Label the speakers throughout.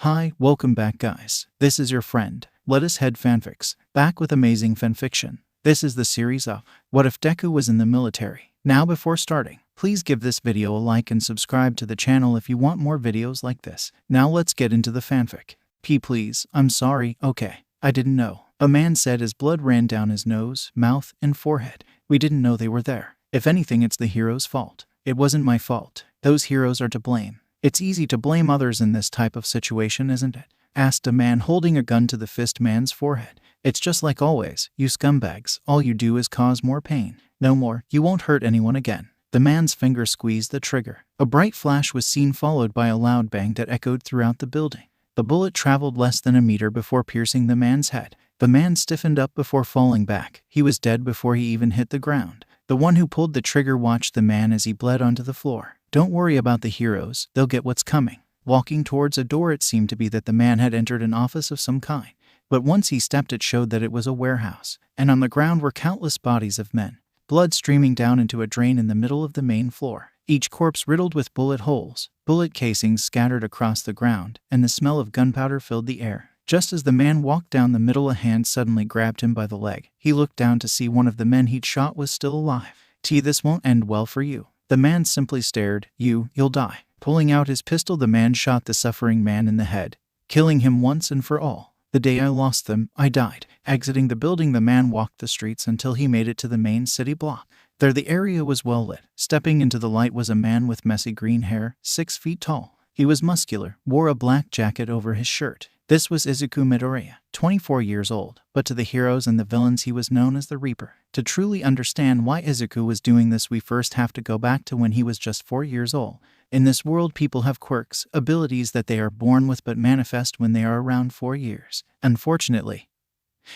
Speaker 1: Hi, welcome back guys. This is your friend, Let Us Head Fanfics, back with amazing fanfiction. This is the series of What If Deku Was in the Military. Now before starting, please give this video a like and subscribe to the channel if you want more videos like this. Now let's get into the fanfic. Please, I'm sorry, okay. I didn't know. A man said as blood ran down his nose, mouth, and forehead. We didn't know they were there. If anything, it's the hero's fault. It wasn't my fault. Those heroes are to blame. It's easy to blame others in this type of situation, isn't it? Asked a man holding a gun to the fist man's forehead. It's just like always, you scumbags. All you do is cause more pain. No more, you won't hurt anyone again. The man's finger squeezed the trigger. A bright flash was seen, followed by a loud bang that echoed throughout the building. The bullet traveled less than a meter before piercing the man's head. The man stiffened up before falling back. He was dead before he even hit the ground. The one who pulled the trigger watched the man as he bled onto the floor. Don't worry about the heroes, they'll get what's coming. Walking towards a door, it seemed to be that the man had entered an office of some kind. But once he stepped, it showed that it was a warehouse. And on the ground were countless bodies of men. Blood streaming down into a drain in the middle of the main floor. Each corpse riddled with bullet holes. Bullet casings scattered across the ground, and the smell of gunpowder filled the air. Just as the man walked down the middle, a hand suddenly grabbed him by the leg. He looked down to see one of the men he'd shot was still alive. This won't end well for you. The man simply stared. You'll die. Pulling out his pistol, the man shot the suffering man in the head, killing him once and for all. The day I lost them, I died. Exiting the building, the man walked the streets until he made it to the main city block. There the area was well lit. Stepping into the light was a man with messy green hair, 6 feet tall. He was muscular, wore a black jacket over his shirt. This was Izuku Midoriya, 24 years old, but to the heroes and the villains he was known as the Reaper. To truly understand why Izuku was doing this, we first have to go back to when he was just 4 years old. In this world, people have quirks, abilities that they are born with but manifest when they are around 4 years. Unfortunately,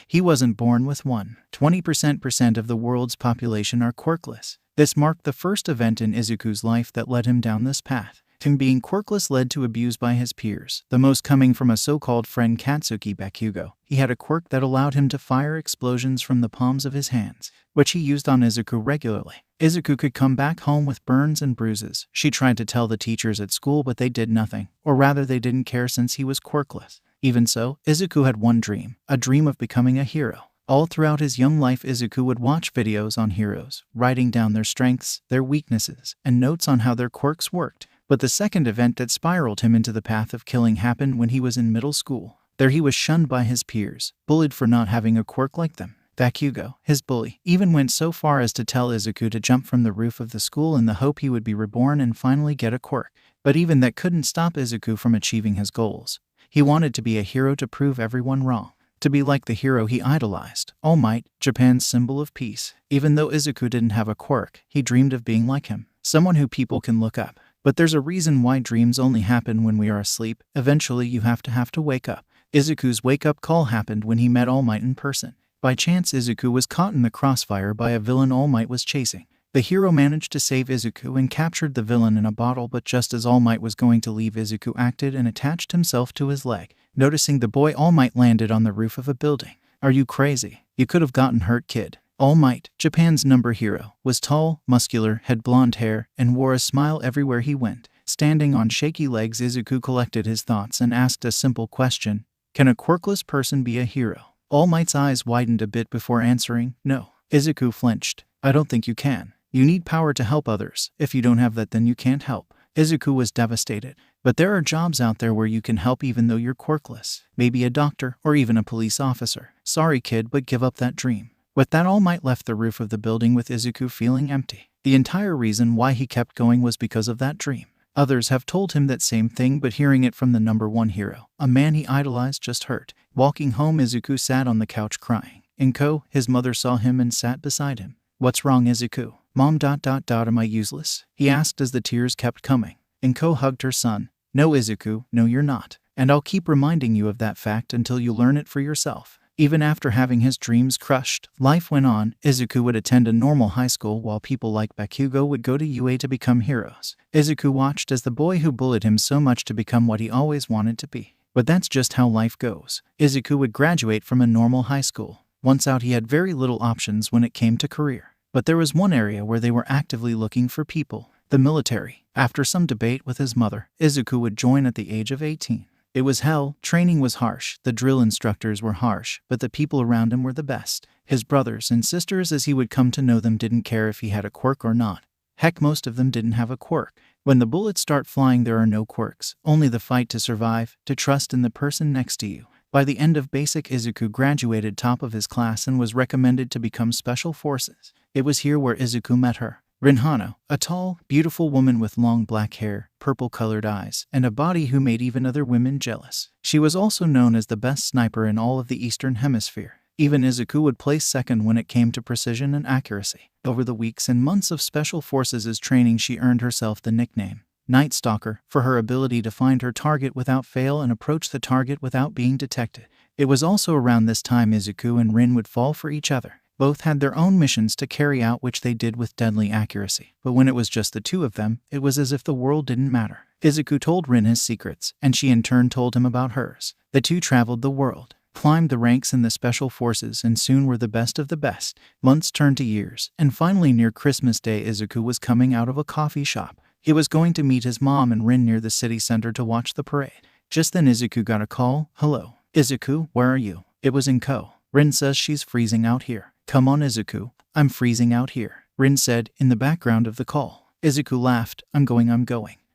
Speaker 1: he wasn't born with one. 20% of the world's population are quirkless. This marked the first event in Izuku's life that led him down this path. Him being quirkless led to abuse by his peers, the most coming from a so-called friend Katsuki Bakugo. He had a quirk that allowed him to fire explosions from the palms of his hands, which he used on Izuku regularly. Izuku could come back home with burns and bruises. She tried to tell the teachers at school, but they did nothing, or rather they didn't care since he was quirkless. Even so, Izuku had one dream, a dream of becoming a hero. All throughout his young life, Izuku would watch videos on heroes, writing down their strengths, their weaknesses, and notes on how their quirks worked. But the second event that spiraled him into the path of killing happened when he was in middle school. There he was shunned by his peers, bullied for not having a quirk like them. Bakugo, his bully, even went so far as to tell Izuku to jump from the roof of the school in the hope he would be reborn and finally get a quirk. But even that couldn't stop Izuku from achieving his goals. He wanted to be a hero to prove everyone wrong. To be like the hero he idolized, All Might, Japan's symbol of peace. Even though Izuku didn't have a quirk, he dreamed of being like him, someone who people can look up. But there's a reason why dreams only happen when we are asleep. Eventually you have to wake up. Izuku's wake-up call happened when he met All Might in person. By chance, Izuku was caught in the crossfire by a villain All Might was chasing. The hero managed to save Izuku and captured the villain in a bottle, but just as All Might was going to leave, Izuku acted and attached himself to his leg. Noticing the boy, All Might landed on the roof of a building. Are you crazy? You could have gotten hurt, kid. All Might, Japan's number hero, was tall, muscular, had blonde hair, and wore a smile everywhere he went. Standing on shaky legs, Izuku collected his thoughts and asked a simple question. Can a quirkless person be a hero? All Might's eyes widened a bit before answering, no. Izuku flinched. I don't think you can. You need power to help others. If you don't have that, then you can't help. Izuku was devastated. But there are jobs out there where you can help even though you're quirkless. Maybe a doctor or even a police officer. Sorry kid, but give up that dream. With that, All Might left the roof of the building with Izuku feeling empty. The entire reason why he kept going was because of that dream. Others have told him that same thing, but hearing it from the number one hero, a man he idolized, just hurt. Walking home, Izuku sat on the couch crying. Inko, his mother, saw him and sat beside him. What's wrong, Izuku? Mom, am I useless? He asked as the tears kept coming. Inko hugged her son. No, Izuku, no you're not. And I'll keep reminding you of that fact until you learn it for yourself. Even after having his dreams crushed, life went on. Izuku would attend a normal high school while people like Bakugo would go to UA to become heroes. Izuku watched as the boy who bullied him so much to become what he always wanted to be. But that's just how life goes. Izuku would graduate from a normal high school. Once out, he had very little options when it came to career. But there was one area where they were actively looking for people. The military. After some debate with his mother, Izuku would join at the age of 18. It was hell, training was harsh, the drill instructors were harsh, but the people around him were the best. His brothers and sisters, as he would come to know them, didn't care if he had a quirk or not. Heck, most of them didn't have a quirk. When the bullets start flying, there are no quirks, only the fight to survive, to trust in the person next to you. By the end of basic, Izuku graduated top of his class and was recommended to become special forces. It was here where Izuku met her. Rin Hano, a tall, beautiful woman with long black hair, purple-colored eyes, and a body who made even other women jealous. She was also known as the best sniper in all of the Eastern Hemisphere. Even Izuku would place second when it came to precision and accuracy. Over the weeks and months of Special Forces' training, she earned herself the nickname Night Stalker for her ability to find her target without fail and approach the target without being detected. It was also around this time Izuku and Rin would fall for each other. Both had their own missions to carry out, which they did with deadly accuracy. But when it was just the two of them, it was as if the world didn't matter. Izuku told Rin his secrets, and she in turn told him about hers. The two traveled the world, climbed the ranks in the Special Forces, and soon were the best of the best. Months turned to years, and finally near Christmas Day, Izuku was coming out of a coffee shop. He was going to meet his mom and Rin near the city center to watch the parade. Just then Izuku got a call. "Hello, Izuku, where are you?" It was Inko. "Rin says she's freezing out here." "Come on, Izuku, I'm freezing out here," Rin said in the background of the call. Izuku laughed. I'm going.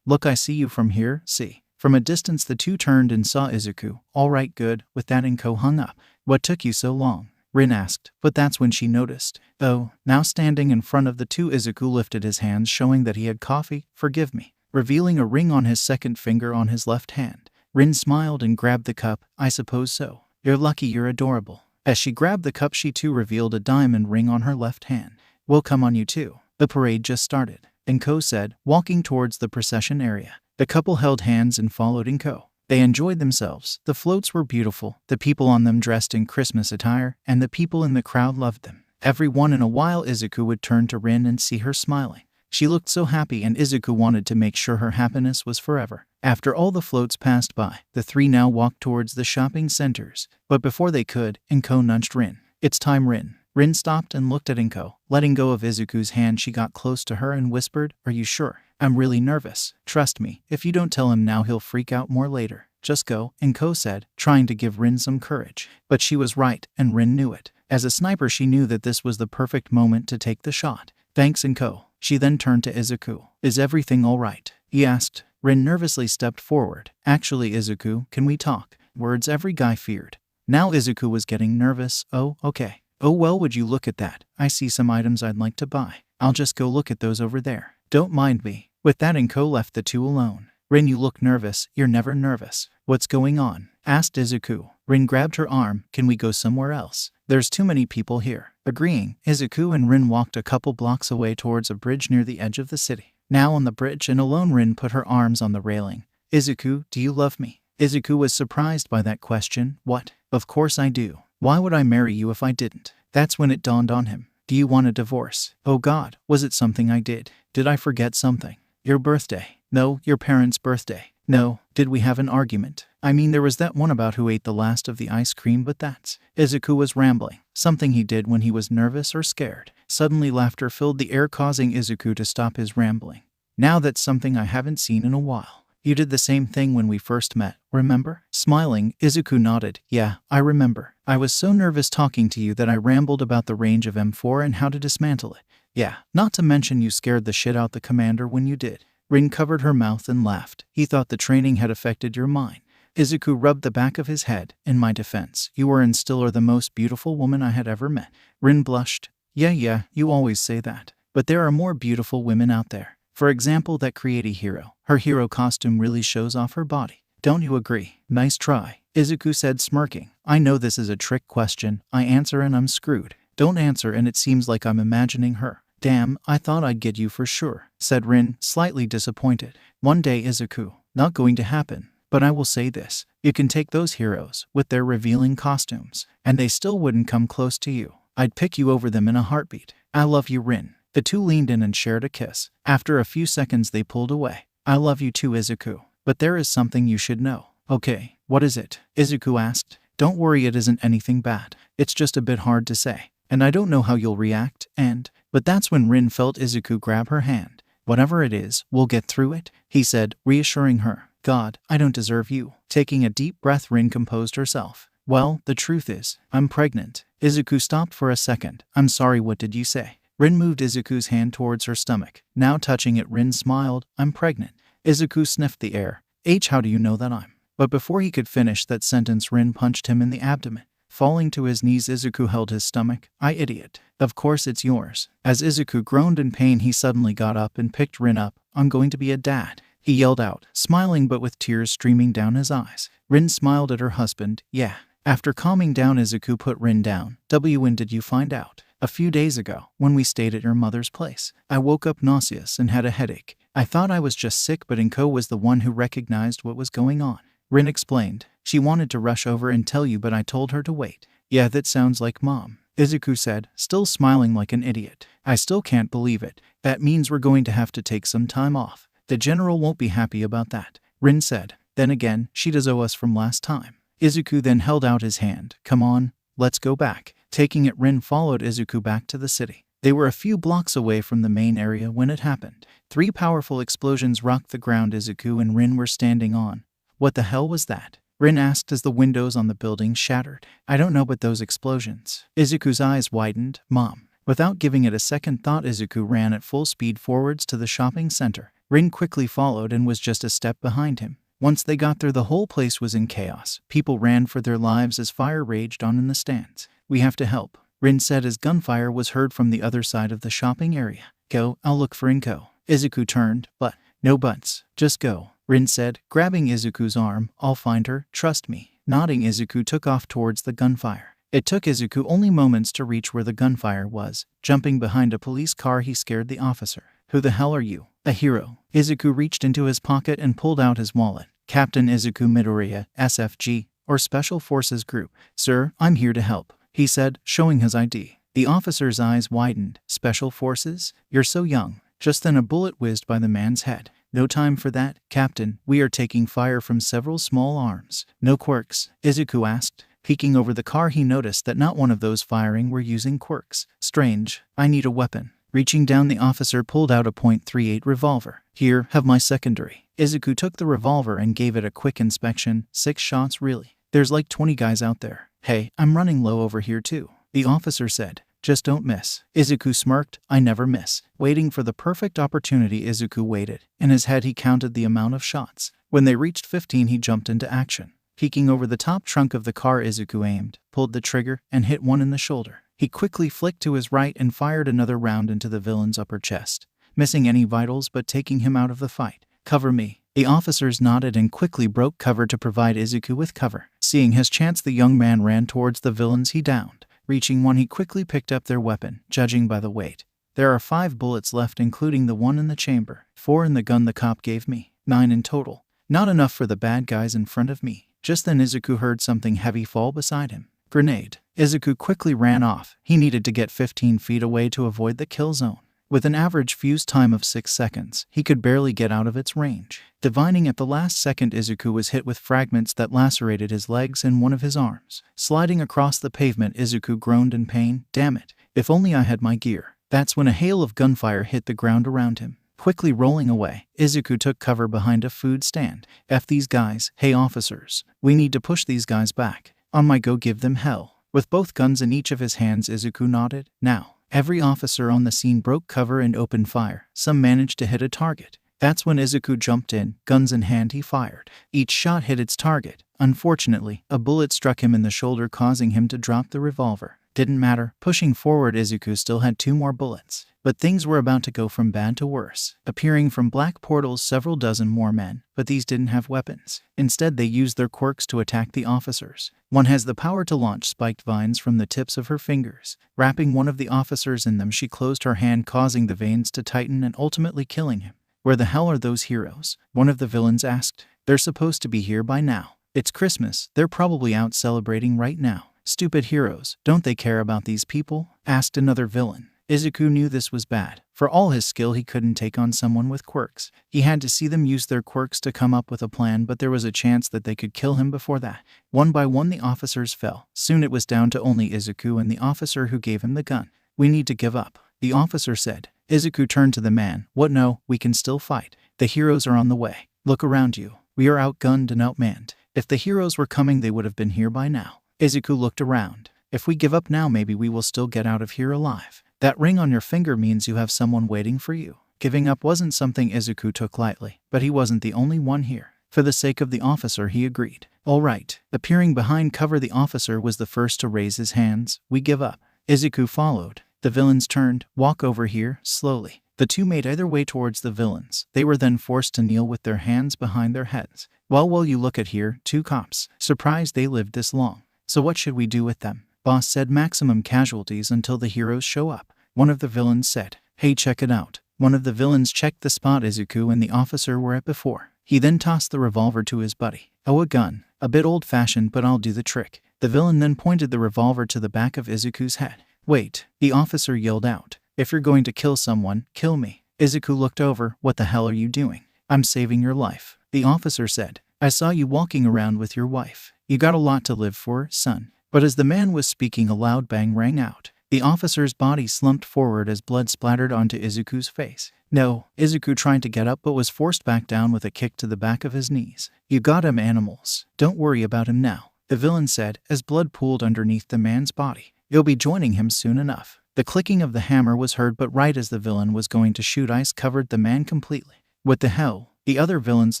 Speaker 1: Look, I see you from here, see." From a distance the two turned and saw Izuku. "All right, good." With that Inko hung up. "What took you so long?" Rin asked, but that's when she noticed. "Oh." Now standing in front of the two, Izuku lifted his hands, showing that he had coffee. "Forgive me," revealing a ring on his second finger on his left hand. Rin smiled and grabbed the cup. "I suppose so. You're lucky, you're adorable." As she grabbed the cup, she too revealed a diamond ring on her left hand. "Well, come on, you two. The parade just started," Inko said, walking towards the procession area. The couple held hands and followed Inko. They enjoyed themselves. The floats were beautiful, the people on them dressed in Christmas attire, and the people in the crowd loved them. Every once in a while Izuku would turn to Rin and see her smiling. She looked so happy, and Izuku wanted to make sure her happiness was forever. After all the floats passed by, the three now walked towards the shopping centers. But before they could, Inko nudged Rin. "It's time, Rin." Rin stopped and looked at Inko. Letting go of Izuku's hand, she got close to her and whispered, "Are you sure?" "I'm really nervous. Trust me, if you don't tell him now, he'll freak out more later." "Just go," Inko said, trying to give Rin some courage. But she was right, and Rin knew it. As a sniper, she knew that this was the perfect moment to take the shot. "Thanks, Inko." She then turned to Izuku. "Is everything all right?" he asked. Rin nervously stepped forward. "Actually, Izuku, can we talk?" Words every guy feared. Now Izuku was getting nervous. "Oh, okay." "Oh well, would you look at that? I see some items I'd like to buy. I'll just go look at those over there. Don't mind me." With that, Inko left the two alone. "Rin, you look nervous." "You're never nervous." "What's going on?" asked Izuku. Rin grabbed her arm. "Can we go somewhere else? There's too many people here." Agreeing, Izuku and Rin walked a couple blocks away towards a bridge near the edge of the city. Now on the bridge and alone, Rin put her arms on the railing. "Izuku, do you love me?" Izuku was surprised by that question. "What? Of course I do. Why would I marry you if I didn't?" That's when it dawned on him. "Do you want a divorce?" "Oh God, was it something I did? Did I forget something?" "Your birthday." "No, your parents' birthday." "No." "Did we have an argument?" "I mean, there was that one about who ate the last of the ice cream, but that's..." Izuku was rambling. Something he did when he was nervous or scared. Suddenly laughter filled the air, causing Izuku to stop his rambling. "Now that's something I haven't seen in a while. You did the same thing when we first met, remember?" Smiling, Izuku nodded. "Yeah, I remember. I was so nervous talking to you that I rambled about the range of M4 and how to dismantle it. Yeah, not to mention you scared the shit out the commander when you did." Rin covered her mouth and laughed. "He thought the training had affected your mind." Izuku rubbed the back of his head. "In my defense, you were and still are the most beautiful woman I had ever met." Rin blushed. Yeah, you always say that. But there are more beautiful women out there. For example, that Create hero. Her hero costume really shows off her body. Don't you agree?" "Nice try," Izuku said, smirking. "I know this is a trick question. I answer and I'm screwed. Don't answer and it seems like I'm imagining her." "Damn, I thought I'd get you for sure," said Rin, slightly disappointed. "One day, Izuku. Not going to happen. But I will say this. You can take those heroes, with their revealing costumes, and they still wouldn't come close to you. I'd pick you over them in a heartbeat." "I love you, Rin." The two leaned in and shared a kiss. After a few seconds they pulled away. "I love you too, Izuku. But there is something you should know." "Okay, what is it?" Izuku asked. "Don't worry, it isn't anything bad. It's just a bit hard to say. And I don't know how you'll react, and..." But that's when Rin felt Izuku grab her hand. "Whatever it is, we'll get through it," he said, reassuring her. God, I don't deserve you. Taking a deep breath, Rin composed herself. Well, the truth is, I'm pregnant. Izuku stopped for a second. I'm sorry, what did you say? Rin moved Izuku's hand towards her stomach. Now touching it, Rin smiled. I'm pregnant. Izuku sniffed the air. How do you know that I'm? But before he could finish that sentence, Rin punched him in the abdomen. Falling to his knees, Izuku held his stomach. I idiot. Of course it's yours. As Izuku groaned in pain, he suddenly got up and picked Rin up. I'm going to be a dad, he yelled out, smiling but with tears streaming down his eyes. Rin smiled at her husband. Yeah. After calming down, Izuku put Rin down. When did you find out? A few days ago, when we stayed at your mother's place. I woke up nauseous and had a headache. I thought I was just sick, but Inko was the one who recognized what was going on. Rin explained. She wanted to rush over and tell you, but I told her to wait. Yeah, that sounds like Mom, Izuku said, still smiling like an idiot. I still can't believe it. That means we're going to have to take some time off. The general won't be happy about that, Rin said. Then again, she does owe us from last time. Izuku then held out his hand. Come on, let's go back. Taking it, Rin followed Izuku back to the city. They were a few blocks away from the main area when it happened. 3 powerful explosions rocked the ground Izuku and Rin were standing on. What the hell was that? Rin asked as the windows on the building shattered. I don't know, but those explosions. Izuku's eyes widened. Mom. Without giving it a second thought, Izuku ran at full speed forwards to the shopping center. Rin quickly followed and was just a step behind him. Once they got there, the whole place was in chaos. People ran for their lives as fire raged on in the stands. We have to help, Rin said as gunfire was heard from the other side of the shopping area. Go, I'll look for Inko. Izuku turned. But, no buts. Just go, Rin said, grabbing Izuku's arm. I'll find her, trust me. Nodding, Izuku took off towards the gunfire. It took Izuku only moments to reach where the gunfire was. Jumping behind a police car, he scared the officer. Who the hell are you? A hero. Izuku reached into his pocket and pulled out his wallet. Captain Izuku Midoriya, SFG, or Special Forces Group. Sir, I'm here to help, he said, showing his ID. The officer's eyes widened. Special Forces? You're so young. Just then a bullet whizzed by the man's head. No time for that, Captain. We are taking fire from several small arms. No quirks? Izuku asked. Peeking over the car, he noticed that not one of those firing were using quirks. Strange. I need a weapon. Reaching down, the officer pulled out a .38 revolver. Here, have my secondary. Izuku took the revolver and gave it a quick inspection. 6 shots, really? There's like 20 guys out there. Hey, I'm running low over here too, the officer said. Just don't miss. Izuku smirked. I never miss. Waiting for the perfect opportunity, Izuku waited. In his head, he counted the amount of shots. When they reached 15, he jumped into action. Peeking over the top trunk of the car, Izuku aimed, pulled the trigger, and hit one in the shoulder. He quickly flicked to his right and fired another round into the villain's upper chest, missing any vitals but taking him out of the fight. Cover me. The officers nodded and quickly broke cover to provide Izuku with cover. Seeing his chance, the young man ran towards the villains he downed. Reaching one, he quickly picked up their weapon. Judging by the weight, there are 5 bullets left, including the one in the chamber. 4 in the gun the cop gave me. 9 in total. Not enough for the bad guys in front of me. Just then Izuku heard something heavy fall beside him. Grenade. Izuku quickly ran off. He needed to get 15 feet away to avoid the kill zone. With an average fuse time of 6 seconds, he could barely get out of its range. Divining at the last second, Izuku was hit with fragments that lacerated his legs and one of his arms. Sliding across the pavement, Izuku groaned in pain. Damn it. If only I had my gear. That's when a hail of gunfire hit the ground around him. Quickly rolling away, Izuku took cover behind a food stand. F these guys. Hey officers. We need to push these guys back. On my go, give them hell. With both guns in each of his hands, Izuku nodded. Now. Every officer on the scene broke cover and opened fire. Some managed to hit a target. That's when Izuku jumped in. Guns in hand, he fired. Each shot hit its target. Unfortunately, a bullet struck him in the shoulder, causing him to drop the revolver. Didn't matter. Pushing forward, Izuku still had 2 more bullets. But things were about to go from bad to worse. Appearing from black portals, several dozen more men, but these didn't have weapons. Instead, they used their quirks to attack the officers. One has the power to launch spiked vines from the tips of her fingers. Wrapping one of the officers in them, she closed her hand, causing the veins to tighten and ultimately killing him. Where the hell are those heroes? One of the villains asked. They're supposed to be here by now. It's Christmas. They're probably out celebrating right now. Stupid heroes. Don't they care about these people? Asked another villain. Izuku knew this was bad. For all his skill, he couldn't take on someone with quirks. He had to see them use their quirks to come up with a plan, but there was a chance that they could kill him before that. One by one, the officers fell. Soon it was down to only Izuku and the officer who gave him the gun. We need to give up, the officer said. Izuku turned to the man. What? No, we can still fight. The heroes are on the way. Look around you. We are outgunned and outmanned. If the heroes were coming, they would have been here by now. Izuku looked around. If we give up now, maybe we will still get out of here alive. That ring on your finger means you have someone waiting for you. Giving up wasn't something Izuku took lightly, but he wasn't the only one here. For the sake of the officer, he agreed. All right. Appearing behind cover, the officer was the first to raise his hands. We give up. Izuku followed. The villains turned. Walk over here, slowly. The two made either way towards the villains. They were then forced to kneel with their hands behind their heads. Well, you look at here, 2 cops. Surprised they lived this long. So what should we do with them? Boss said maximum casualties until the heroes show up. One of the villains said, hey, check it out. One of the villains checked the spot Izuku and the officer were at before. He then tossed the revolver to his buddy. Oh, a gun. A bit old-fashioned, but I'll do the trick. The villain then pointed the revolver to the back of Izuku's head. Wait, the officer yelled out. If you're going to kill someone, kill me. Izuku looked over. What the hell are you doing? I'm saving your life. The officer said. I saw you walking around with your wife. You got a lot to live for, son. But as the man was speaking, a loud bang rang out. The officer's body slumped forward as blood splattered onto Izuku's face. No, Izuku tried to get up but was forced back down with a kick to the back of his knees. You got him, animals. Don't worry about him now, the villain said as blood pooled underneath the man's body. You'll be joining him soon enough. The clicking of the hammer was heard, but right as the villain was going to shoot, ice covered the man completely. What the hell? The other villains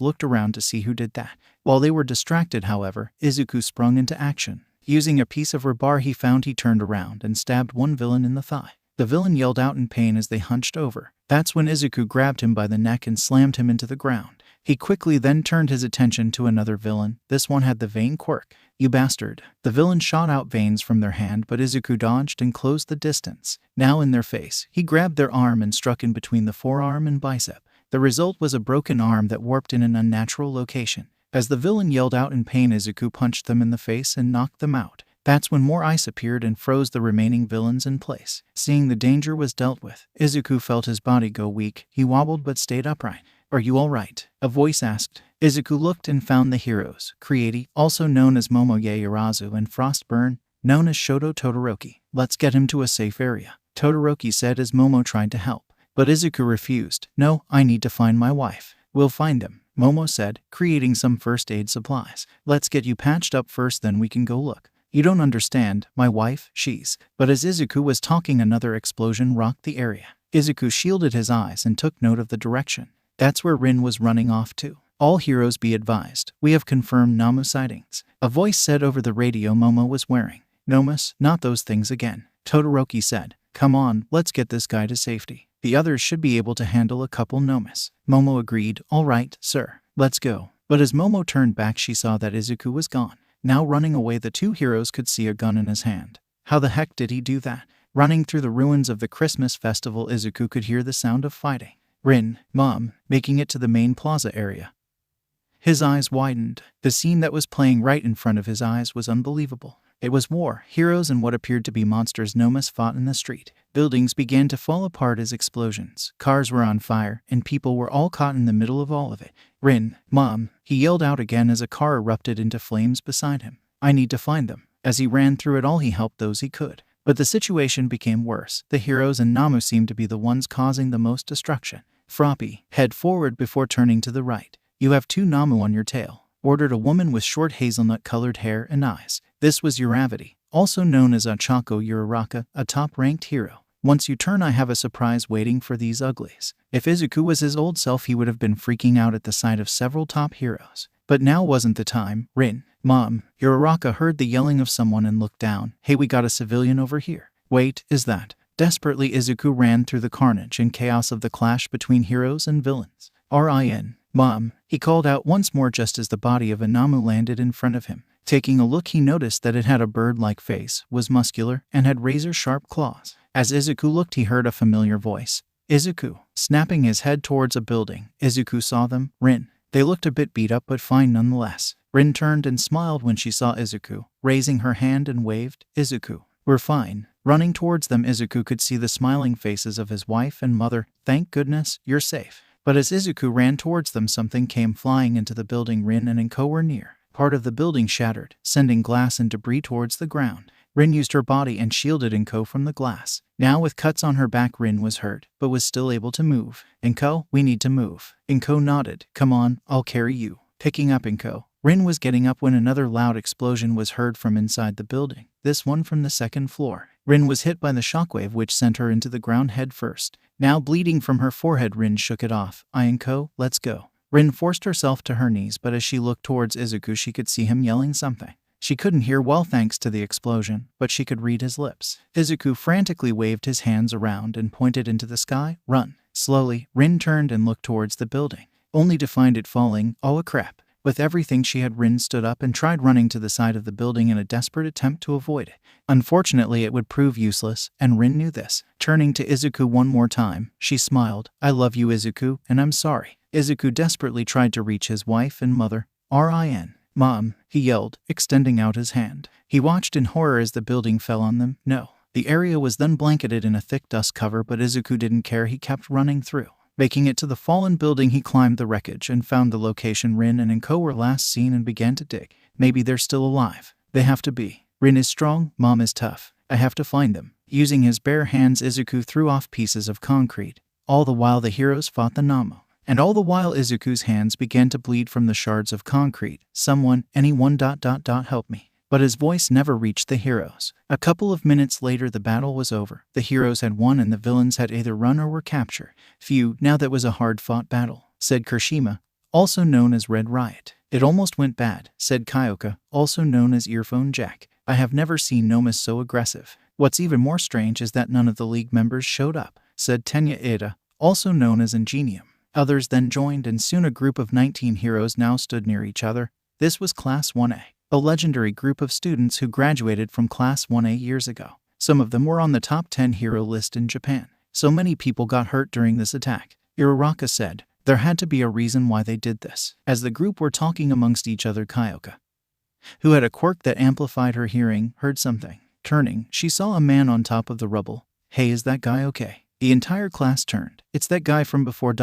Speaker 1: looked around to see who did that. While they were distracted, however, Izuku sprung into action. Using a piece of rebar he found, he turned around and stabbed one villain in the thigh. The villain yelled out in pain as they hunched over. That's when Izuku grabbed him by the neck and slammed him into the ground. He quickly then turned his attention to another villain. This one had the vein quirk. You bastard. The villain shot out veins from their hand, but Izuku dodged and closed the distance. Now in their face, he grabbed their arm and struck in between the forearm and bicep. The result was a broken arm that warped in an unnatural location. As the villain yelled out in pain, Izuku punched them in the face and knocked them out. That's when more ice appeared and froze the remaining villains in place. Seeing the danger was dealt with, Izuku felt his body go weak. He wobbled but stayed upright. Are you all right? A voice asked. Izuku looked and found the heroes, Creati, also known as Momoye Irazu, and Frostburn, known as Shoto Todoroki. Let's get him to a safe area, Todoroki said as Momo tried to help. But Izuku refused. No, I need to find my wife. We'll find him, Momo said, creating some first aid supplies. Let's get you patched up first, then we can go look. You don't understand, my wife, she's... But as Izuku was talking, another explosion rocked the area. Izuku shielded his eyes and took note of the direction. That's where Rin was running off to. All heroes be advised, we have confirmed Nomu sightings. A voice said over the radio Momo was wearing. Nomus, not those things again, Todoroki said. Come on, let's get this guy to safety. The others should be able to handle a couple Nomus. Momo agreed. All right, sir, let's go. But as Momo turned back, she saw that Izuku was gone. Now running away, the two heroes could see a gun in his hand. How the heck did he do that? Running through the ruins of the Christmas festival, Izuku could hear the sound of fighting. Rin, Mom, making it to the main plaza area. His eyes widened. The scene that was playing right in front of his eyes was unbelievable. It was war. Heroes and what appeared to be monsters Nomus fought in the street. Buildings began to fall apart as explosions. Cars were on fire, and people were all caught in the middle of all of it. Rin, Mom, he yelled out again as a car erupted into flames beside him. I need to find them. As he ran through it all, he helped those he could. But the situation became worse. The heroes and Nomu seemed to be the ones causing the most destruction. Froppy, head forward before turning to the right. You have 2 Nomu on your tail, ordered a woman with short hazelnut-colored hair and eyes. This was Uravity, also known as Ochako Uraka, a top-ranked hero. Once you turn, I have a surprise waiting for these uglies. If Izuku was his old self, he would have been freaking out at the sight of several top heroes. But now wasn't the time. Rin, Mom, Uraka heard the yelling of someone and looked down. Hey, we got a civilian over here. Wait, is that? Desperately, Izuku ran through the carnage and chaos of the clash between heroes and villains. Rin, Mom, he called out once more just as the body of a Nomu landed in front of him. Taking a look, he noticed that it had a bird-like face, was muscular, and had razor-sharp claws. As Izuku looked, he heard a familiar voice. Izuku. Snapping his head towards a building, Izuku saw them. Rin. They looked a bit beat up but fine nonetheless. Rin turned and smiled when she saw Izuku, raising her hand and waved. Izuku. We're fine. Running towards them, Izuku could see the smiling faces of his wife and mother. Thank goodness, you're safe. But as Izuku ran towards them, something came flying into the building. Rin and Inko were near. Part of the building shattered, sending glass and debris towards the ground. Rin used her body and shielded Inko from the glass. Now with cuts on her back, Rin was hurt, but was still able to move. Inko, we need to move. Inko nodded. Come on, I'll carry you. picking up Inko. Rin was getting up when another loud explosion was heard from inside the building, this one from the second floor. Rin was hit by the shockwave which sent her into the ground head first. Now bleeding from her forehead, Rin shook it off. Inko, let's go. Rin forced herself to her knees, but as she looked towards Izuku she could see him yelling something. She couldn't hear well thanks to the explosion, but she could read his lips. Izuku frantically waved his hands around and pointed into the sky. Run. Slowly, Rin turned and looked towards the building, only to find it falling. Oh crap. With everything she had, Rin stood up and tried running to the side of the building in a desperate attempt to avoid it. Unfortunately, it would prove useless, and Rin knew this. Turning to Izuku one more time, she smiled. I love you, Izuku, and I'm sorry. Izuku desperately tried to reach his wife and mother. Rin. Mom, he yelled, extending out his hand. He watched in horror as the building fell on them. No. The area was then blanketed in a thick dust cover, but Izuku didn't care. He kept running through. Making it to the fallen building, he climbed the wreckage and found the location Rin and Inko were last seen and began to dig. Maybe they're still alive. They have to be. Rin is strong, Mom is tough. I have to find them. Using his bare hands, Izuku threw off pieces of concrete. All the while the heroes fought the Nomu. And all the while Izuku's hands began to bleed from the shards of concrete. Someone, anyone, help me. But his voice never reached the heroes. A couple of minutes later the battle was over. The heroes had won and the villains had either run or were captured. Phew, now that was a hard-fought battle, said Kirishima, also known as Red Riot. It almost went bad, said Kyoka, also known as Earphone Jack. I have never seen Nomu so aggressive. What's even more strange is that none of the league members showed up, said Tenya Ida, also known as Ingenium. Others then joined and soon a group of 19 heroes now stood near each other. This was Class 1A. A legendary group of students who graduated from Class 1A years ago. Some of them were on the top 10 hero list in Japan. So many people got hurt during this attack. Uraka said, there had to be a reason why they did this. As the group were talking amongst each other, Kyoka, who had a quirk that amplified her hearing, heard something. Turning, she saw a man on top of the rubble. Hey, is that guy okay? The entire class turned. It's that guy from before ...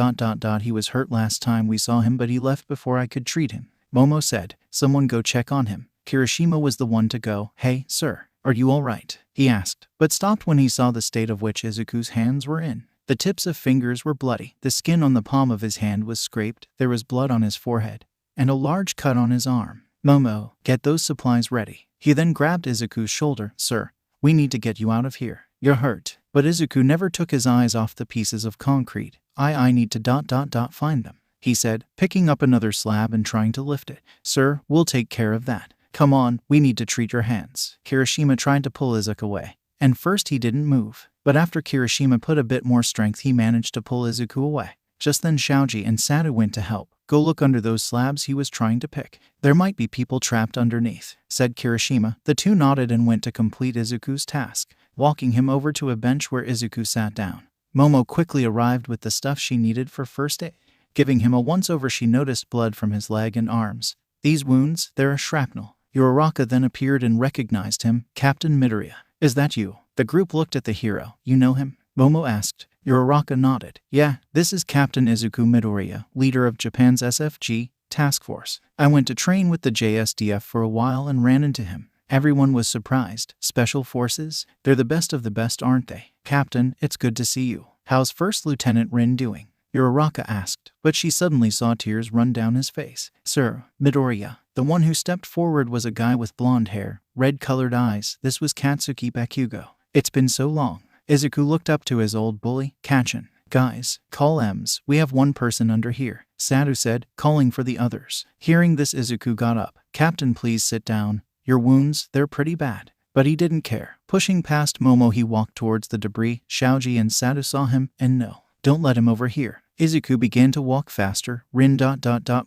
Speaker 1: He was hurt last time we saw him, but he left before I could treat him. Momo said, someone go check on him. Kirishima was the one to go. Hey, sir, are you all right? He asked, but stopped when he saw the state of which Izuku's hands were in. The tips of fingers were bloody. The skin on the palm of his hand was scraped. There was blood on his forehead and a large cut on his arm. Momo, get those supplies ready. He then grabbed Izuku's shoulder. Sir, we need to get you out of here. You're hurt. But Izuku never took his eyes off the pieces of concrete. I need to ... find them, he said, picking up another slab and trying to lift it. Sir, we'll take care of that. Come on, we need to treat your hands. Kirishima tried to pull Izuku away. And first he didn't move. But after Kirishima put a bit more strength, he managed to pull Izuku away. Just then Shoji and Sadu went to help. Go look under those slabs he was trying to pick. There might be people trapped underneath, said Kirishima. The two nodded and went to complete Izuku's task, walking him over to a bench where Izuku sat down. Momo quickly arrived with the stuff she needed for first aid. Giving him a once-over, she noticed blood from his leg and arms. These wounds, they're a shrapnel. Uraka then appeared and recognized him. Captain Midoriya, is that you? The group looked at the hero. You know him? Momo asked. Uraka nodded. Yeah, this is Captain Izuku Midoriya, leader of Japan's SFG task force. I went to train with the JSDF for a while and ran into him. Everyone was surprised. Special forces? They're the best of the best, aren't they? Captain, it's good to see you. How's First Lieutenant Rin doing? Uraka asked, but she suddenly saw tears run down his face. Sir, Midoriya. The one who stepped forward was a guy with blonde hair, red-colored eyes. This was Katsuki Bakugo. It's been so long. Izuku looked up to his old bully, Kachin. Guys, call Ems. We have one person under here, Sadu said, calling for the others. Hearing this, Izuku got up. Captain, please sit down. Your wounds, they're pretty bad. But he didn't care. Pushing past Momo, he walked towards the debris. Shoji and Sadu saw him, and no, don't let him over here. Izuku began to walk faster. Rin ...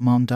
Speaker 1: Mom ...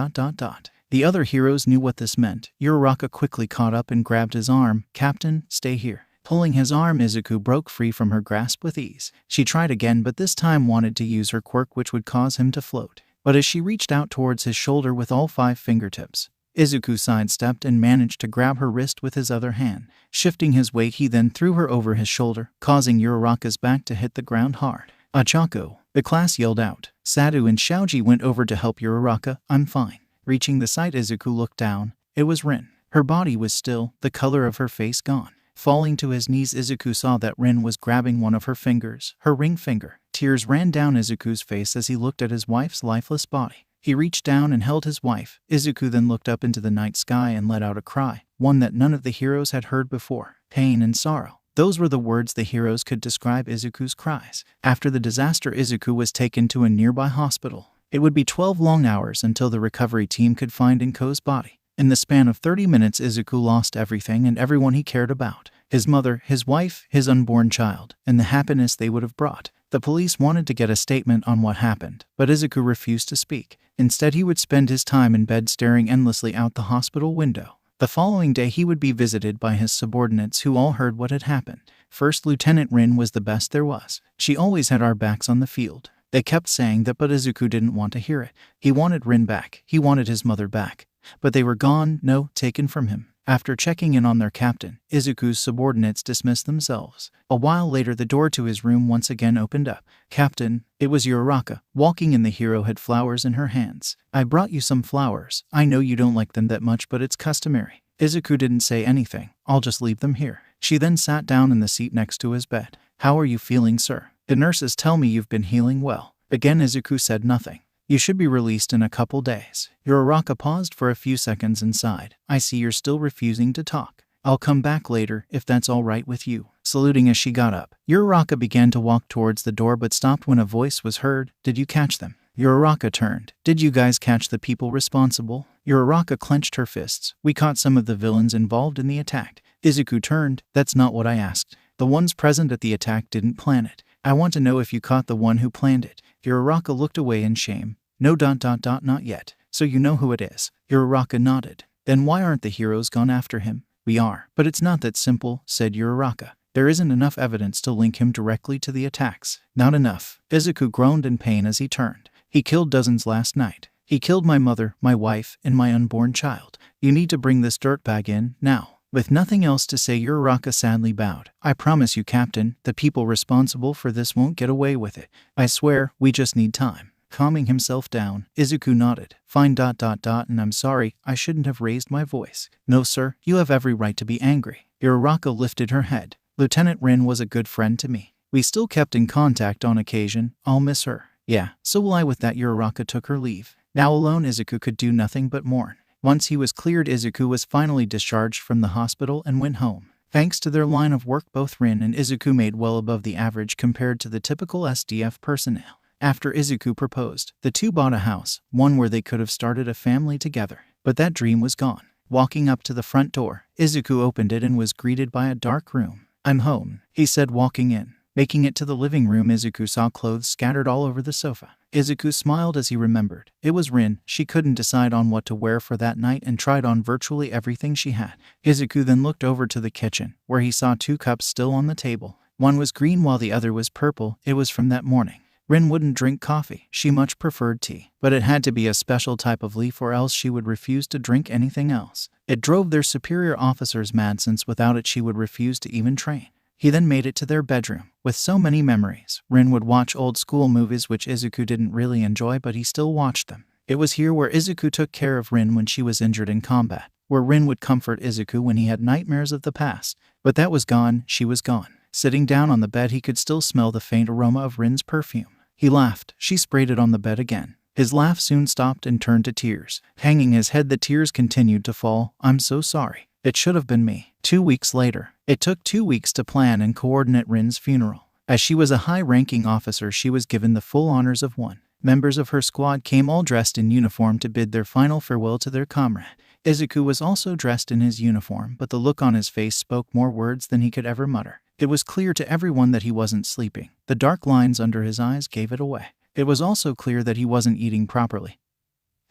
Speaker 1: The other heroes knew what this meant. Uraka quickly caught up and grabbed his arm. Captain, stay here. Pulling his arm, Izuku broke free from her grasp with ease. She tried again, but this time wanted to use her quirk, which would cause him to float. But as she reached out towards his shoulder with all 5 fingertips, Izuku sidestepped and managed to grab her wrist with his other hand. Shifting his weight, he then threw her over his shoulder, causing Uraka's back to hit the ground hard. Achako! The class yelled out. Sadu and Shoji went over to help Uraka. I'm fine. Reaching the site, Izuku looked down. It was Rin. Her body was still, the color of her face gone. Falling to his knees, Izuku saw that Rin was grabbing one of her fingers, her ring finger. Tears ran down Izuku's face as he looked at his wife's lifeless body. He reached down and held his wife. Izuku then looked up into the night sky and let out a cry, one that none of the heroes had heard before. Pain and sorrow. Those were the words the heroes could describe Izuku's cries. After the disaster, Izuku was taken to a nearby hospital. It would be 12 long hours until the recovery team could find Inko's body. In the span of 30 minutes, Izuku lost everything and everyone he cared about. His mother, his wife, his unborn child, and the happiness they would have brought. The police wanted to get a statement on what happened, but Izuku refused to speak. Instead, he would spend his time in bed staring endlessly out the hospital window. The following day, he would be visited by his subordinates who all heard what had happened. First Lieutenant Rin was the best there was. She always had our backs on the field. They kept saying that, but Izuku didn't want to hear it. He wanted Rin back. He wanted his mother back. But they were gone, no, taken from him. After checking in on their captain, Izuku's subordinates dismissed themselves. A while later, the door to his room once again opened up. "Captain," it was Uraka. Walking in, the hero had flowers in her hands. "I brought you some flowers. I know you don't like them that much, but it's customary." Izuku didn't say anything. "I'll just leave them here." She then sat down in the seat next to his bed. "How are you feeling, sir? The nurses tell me you've been healing well." Again, Izuku said nothing. "You should be released in a couple days." Uraka paused for a few seconds and sighed. "I see you're still refusing to talk. I'll come back later, if that's all right with you." Saluting as she got up, Uraka began to walk towards the door but stopped when a voice was heard. "Did you catch them?" Uraka turned. "Did you guys catch the people responsible?" Uraka clenched her fists. "We caught some of the villains involved in the attack." Izuku turned. "That's not what I asked. The ones present at the attack didn't plan it. I want to know if you caught the one who planned it." Uraka looked away in shame. "No, not yet. So you know who it is." Uraka nodded. "Then why aren't the heroes gone after him?" "We are. But it's not that simple," said Uraka. "There isn't enough evidence to link him directly to the attacks." "Not enough." Izuku groaned in pain as he turned. "He killed dozens last night. He killed my mother, my wife, and my unborn child. You need to bring this dirtbag in, now." With nothing else to say, Uraka sadly bowed. "I promise you, Captain, the people responsible for this won't get away with it. I swear, we just need time." Calming himself down, Izuku nodded. "Fine, and I'm sorry, I shouldn't have raised my voice." "No, sir, you have every right to be angry." Uraka lifted her head. "Lieutenant Rin was a good friend to me. We still kept in contact on occasion. I'll miss her." "Yeah, so will I." With that, Uraka took her leave. Now alone, Izuku could do nothing but mourn. Once he was cleared, Izuku was finally discharged from the hospital and went home. Thanks to their line of work, both Rin and Izuku made well above the average compared to the typical SDF personnel. After Izuku proposed, the two bought a house, one where they could have started a family together. But that dream was gone. Walking up to the front door, Izuku opened it and was greeted by a dark room. "I'm home," he said, walking in. Making it to the living room, Izuku saw clothes scattered all over the sofa. Izuku smiled as he remembered. It was Rin. She couldn't decide on what to wear for that night and tried on virtually everything she had. Izuku then looked over to the kitchen, where he saw two cups still on the table. One was green while the other was purple. It was from that morning. Rin wouldn't drink coffee. She much preferred tea. But it had to be a special type of leaf or else she would refuse to drink anything else. It drove their superior officers mad since without it she would refuse to even train. He then made it to their bedroom. With so many memories, Rin would watch old school movies which Izuku didn't really enjoy, but he still watched them. It was here where Izuku took care of Rin when she was injured in combat, where Rin would comfort Izuku when he had nightmares of the past. But that was gone. She was gone. Sitting down on the bed, he could still smell the faint aroma of Rin's perfume. He laughed. She sprayed it on the bed again. His laugh soon stopped and turned to tears. Hanging his head, the tears continued to fall. "I'm so sorry. It should have been me." 2 weeks later. It took 2 weeks to plan and coordinate Rin's funeral. As she was a high-ranking officer, she was given the full honors of one. Members of her squad came all dressed in uniform to bid their final farewell to their comrade. Izuku was also dressed in his uniform, but the look on his face spoke more words than he could ever mutter. It was clear to everyone that he wasn't sleeping. The dark lines under his eyes gave it away. It was also clear that he wasn't eating properly.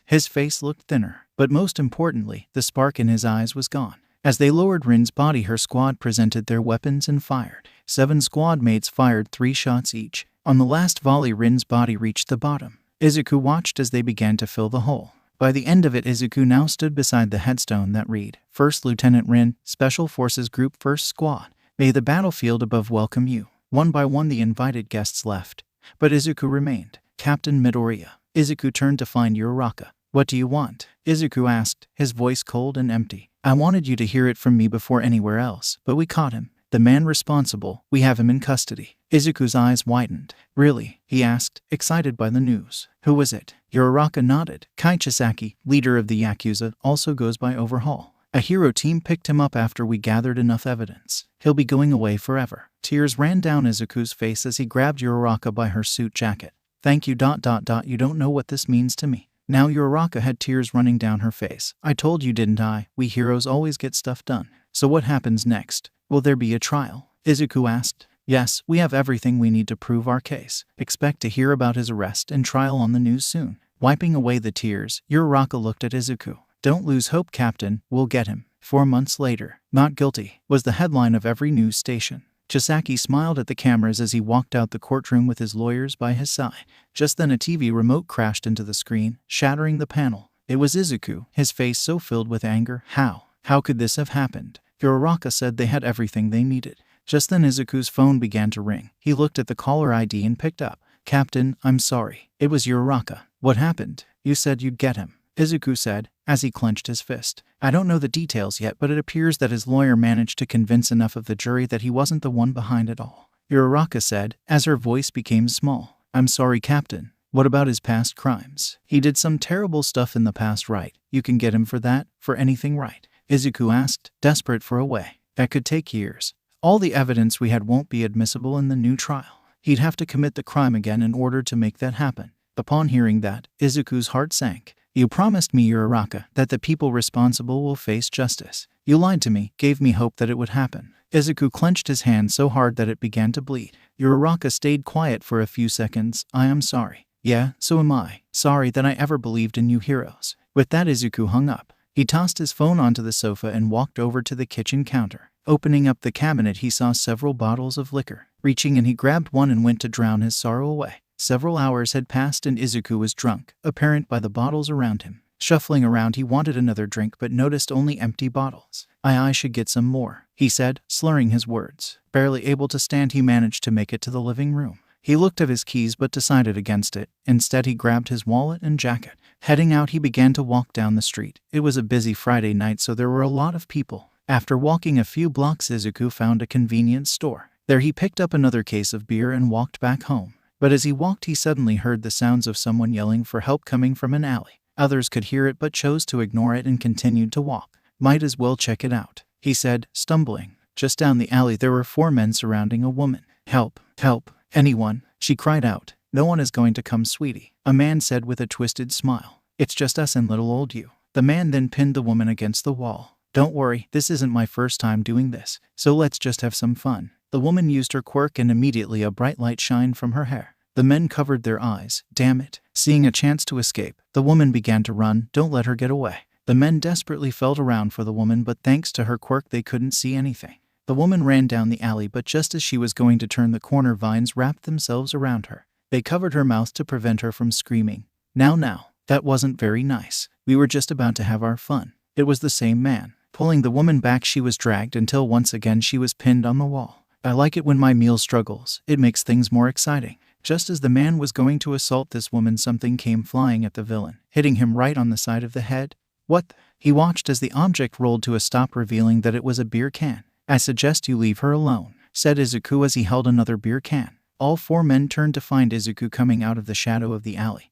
Speaker 1: His face looked thinner, but most importantly, the spark in his eyes was gone. As they lowered Rin's body, her squad presented their weapons and fired. 7 squad mates fired 3 shots each. On the last volley, Rin's body reached the bottom. Izuku watched as they began to fill the hole. By the end of it, Izuku now stood beside the headstone that read, "First Lieutenant Rin, Special Forces Group 1st Squad. May the battlefield above welcome you." One by one the invited guests left, but Izuku remained. "Captain Midoriya." Izuku turned to find Uraka. "What do you want?" Izuku asked, his voice cold and empty. "I wanted you to hear it from me before anywhere else, but we caught him." The man responsible, we have him in custody. Izuku's eyes widened. Really? He asked, excited by the news. Who was it? Uraka nodded. Kaichisaki, leader of the Yakuza, also goes by Overhaul. A hero team picked him up after we gathered enough evidence. He'll be going away forever. Tears ran down Izuku's face as he grabbed Uraka by her suit jacket. Thank you. You don't know what this means to me. Now Uraka had tears running down her face. I told you, didn't I? We heroes always get stuff done. So what happens next? Will there be a trial? Izuku asked. Yes, we have everything we need to prove our case. Expect to hear about his arrest and trial on the news soon. Wiping away the tears, Uraka looked at Izuku. Don't lose hope, Captain. We'll get him. 4 months later. Not guilty was the headline of every news station. Chisaki smiled at the cameras as he walked out the courtroom with his lawyers by his side. Just then a TV remote crashed into the screen, shattering the panel. It was Izuku, his face so filled with anger. How could this have happened? Uraka said they had everything they needed. Just then Izuku's phone began to ring. He looked at the caller ID and picked up. Captain, I'm sorry. It was Uraka. What happened? You said you'd get him, Izuku said, as he clenched his fist. I don't know the details yet, but it appears that his lawyer managed to convince enough of the jury that he wasn't the one behind it all, Uraka said, as her voice became small. I'm sorry, Captain. What about his past crimes? He did some terrible stuff in the past, right? You can get him for that, for anything, right? Izuku asked, desperate for a way. That could take years. All the evidence we had won't be admissible in the new trial. He'd have to commit the crime again in order to make that happen. Upon hearing that, Izuku's heart sank. You promised me, Uraka, that the people responsible will face justice. You lied to me, gave me hope that it would happen. Izuku clenched his hand so hard that it began to bleed. Uraka stayed quiet for a few seconds. I am sorry. Yeah, so am I. Sorry that I ever believed in you heroes. With that, Izuku hung up. He tossed his phone onto the sofa and walked over to the kitchen counter. Opening up the cabinet, he saw several bottles of liquor. Reaching in, he grabbed one and went to drown his sorrow away. Several hours had passed and Izuku was drunk, apparent by the bottles around him. Shuffling around, he wanted another drink but noticed only empty bottles. I should get some more, he said, slurring his words. Barely able to stand, he managed to make it to the living room. He looked at his keys but decided against it. Instead, he grabbed his wallet and jacket. Heading out, he began to walk down the street. It was a busy Friday night, so there were a lot of people. After walking a few blocks, Izuku found a convenience store. There he picked up another case of beer and walked back home. But as he walked, he suddenly heard the sounds of someone yelling for help coming from an alley. Others could hear it but chose to ignore it and continued to walk. Might as well check it out, he said, stumbling. Just down the alley, there were 4 men surrounding a woman. Help, help, anyone, she cried out. No one is going to come, sweetie, a man said with a twisted smile. It's just us and little old you. The man then pinned the woman against the wall. Don't worry, this isn't my first time doing this, so let's just have some fun. The woman used her quirk and immediately a bright light shined from her hair. The men covered their eyes. Damn it. Seeing a chance to escape, the woman began to run. Don't let her get away. The men desperately felt around for the woman, but thanks to her quirk they couldn't see anything. The woman ran down the alley, but just as she was going to turn the corner, vines wrapped themselves around her. They covered her mouth to prevent her from screaming. Now, that wasn't very nice. We were just about to have our fun. It was the same man. Pulling the woman back, she was dragged until once again she was pinned on the wall. I like it when my meal struggles. It makes things more exciting. Just as the man was going to assault this woman, something came flying at the villain, hitting him right on the side of the head. What? He watched as the object rolled to a stop, revealing that it was a beer can. I suggest you leave her alone, said Izuku as he held another beer can. All 4 men turned to find Izuku coming out of the shadow of the alley.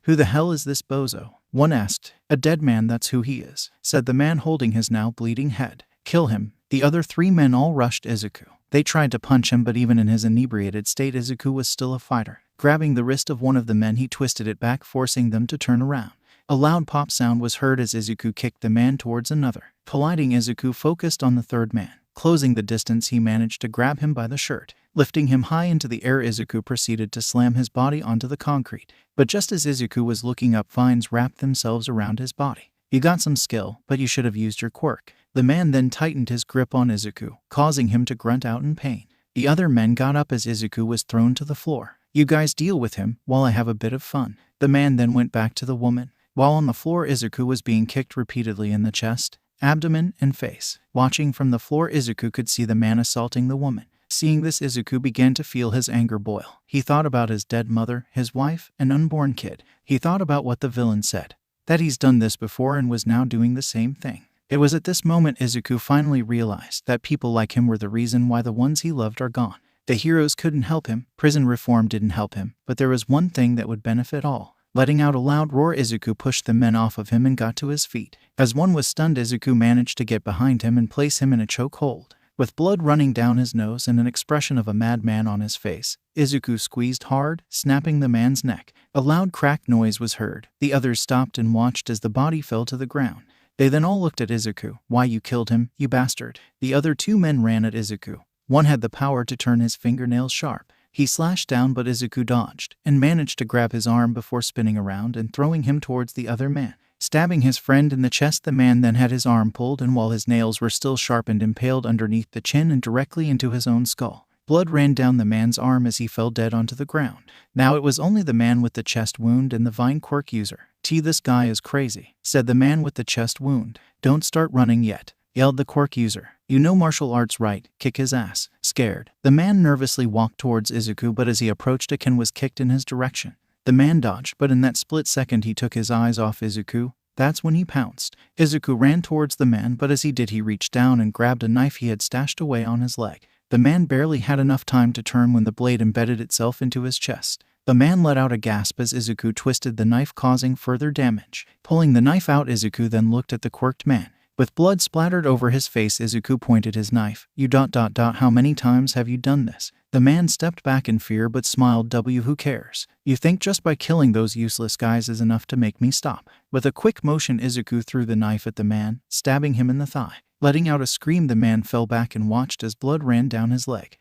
Speaker 1: Who the hell is this bozo? One asked. A dead man, that's who he is, said the man holding his now bleeding head. Kill him. The other 3 men all rushed Izuku. They tried to punch him, but even in his inebriated state, Izuku was still a fighter. Grabbing the wrist of one of the men, he twisted it back, forcing them to turn around. A loud pop sound was heard as Izuku kicked the man towards another. Colliding, Izuku focused on the 3rd man. Closing the distance, he managed to grab him by the shirt. Lifting him high into the air, Izuku proceeded to slam his body onto the concrete. But just as Izuku was looking up, vines wrapped themselves around his body. You got some skill, but you should have used your quirk. The man then tightened his grip on Izuku, causing him to grunt out in pain. The other men got up as Izuku was thrown to the floor. You guys deal with him while I have a bit of fun. The man then went back to the woman. While on the floor, Izuku was being kicked repeatedly in the chest, abdomen, and face. Watching from the floor, Izuku could see the man assaulting the woman. Seeing this, Izuku began to feel his anger boil. He thought about his dead mother, his wife, and unborn kid. He thought about what the villain said, that he's done this before and was now doing the same thing. It was at this moment Izuku finally realized that people like him were the reason why the ones he loved are gone. The heroes couldn't help him, prison reform didn't help him, but there was one thing that would benefit all. Letting out a loud roar, Izuku pushed the men off of him and got to his feet. As one was stunned, Izuku managed to get behind him and place him in a chokehold. With blood running down his nose and an expression of a madman on his face, Izuku squeezed hard, snapping the man's neck. A loud crack noise was heard. The others stopped and watched as the body fell to the ground. They then all looked at Izuku. "Why, you killed him, you bastard." The other two men ran at Izuku. One had the power to turn his fingernails sharp. He slashed down, but Izuku dodged and managed to grab his arm before spinning around and throwing him towards the other man. Stabbing his friend in the chest, the man then had his arm pulled and while his nails were still sharpened, impaled underneath the chin and directly into his own skull. Blood ran down the man's arm as he fell dead onto the ground. Now it was only the man with the chest wound and the vine quirk user. "This guy is crazy," said the man with the chest wound. "Don't start running yet," yelled the quirk user. "You know martial arts, right? Kick his ass." Scared, the man nervously walked towards Izuku, but as he approached, a ken was kicked in his direction. The man dodged, but in that split second he took his eyes off Izuku. That's when he pounced. Izuku ran towards the man, but as he did, he reached down and grabbed a knife he had stashed away on his leg. The man barely had enough time to turn when the blade embedded itself into his chest. The man let out a gasp as Izuku twisted the knife, causing further damage. Pulling the knife out, Izuku then looked at the quirked man. With blood splattered over his face, Izuku pointed his knife. "You ... How many times have you done this?" The man stepped back in fear but smiled. Who cares? You think just by killing those useless guys is enough to make me stop?" With a quick motion, Izuku threw the knife at the man, stabbing him in the thigh. Letting out a scream, the man fell back and watched as blood ran down his leg.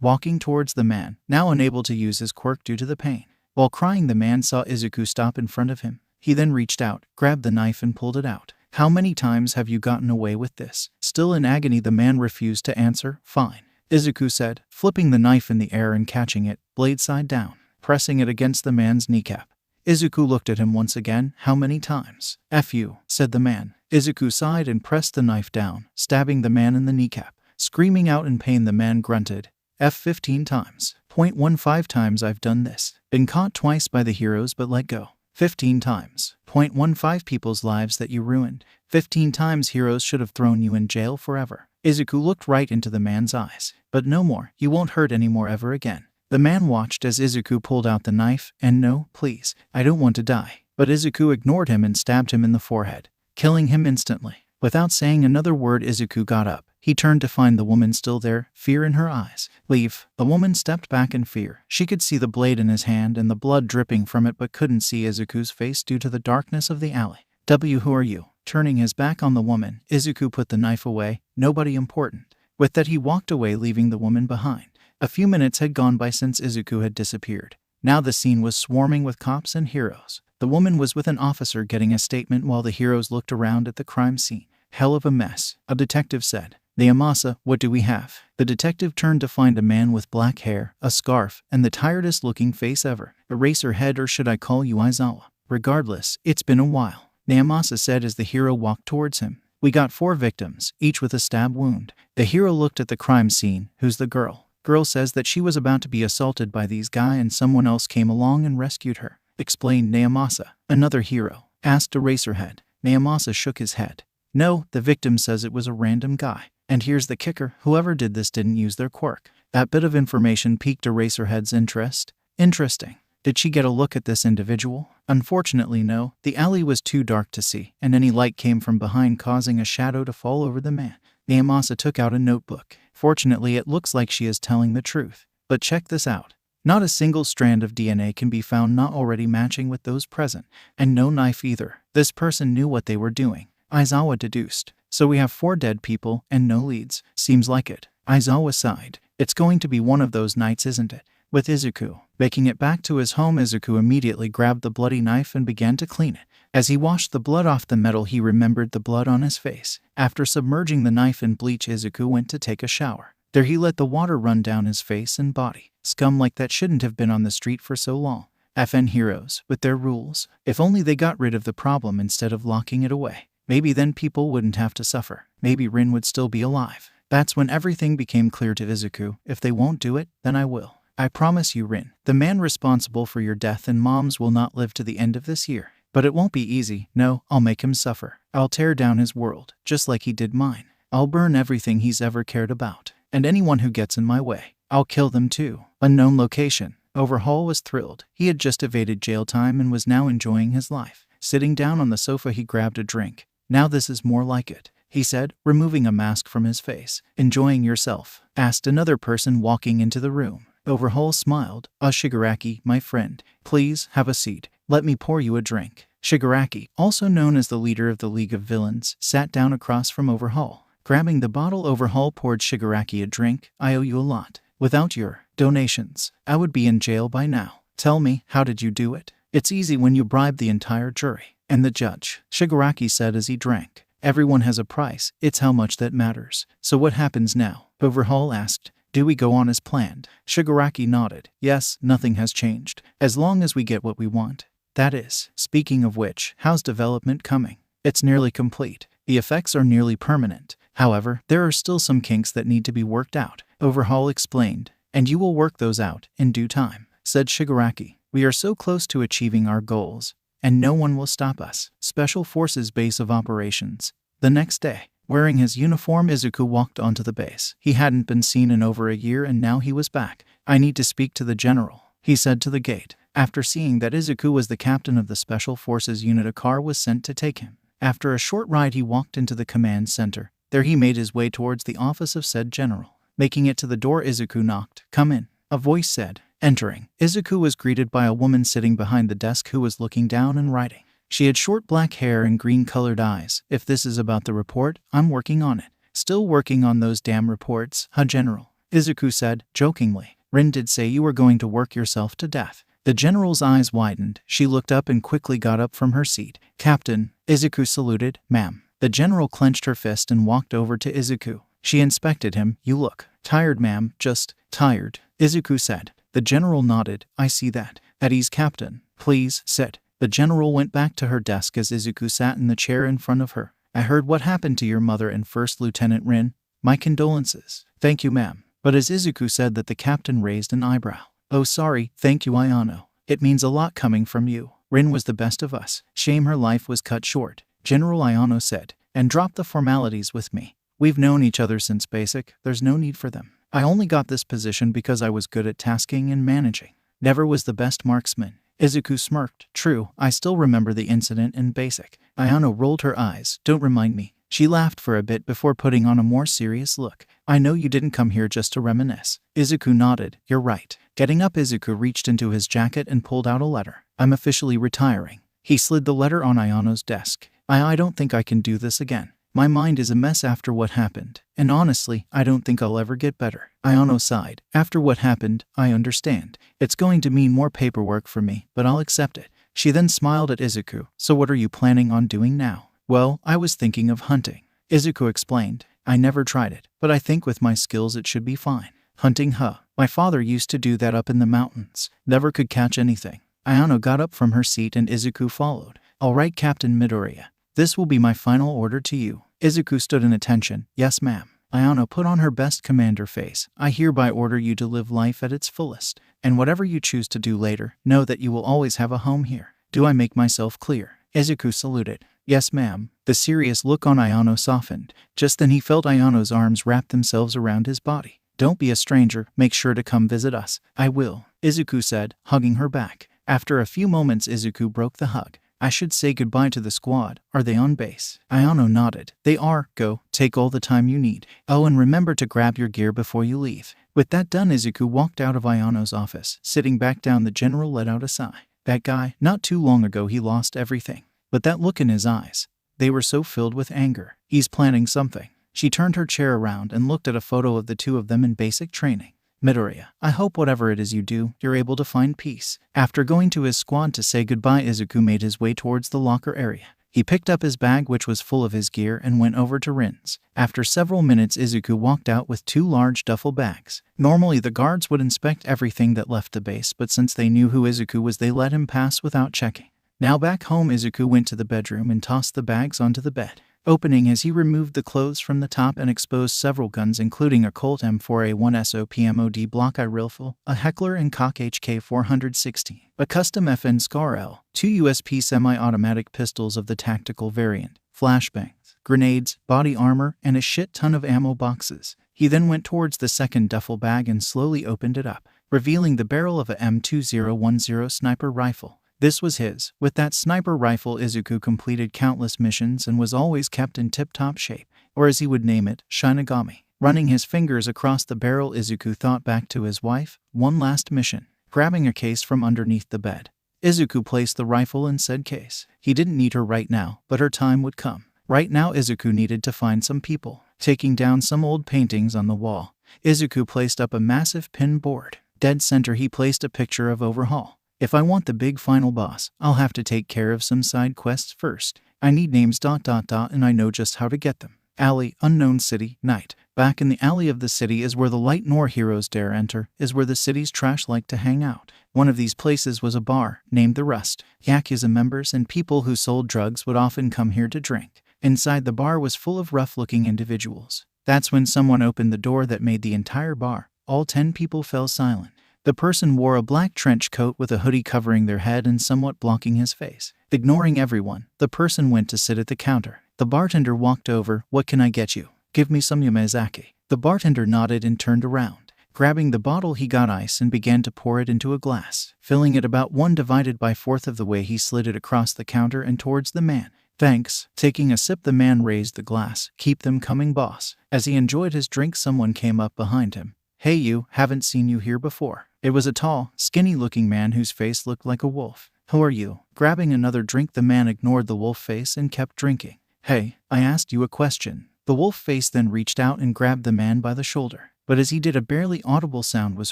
Speaker 1: Walking towards the man, now unable to use his quirk due to the pain. While crying, the man saw Izuku stop in front of him. He then reached out, grabbed the knife and pulled it out. "How many times have you gotten away with this?" Still in agony, the man refused to answer. "Fine," Izuku said, flipping the knife in the air and catching it, blade side down, pressing it against the man's kneecap. Izuku looked at him once again. "How many times?" "F you," said the man. Izuku sighed and pressed the knife down, stabbing the man in the kneecap. Screaming out in pain, the man grunted. "F 15 times. 0.15 times I've done this. Been caught twice by the heroes but let go. 15 times. 0.15 people's lives that you ruined. 15 times heroes should have thrown you in jail forever." Izuku looked right into the man's eyes. "But no more. You won't hurt anymore ever again." The man watched as Izuku pulled out the knife. "And no, please. I don't want to die." But Izuku ignored him and stabbed him in the forehead, killing him instantly. Without saying another word, Izuku got up. He turned to find the woman still there, fear in her eyes. "Leave." The woman stepped back in fear. She could see the blade in his hand and the blood dripping from it, but couldn't see Izuku's face due to the darkness of the alley. Who are you?" Turning his back on the woman, Izuku put the knife away. "Nobody important." With that, he walked away, leaving the woman behind. A few minutes had gone by since Izuku had disappeared. Now the scene was swarming with cops and heroes. The woman was with an officer getting a statement while the heroes looked around at the crime scene. "Hell of a mess," a detective said. "Naomasa, what do we have?" The detective turned to find a man with black hair, a scarf, and the tiredest-looking face ever. "Eraserhead, or should I call you Aizawa?" "Regardless, it's been a while," Naomasa said as the hero walked towards him. "We got 4 victims, each with a stab wound." The hero looked at the crime scene. "Who's the girl?" "Girl says that she was about to be assaulted by these guys and someone else came along and rescued her," explained Naomasa. "Another hero?" asked Eraserhead. Naomasa shook his head. "No, the victim says it was a random guy. And here's the kicker, whoever did this didn't use their quirk." That bit of information piqued Eraserhead's interest. "Interesting. Did she get a look at this individual?" "Unfortunately, no. The alley was too dark to see, and any light came from behind, causing a shadow to fall over the man." Naomasa took out a notebook. "Fortunately, it looks like she is telling the truth. But check this out. Not a single strand of DNA can be found not already matching with those present. And no knife either. This person knew what they were doing," Aizawa deduced. "So we have 4 dead people and no leads." "Seems like it." Aizawa sighed. "It's going to be one of those nights, isn't it?" With Izuku making it back to his home, Izuku immediately grabbed the bloody knife and began to clean it. As he washed the blood off the metal, he remembered the blood on his face. After submerging the knife in bleach, Izuku went to take a shower. There he let the water run down his face and body. Scum like that shouldn't have been on the street for so long. FN heroes, with their rules. If only they got rid of the problem instead of locking it away. Maybe then people wouldn't have to suffer. Maybe Rin would still be alive. That's when everything became clear to Izuku. If they won't do it, then I will. I promise you, Rin. The man responsible for your death and Mom's will not live to the end of this year. But it won't be easy. No, I'll make him suffer. I'll tear down his world, just like he did mine. I'll burn everything he's ever cared about. And anyone who gets in my way, I'll kill them too. Unknown location. Overhaul was thrilled. He had just evaded jail time and was now enjoying his life. Sitting down on the sofa, he grabbed a drink. Now this is more like it, he said, removing a mask from his face. Enjoying yourself? Asked another person walking into the room. Overhaul smiled. Shigaraki, my friend. Please, have a seat. Let me pour you a drink. Shigaraki, also known as the leader of the League of Villains, sat down across from Overhaul. Grabbing the bottle, Overhaul poured Shigaraki a drink. I owe you a lot. Without your donations, I would be in jail by now. Tell me, how did you do it? It's easy when you bribe the entire jury and the judge, Shigaraki said as he drank. Everyone has a price. It's how much that matters. So what happens now? Overhaul asked. Do we go on as planned? Shigaraki nodded. Yes, nothing has changed. As long as we get what we want. That is. Speaking of which, how's development coming? It's nearly complete. The effects are nearly permanent. However, there are still some kinks that need to be worked out, Overhaul explained. And you will work those out in due time, said Shigaraki. We are so close to achieving our goals, and no one will stop us. Special Forces Base of Operations. The next day, wearing his uniform, Izuku walked onto the base. He hadn't been seen in over a year and now he was back. I need to speak to the general, he said to the gate. After seeing that Izuku was the captain of the Special Forces unit, a car was sent to take him. After a short ride, he walked into the command center. There he made his way towards the office of said general. Making it to the door, Izuku knocked. Come in, a voice said. Entering, Izuku was greeted by a woman sitting behind the desk who was looking down and writing. She had short black hair and green-colored eyes. If this is about the report, I'm working on it. Still working on those damn reports, huh, General? Izuku said, jokingly. Rin did say you were going to work yourself to death. The general's eyes widened. She looked up and quickly got up from her seat. Captain, Izuku saluted. Ma'am. The general clenched her fist and walked over to Izuku. She inspected him. You look tired, ma'am. Just tired, Izuku said. The general nodded. I see that. At ease, Captain. Please, sit. The general went back to her desk as Izuku sat in the chair in front of her. I heard what happened to your mother and First Lieutenant Rin. My condolences. Thank you, ma'am. But as Izuku said that, the captain raised an eyebrow. Oh, sorry. Thank you, Ayano. It means a lot coming from you. Rin was the best of us. Shame her life was cut short, General Ayano said. And drop the formalities with me. We've known each other since basic. There's no need for them. I only got this position because I was good at tasking and managing. Never was the best marksman. Izuku smirked. True, I still remember the incident in basic. Ayano rolled her eyes. Don't remind me. She laughed for a bit before putting on a more serious look. I know you didn't come here just to reminisce. Izuku nodded. You're right. Getting up, Izuku reached into his jacket and pulled out a letter. I'm officially retiring. He slid the letter on Ayano's desk. I don't think I can do this again. My mind is a mess after what happened, and honestly, I don't think I'll ever get better. Ayano sighed. After what happened, I understand. It's going to mean more paperwork for me, but I'll accept it. She then smiled at Izuku. So what are you planning on doing now? Well, I was thinking of hunting, Izuku explained. I never tried it, but I think with my skills it should be fine. Hunting, huh? My father used to do that up in the mountains. Never could catch anything. Ayano got up from her seat and Izuku followed. All right, Captain Midoriya. This will be my final order to you. Izuku stood in attention. Yes, ma'am. Ayano put on her best commander face. I hereby order you to live life at its fullest. And whatever you choose to do later, know that you will always have a home here. Do I make myself clear? Izuku saluted. Yes, ma'am. The serious look on Ayano softened. Just then he felt Ayano's arms wrap themselves around his body. Don't be a stranger. Make sure to come visit us. I will, Izuku said, hugging her back. After a few moments, Izuku broke the hug. I should say goodbye to the squad. Are they on base? Ayano nodded. They are. Go. Take all the time you need. Oh, and remember to grab your gear before you leave. With that done, Izuku walked out of Ayano's office. Sitting back down, the general let out a sigh. That guy, not too long ago he lost everything. But that look in his eyes. They were so filled with anger. He's planning something. She turned her chair around and looked at a photo of the two of them in basic training. Midoriya, I hope whatever it is you do, you're able to find peace. After going to his squad to say goodbye, Izuku made his way towards the locker area. He picked up his bag, which was full of his gear, and went over to Rin's. After several minutes, Izuku walked out with 2 large duffel bags. Normally, the guards would inspect everything that left the base, but since they knew who Izuku was, they let him pass without checking. Now back home, Izuku went to the bedroom and tossed the bags onto the bed. opening as he removed the clothes from the top and exposed several guns including a Colt M4A1 SOPMOD Block I rifle, a Heckler & Koch HK460, a custom FN Scar L, 2 USP semi-automatic pistols of the tactical variant, flashbangs, grenades, body armor, and a shit ton of ammo boxes. He then went towards the second duffel bag and slowly opened it up, revealing the barrel of a M2010 sniper rifle. This was his. With that sniper rifle, Izuku completed countless missions and was always kept in tip-top shape, or as he would name it, Shinigami. Running his fingers across the barrel, Izuku thought back to his wife. One last mission. Grabbing a case from underneath the bed, Izuku placed the rifle in said case. He didn't need her right now, but her time would come. Right now, Izuku needed to find some people. Taking down some old paintings on the wall, Izuku placed up a massive pin board. Dead center, he placed a picture of Overhaul. If I want the big final boss, I'll have to take care of some side quests first. I need names ... and I know just how to get them. Alley, unknown city, night. Back in the alley of the city is where the light nor heroes dare enter, is where the city's trash like to hang out. One of these places was a bar, named the Rust. Yakuza members and people who sold drugs would often come here to drink. Inside the bar was full of rough-looking individuals. That's when someone opened the door that made the entire bar. All 10 people fell silent. The person wore a black trench coat with a hoodie covering their head and somewhat blocking his face. Ignoring everyone, the person went to sit at the counter. The bartender walked over. "What can I get you?" "Give me some Yamazaki." The bartender nodded and turned around. Grabbing the bottle, he got ice and began to pour it into a glass. Filling it about 1/4 of the way, he slid it across the counter and towards the man. "Thanks." Taking a sip, the man raised the glass. "Keep them coming, boss." As he enjoyed his drink, someone came up behind him. "Hey you, haven't seen you here before." It was a tall, skinny-looking man whose face looked like a wolf. "Who are you?" Grabbing another drink, the man ignored the wolf face and kept drinking. "Hey, I asked you a question." The wolf face then reached out and grabbed the man by the shoulder. But as he did, a barely audible sound was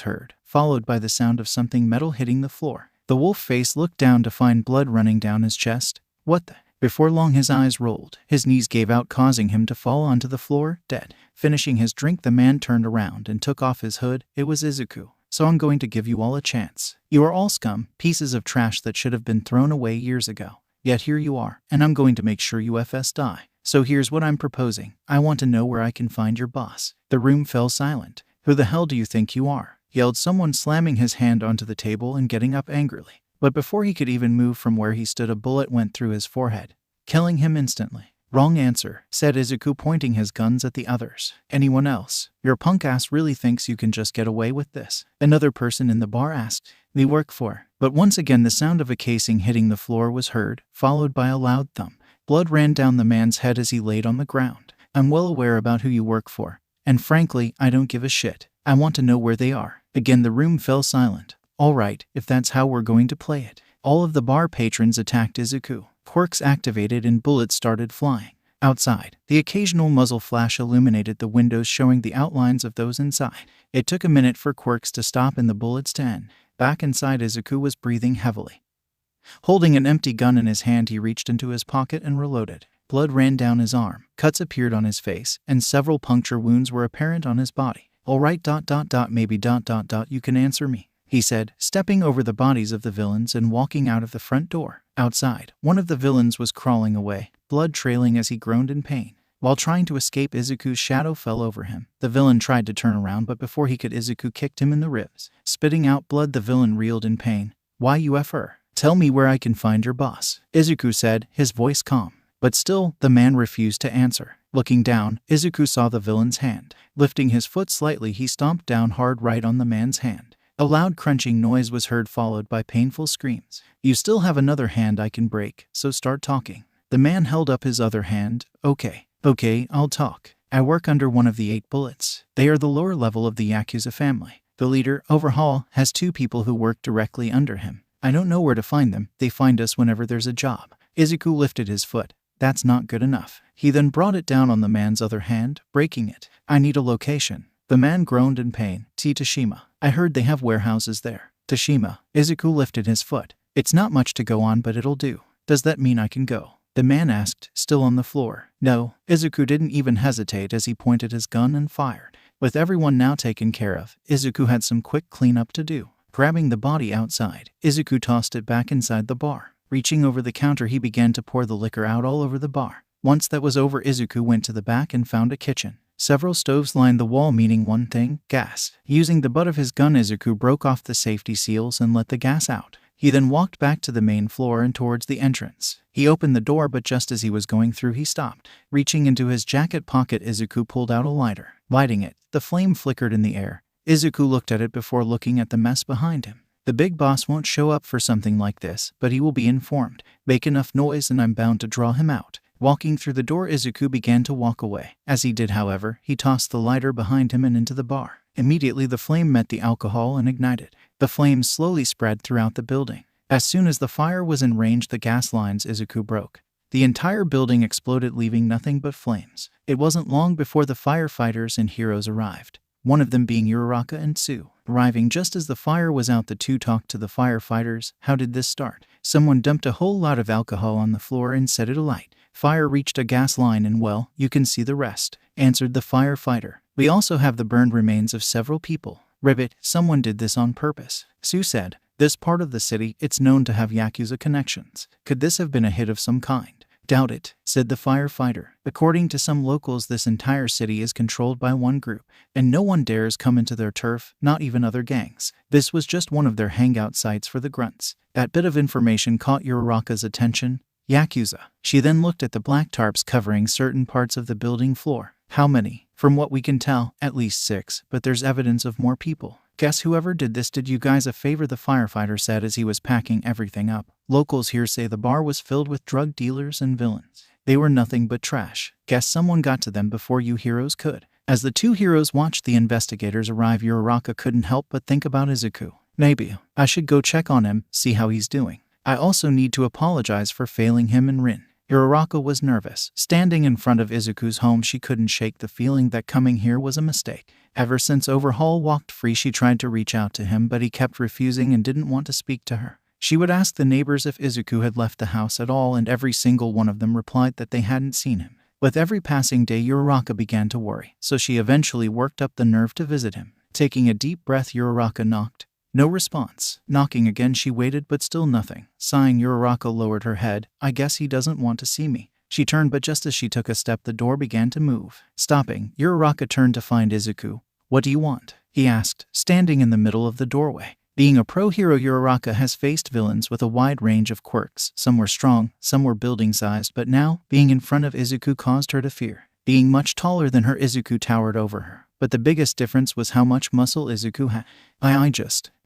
Speaker 1: heard, followed by the sound of something metal hitting the floor. The wolf face looked down to find blood running down his chest. "What the?" Before long, his eyes rolled. His knees gave out, causing him to fall onto the floor, dead. Finishing his drink, the man turned around and took off his hood. It was Izuku. "So I'm going to give you all a chance. You are all scum, pieces of trash that should have been thrown away years ago. Yet here you are, and I'm going to make sure you FS die. So here's what I'm proposing. I want to know where I can find your boss." The room fell silent. "Who the hell do you think you are?" yelled someone, slamming his hand onto the table and getting up angrily. But before he could even move from where he stood, a bullet went through his forehead, killing him instantly. "Wrong answer," said Izuku, pointing his guns at the others. "Anyone else? Your punk ass really thinks you can just get away with this?" Another person in the bar asked. "We work for..." But once again the sound of a casing hitting the floor was heard, followed by a loud thump. Blood ran down the man's head as he laid on the ground. "I'm well aware about who you work for, and frankly, I don't give a shit. I want to know where they are." Again the room fell silent. "All right, if that's how we're going to play it." All of the bar patrons attacked Izuku. Quirks activated and bullets started flying. Outside, the occasional muzzle flash illuminated the windows, showing the outlines of those inside. It took a minute for Quirks to stop and the bullets to end. Back inside, Izuku was breathing heavily. Holding an empty gun in his hand, he reached into his pocket and reloaded. Blood ran down his arm, cuts appeared on his face, and several puncture wounds were apparent on his body. "All right, maybe you can answer me," he said, stepping over the bodies of the villains and walking out of the front door. Outside, one of the villains was crawling away, blood trailing as he groaned in pain. While trying to escape, Izuku's shadow fell over him. The villain tried to turn around, but before he could, Izuku kicked him in the ribs. Spitting out blood, the villain reeled in pain. "Why you FR? Tell me where I can find your boss," Izuku said, his voice calm. But still, the man refused to answer. Looking down, Izuku saw the villain's hand. Lifting his foot slightly, he stomped down hard right on the man's hand. A loud crunching noise was heard, followed by painful screams. "You still have another hand I can break, so start talking." The man held up his other hand. Okay, I'll talk. I work under one of the 8 bullets. They are the lower level of the Yakuza family. The leader, Overhaul, has 2 people who work directly under him. I don't know where to find them. They find us whenever there's a job. Izuku lifted his foot. That's not good enough. He then brought it down on the man's other hand, breaking it. "I need a location." The man groaned in pain. "Tashima. I heard they have warehouses there." "Tashima." Izuku lifted his foot. "It's not much to go on, but it'll do. Does that mean I can go?" the man asked, still on the floor. "No." Izuku didn't even hesitate as he pointed his gun and fired. With everyone now taken care of, Izuku had some quick cleanup to do. Grabbing the body outside, Izuku tossed it back inside the bar. Reaching over the counter, he began to pour the liquor out all over the bar. Once that was over, Izuku went to the back and found a kitchen. Several stoves lined the wall, meaning one thing: gas. Using the butt of his gun, Izuku broke off the safety seals and let the gas out. He then walked back to the main floor and towards the entrance. He opened the door, but just as he was going through, he stopped. Reaching into his jacket pocket, Izuku pulled out a lighter. Lighting it, the flame flickered in the air. Izuku looked at it before looking at the mess behind him. The big boss won't show up for something like this, but he will be informed. Make enough noise and I'm bound to draw him out. Walking through the door, Izuku began to walk away. As he did, however, he tossed the lighter behind him and into the bar. Immediately the flame met the alcohol and ignited. The flames slowly spread throughout the building. As soon as the fire was in range, the gas lines Izuku broke. The entire building exploded, leaving nothing but flames. It wasn't long before the firefighters and heroes arrived, one of them being Uraka and Sue. Arriving just as the fire was out, the two talked to the firefighters. How did this start? Someone dumped a whole lot of alcohol on the floor and set it alight. Fire reached a gas line and, well, you can see the rest, answered the firefighter. We also have the burned remains of several people. Ribbit, someone did this on purpose. Sue said, this part of the city, it's known to have Yakuza connections. Could this have been a hit of some kind? Doubt it, said the firefighter. According to some locals, this entire city is controlled by one group, and no one dares come into their turf, not even other gangs. This was just one of their hangout sites for the grunts. That bit of information caught Uraka's attention. Yakuza. She then looked at the black tarps covering certain parts of the building floor. How many? From what we can tell, at least 6, but there's evidence of more people. Guess whoever did this did you guys a favor, the firefighter said as he was packing everything up. Locals here say the bar was filled with drug dealers and villains. They were nothing but trash. Guess someone got to them before you heroes could. As the two heroes watched the investigators arrive, Uraka couldn't help but think about Izuku. Maybe I should go check on him, see how he's doing. I also need to apologize for failing him and Rin. Uraka was nervous. Standing in front of Izuku's home, she couldn't shake the feeling that coming here was a mistake. Ever since Overhaul walked free, she tried to reach out to him, but he kept refusing and didn't want to speak to her. She would ask the neighbors if Izuku had left the house at all, and every single one of them replied that they hadn't seen him. With every passing day, Uraka began to worry, so she eventually worked up the nerve to visit him. Taking a deep breath, Uraka knocked. No response. Knocking again, she waited, but still nothing. Sighing, Uraka lowered her head. I guess he doesn't want to see me. She turned, but just as she took a step, the door began to move. Stopping, Uraka turned to find Izuku. What do you want? He asked, standing in the middle of the doorway. Being a pro-hero, Uraka has faced villains with a wide range of quirks. Some were strong, some were building-sized, but now, being in front of Izuku caused her to fear. Being much taller than her, Izuku towered over her. But the biggest difference was how much muscle Izuku had.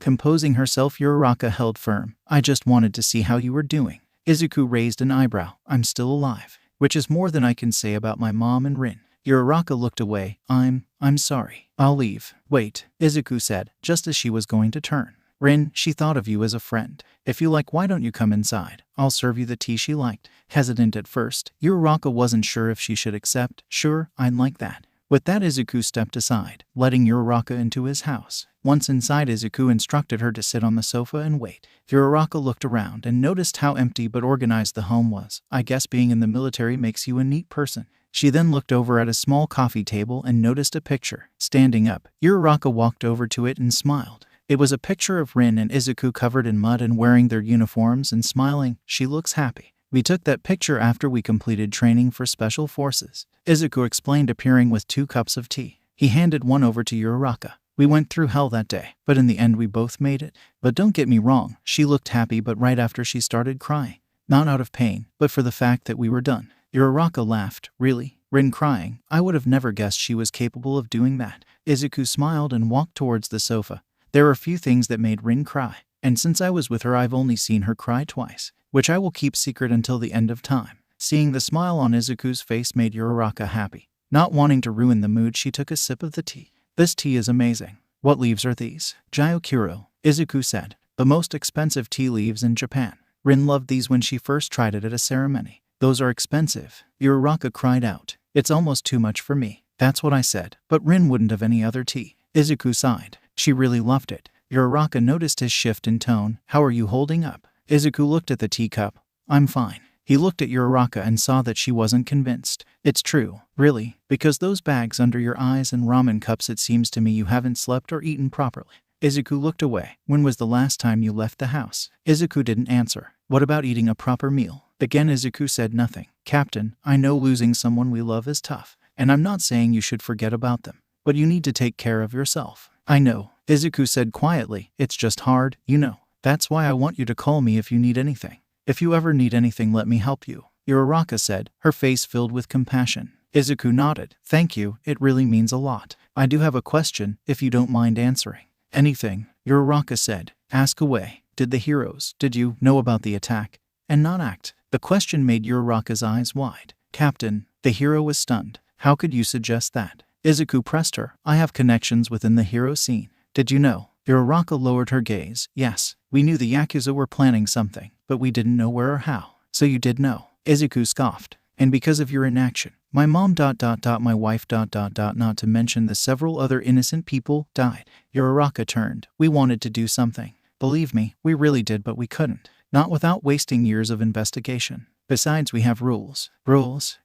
Speaker 1: Composing herself, Uraka held firm. I just wanted to see how you were doing. Izuku raised an eyebrow. I'm still alive, which is more than I can say about my mom and Rin. Uraka looked away. I'm sorry. I'll leave. Wait, Izuku said, just as she was going to turn. Rin, she thought of you as a friend. If you like, why don't you come inside? I'll serve you the tea she liked. Hesitant at first, Uraka wasn't sure if she should accept. Sure, I'd like that. With that, Izuku stepped aside, letting Uraka into his house. Once inside, Izuku instructed her to sit on the sofa and wait. Uraka looked around and noticed how empty but organized the home was. I guess being in the military makes you a neat person. She then looked over at a small coffee table and noticed a picture. Standing up, Uraka walked over to it and smiled. It was a picture of Rin and Izuku covered in mud and wearing their uniforms and smiling. She looks happy. We took that picture after we completed training for special forces, Izuku explained, appearing with 2 cups of tea. He handed one over to Uraka. We went through hell that day, but in the end we both made it. But don't get me wrong, she looked happy, but right after she started crying. Not out of pain, but for the fact that we were done. Uraka laughed. Really? Rin crying? I would have never guessed she was capable of doing that. Izuku smiled and walked towards the sofa. There were few things that made Rin cry, and since I was with her I've only seen her cry twice, which I will keep secret until the end of time. Seeing the smile on Izuku's face made Uraka happy. Not wanting to ruin the mood, she took a sip of the tea. This tea is amazing. What leaves are these? Gyokuro, Izuku said. The most expensive tea leaves in Japan. Rin loved these when she first tried it at a ceremony. Those are expensive. Uraka cried out. It's almost too much for me. That's what I said. But Rin wouldn't have any other tea. Izuku sighed. She really loved it. Uraka noticed his shift in tone. How are you holding up? Izuku looked at the teacup. I'm fine. He looked at Uraka and saw that she wasn't convinced. It's true, really, because those bags under your eyes and ramen cups, it seems to me you haven't slept or eaten properly. Izuku looked away. When was the last time you left the house? Izuku didn't answer. What about eating a proper meal? Again Izuku said nothing. Captain, I know losing someone we love is tough, and I'm not saying you should forget about them, but you need to take care of yourself. I know, Izuku said quietly, it's just hard, you know. That's why I want you to call me if you need anything. If you ever need anything, let me help you, Uraka said, her face filled with compassion. Izuku nodded. Thank you, it really means a lot. I do have a question, if you don't mind answering. Anything, Uraka said. Ask away. Did you know about the attack and not act? The question made Uraka's eyes wide. Captain, the hero was stunned. How could you suggest that? Izuku pressed her. I have connections within the hero scene. Did you know? Uraka lowered her gaze. Yes, we knew the Yakuza were planning something, but we didn't know where or how. So you did know. Izuku scoffed. And because of your inaction, my mom ... my wife ... not to mention the several other innocent people died. Uraka turned. We wanted to do something. Believe me, we really did, but we couldn't. Not without wasting years of investigation. Besides, we have rules. Rules?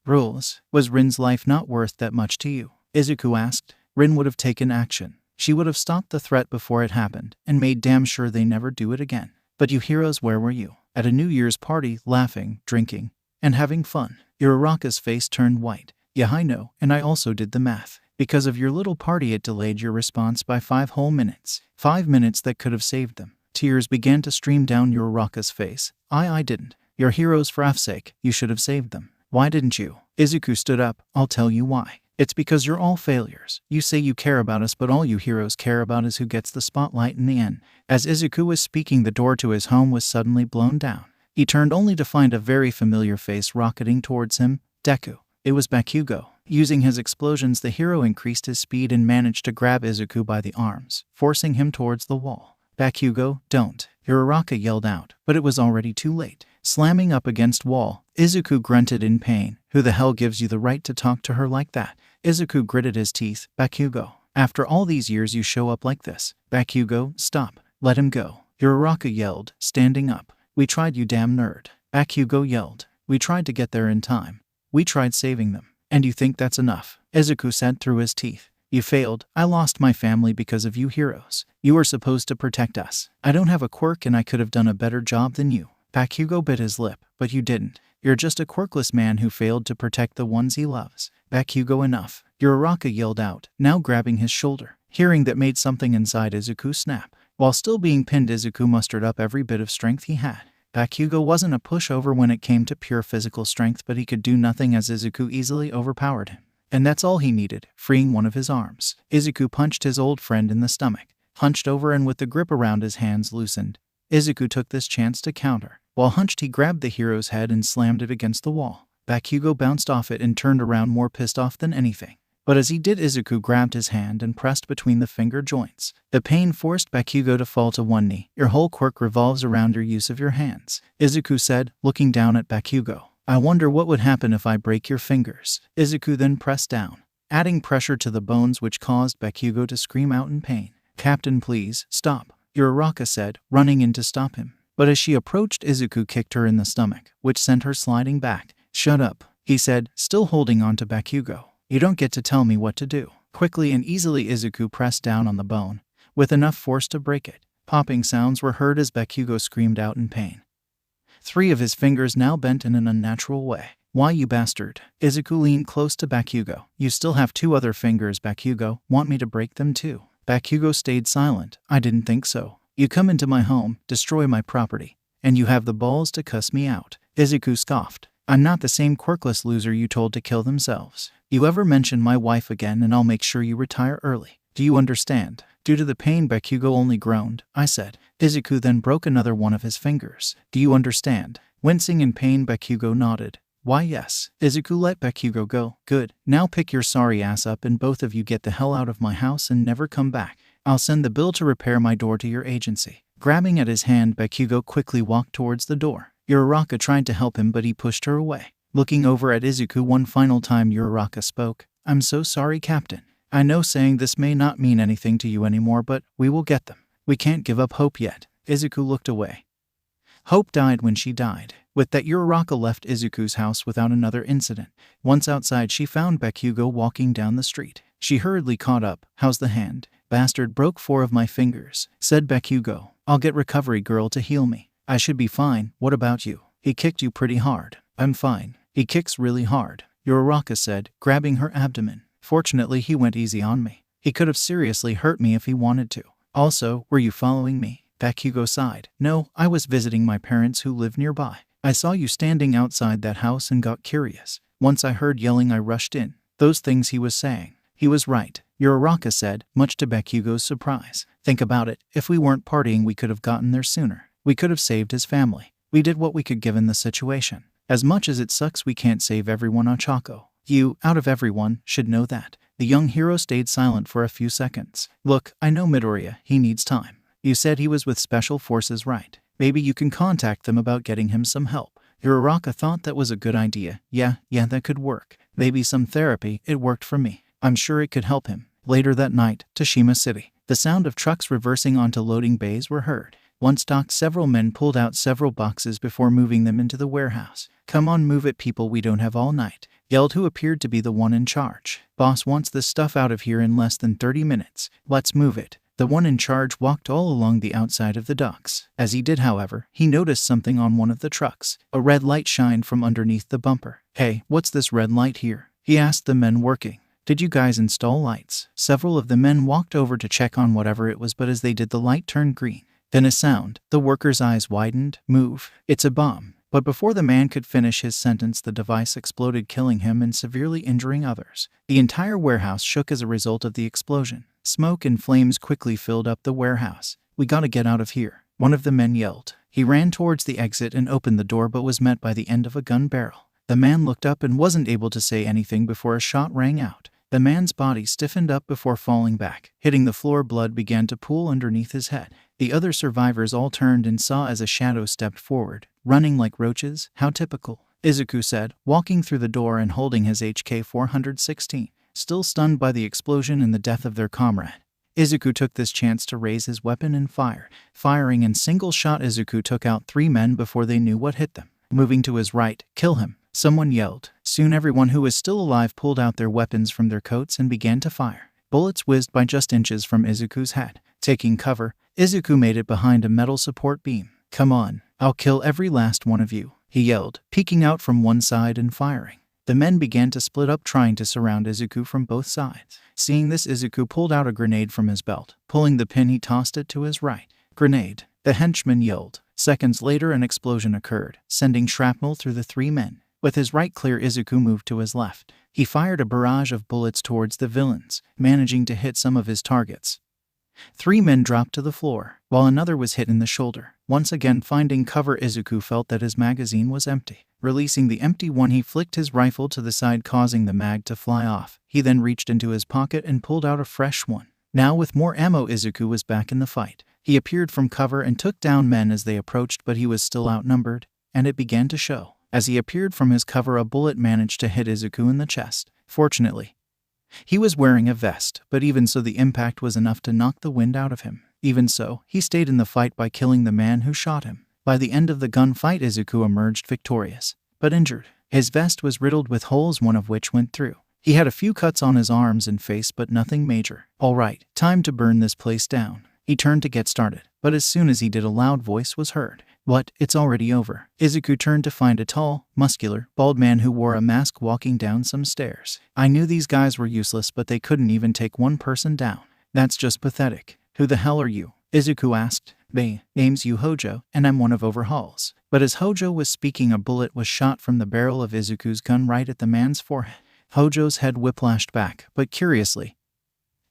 Speaker 1: Was Rin's life not worth that much to you? Izuku asked. Rin would have taken action. She would have stopped the threat before it happened, and made damn sure they never do it again. But you heroes, where were you? At a New Year's party, laughing, drinking, and having fun. Uraka's face turned white. Yeah, I know, and I also did the math. Because of your little party, it delayed your response by 5 whole minutes. 5 minutes that could have saved them. Tears began to stream down Uraka's face. I didn't. Your heroes, for F's sake, you should have saved them. Why didn't you? Izuku stood up. I'll tell you why. It's because you're all failures. You say you care about us, but all you heroes care about is who gets the spotlight in the end. As Izuku was speaking, the door to his home was suddenly blown down. He turned only to find a very familiar face rocketing towards him. Deku. It was Bakugo. Using his explosions, the hero increased his speed and managed to grab Izuku by the arms, forcing him towards the wall. Bakugo, don't. Uraka yelled out, but it was already too late. Slamming up against wall, Izuku grunted in pain. Who the hell gives you the right to talk to her like that? Izuku gritted his teeth. Bakugo. After all these years you show up like this. Bakugo, stop. Let him go. Uraka yelled, standing up. We tried, you damn nerd. Bakugo yelled. We tried to get there in time. We tried saving them. And you think that's enough? Izuku said through his teeth. You failed. I lost my family because of you heroes. You were supposed to protect us. I don't have a quirk and I could have done a better job than you. Bakugo bit his lip, but you didn't. You're just a quirkless man who failed to protect the ones he loves. Bakugo, enough. Uraka yelled out, now grabbing his shoulder. Hearing that made something inside Izuku snap. While still being pinned, Izuku mustered up every bit of strength he had. Bakugo wasn't a pushover when it came to pure physical strength, but he could do nothing as Izuku easily overpowered him. And that's all he needed, freeing one of his arms. Izuku punched his old friend in the stomach, hunched over, and with the grip around his hands loosened, Izuku took this chance to counter. While hunched, he grabbed the hero's head and slammed it against the wall. Bakugo bounced off it and turned around more pissed off than anything. But as he did, Izuku grabbed his hand and pressed between the finger joints. The pain forced Bakugo to fall to one knee. Your whole quirk revolves around your use of your hands, Izuku said, looking down at Bakugo. I wonder what would happen if I break your fingers. Izuku then pressed down, adding pressure to the bones, which caused Bakugo to scream out in pain. Captain, please, stop, Uraka said, running in to stop him. But as she approached, Izuku kicked her in the stomach, which sent her sliding back. Shut up, he said, still holding on to Bakugo. You don't get to tell me what to do. Quickly and easily, Izuku pressed down on the bone, with enough force to break it. Popping sounds were heard as Bakugo screamed out in pain. 3 of his fingers now bent in an unnatural way. Why, you bastard? Izuku leaned close to Bakugo. You still have 2 other fingers, Bakugo. Want me to break them too? Bakugo stayed silent. I didn't think so. You come into my home, destroy my property, and you have the balls to cuss me out. Izuku scoffed. I'm not the same quirkless loser you told to kill themselves. You ever mention my wife again and I'll make sure you retire early. Do you understand? Due to the pain, Bakugo only groaned. I said. Izuku then broke another one of his fingers. Do you understand? Wincing in pain, Bakugo nodded. Why, yes. Izuku let Bakugo go. Good. Now pick your sorry ass up and both of you get the hell out of my house and never come back. I'll send the bill to repair my door to your agency. Grabbing at his hand, Bakugo quickly walked towards the door. Uraka tried to help him, but he pushed her away. Looking over at Izuku one final time, Uraka spoke. I'm so sorry, Captain. I know saying this may not mean anything to you anymore, but we will get them. We can't give up hope yet. Izuku looked away. Hope died when she died. With that, Uraka left Izuku's house without another incident. Once outside, she found Bakugo walking down the street. She hurriedly caught up. How's the hand? Bastard broke 4 of my fingers, said Bakugo. I'll get recovery girl to heal me. I should be fine. What about you? He kicked you pretty hard. I'm fine. He kicks really hard, Uraka said, grabbing her abdomen. Fortunately, he went easy on me. He could have seriously hurt me if he wanted to. Also, were you following me? Bakugo sighed. No, I was visiting my parents who live nearby. I saw you standing outside that house and got curious. Once I heard yelling, I rushed in. Those things he was saying. He was right, Uraka said, much to Bakugo's surprise. Think about it. If we weren't partying, we could have gotten there sooner. We could have saved his family. We did what we could given the situation. As much as it sucks, we can't save everyone Ochako. You, out of everyone, should know that. The young hero stayed silent for a few seconds. Look, I know Midoriya. He needs time. You said he was with Special Forces, right? Maybe you can contact them about getting him some help. Uraka thought that was a good idea. Yeah, that could work. Maybe some therapy. It worked for me. I'm sure it could help him. Later that night, Toshima City. The sound of trucks reversing onto loading bays were heard. Once docked, several men pulled out several boxes before moving them into the warehouse. Come on, move it, people, we don't have all night, yelled who appeared to be the one in charge. Boss wants this stuff out of here in less than 30 minutes. Let's move it. The one in charge walked all along the outside of the docks. As he did, however, he noticed something on one of the trucks. A red light shined from underneath the bumper. Hey, what's this red light here? He asked the men working. Did you guys install lights? Several of the men walked over to check on whatever it was, but as they did, the light turned green. Then a sound. The worker's eyes widened. Move. It's a bomb. But before the man could finish his sentence, the device exploded, killing him and severely injuring others. The entire warehouse shook as a result of the explosion. Smoke and flames quickly filled up the warehouse. We gotta get out of here, one of the men yelled. He ran towards the exit and opened the door, but was met by the end of a gun barrel. The man looked up and wasn't able to say anything before a shot rang out. The man's body stiffened up before falling back. Hitting the floor, blood began to pool underneath his head. The other survivors all turned and saw as a shadow stepped forward, running like roaches. How typical, Izuku said, walking through the door and holding his HK-416. Still stunned by the explosion and the death of their comrade, Izuku took this chance to raise his weapon and fire. Firing in single shot, Izuku took out 3 men before they knew what hit them. Moving to his right, kill him, someone yelled. Soon everyone who was still alive pulled out their weapons from their coats and began to fire. Bullets whizzed by just inches from Izuku's head. Taking cover, Izuku made it behind a metal support beam. Come on, I'll kill every last one of you, he yelled, peeking out from one side and firing. The men began to split up, trying to surround Izuku from both sides. Seeing this, Izuku pulled out a grenade from his belt. Pulling the pin, he tossed it to his right. Grenade, the henchman yelled. Seconds later, an explosion occurred, sending shrapnel through the 3 men. With his right clear, Izuku moved to his left. He fired a barrage of bullets towards the villains, managing to hit some of his targets. 3 men dropped to the floor, while another was hit in the shoulder. Once again finding cover, Izuku felt that his magazine was empty. Releasing the empty one, he flicked his rifle to the side, causing the mag to fly off. He then reached into his pocket and pulled out a fresh one. Now with more ammo, Izuku was back in the fight. He appeared from cover and took down men as they approached, but he was still outnumbered, and it began to show. As he appeared from his cover, a bullet managed to hit Izuku in the chest. Fortunately, he was wearing a vest, but even so, the impact was enough to knock the wind out of him. Even so, he stayed in the fight by killing the man who shot him. By the end of the gunfight, Izuku emerged victorious, but injured. His vest was riddled with holes, one of which went through. He had a few cuts on his arms and face, but nothing major. All right, time to burn this place down. He turned to get started, but as soon as he did, a loud voice was heard. What? It's already over. Izuku turned to find a tall, muscular, bald man who wore a mask walking down some stairs. I knew these guys were useless, but they couldn't even take one person down. That's just pathetic. Who the hell are you? Izuku asked. Name's Yu Hojo, and I'm one of Overhaul's. But as Hojo was speaking, a bullet was shot from the barrel of Izuku's gun right at the man's forehead. Hojo's head whiplashed back, but curiously,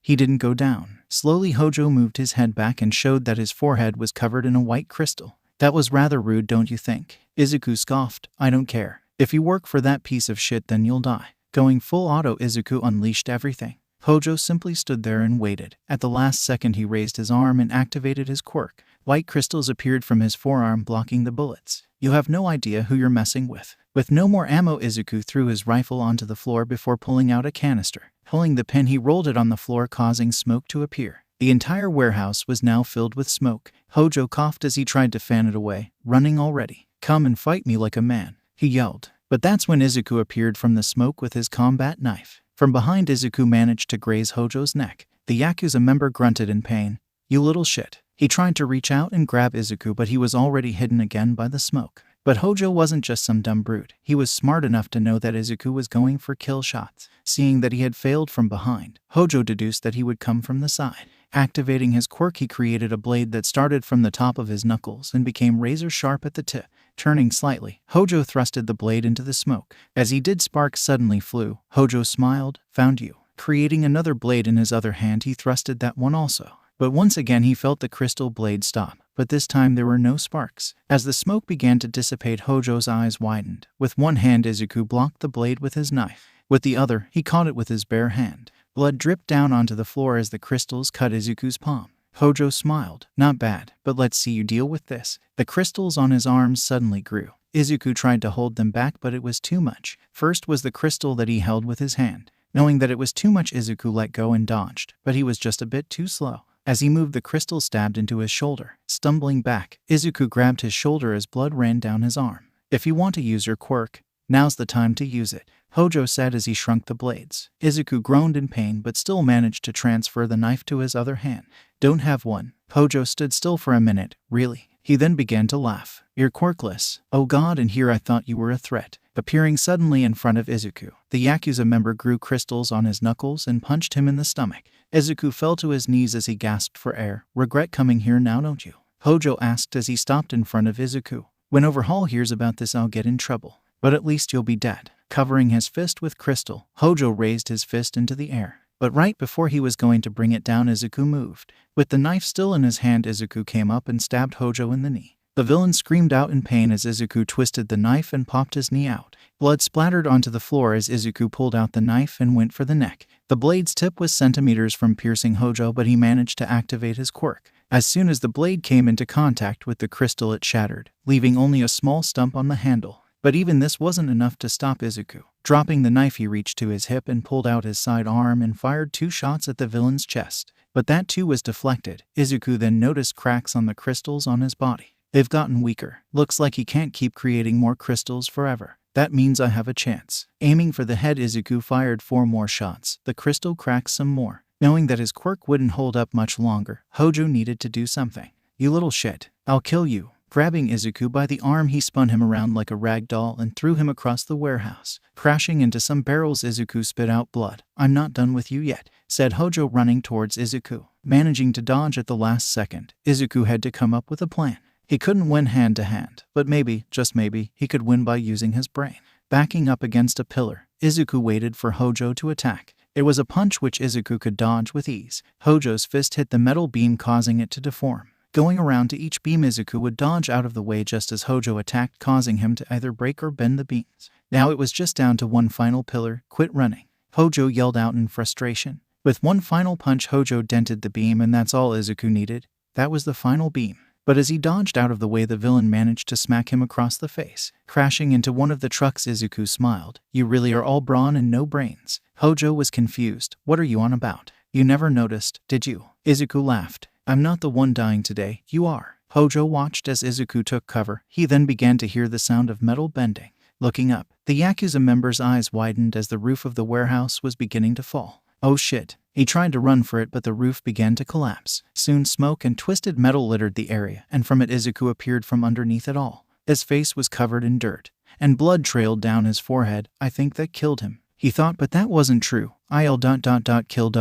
Speaker 1: he didn't go down. Slowly, Hojo moved his head back and showed that his forehead was covered in a white crystal. That was rather rude, don't you think? Izuku scoffed. I don't care. If you work for that piece of shit, then you'll die. Going full auto, Izuku unleashed everything. Hojo simply stood there and waited. At the last second, he raised his arm and activated his quirk. White crystals appeared from his forearm, blocking the bullets. You have no idea who you're messing with. With no more ammo, Izuku threw his rifle onto the floor before pulling out a canister. Pulling the pin, he rolled it on the floor, causing smoke to appear. The entire warehouse was now filled with smoke. Hojo coughed as he tried to fan it away. Running already? Come and fight me like a man, he yelled. But that's when Izuku appeared from the smoke with his combat knife. From behind, Izuku managed to graze Hojo's neck. The Yakuza member grunted in pain. You little shit. He tried to reach out and grab Izuku, but he was already hidden again by the smoke. But Hojo wasn't just some dumb brute. He was smart enough to know that Izuku was going for kill shots. Seeing that he had failed from behind, Hojo deduced that he would come from the side. Activating his quirk, he created a blade that started from the top of his knuckles and became razor sharp at the tip. Turning slightly, Hojo thrusted the blade into the smoke. As he did, sparks suddenly flew. Hojo smiled. Found you. Creating another blade in his other hand, he thrusted that one also. But once again he felt the crystal blade stop, but this time there were no sparks. As the smoke began to dissipate, Hojo's eyes widened. With one hand, Izuku blocked the blade with his knife. With the other, he caught it with his bare hand. Blood dripped down onto the floor as the crystals cut Izuku's palm. Hojo smiled. Not bad, but let's see you deal with this. The crystals on his arms suddenly grew. Izuku tried to hold them back, but it was too much. First was the crystal that he held with his hand. Knowing that it was too much, Izuku let go and dodged, but he was just a bit too slow. As he moved, the crystal stabbed into his shoulder. Stumbling back, Izuku grabbed his shoulder as blood ran down his arm. If you want to use your quirk, now's the time to use it, Hojo said as he shrunk the blades. Izuku groaned in pain but still managed to transfer the knife to his other hand. Don't have one. Hojo stood still for a minute. Really? He then began to laugh. You're quirkless. Oh god, and here I thought you were a threat. Appearing suddenly in front of Izuku, the Yakuza member grew crystals on his knuckles and punched him in the stomach. Izuku fell to his knees as he gasped for air. Regret coming here now, don't you? Hojo asked as he stopped in front of Izuku. When Overhaul hears about this, I'll get in trouble. But at least you'll be dead. Covering his fist with crystal, Hojo raised his fist into the air. But right before he was going to bring it down, Izuku moved. With the knife still in his hand, Izuku came up and stabbed Hojo in the knee. The villain screamed out in pain as Izuku twisted the knife and popped his knee out. Blood splattered onto the floor as Izuku pulled out the knife and went for the neck. The blade's tip was centimeters from piercing Hojo, but he managed to activate his quirk. As soon as the blade came into contact with the crystal, it shattered, leaving only a small stump on the handle. But even this wasn't enough to stop Izuku. Dropping the knife, he reached to his hip and pulled out his side arm and fired 2 shots at the villain's chest. But that too was deflected. Izuku then noticed cracks on the crystals on his body. They've gotten weaker. Looks like he can't keep creating more crystals forever. That means I have a chance. Aiming for the head, Izuku fired 4 more shots. The crystal cracked some more. Knowing that his quirk wouldn't hold up much longer, Hojo needed to do something. You little shit. I'll kill you. Grabbing Izuku by the arm, he spun him around like a rag doll and threw him across the warehouse. Crashing into some barrels, Izuku spit out blood. I'm not done with you yet, said Hojo, running towards Izuku. Managing to dodge at the last second, Izuku had to come up with a plan. He couldn't win hand to hand, but maybe, just maybe, he could win by using his brain. Backing up against a pillar, Izuku waited for Hojo to attack. It was a punch which Izuku could dodge with ease. Hojo's fist hit the metal beam, causing it to deform. Going around to each beam, Izuku would dodge out of the way just as Hojo attacked, causing him to either break or bend the beams. Now it was just down to one final pillar. Quit running, Hojo yelled out in frustration. With one final punch, Hojo dented the beam, and that's all Izuku needed. That was the final beam. But as he dodged out of the way, the villain managed to smack him across the face. Crashing into one of the trucks, Izuku smiled. You really are all brawn and no brains. Hojo was confused. What are you on about? You never noticed, did you? Izuku laughed. I'm not the one dying today, you are. Hojo watched as Izuku took cover. He then began to hear the sound of metal bending. Looking up, the Yakuza member's eyes widened as the roof of the warehouse was beginning to fall. Oh shit. He tried to run for it, but the roof began to collapse. Soon smoke and twisted metal littered the area, and from it Izuku appeared from underneath it all. His face was covered in dirt, and blood trailed down his forehead. I think that killed him, he thought, but that wasn't true. I'll kill ...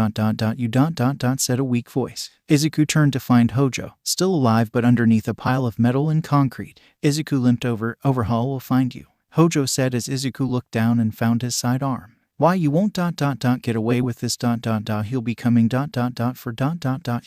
Speaker 1: you ... said a weak voice. Izuku turned to find Hojo, still alive but underneath a pile of metal and concrete. Izuku limped over. Overhaul will find you, Hojo said as Izuku looked down and found his side arm. Why you won't ... get away with this ... he'll be coming ... for ...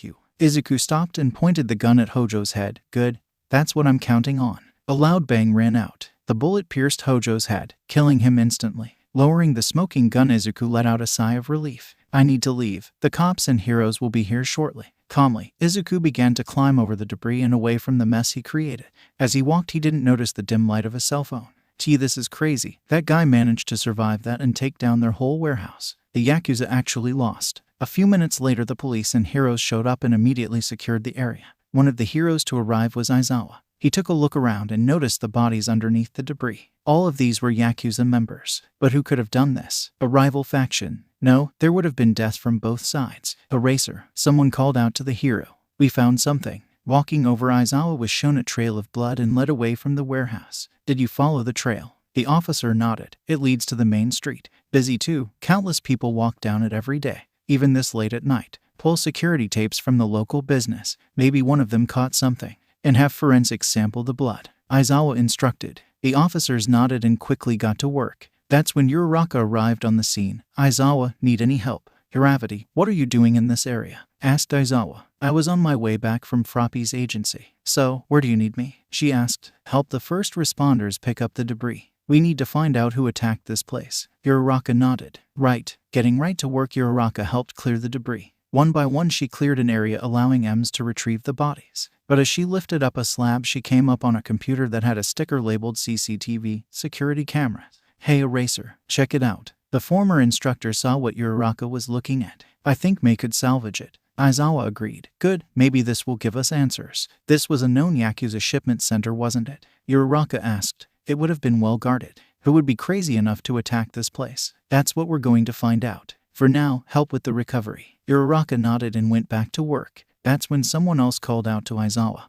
Speaker 1: you. Izuku stopped and pointed the gun at Hojo's head. Good. That's what I'm counting on. A loud bang ran out. The bullet pierced Hojo's head, killing him instantly. Lowering the smoking gun, Izuku let out a sigh of relief. I need to leave. The cops and heroes will be here shortly. Calmly, Izuku began to climb over the debris and away from the mess he created. As he walked, he didn't notice the dim light of a cell phone. Gee, this is crazy. That guy managed to survive that and take down their whole warehouse. The Yakuza actually lost. A few minutes later, the police and heroes showed up and immediately secured the area. One of the heroes to arrive was Aizawa. He took a look around and noticed the bodies underneath the debris. All of these were Yakuza members. But who could have done this? A rival faction? No, there would have been death from both sides. A racer. Someone called out to the hero. We found something. Walking over, Aizawa was shown a trail of blood and led away from the warehouse. Did you follow the trail? The officer nodded. It leads to the main street. Busy too. Countless people walk down it every day, even this late at night. Pull security tapes from the local business. Maybe one of them caught something. And have forensics sample the blood, Aizawa instructed. The officers nodded and quickly got to work. That's when Uraka arrived on the scene. Aizawa, need any help? Hiravati, what are you doing in this area? Asked Aizawa. I was on my way back from Froppy's agency. So, where do you need me? She asked. Help the first responders pick up the debris. We need to find out who attacked this place. Uraka nodded. Right. Getting right to work, Uraka helped clear the debris. One by one she cleared an area, allowing Ems to retrieve the bodies. But as she lifted up a slab, she came up on a computer that had a sticker labeled CCTV, security cameras. Hey Eraser, check it out. The former instructor saw what Uraka was looking at. I think May could salvage it. Aizawa agreed. Good, maybe this will give us answers. This was a known Yakuza shipment center, wasn't it? Uraka asked. It would have been well guarded. Who would be crazy enough to attack this place? That's what we're going to find out. For now, help with the recovery. Uraka nodded and went back to work. That's when someone else called out to Aizawa.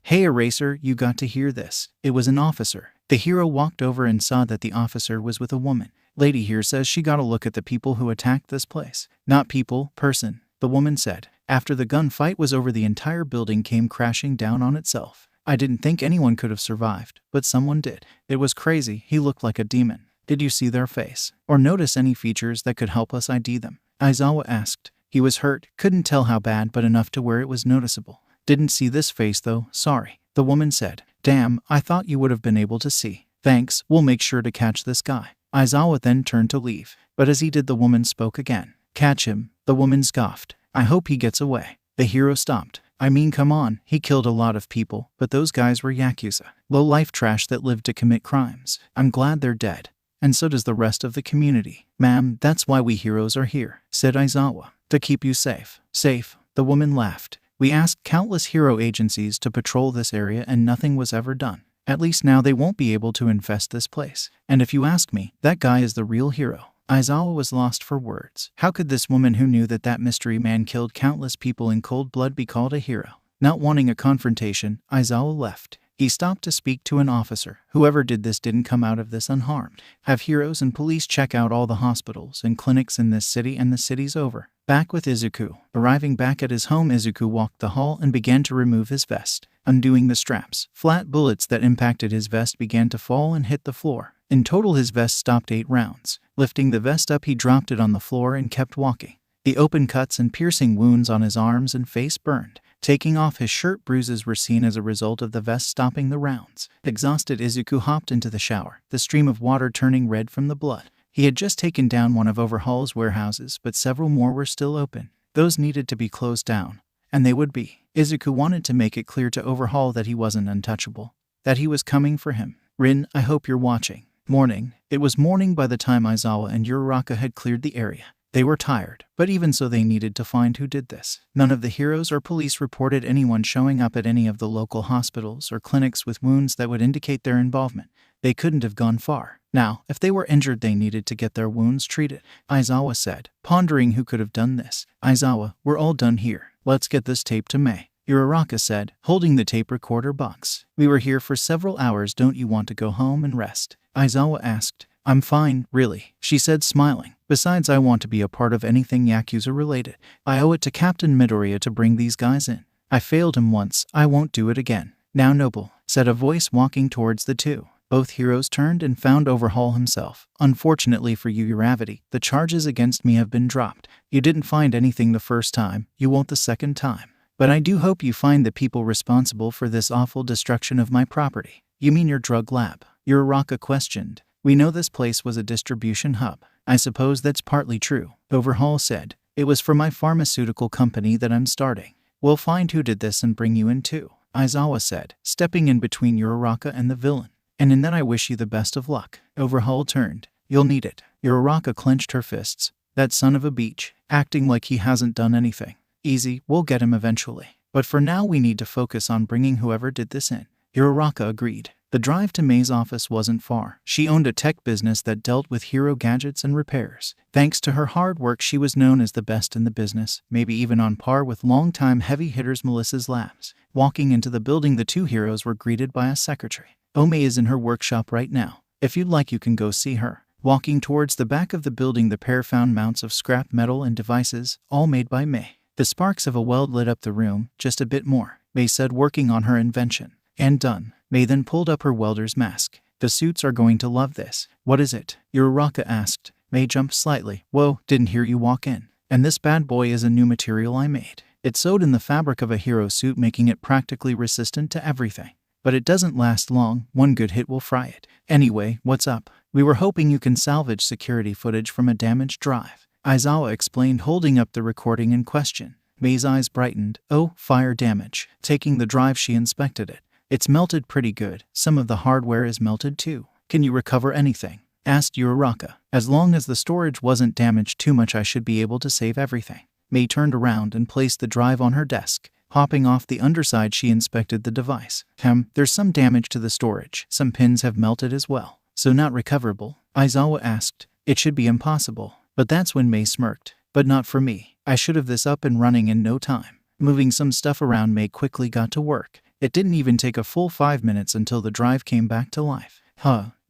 Speaker 1: Hey Eraser, you got to hear this. It was an officer. The hero walked over and saw that the officer was with a woman. Lady here says she got a look at the people who attacked this place. Not people, person, the woman said. After the gunfight was over, the entire building came crashing down on itself. I didn't think anyone could have survived, but someone did. It was crazy. He looked like a demon. Did you see their face? Or notice any features that could help us ID them? Aizawa asked. He was hurt. Couldn't tell how bad, but enough to where it was noticeable. Didn't see this face though, sorry. The woman said. Damn, I thought you would have been able to see. Thanks, we'll make sure to catch this guy. Aizawa then turned to leave. But as he did, the woman spoke again. Catch him. The woman scoffed. I hope he gets away. The hero stopped. I mean, come on, he killed a lot of people, but those guys were Yakuza. Low-life trash that lived to commit crimes. I'm glad they're dead. And so does the rest of the community. Ma'am, that's why we heroes are here, said Aizawa. To keep you safe. Safe? The woman laughed. We asked countless hero agencies to patrol this area and nothing was ever done. At least now they won't be able to infest this place. And if you ask me, that guy is the real hero. Aizawa was lost for words. How could this woman who knew that mystery man killed countless people in cold blood be called a hero? Not wanting a confrontation, Aizawa left. He stopped to speak to an officer. Whoever did this didn't come out of this unharmed. Have heroes and police check out all the hospitals and clinics in this city, and the city's over. Back with Izuku. Arriving back at his home, Izuku walked the hall and began to remove his vest. Undoing the straps, flat bullets that impacted his vest began to fall and hit the floor. In total, his vest stopped 8 rounds. Lifting the vest up, he dropped it on the floor and kept walking. The open cuts and piercing wounds on his arms and face burned. Taking off his shirt, bruises were seen as a result of the vest stopping the rounds. Exhausted, Izuku hopped into the shower, the stream of water turning red from the blood. He had just taken down one of Overhaul's warehouses, but several more were still open. Those needed to be closed down. And they would be. Izuku wanted to make it clear to Overhaul that he wasn't untouchable. That he was coming for him. Rin, I hope you're watching. Morning. It was morning by the time Aizawa and Uraka had cleared the area. They were tired, but even so they needed to find who did this. None of the heroes or police reported anyone showing up at any of the local hospitals or clinics with wounds that would indicate their involvement. They couldn't have gone far. Now, if they were injured, they needed to get their wounds treated, Aizawa said, pondering who could have done this. Aizawa, we're all done here. Let's get this tape to May, Uraka said, holding the tape recorder box. We were here for several hours. Don't you want to go home and rest? Aizawa asked. I'm fine, really, she said, smiling. Besides, I want to be a part of anything Yakuza related. I owe it to Captain Midoriya to bring these guys in. I failed him once, I won't do it again. Now Noble, said a voice walking towards the two. Both heroes turned and found Overhaul himself. Unfortunately for you, Uravati, the charges against me have been dropped. You didn't find anything the first time, you won't the second time. But I do hope you find the people responsible for this awful destruction of my property. You mean your drug lab? Uraka questioned. We know this place was a distribution hub. I suppose that's partly true, Overhaul said. It was for my pharmaceutical company that I'm starting. We'll find who did this and bring you in too, Aizawa said, stepping in between Uraka and the villain. And in that I wish you the best of luck. Overhaul turned. You'll need it. Uraka clenched her fists. That son of a beach, acting like he hasn't done anything. Easy, we'll get him eventually. But for now we need to focus on bringing whoever did this in. Uraka agreed. The drive to May's office wasn't far. She owned a tech business that dealt with hero gadgets and repairs. Thanks to her hard work, she was known as the best in the business, maybe even on par with longtime heavy hitters Melissa's Labs. Walking into the building, the two heroes were greeted by a secretary. May is in her workshop right now. If you'd like, you can go see her. Walking towards the back of the building, the pair found mounts of scrap metal and devices, all made by May. The sparks of a weld lit up the room just a bit more, May said, working on her invention. And done. May then pulled up her welder's mask. The suits are going to love this. What is it? Uraka asked. May jumped slightly. Whoa, didn't hear you walk in. And this bad boy is a new material I made. It's sewed in the fabric of a hero suit, making it practically resistant to everything. But it doesn't last long. One good hit will fry it. Anyway, what's up? We were hoping you can salvage security footage from a damaged drive, Aizawa explained, holding up the recording in question. May's eyes brightened. Oh, fire damage. Taking the drive, she inspected it. It's melted pretty good. Some of the hardware is melted too. Can you recover anything? Asked Uraka. As long as the storage wasn't damaged too much, I should be able to save everything. May turned around and placed the drive on her desk. Hopping off the underside, she inspected the device. There's some damage to the storage. Some pins have melted as well. So not recoverable? Aizawa asked. It should be impossible. But that's when May smirked. But not for me. I should have this up and running in no time. Moving some stuff around, May quickly got to work. It didn't even take a full 5 minutes until the drive came back to life.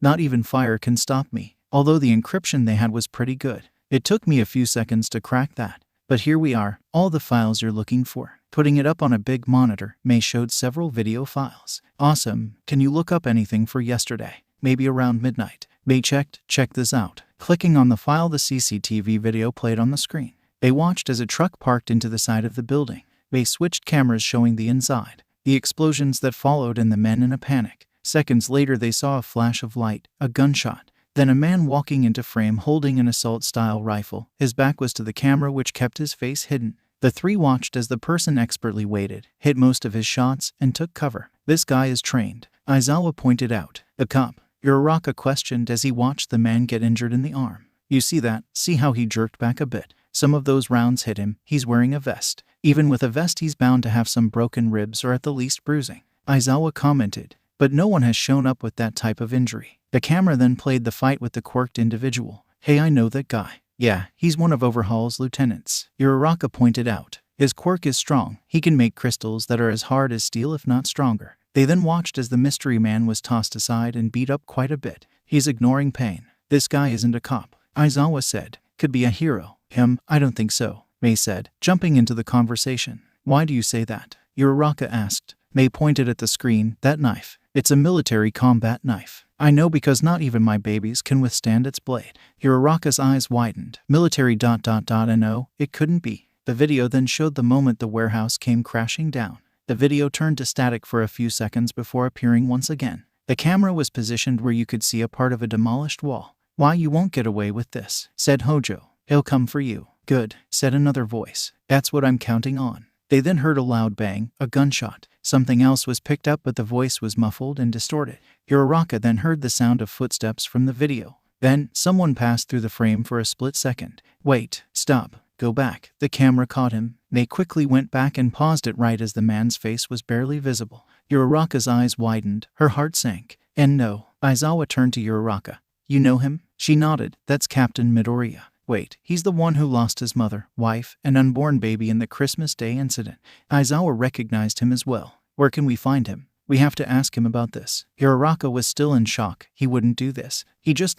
Speaker 1: Not even fire can stop me. Although the encryption they had was pretty good. It took me a few seconds to crack that. But here we are, all the files you're looking for. Putting it up on a big monitor, May showed several video files. Awesome. Can you look up anything for yesterday? Maybe around midnight. May checked. Check this out. Clicking on the file, the CCTV video played on the screen. They watched as a truck parked into the side of the building. May switched cameras, showing the inside. The explosions that followed and the men in a panic. Seconds later, they saw a flash of light, a gunshot. Then a man walking into frame holding an assault-style rifle. His back was to the camera, which kept his face hidden. The three watched as the person expertly waited, hit most of his shots, and took cover. This guy is trained, Aizawa pointed out. A cop, Uraka questioned as he watched the man get injured in the arm. You see that? See how he jerked back a bit? Some of those rounds hit him. He's wearing a vest. Even with a vest, he's bound to have some broken ribs or at the least bruising, Aizawa commented. But no one has shown up with that type of injury. The camera then played the fight with the quirked individual. Hey, I know that guy. Yeah, he's one of Overhaul's lieutenants, Uraka pointed out. His quirk is strong. He can make crystals that are as hard as steel, if not stronger. They then watched as the mystery man was tossed aside and beat up quite a bit. He's ignoring pain. This guy isn't a cop, Aizawa said. Could be a hero. I don't think so, May said, jumping into the conversation. Why do you say that? Uraka asked. May pointed at the screen. That knife. It's a military combat knife. I know, because not even my babies can withstand its blade. Uraka's eyes widened. Military ... No, it couldn't be. The video then showed the moment the warehouse came crashing down. The video turned to static for a few seconds before appearing once again. The camera was positioned where you could see a part of a demolished wall. Why, you won't get away with this, said Hojo. He'll come for you. Good, said another voice. That's what I'm counting on. They then heard a loud bang, a gunshot. Something else was picked up, but the voice was muffled and distorted. Uraka then heard the sound of footsteps from the video. Then, someone passed through the frame for a split second. Wait, stop, go back. The camera caught him. They quickly went back and paused it right as the man's face was barely visible. Uraka's eyes widened, her heart sank. And no, Aizawa turned to Uraka. You know him? She nodded. That's Captain Midoriya. Wait, he's the one who lost his mother, wife, and unborn baby in the Christmas Day incident. Aizawa recognized him as well. Where can we find him? We have to ask him about this. Uraka was still in shock. He wouldn't do this. He just ...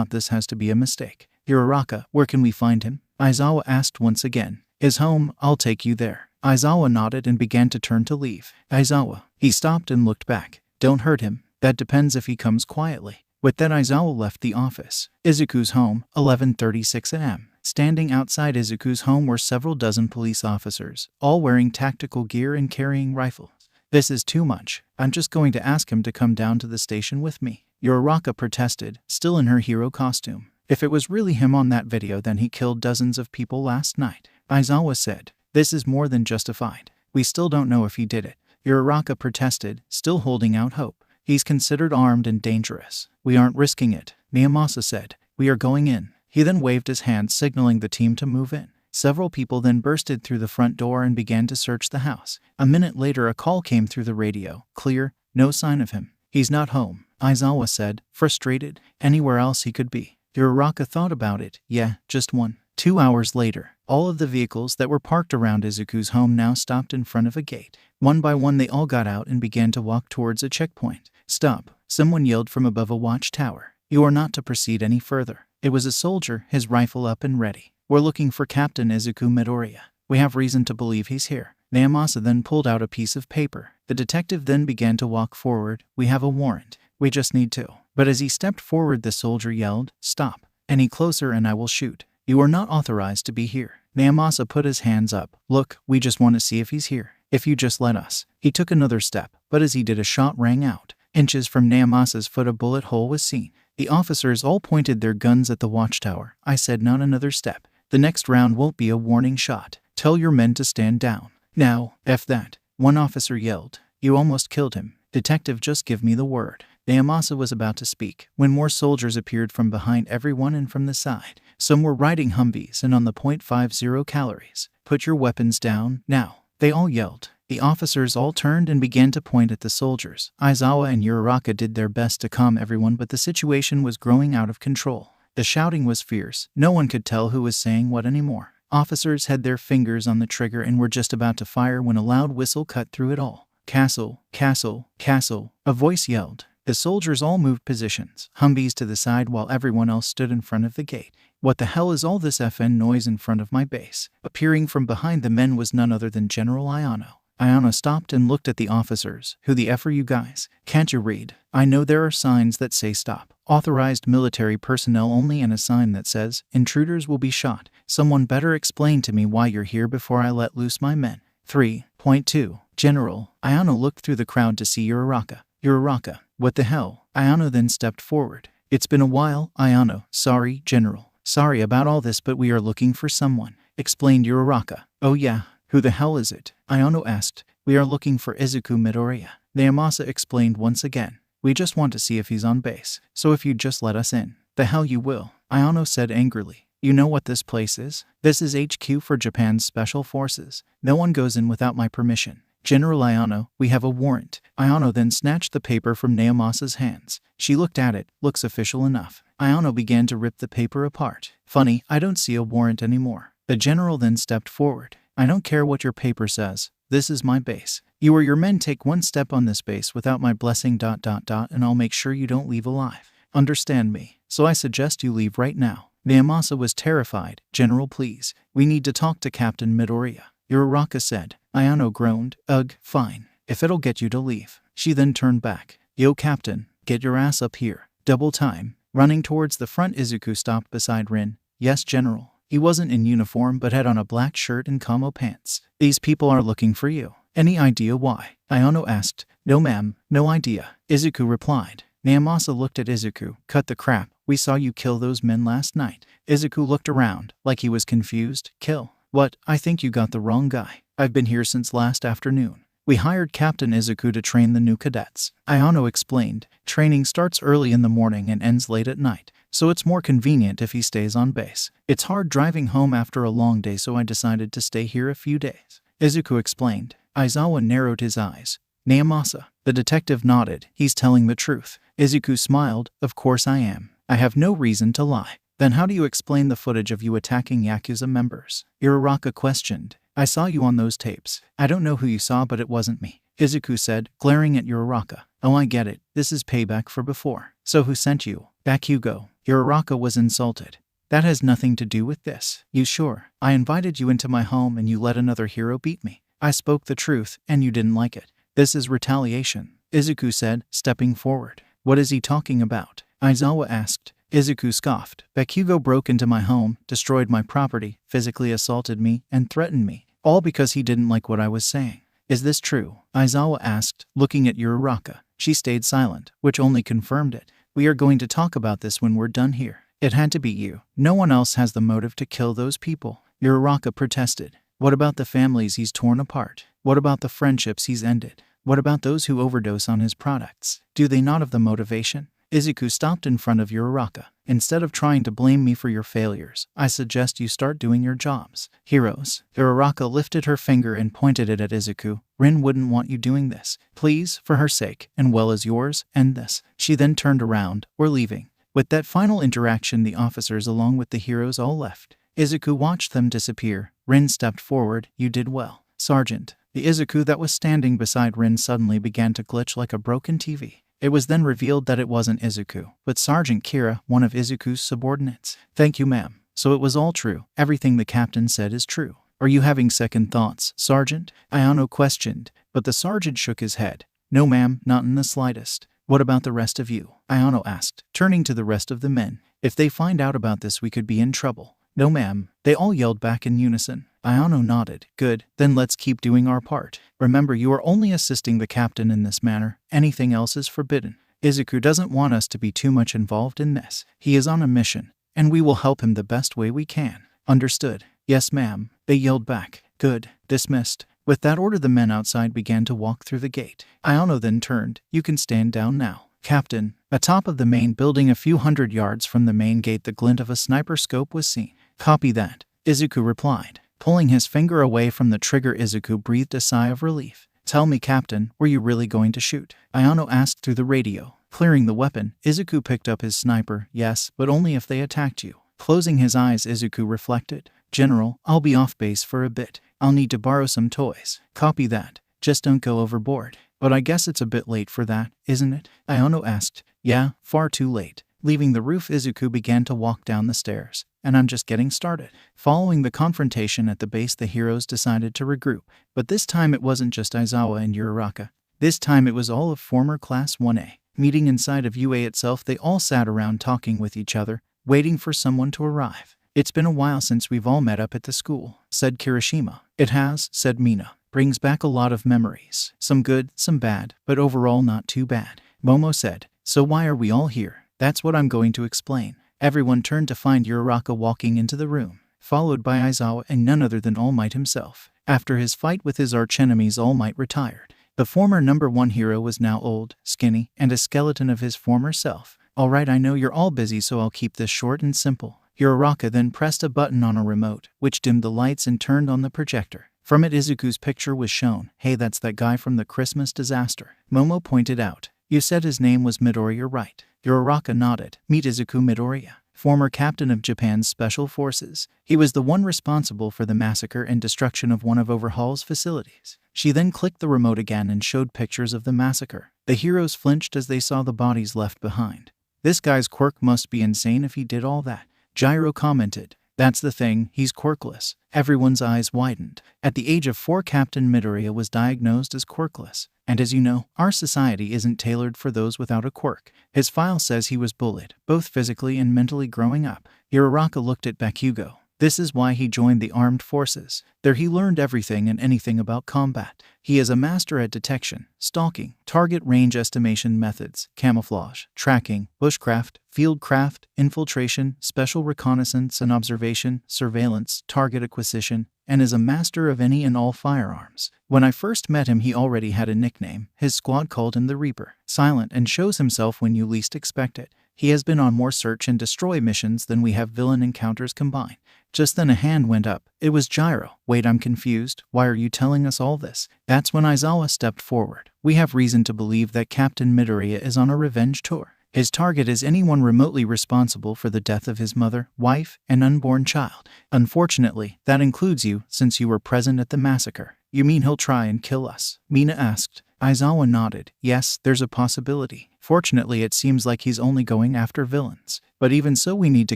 Speaker 1: This has to be a mistake. Uraka, where can we find him? Aizawa asked once again. His home, I'll take you there. Aizawa nodded and began to turn to leave. Aizawa. He stopped and looked back. Don't hurt him. That depends if he comes quietly. With that, Aizawa left the office. Izuku's home, 11:36 a.m. Standing outside Izuku's home were several dozen police officers, all wearing tactical gear and carrying rifles. This is too much. I'm just going to ask him to come down to the station with me, Uraka protested, still in her hero costume. If it was really him on that video, then he killed dozens of people last night, Aizawa said. This is more than justified. We still don't know if he did it, Uraka protested, still holding out hope. He's considered armed and dangerous. We aren't risking it, Miyamasa said. We are going in. He then waved his hand, signaling the team to move in. Several people then bursted through the front door and began to search the house. A minute later, a call came through the radio. Clear, no sign of him. He's not home, Aizawa said, frustrated. Anywhere else he could be. Uraka thought about it. Yeah, just one. 2 hours later, all of the vehicles that were parked around Izuku's home now stopped in front of a gate. One by one they all got out and began to walk towards a checkpoint. "Stop," someone yelled from above a watchtower. "You are not to proceed any further." It was a soldier, his rifle up and ready. "We're looking for Captain Izuku Midoriya. We have reason to believe he's here." Naomasa then pulled out a piece of paper. The detective then began to walk forward. "We have a warrant. We just need to." But as he stepped forward, the soldier yelled, "Stop. Any closer and I will shoot. You are not authorized to be here." Naomasa put his hands up. "Look, we just want to see if he's here. If you just let us." He took another step, but as he did, a shot rang out. Inches from Naomasa's foot, a bullet hole was seen. The officers all pointed their guns at the watchtower. I said, "Not another step. The next round won't be a warning shot. Tell your men to stand down. Now, F that." One officer yelled, "You almost killed him. Detective, just give me the word." Naomasa was about to speak when more soldiers appeared from behind everyone and from the side. Some were riding Humvees and on the .50 calories. "Put your weapons down, now," they all yelled. The officers all turned and began to point at the soldiers. Aizawa and Uraka did their best to calm everyone, but the situation was growing out of control. The shouting was fierce. No one could tell who was saying what anymore. Officers had their fingers on the trigger and were just about to fire when a loud whistle cut through it all. "Castle, castle, castle," a voice yelled. The soldiers all moved positions, Humvees to the side while everyone else stood in front of the gate. "What the hell is all this FN noise in front of my base?" Appearing from behind the men was none other than General Ayano. Ayano stopped and looked at the officers. "Who the F are you guys? Can't you read? I know there are signs that say stop. Authorized military personnel only, and a sign that says intruders will be shot. Someone better explain to me why you're here before I let loose my men." 3.2 General. Ayano looked through the crowd to see Uraka. "Uraka, what the hell?" Ayano then stepped forward. "It's been a while, Ayano." "Sorry, General. Sorry about all this, but we are looking for someone," explained Uraka. "Oh yeah? Who the hell is it?" Ayano asked. "We are looking for Izuku Midoriya." Naomasa explained once again. "We just want to see if he's on base. So if you'd just let us in." "The hell you will," Ayano said angrily. "You know what this place is? This is HQ for Japan's Special Forces. No one goes in without my permission." "General Ayano, we have a warrant." Ayano then snatched the paper from Naomasa's hands. She looked at it. "Looks official enough." Ayano began to rip the paper apart. "Funny, I don't see a warrant anymore." The general then stepped forward. "I don't care what your paper says. This is my base. You or your men take one step on this base without my blessing ... and I'll make sure you don't leave alive. Understand me? So I suggest you leave right now." Naomasa was terrified. "General, please. We need to talk to Captain Midoriya," Uraka said. Ayano groaned. "Ugh, fine. If it'll get you to leave." She then turned back. "Yo, Captain, get your ass up here. Double time." Running towards the front, Izuku stopped beside Rin. "Yes, General." He wasn't in uniform but had on a black shirt and camo pants. "These people are looking for you. Any idea why?" Ayano asked. "No ma'am, no idea," Izuku replied. Naomasa looked at Izuku. "Cut the crap. We saw you kill those men last night." Izuku looked around, like he was confused. "Kill? What? I think you got the wrong guy. I've been here since last afternoon. We hired Captain Izuku to train the new cadets." Ayano explained. "Training starts early in the morning and ends late at night, so it's more convenient if he stays on base. It's hard driving home after a long day, so I decided to stay here a few days," Izuku explained. Aizawa narrowed his eyes. "Naomasa." The detective nodded. "He's telling the truth." Izuku smiled. "Of course I am. I have no reason to lie." "Then how do you explain the footage of you attacking Yakuza members?" Uraka questioned. "I saw you on those tapes. I don't know who you saw, but it wasn't me," Izuku said, glaring at Uraka. "Oh, I get it. This is payback for before. So who sent you?" "Bakugo." Uraka was insulted. "That has nothing to do with this." "You sure? I invited you into my home and you let another hero beat me. I spoke the truth and you didn't like it. This is retaliation," Izuku said, stepping forward. "What is he talking about?" Aizawa asked. Izuku scoffed. "Bakugo broke into my home, destroyed my property, physically assaulted me, and threatened me, all because he didn't like what I was saying." "Is this true?" Aizawa asked, looking at Uraka. She stayed silent, which only confirmed it. "We are going to talk about this when we're done here. It had to be you. No one else has the motive to kill those people," Uraka protested. "What about the families he's torn apart? What about the friendships he's ended? What about those who overdose on his products? Do they not have the motivation?" Izuku stopped in front of Uraka. "Instead of trying to blame me for your failures, I suggest you start doing your jobs. Heroes." Uraka lifted her finger and pointed it at Izuku. "Rin wouldn't want you doing this. Please, for her sake, and well as yours, end this." She then turned around. "We're leaving." With that final interaction, the officers along with the heroes all left. Izuku watched them disappear. Rin stepped forward. "You did well, Sergeant. The Izuku that was standing beside Rin suddenly began to glitch like a broken TV. It was then revealed that it wasn't Izuku, but Sergeant Kira, one of Izuku's subordinates. "Thank you, ma'am. So it was all true. Everything the captain said is true. Are you having second thoughts, Sergeant?" Ayano questioned, but the sergeant shook his head. "No, ma'am, not in the slightest." "What about the rest of you?" Ayano asked, turning to the rest of the men. "If they find out about this, we could be in trouble." "No, ma'am," they all yelled back in unison. Ayano nodded. "Good, then let's keep doing our part. Remember, you are only assisting the captain in this manner. Anything else is forbidden. Izuku doesn't want us to be too much involved in this. He is on a mission, and we will help him the best way we can." "Understood." "Yes, ma'am," they yelled back. "Good. Dismissed." With that order, the men outside began to walk through the gate. Ayano then turned. "You can stand down now, Captain." Atop of the main building a few hundred yards from the main gate, the glint of a sniper scope was seen. "Copy that," Izuku replied. Pulling his finger away from the trigger, Izuku breathed a sigh of relief. "Tell me, Captain, were you really going to shoot?" Ayano asked through the radio. Clearing the weapon, Izuku picked up his sniper. "Yes, but only if they attacked you." Closing his eyes, Izuku reflected. "General, I'll be off base for a bit. I'll need to borrow some toys." "Copy that. Just don't go overboard." "But I guess it's a bit late for that, isn't it?" Ayano asked. "Yeah, far too late." Leaving the roof, Izuku began to walk down the stairs. "And I'm just getting started." Following the confrontation at the base, the heroes decided to regroup. But this time it wasn't just Aizawa and Uraka. This time it was all of former Class 1A. Meeting inside of UA itself, they all sat around talking with each other, waiting for someone to arrive. "It's been a while since we've all met up at the school," said Kirishima. "It has," said Mina. "Brings back a lot of memories. Some good, some bad, but overall not too bad." Momo said. "So why are we all here?" "That's what I'm going to explain." Everyone turned to find Uraka walking into the room, followed by Aizawa and none other than All Might himself. After his fight with his archenemies, All Might retired. The former #1 hero was now old, skinny, and a skeleton of his former self. "Alright, I know you're all busy, so I'll keep this short and simple." Uraka then pressed a button on a remote, which dimmed the lights and turned on the projector. From it, Izuku's picture was shown. "Hey, that's that guy from the Christmas disaster," Momo pointed out. "You said his name was Midoriya, right?" Uraka nodded. "Meet Izuku Midoriya, former captain of Japan's special forces. He was the one responsible for the massacre and destruction of one of Overhaul's facilities." She then clicked the remote again and showed pictures of the massacre. The heroes flinched as they saw the bodies left behind. "This guy's quirk must be insane if he did all that," Gyro commented. "That's the thing, he's quirkless." Everyone's eyes widened. At the age of 4, Captain Midoriya was diagnosed as quirkless. And as you know, our society isn't tailored for those without a quirk. His file says he was bullied, both physically and mentally growing up. Uraka looked at Bakugo. This is why he joined the armed forces. There he learned everything and anything about combat. He is a master at detection, stalking, target range estimation methods, camouflage, tracking, bushcraft, fieldcraft, infiltration, special reconnaissance and observation, surveillance, target acquisition, and is a master of any and all firearms. When I first met him, he already had a nickname. His squad called him the Reaper. Silent and shows himself when you least expect it. He has been on more search and destroy missions than we have villain encounters combined. Just then a hand went up. It was Gyro. "Wait, I'm confused. Why are you telling us all this?" That's when Aizawa stepped forward. "We have reason to believe that Captain Midoriya is on a revenge tour. His target is anyone remotely responsible for the death of his mother, wife, and unborn child. Unfortunately, that includes you, since you were present at the massacre." "You mean he'll try and kill us?" Mina asked. Aizawa nodded. "Yes, there's a possibility. Fortunately, it seems like he's only going after villains. But even so, we need to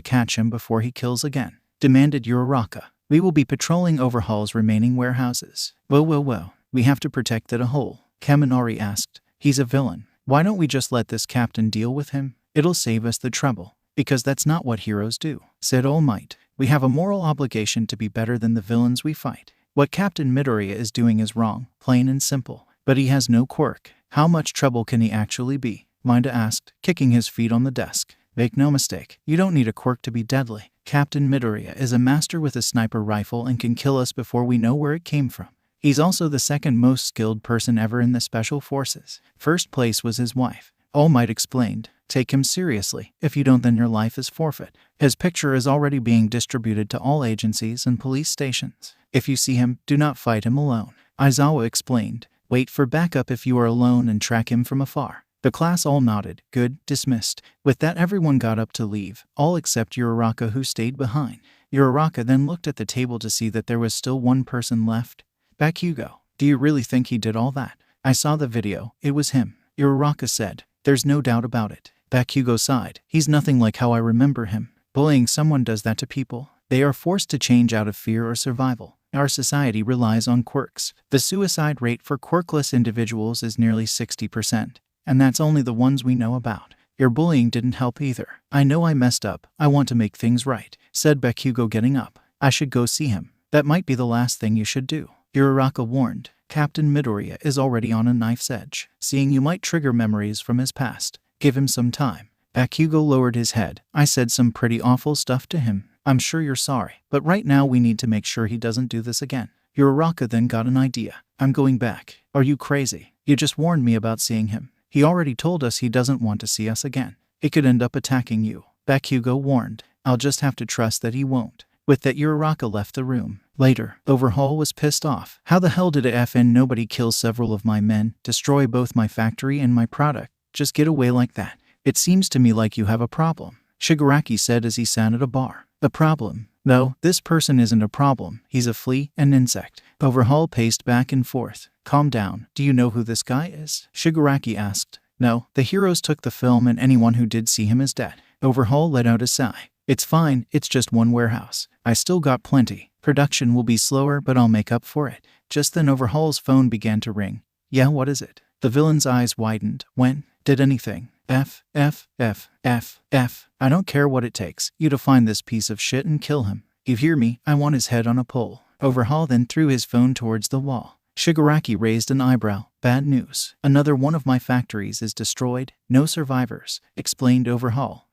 Speaker 1: catch him before he kills again," demanded Uraka. "We will be patrolling Overhaul's remaining warehouses." Whoa. We have to protect the whole," Kaminari asked. "He's a villain. Why don't we just let this captain deal with him? It'll save us the trouble." "Because that's not what heroes do," said All Might. "We have a moral obligation to be better than the villains we fight. What Captain Midoriya is doing is wrong, plain and simple. But he has no quirk. How much trouble can he actually be?" Minda asked, kicking his feet on the desk. "Make no mistake, you don't need a quirk to be deadly. Captain Midoriya is a master with a sniper rifle and can kill us before we know where it came from. He's also the second most skilled person ever in the Special Forces. First place was his wife." All Might explained. "Take him seriously. If you don't, then your life is forfeit. His picture is already being distributed to all agencies and police stations. If you see him, do not fight him alone." Aizawa explained. "Wait for backup if you are alone and track him from afar." The class all nodded. "Good, dismissed." With that, everyone got up to leave, all except Uraka, who stayed behind. Uraka then looked at the table to see that there was still one person left. Bakugo. Do you really think he did all that? I saw the video. It was him. Uraka said. There's no doubt about it. Bakugo sighed. He's nothing like how I remember him. Bullying someone does that to people. They are forced to change out of fear or survival. Our society relies on quirks. The suicide rate for quirkless individuals is nearly 60%. And that's only the ones we know about. Your bullying didn't help either. I know I messed up. I want to make things right, said Bakugo, getting up. I should go see him. That might be the last thing you should do. Uraka warned. Captain Midoriya is already on a knife's edge. Seeing you might trigger memories from his past. Give him some time. Bakugo lowered his head. I said some pretty awful stuff to him. I'm sure you're sorry, but right now we need to make sure he doesn't do this again. Uraka then got an idea. I'm going back. Are you crazy? You just warned me about seeing him. He already told us he doesn't want to see us again. It could end up attacking you. Bakugo warned. I'll just have to trust that he won't. With that, Uraka left the room. Later, Overhaul was pissed off. How the hell did a FN nobody kill several of my men, destroy both my factory and my product? Just get away like that. It seems to me like you have a problem, Shigaraki said as he sat at a bar. A problem? No, this person isn't a problem. He's a flea, an insect. Overhaul paced back and forth. Calm down. Do you know who this guy is? Shigaraki asked. No, the heroes took the film and anyone who did see him is dead. Overhaul let out a sigh. It's fine, it's just one warehouse. I still got plenty. Production will be slower, but I'll make up for it. Just then Overhaul's phone began to ring. Yeah, what is it? The villain's eyes widened. When? Did anything? F. I don't care what it takes. You to find this piece of shit and kill him. You hear me? I want his head on a pole. Overhaul then threw his phone towards the wall. Shigaraki raised an eyebrow. Bad news. Another one of my factories is destroyed. No survivors, explained Overhaul.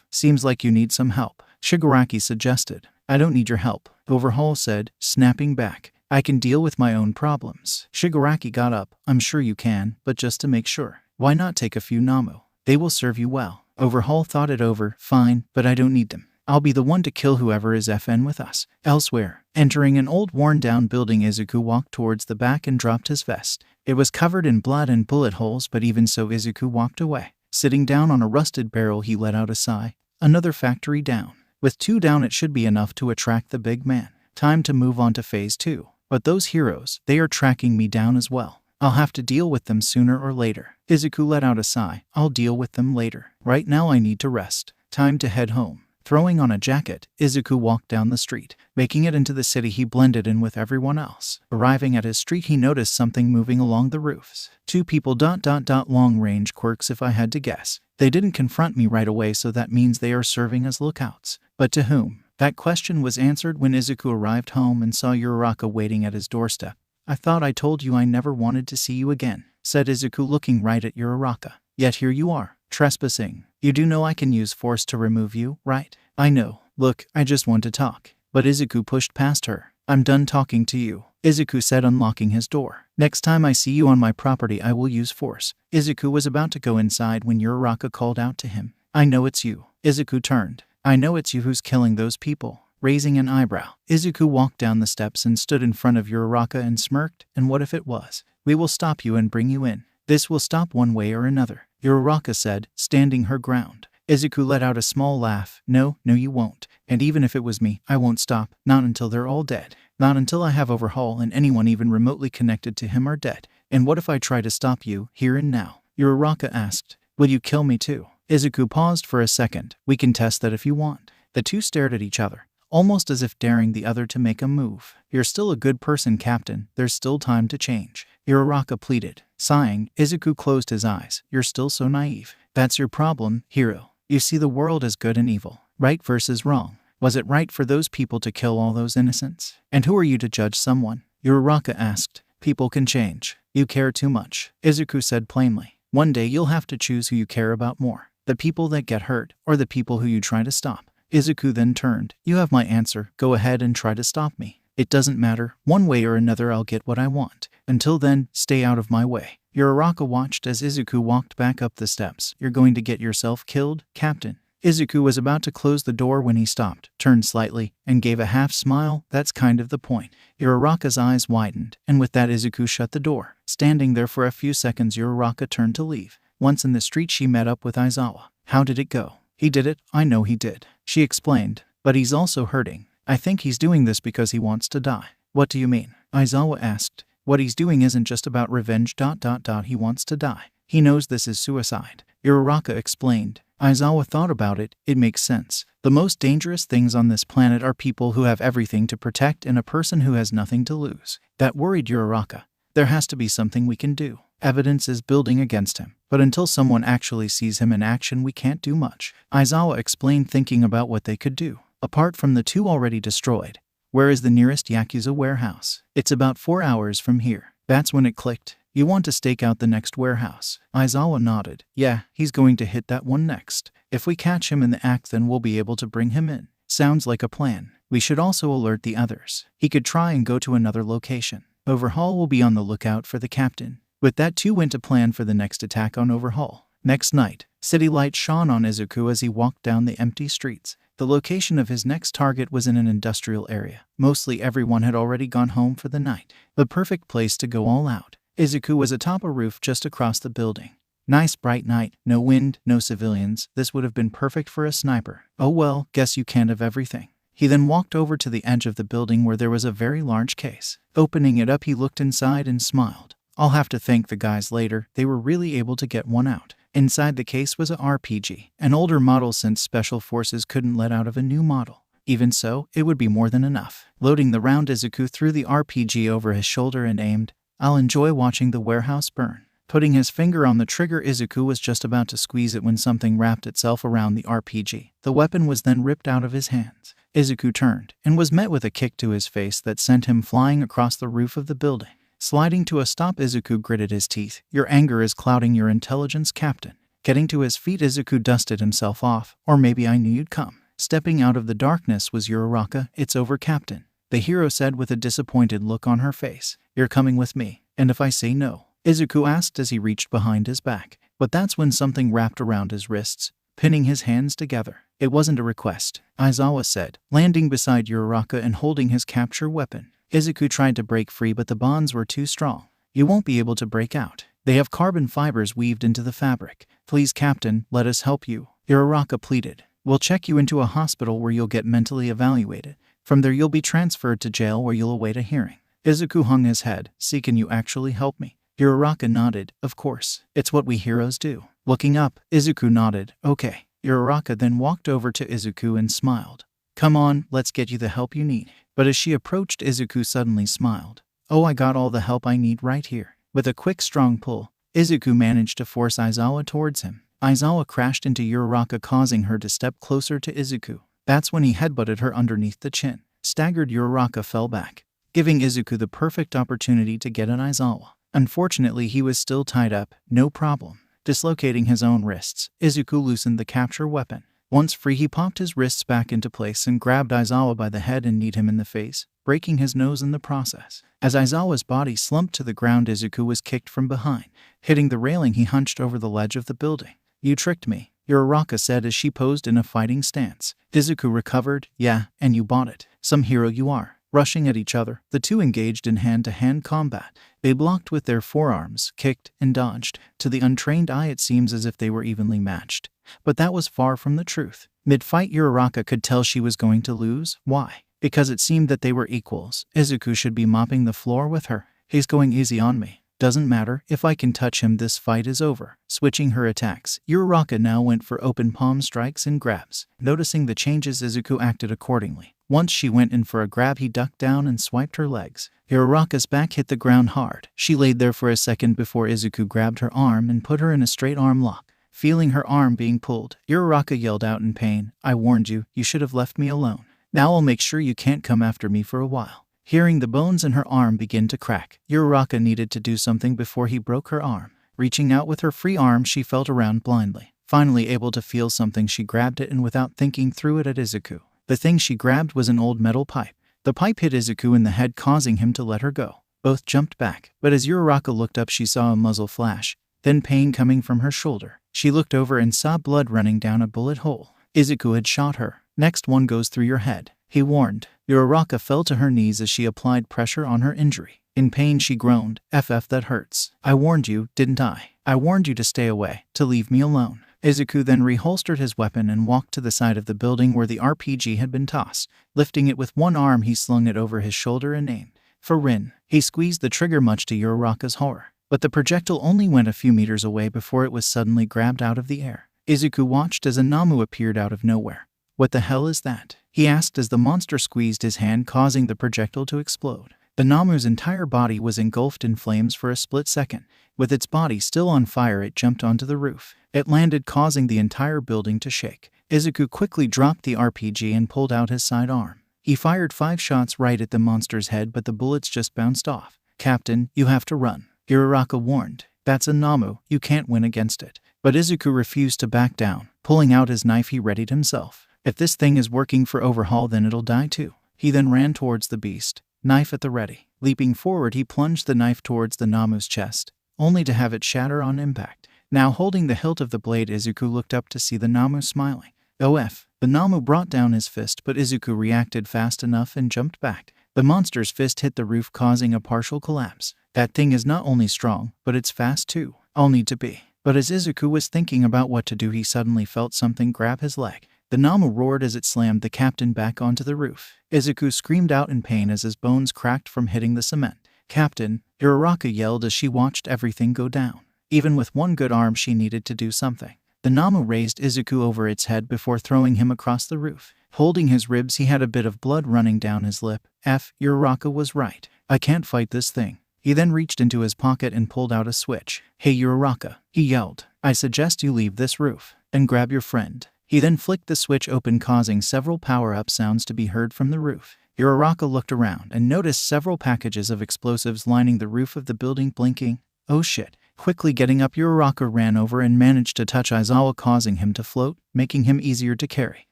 Speaker 1: Seems like you need some help, Shigaraki suggested. I don't need your help, Overhaul said, snapping back. I can deal with my own problems. Shigaraki got up. I'm sure you can, but just to make sure, why not take a few Nomu? They will serve you well. Overhaul thought it over. Fine, but I don't need them. I'll be the one to kill whoever is FN with us. Elsewhere, entering an old worn-down building, Izuku walked towards the back and dropped his vest. It was covered in blood and bullet holes, but even so Izuku walked away. Sitting down on a rusted barrel, he let out a sigh. Another factory down. With 2 down, it should be enough to attract the big man. Time to move on to phase 2. But those heroes, they are tracking me down as well. I'll have to deal with them sooner or later. Izuku let out a sigh. I'll deal with them later. Right now I need to rest. Time to head home. Throwing on a jacket, Izuku walked down the street. Making it into the city, he blended in with everyone else. Arriving at his street, he noticed something moving along the roofs. 2 people ... long-range quirks if I had to guess. They didn't confront me right away, so that means they are serving as lookouts. But to whom? That question was answered when Izuku arrived home and saw Uraka waiting at his doorstep. I thought I told you I never wanted to see you again, said Izuku, looking right at Uraka. Yet here you are, trespassing. You do know I can use force to remove you, right? I know. Look, I just want to talk. But Izuku pushed past her. I'm done talking to you, Izuku said, unlocking his door. Next time I see you on my property, I will use force. Izuku was about to go inside when Uraka called out to him. I know it's you. Izuku turned. I know it's you who's killing those people. Raising an eyebrow, Izuku walked down the steps and stood in front of Uraka and smirked. And what if it was? We will stop you and bring you in. This will stop one way or another, Uraka said, standing her ground. Izuku let out a small laugh. No, you won't. And even if it was me, I won't stop. Not until they're all dead. Not until I have Overhaul and anyone even remotely connected to him are dead. And what if I try to stop you, here and now? Uraka asked. Will you kill me too? Izuku paused for a second. We can test that if you want. The two stared at each other, almost as if daring the other to make a move. You're still a good person, Captain. There's still time to change, Uraka pleaded. Sighing, Izuku closed his eyes. You're still so naive. That's your problem, hero. You see the world as good and evil, right versus wrong. Was it right for those people to kill all those innocents? And who are you to judge someone? Uraka asked. People can change. You care too much, Izuku said plainly. One day you'll have to choose who you care about more. The people that get hurt, or the people who you try to stop. Izuku then turned. You have my answer. Go ahead and try to stop me. It doesn't matter. One way or another I'll get what I want. Until then, stay out of my way. Uraka watched as Izuku walked back up the steps. You're going to get yourself killed, Captain. Izuku was about to close the door when he stopped, turned slightly, and gave a half smile. That's kind of the point. Uraka's eyes widened, and with that Izuku shut the door. Standing there for a few seconds, Uraka turned to leave. Once in the street, she met up with Aizawa. How did it go? He did it. I know he did, she explained. But he's also hurting. I think he's doing this because he wants to die. What do you mean? Aizawa asked. What he's doing isn't just about revenge. He wants to die. He knows this is suicide. Uraka explained. Aizawa thought about it. It makes sense. The most dangerous things on this planet are people who have everything to protect and a person who has nothing to lose. That worried Uraka. There has to be something we can do. Evidence is building against him, but until someone actually sees him in action, we can't do much. Aizawa explained, thinking about what they could do. Apart from the 2 already destroyed, where is the nearest Yakuza warehouse? It's about 4 hours from here. That's when it clicked. You want to stake out the next warehouse? Aizawa nodded. Yeah, he's going to hit that one next. If we catch him in the act, then we'll be able to bring him in. Sounds like a plan. We should also alert the others. He could try and go to another location. Overhaul will be on the lookout for the captain. With that, 2 went to plan for the next attack on Overhaul. Next night, city lights shone on Izuku as he walked down the empty streets. The location of his next target was in an industrial area. Mostly everyone had already gone home for the night. The perfect place to go all out. Izuku was atop a roof just across the building. Nice bright night, no wind, no civilians. This would have been perfect for a sniper. Oh well, guess you can't have everything. He then walked over to the edge of the building where there was a very large case. Opening it up, he looked inside and smiled. I'll have to thank the guys later. They were really able to get one out. Inside the case was a RPG, an older model since Special Forces couldn't let out of a new model. Even so, it would be more than enough. Loading the round, Izuku threw the RPG over his shoulder and aimed. I'll enjoy watching the warehouse burn. Putting his finger on the trigger, Izuku was just about to squeeze it when something wrapped itself around the RPG. The weapon was then ripped out of his hands. Izuku turned and was met with a kick to his face that sent him flying across the roof of the building. Sliding to a stop, Izuku gritted his teeth. Your anger is clouding your intelligence, Captain. Getting to his feet, Izuku dusted himself off. Or maybe I knew you'd come. Stepping out of the darkness was Uraka. It's over, Captain, the hero said with a disappointed look on her face. You're coming with me. And if I say no? Izuku asked as he reached behind his back. But that's when something wrapped around his wrists, pinning his hands together. It wasn't a request, Aizawa said, landing beside Uraka and holding his capture weapon. Izuku tried to break free, but the bonds were too strong. You won't be able to break out. They have carbon fibers weaved into the fabric. Please, Captain, let us help you, Uraka pleaded. We'll check you into a hospital where you'll get mentally evaluated. From there you'll be transferred to jail where you'll await a hearing. Izuku hung his head. See, can you actually help me? Uraka nodded. Of course. It's what we heroes do. Looking up, Izuku nodded. Okay. Uraka then walked over to Izuku and smiled. Come on, let's get you the help you need. But as she approached, Izuku suddenly smiled. Oh, I got all the help I need right here. With a quick, strong pull, Izuku managed to force Aizawa towards him. Aizawa crashed into Uraka, causing her to step closer to Izuku. That's when he headbutted her underneath the chin. Staggered, Uraka fell back, giving Izuku the perfect opportunity to get at Aizawa. Unfortunately, he was still tied up. No problem. Dislocating his own wrists, Izuku loosened the capture weapon. Once free, he popped his wrists back into place and grabbed Aizawa by the head and kneed him in the face, breaking his nose in the process. As Aizawa's body slumped to the ground, Izuku was kicked from behind. Hitting the railing, he hunched over the ledge of the building. You tricked me, Uraka said as she posed in a fighting stance. Izuku recovered. Yeah, and you bought it. Some hero you are. Rushing at each other, the two engaged in hand-to-hand combat. They blocked with their forearms, kicked, and dodged. To the untrained eye, it seems as if they were evenly matched. But that was far from the truth. Mid-fight, Uraka could tell she was going to lose. Why? Because it seemed that they were equals. Izuku should be mopping the floor with her. He's going easy on me. Doesn't matter. If I can touch him, this fight is over. Switching her attacks, Uraka now went for open palm strikes and grabs. Noticing the changes, Izuku acted accordingly. Once she went in for a grab, he ducked down and swiped her legs. Uraka's back hit the ground hard. She laid there for a second before Izuku grabbed her arm and put her in a straight arm lock. Feeling her arm being pulled, Uraka yelled out in pain. I warned you. You should have left me alone. Now I'll make sure you can't come after me for a while. Hearing the bones in her arm begin to crack, Uraka needed to do something before he broke her arm. Reaching out with her free arm, she felt around blindly. Finally able to feel something, she grabbed it and without thinking threw it at Izuku. The thing she grabbed was an old metal pipe. The pipe hit Izuku in the head, causing him to let her go. Both jumped back, but as Uraka looked up, she saw a muzzle flash, then pain coming from her shoulder. She looked over and saw blood running down a bullet hole. Izuku had shot her. Next one goes through your head, he warned. Uraka fell to her knees as she applied pressure on her injury. In pain, she groaned. FF, that hurts. I warned you, didn't I? I warned you to stay away, to leave me alone. Izuku then reholstered his weapon and walked to the side of the building where the RPG had been tossed. Lifting it with one arm, he slung it over his shoulder and aimed. For Rin. He squeezed the trigger much to Uraka's horror, but the projectile only went a few meters away before it was suddenly grabbed out of the air. Izuku watched as a Nomu appeared out of nowhere. "What the hell is that?" he asked as the monster squeezed his hand, causing the projectile to explode. The Nomu's entire body was engulfed in flames for a split second. With its body still on fire, it jumped onto the roof. It landed, causing the entire building to shake. Izuku quickly dropped the RPG and pulled out his sidearm. He fired 5 shots right at the monster's head, but the bullets just bounced off. "Captain, you have to run," Uraka warned. "That's a Nomu, you can't win against it." But Izuku refused to back down. Pulling out his knife, he readied himself. If this thing is working for Overhaul, then it'll die too. He then ran towards the beast, knife at the ready. Leaping forward, he plunged the knife towards the Nomu's chest, only to have it shatter on impact. Now holding the hilt of the blade, Izuku looked up to see the Nomu smiling. "OF." The Nomu brought down his fist, but Izuku reacted fast enough and jumped back. The monster's fist hit the roof, causing a partial collapse. "That thing is not only strong, but it's fast too. I'll need to be." But as Izuku was thinking about what to do, he suddenly felt something grab his leg. The Nomu roared as it slammed the captain back onto the roof. Izuku screamed out in pain as his bones cracked from hitting the cement. "Captain," Uraka yelled as she watched everything go down. Even with one good arm, she needed to do something. The Nomu raised Izuku over its head before throwing him across the roof. Holding his ribs, he had a bit of blood running down his lip. Uraka was right. "I can't fight this thing." He then reached into his pocket and pulled out a switch. "Hey Uraka," he yelled. "I suggest you leave this roof and grab your friend." He then flicked the switch open, causing several power-up sounds to be heard from the roof. Uraka looked around and noticed several packages of explosives lining the roof of the building. Blinking, "Oh shit." Quickly getting up, Uraka ran over and managed to touch Aizawa, causing him to float, making him easier to carry.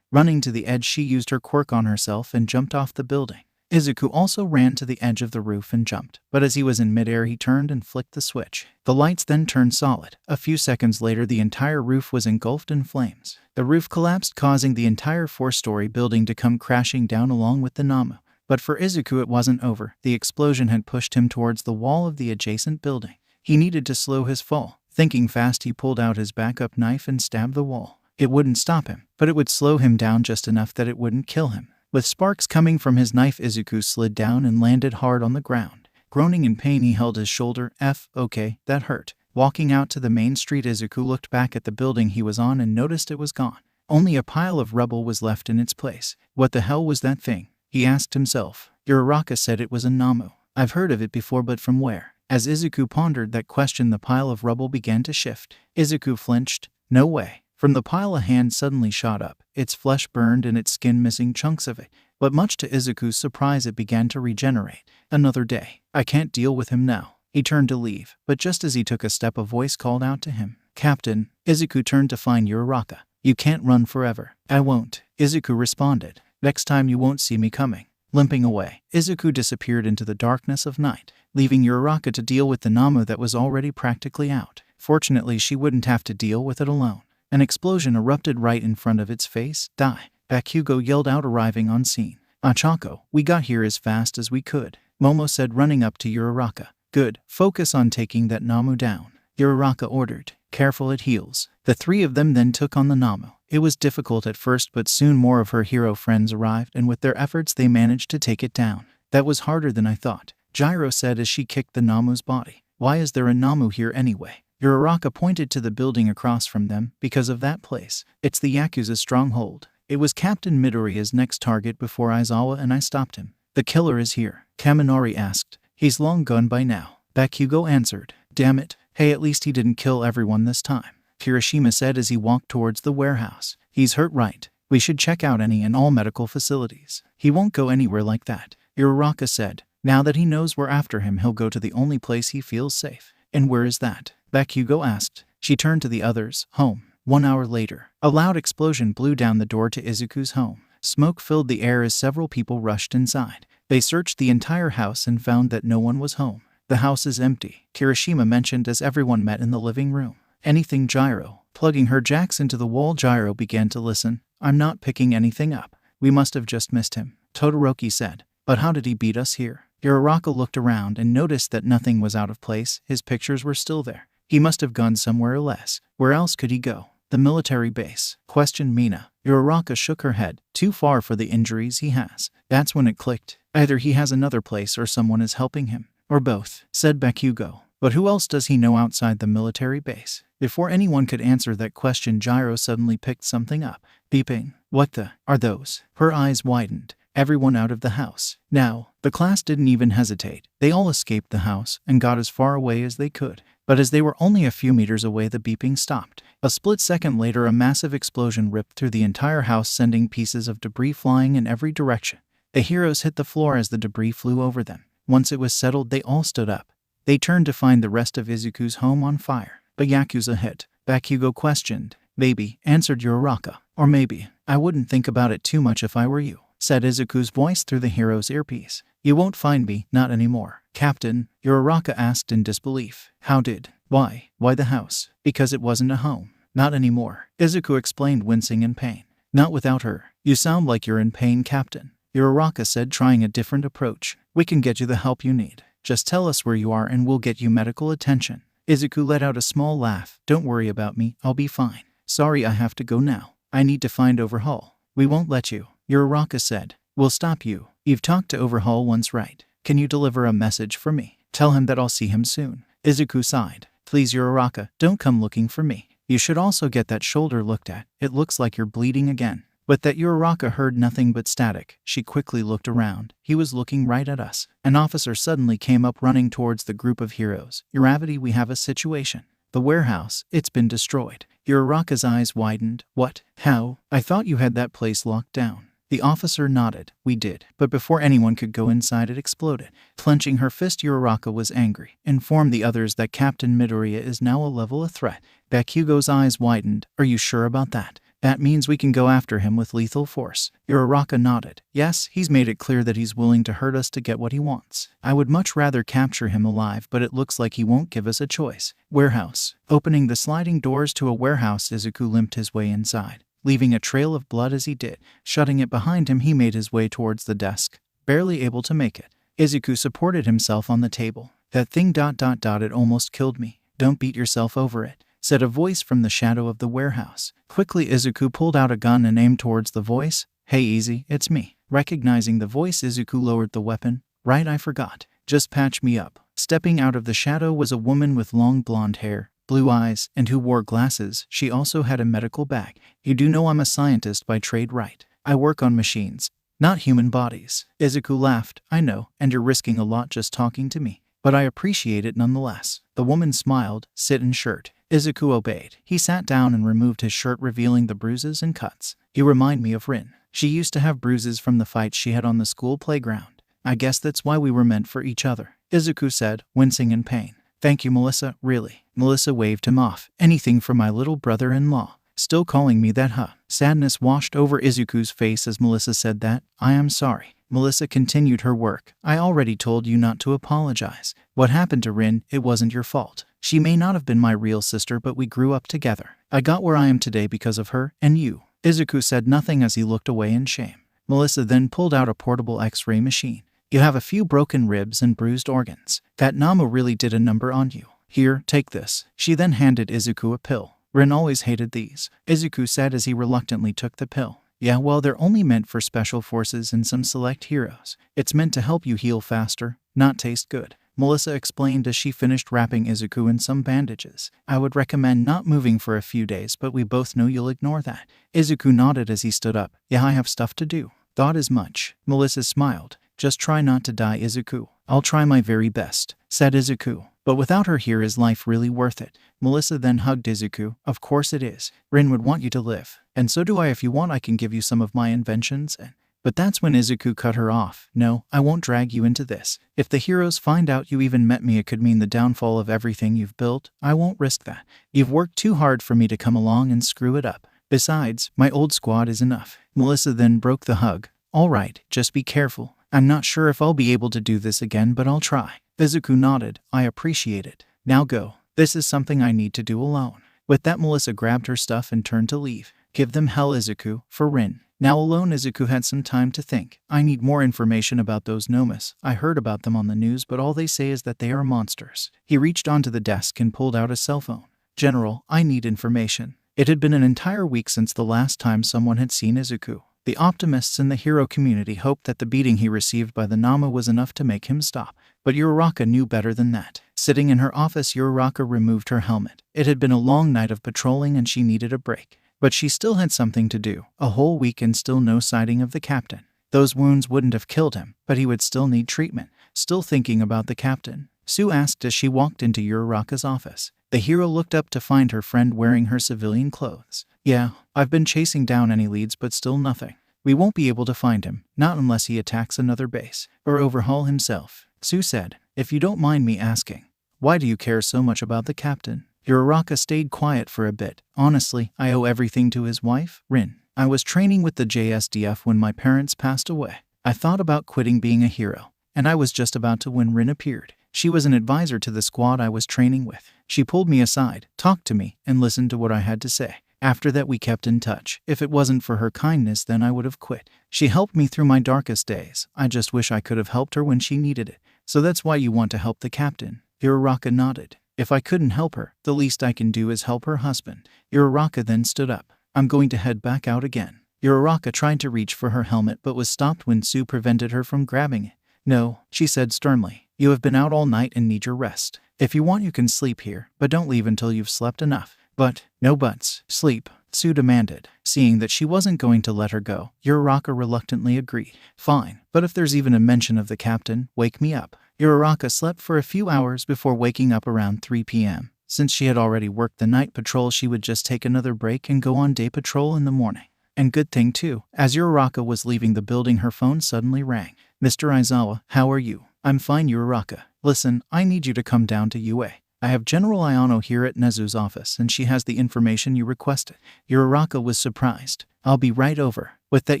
Speaker 1: Running to the edge, she used her quirk on herself and jumped off the building. Izuku also ran to the edge of the roof and jumped, but as he was in midair, he turned and flicked the switch. The lights then turned solid. A few seconds later, the entire roof was engulfed in flames. The roof collapsed, causing the entire 4-story building to come crashing down along with the Nomu. But for Izuku, it wasn't over. The explosion had pushed him towards the wall of the adjacent building. He needed to slow his fall. Thinking fast, he pulled out his backup knife and stabbed the wall. It wouldn't stop him, but it would slow him down just enough that it wouldn't kill him. With sparks coming from his knife, Izuku slid down and landed hard on the ground. Groaning in pain, he held his shoulder. Okay, that hurt." Walking out to the main street, Izuku looked back at the building he was on and noticed it was gone. Only a pile of rubble was left in its place. "What the hell was that thing?" he asked himself. Uraka said it was a Nomu. "I've heard of it before, but from where?" As Izuku pondered that question, the pile of rubble began to shift. Izuku flinched. "No way." From the pile, a hand suddenly shot up, its flesh burned and its skin missing chunks of it. But much to Izuku's surprise, it began to regenerate. "Another day. I can't deal with him now." He turned to leave, but just as he took a step, a voice called out to him. "Captain." Izuku turned to find Uraka. "You can't run forever." "I won't," Izuku responded. "Next time you won't see me coming." Limping away, Izuku disappeared into the darkness of night, leaving Uraka to deal with the Nomu that was already practically out. Fortunately, she wouldn't have to deal with it alone. An explosion erupted right in front of its face. "Die!" Bakugo yelled out, arriving on scene. "Achako, we got here as fast as we could," Momo said, running up to Uraka. "Good, focus on taking that Nomu down," Uraka ordered. "Careful, it heals." The 3 of them then took on the Nomu. It was difficult at first, but soon more of her hero friends arrived, and with their efforts they managed to take it down. "That was harder than I thought," Gyro said as she kicked the Nomu's body. "Why is there a Nomu here anyway?" Uraka pointed to the building across from them. "Because of that place. It's the Yakuza stronghold. It was Captain Midoriya's next target before Aizawa, and I stopped him." "The killer is here?" Kaminari asked. "He's long gone by now," Bakugo answered. "Damn it. Hey, at least he didn't kill everyone this time," Kirishima said as he walked towards the warehouse. "He's hurt, right? We should check out any and all medical facilities." "He won't go anywhere like that," Uraka said. "Now that he knows we're after him, he'll go to the only place he feels safe." "And where is that?" Bakugo asked. She turned to the others. "Home." 1 hour later, a loud explosion blew down the door to Izuku's home. Smoke filled the air as several people rushed inside. They searched the entire house and found that no one was home. "The house is empty," Kirishima mentioned as everyone met in the living room. "Anything, Gyro?" Plugging her jacks into the wall, Gyro began to listen. "I'm not picking anything up. We must have just missed him," Todoroki said. "But how did he beat us here?" Uraka looked around and noticed that nothing was out of place. His pictures were still there. "He must have gone somewhere else. Where else could he go?" "The military base?" questioned Mina. Uraka shook her head. "Too far for the injuries he has." That's when it clicked. Either he has another place or someone is helping him. Or both, said Bakugo. But who else does he know outside the military base? Before anyone could answer that question, Gyro suddenly picked something up. Beeping. What the are those? Her eyes widened. Everyone out of the house. Now, the class didn't even hesitate. They all escaped the house and got as far away as they could. But as they were only a few meters away, the beeping stopped. A split second later, a massive explosion ripped through the entire house, sending pieces of debris flying in every direction. The heroes hit the floor as the debris flew over them. Once it was settled, they all stood up. They turned to find the rest of Izuku's home on fire. The Yakuza hit. Bakugo questioned. Maybe, answered Uraka. Or maybe, I wouldn't think about it too much if I were you, said Izuku's voice through the hero's earpiece. You won't find me, not anymore. Captain, Uraka asked in disbelief. How did? Why the house? Because it wasn't a home. Not anymore, Izuku explained, wincing in pain. Not without her. You sound like you're in pain, Captain, Uraka said, trying a different approach. We can get you the help you need. Just tell us where you are and we'll get you medical attention. Izuku let out a small laugh. Don't worry about me, I'll be fine. Sorry, I have to go now. I need to find Overhaul. We won't let you, Uraka said. We'll stop you. You've talked to Overhaul once, right? Can you deliver a message for me? Tell him that I'll see him soon. Izuku sighed. Please, Uraka, don't come looking for me. You should also get that shoulder looked at. It looks like you're bleeding again. But that Uraka heard nothing but static. She quickly looked around. He was looking right at us. An officer suddenly came up running towards the group of heroes. Uravity, we have a situation. The warehouse, it's been destroyed. Uraka's eyes widened. What? How? I thought you had that place locked down. The officer nodded. We did. But before anyone could go inside, it exploded. Clenching her fist, Uraka was angry. Inform the others that Captain Midoriya is now a level of threat. Bakugo's eyes widened. Are you sure about that? That means we can go after him with lethal force. Uraka nodded. Yes, he's made it clear that he's willing to hurt us to get what he wants. I would much rather capture him alive, but it looks like he won't give us a choice. Warehouse. Opening the sliding doors to a warehouse, Izuku limped his way inside, leaving a trail of blood as he did. Shutting it behind him, he made his way towards the desk, barely able to make it. Izuku supported himself on the table. That thing ... it almost killed me. Don't beat yourself over it, said a voice from the shadow of the warehouse. Quickly, Izuku pulled out a gun and aimed towards the voice. Hey, easy, it's me. Recognizing the voice, Izuku lowered the weapon. Right, I forgot. Just patch me up. Stepping out of the shadow was a woman with long blonde hair, blue eyes, and who wore glasses. She also had a medical bag. You do know I'm a scientist by trade, right? I work on machines, not human bodies. Izuku laughed. I know, and you're risking a lot just talking to me, but I appreciate it nonetheless. The woman smiled. Sit in shirt. Izuku obeyed. He sat down and removed his shirt, revealing the bruises and cuts. You remind me of Rin. She used to have bruises from the fights she had on the school playground. I guess that's why we were meant for each other, Izuku said, wincing in pain. Thank you, Melissa, really. Melissa waved him off. Anything for my little brother-in-law. Still calling me that, huh? Sadness washed over Izuku's face as Melissa said that. I am sorry. Melissa continued her work. I already told you not to apologize. What happened to Rin, it wasn't your fault. She may not have been my real sister, but we grew up together. I got where I am today because of her and you. Izuku said nothing as he looked away in shame. Melissa then pulled out a portable X-ray machine. You have a few broken ribs and bruised organs. That Nomu really did a number on you. Here, take this. She then handed Izuku a pill. Rin always hated these, Izuku said as he reluctantly took the pill. Yeah, well, they're only meant for special forces and some select heroes. It's meant to help you heal faster, not taste good, Melissa explained as she finished wrapping Izuku in some bandages. I would recommend not moving for a few days, but we both know you'll ignore that. Izuku nodded as he stood up. Yeah, I have stuff to do. Thought as much. Melissa smiled. Just try not to die, Izuku. I'll try my very best, said Izuku. But without her here, is life really worth it? Melissa then hugged Izuku. Of course it is. Rin would want you to live. And so do I. If you want, I can give you some of my inventions. But that's when Izuku cut her off. No, I won't drag you into this. If the heroes find out you even met me, it could mean the downfall of everything you've built. I won't risk that. You've worked too hard for me to come along and screw it up. Besides, my old squad is enough. Melissa then broke the hug. All right, just be careful. I'm not sure if I'll be able to do this again, but I'll try. Izuku nodded. I appreciate it. Now go. This is something I need to do alone. With that, Melissa grabbed her stuff and turned to leave. Give them hell, Izuku, for Rin. Now alone, Izuku had some time to think. I need more information about those Nomus. I heard about them on the news, but all they say is that they are monsters. He reached onto the desk and pulled out a cell phone. General, I need information. It had been an entire week since the last time someone had seen Izuku. The optimists in the hero community hoped that the beating he received by the Nomu was enough to make him stop. But Uraka knew better than that. Sitting in her office, Uraka removed her helmet. It had been a long night of patrolling and she needed a break. But she still had something to do. A whole week and still no sighting of the captain. Those wounds wouldn't have killed him, but he would still need treatment. Still thinking about the captain, Sue asked as she walked into Uraka's office. The hero looked up to find her friend wearing her civilian clothes. Yeah, I've been chasing down any leads but still nothing. We won't be able to find him, not unless he attacks another base, or Overhaul himself. Sue said, if you don't mind me asking, why do you care so much about the captain? Uraka stayed quiet for a bit. Honestly, I owe everything to his wife, Rin. I was training with the JSDF when my parents passed away. I thought about quitting being a hero, and I was just about to when Rin appeared. She was an advisor to the squad I was training with. She pulled me aside, talked to me, and listened to what I had to say. After that we kept in touch. If it wasn't for her kindness, then I would have quit. She helped me through my darkest days. I just wish I could have helped her when she needed it. So that's why you want to help the captain? Uraka nodded. If I couldn't help her, the least I can do is help her husband. Uraka then stood up. I'm going to head back out again. Uraka tried to reach for her helmet but was stopped when Sue prevented her from grabbing it. No, she said sternly. You have been out all night and need your rest. If you want you can sleep here, but don't leave until you've slept enough. But, no buts. Sleep, Sue demanded. Seeing that she wasn't going to let her go, Uraka reluctantly agreed. Fine, but if there's even a mention of the captain, wake me up. Uraka slept for a few hours before waking up around 3 p.m. Since she had already worked the night patrol, she would just take another break and go on day patrol in the morning. And good thing too, as Uraka was leaving the building her phone suddenly rang. Mr. Aizawa, how are you? I'm fine, Uraka. Listen, I need you to come down to UA. I have General Ayano here at Nezu's office and she has the information you requested. Uraka was surprised. I'll be right over. With that,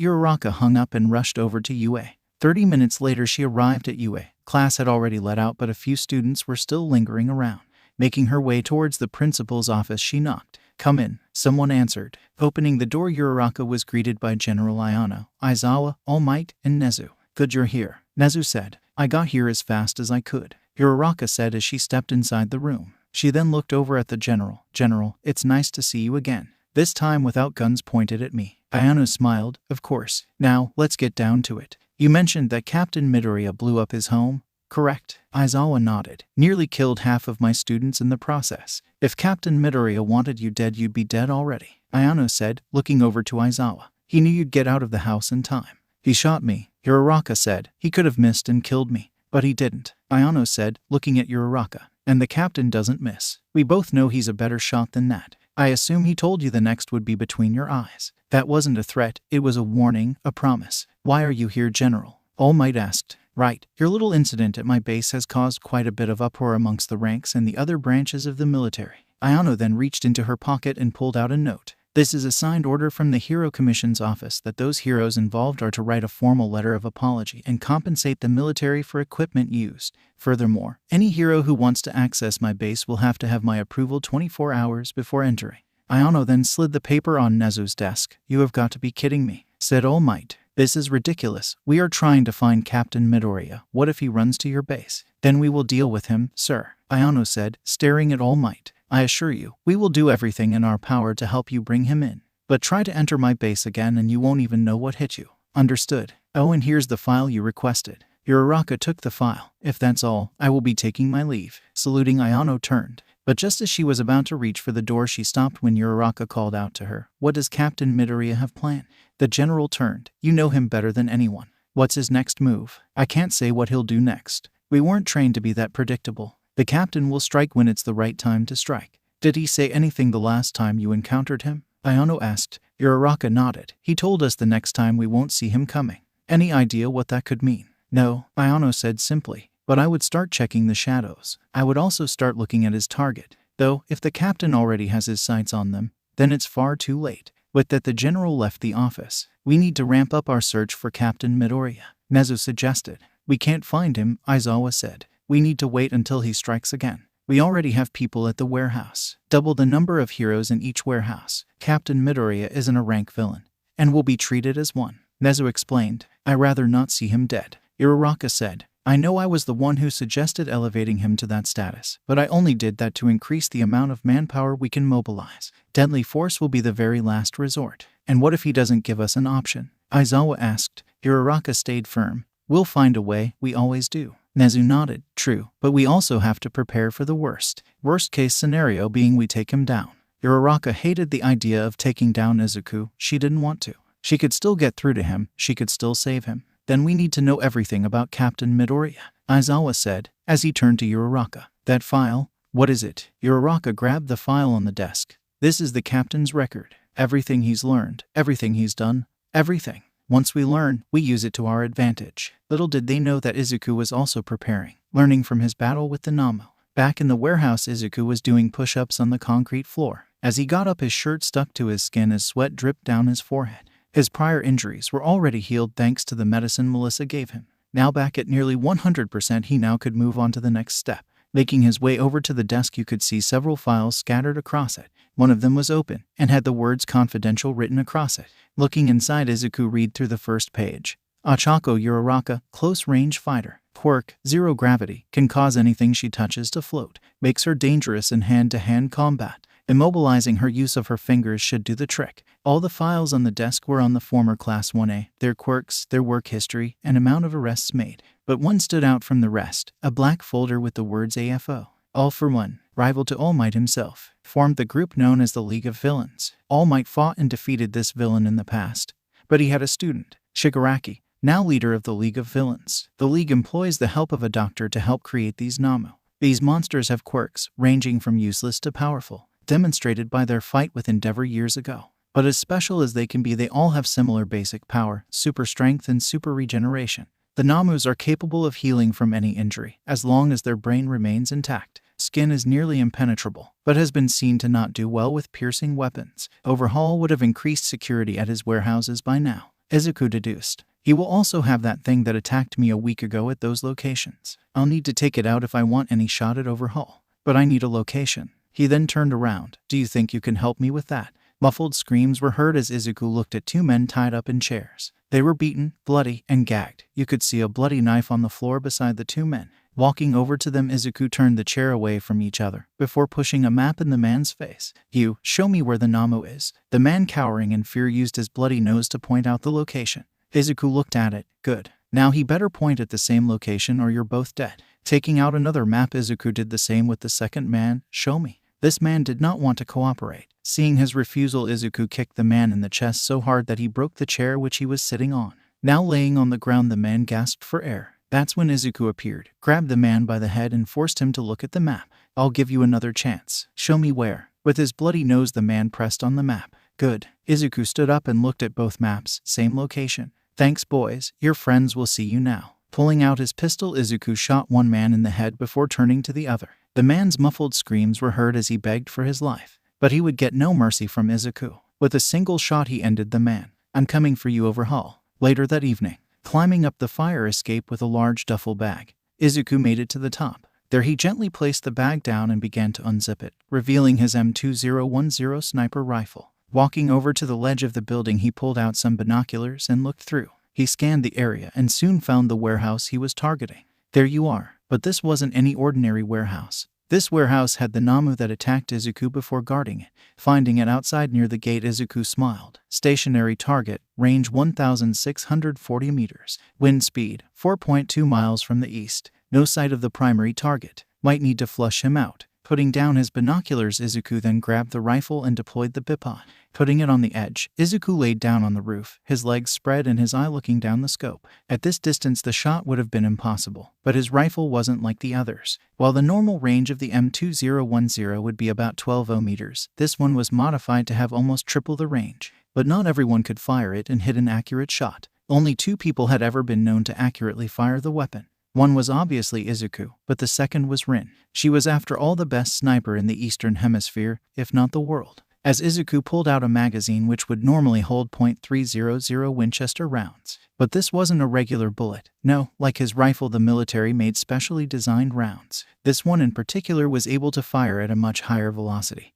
Speaker 1: Uraka hung up and rushed over to UA. 30 minutes later she arrived at UA. Class had already let out but a few students were still lingering around. Making her way towards the principal's office, she knocked. Come in, someone answered. Opening the door, Uraka was greeted by General Ayano, Aizawa, All Might, and Nezu. Good you're here, Nezu said. I got here as fast as I could, Uraka said as she stepped inside the room. She then looked over at the general. General, it's nice to see you again. This time without guns pointed at me. Ayano smiled. Of course. Now, let's get down to it. You mentioned that Captain Midoriya blew up his home, correct? Aizawa nodded. Nearly killed half of my students in the process. If Captain Midoriya wanted you dead, you'd be dead already, Ayano said, looking over to Aizawa. He knew you'd get out of the house in time. He shot me, Uraka said. He could have missed and killed me, but he didn't, Ayano said, looking at Uraka. And the captain doesn't miss. We both know he's a better shot than that. I assume he told you the next would be between your eyes. That wasn't a threat, it was a warning, a promise. Why are you here, General? All Might asked. Right, your little incident at my base has caused quite a bit of uproar amongst the ranks and the other branches of the military. Ayano then reached into her pocket and pulled out a note. This is a signed order from the Hero Commission's office that those heroes involved are to write a formal letter of apology and compensate the military for equipment used. Furthermore, any hero who wants to access my base will have to have my approval 24 hours before entering. Ayano then slid the paper on Nezu's desk. You have got to be kidding me, said All Might. This is ridiculous. We are trying to find Captain Midoriya. What if he runs to your base? Then we will deal with him, sir, Ayano said, staring at All Might. I assure you, we will do everything in our power to help you bring him in. But try to enter my base again and you won't even know what hit you. Understood. Oh, and here's the file you requested. Uraka took the file. If that's all, I will be taking my leave. Saluting, Ayano turned. But just as she was about to reach for the door, she stopped when Uraka called out to her. What does Captain Midoriya have planned? The general turned. You know him better than anyone. What's his next move? I can't say what he'll do next. We weren't trained to be that predictable. The captain will strike when it's the right time to strike. Did he say anything the last time you encountered him? Ayano asked. Uraka nodded. He told us the next time we won't see him coming. Any idea what that could mean? No, Ayano said simply. But I would start checking the shadows. I would also start looking at his target. Though, if the captain already has his sights on them, then it's far too late. With that, the general left the office. We need to ramp up our search for Captain Midoriya, Nezu suggested. We can't find him, Aizawa said. We need to wait until he strikes again. We already have people at the warehouse. Double the number of heroes in each warehouse. Captain Midoriya isn't a rank villain, and will be treated as one, Nezu explained. I rather not see him dead, Uraka said. I know I was the one who suggested elevating him to that status, but I only did that to increase the amount of manpower we can mobilize. Deadly force will be the very last resort. And what if he doesn't give us an option? Aizawa asked. Uraka stayed firm. We'll find a way, we always do. Nezu nodded. True, but we also have to prepare for the worst. Worst case scenario being we take him down. Uraka hated the idea of taking down Izuku. She didn't want to. She could still get through to him. She could still save him. Then we need to know everything about Captain Midoriya, Aizawa said, as he turned to Uraka. That file? What is it? Uraka grabbed the file on the desk. This is the captain's record. Everything he's learned, everything he's done, everything. Once we learn, we use it to our advantage. Little did they know that Izuku was also preparing, learning from his battle with the Nomu. Back in the warehouse, Izuku was doing push-ups on the concrete floor. As he got up, his shirt stuck to his skin as sweat dripped down his forehead. His prior injuries were already healed thanks to the medicine Melissa gave him. Now back at nearly 100%, he now could move on to the next step. Making his way over to the desk, you could see several files scattered across it. One of them was open and had the words confidential written across it. Looking inside, Izuku read through the first page. Ochako Uraraka, close-range fighter. Quirk, zero gravity, can cause anything she touches to float. Makes her dangerous in hand-to-hand combat. Immobilizing her, use of her fingers should do the trick. All the files on the desk were on the former Class 1A, their quirks, their work history, and amount of arrests made. But one stood out from the rest, a black folder with the words AFO. All for One, rival to All Might himself, formed the group known as the League of Villains. All Might fought and defeated this villain in the past, but he had a student, Shigaraki, now leader of the League of Villains. The League employs the help of a doctor to help create these Nomu. These monsters have quirks, ranging from useless to powerful, demonstrated by their fight with Endeavor years ago. But as special as they can be, they all have similar basic power, super strength, and super regeneration. The Nomus are capable of healing from any injury, as long as their brain remains intact. Skin is nearly impenetrable, but has been seen to not do well with piercing weapons. Overhaul would have increased security at his warehouses by now. Izuku deduced. He will also have that thing that attacked me a week ago at those locations. I'll need to take it out if I want any shot at Overhaul. But I need a location. He then turned around. Do you think you can help me with that? Muffled screams were heard as Izuku looked at two men tied up in chairs. They were beaten, bloody, and gagged. You could see a bloody knife on the floor beside the two men. Walking over to them, Izuku turned the chair away from each other, before pushing a map in the man's face. You, show me where the Nomu is. The man, cowering in fear, used his bloody nose to point out the location. Izuku looked at it. Good. Now he better point at the same location or you're both dead. Taking out another map, Izuku did the same with the second man. Show me. This man did not want to cooperate. Seeing his refusal, Izuku kicked the man in the chest so hard that he broke the chair which he was sitting on. Now laying on the ground, the man gasped for air. That's when Izuku appeared, grabbed the man by the head and forced him to look at the map. I'll give you another chance. Show me where. With his bloody nose, the man pressed on the map. Good. Izuku stood up and looked at both maps. Same location. Thanks, boys. Your friends will see you now. Pulling out his pistol, Izuku shot one man in the head before turning to the other. The man's muffled screams were heard as he begged for his life. But he would get no mercy from Izuku. With a single shot, he ended the man. I'm coming for you, Overhaul. Later that evening, climbing up the fire escape with a large duffel bag, Izuku made it to the top. There he gently placed the bag down and began to unzip it, revealing his M2010 sniper rifle. Walking over to the ledge of the building, he pulled out some binoculars and looked through. He scanned the area and soon found the warehouse he was targeting. There you are. But this wasn't any ordinary warehouse. This warehouse had the Nomu that attacked Izuku before guarding it. Finding it outside near the gate, Izuku smiled. Stationary target, range 1,640 meters. Wind speed, 4.2 miles from the east. No sight of the primary target. Might need to flush him out. Putting down his binoculars, Izuku then grabbed the rifle and deployed the bipod. Putting it on the edge, Izuku laid down on the roof, his legs spread and his eye looking down the scope. At this distance, the shot would have been impossible, but his rifle wasn't like the others. While the normal range of the M2010 would be about 12 meters, this one was modified to have almost triple the range. But not everyone could fire it and hit an accurate shot. Only 2 people had ever been known to accurately fire the weapon. One was obviously Izuku, but the second was Rin. She was after all the best sniper in the Eastern Hemisphere, if not the world. As Izuku pulled out a magazine which would normally hold .300 Winchester rounds. But this wasn't a regular bullet. No, like his rifle, the military made specially designed rounds. This one in particular was able to fire at a much higher velocity,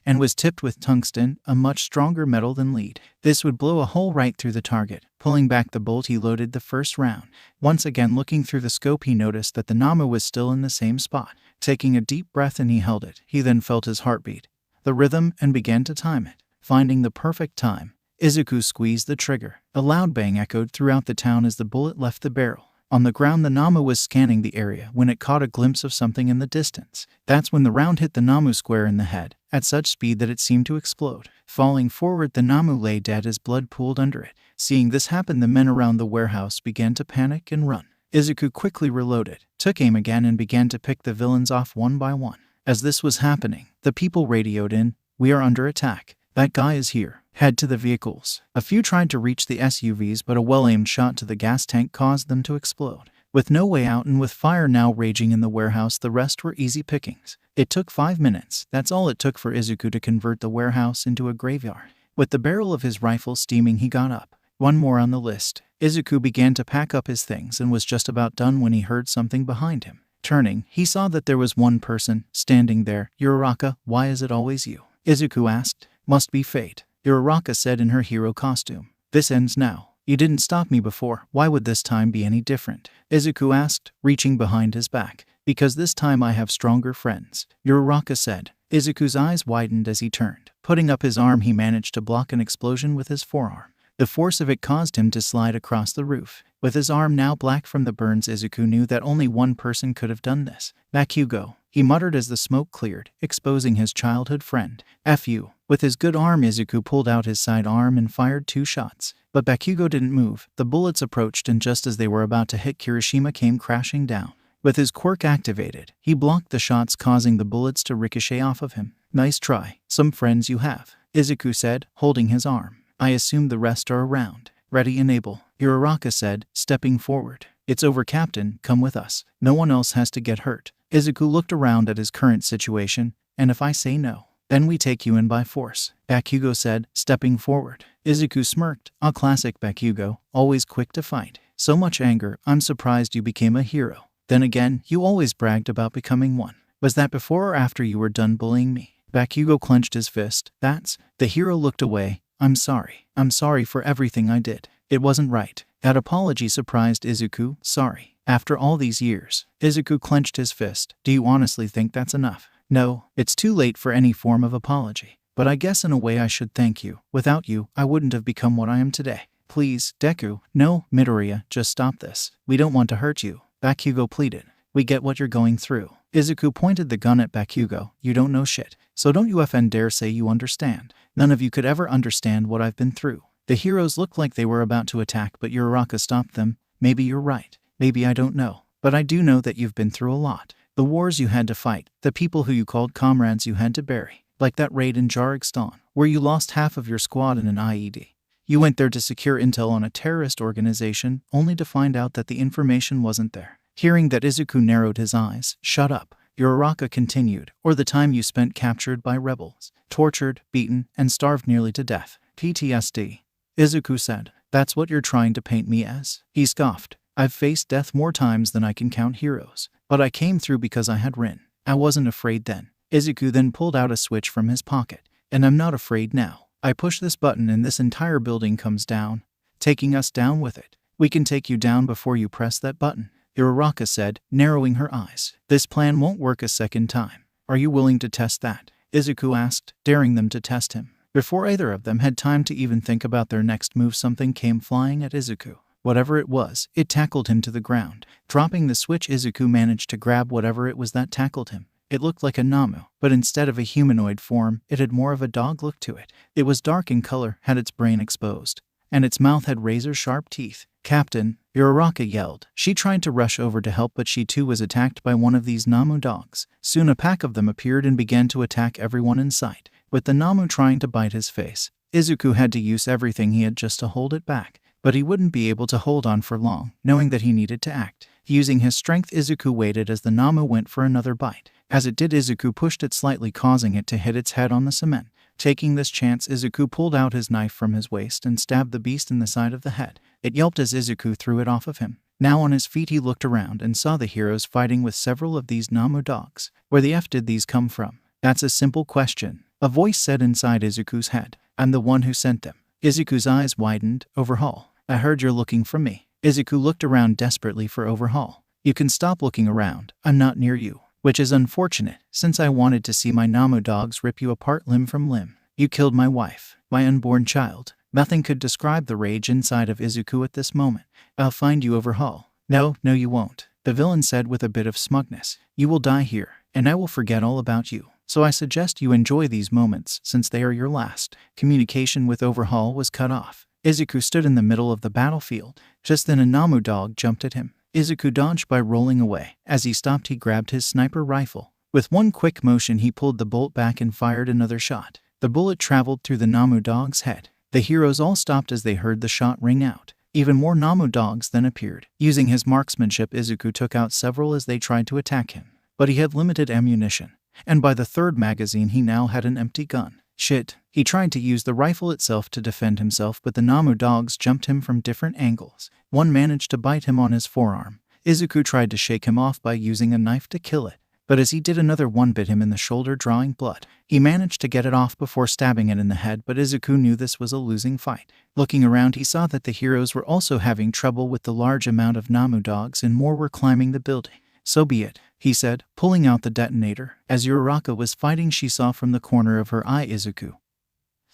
Speaker 1: and was tipped with tungsten, a much stronger metal than lead. This would blow a hole right through the target. Pulling back the bolt, he loaded the first round. Once again looking through the scope, he noticed that the Nomu was still in the same spot. Taking a deep breath and he held it. He then felt his heartbeat, the rhythm, and began to time it. Finding the perfect time, Izuku squeezed the trigger. A loud bang echoed throughout the town as the bullet left the barrel. On the ground, the Nomu was scanning the area when it caught a glimpse of something in the distance. That's when the round hit the Nomu square in the head, at such speed that it seemed to explode. Falling forward, the Nomu lay dead as blood pooled under it. Seeing this happen, the men around the warehouse began to panic and run. Izuku quickly reloaded, took aim again, and began to pick the villains off one by one. As this was happening, the people radioed in, "We are under attack. That guy is here. Head to the vehicles." A few tried to reach the SUVs, but a well-aimed shot to the gas tank caused them to explode. With no way out and with fire now raging in the warehouse, the rest were easy pickings. It took 5 minutes. That's all it took for Izuku to convert the warehouse into a graveyard. With the barrel of his rifle steaming, he got up. One more on the list. Izuku began to pack up his things and was just about done when he heard something behind him. Turning, he saw that there was one person standing there. "Uraka, why is it always you?" Izuku asked. "Must be fate," Uraka said in her hero costume. "This ends now. You didn't stop me before. Why would this time be any different?" Izuku asked, reaching behind his back. "Because this time I have stronger friends," Uraka said. Izuku's eyes widened as he turned. Putting up his arm, he managed to block an explosion with his forearm. The force of it caused him to slide across the roof. With his arm now black from the burns, Izuku knew that only one person could have done this. "Bakugo," he muttered as the smoke cleared, exposing his childhood friend. "F you." With his good arm, Izuku pulled out his side arm and fired 2 shots. But Bakugo didn't move. The bullets approached, and just as they were about to hit, Kirishima came crashing down. With his quirk activated, he blocked the shots, causing the bullets to ricochet off of him. "Nice try. Some friends you have," Izuku said, holding his arm. "I assume the rest are around." "Ready and able," Uraka said, stepping forward. "It's over, Captain. Come with us. No one else has to get hurt." Izuku looked around at his current situation. "And if I say no, then we take you in by force," Bakugo said, stepping forward. Izuku smirked. "A classic Bakugo, always quick to fight. So much anger, I'm surprised you became a hero. Then again, you always bragged about becoming one. Was that before or after you were done bullying me?" Bakugo clenched his fist. "That's..." The hero looked away. I'm sorry for everything I did. It wasn't right." That apology surprised Izuku. "Sorry. After all these years." Izuku clenched his fist. "Do you honestly think that's enough?" "No, it's too late for any form of apology. But I guess in a way I should thank you. Without you, I wouldn't have become what I am today." "Please, Deku." "No, Midoriya, just stop this. We don't want to hurt you," Bakugo pleaded. "We get what you're going through." Izuku pointed the gun at Bakugo. "You don't know shit. So don't you effing dare say you understand. None of you could ever understand what I've been through." The heroes looked like they were about to attack, but Uraka stopped them. "Maybe you're right. Maybe I don't know. But I do know that you've been through a lot. The wars you had to fight, the people who you called comrades you had to bury. Like that raid in Jarikstan, where you lost half of your squad in an IED. You went there to secure intel on a terrorist organization, only to find out that the information wasn't there." Hearing that, Izuku narrowed his eyes. "Shut up," Uraka continued. "Or the time you spent captured by rebels, tortured, beaten, and starved nearly to death. PTSD. Izuku said. "That's what you're trying to paint me as?" He scoffed. "I've faced death more times than I can count, heroes. But I came through because I had Rin. I wasn't afraid then." Izuku then pulled out a switch from his pocket. "And I'm not afraid now. I push this button and this entire building comes down, taking us down with it. We can take you down before you press that button," Uraka said, narrowing her eyes. "This plan won't work a second time. Are you willing to test that?" Izuku asked, daring them to test him. Before either of them had time to even think about their next move, something came flying at Izuku. Whatever it was, it tackled him to the ground. Dropping the switch, Izuku managed to grab whatever it was that tackled him. It looked like a Nomu, but instead of a humanoid form, it had more of a dog look to it. It was dark in color, had its brain exposed, and its mouth had razor-sharp teeth. "Captain," Uraka yelled. She tried to rush over to help, but she too was attacked by one of these Nomu dogs. Soon a pack of them appeared and began to attack everyone in sight. With the Nomu trying to bite his face, Izuku had to use everything he had just to hold it back. But he wouldn't be able to hold on for long, knowing that he needed to act. Using his strength, Izuku waited as the Nomu went for another bite. As it did, Izuku pushed it slightly, causing it to hit its head on the cement. Taking this chance, Izuku pulled out his knife from his waist and stabbed the beast in the side of the head. It yelped as Izuku threw it off of him. Now on his feet, he looked around and saw the heroes fighting with several of these Nomu dogs. Where the F did these come from? That's a simple question. A voice said inside Izuku's head. "I'm the one who sent them." Izuku's eyes widened. "Overhaul. I heard you're looking for me." Izuku looked around desperately for Overhaul. "You can stop looking around. I'm not near you. Which is unfortunate, since I wanted to see my Nomu dogs rip you apart limb from limb. You killed my wife, my unborn child." Nothing could describe the rage inside of Izuku at this moment. "I'll find you, Overhaul. No, you won't, the villain said with a bit of smugness. You will die here, and I will forget all about you. So I suggest you enjoy these moments since they are your last. Communication with Overhaul was cut off. Izuku stood in the middle of the battlefield. Just then a Nomu dog jumped at him. Izuku dodged by rolling away. As he stopped, he grabbed his sniper rifle. With one quick motion, he pulled the bolt back and fired another shot. The bullet traveled through the Nomu dog's head. The heroes all stopped as they heard the shot ring out. Even more Nomu dogs then appeared. Using his marksmanship, Izuku took out several as they tried to attack him. But he had limited ammunition, and by the third magazine he now had an empty gun. Shit. He tried to use the rifle itself to defend himself, but the Nomu dogs jumped him from different angles. One managed to bite him on his forearm. Izuku tried to shake him off by using a knife to kill it, but as he did, another one bit him in the shoulder, drawing blood. He managed to get it off before stabbing it in the head, but Izuku knew this was a losing fight. Looking around, he saw that the heroes were also having trouble with the large amount of Nomu dogs, and more were climbing the building. So be it, he said, pulling out the detonator. As Uraka was fighting, she saw from the corner of her eye Izuku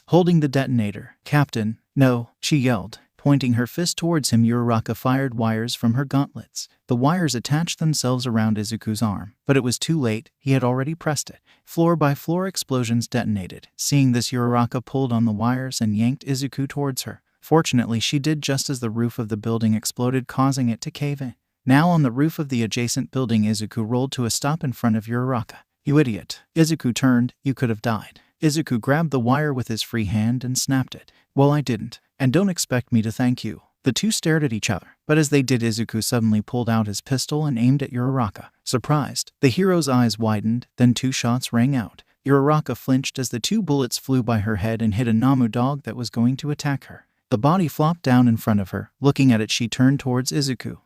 Speaker 1: holding the detonator. Captain, no, she yelled. Pointing her fist towards him, Uraka fired wires from her gauntlets. The wires attached themselves around Izuku's arm, but it was too late. He had already pressed it. Floor-by-floor explosions detonated. Seeing this, Uraka pulled on the wires and yanked Izuku towards her. Fortunately, she did just as the roof of the building exploded, causing it to cave in. Now on the roof of the adjacent building, Izuku rolled to a stop in front of Uraka. You idiot. Izuku turned. You could have died. Izuku grabbed the wire with his free hand and snapped it. Well, I didn't. And don't expect me to thank you. The two stared at each other, but as they did, Izuku suddenly pulled out his pistol and aimed at Uraka. Surprised, the hero's eyes widened, then two shots rang out. Uraka flinched as the two bullets flew by her head and hit a Nomu dog that was going to attack her. The body flopped down in front of her. Looking at it, she turned towards Izuku.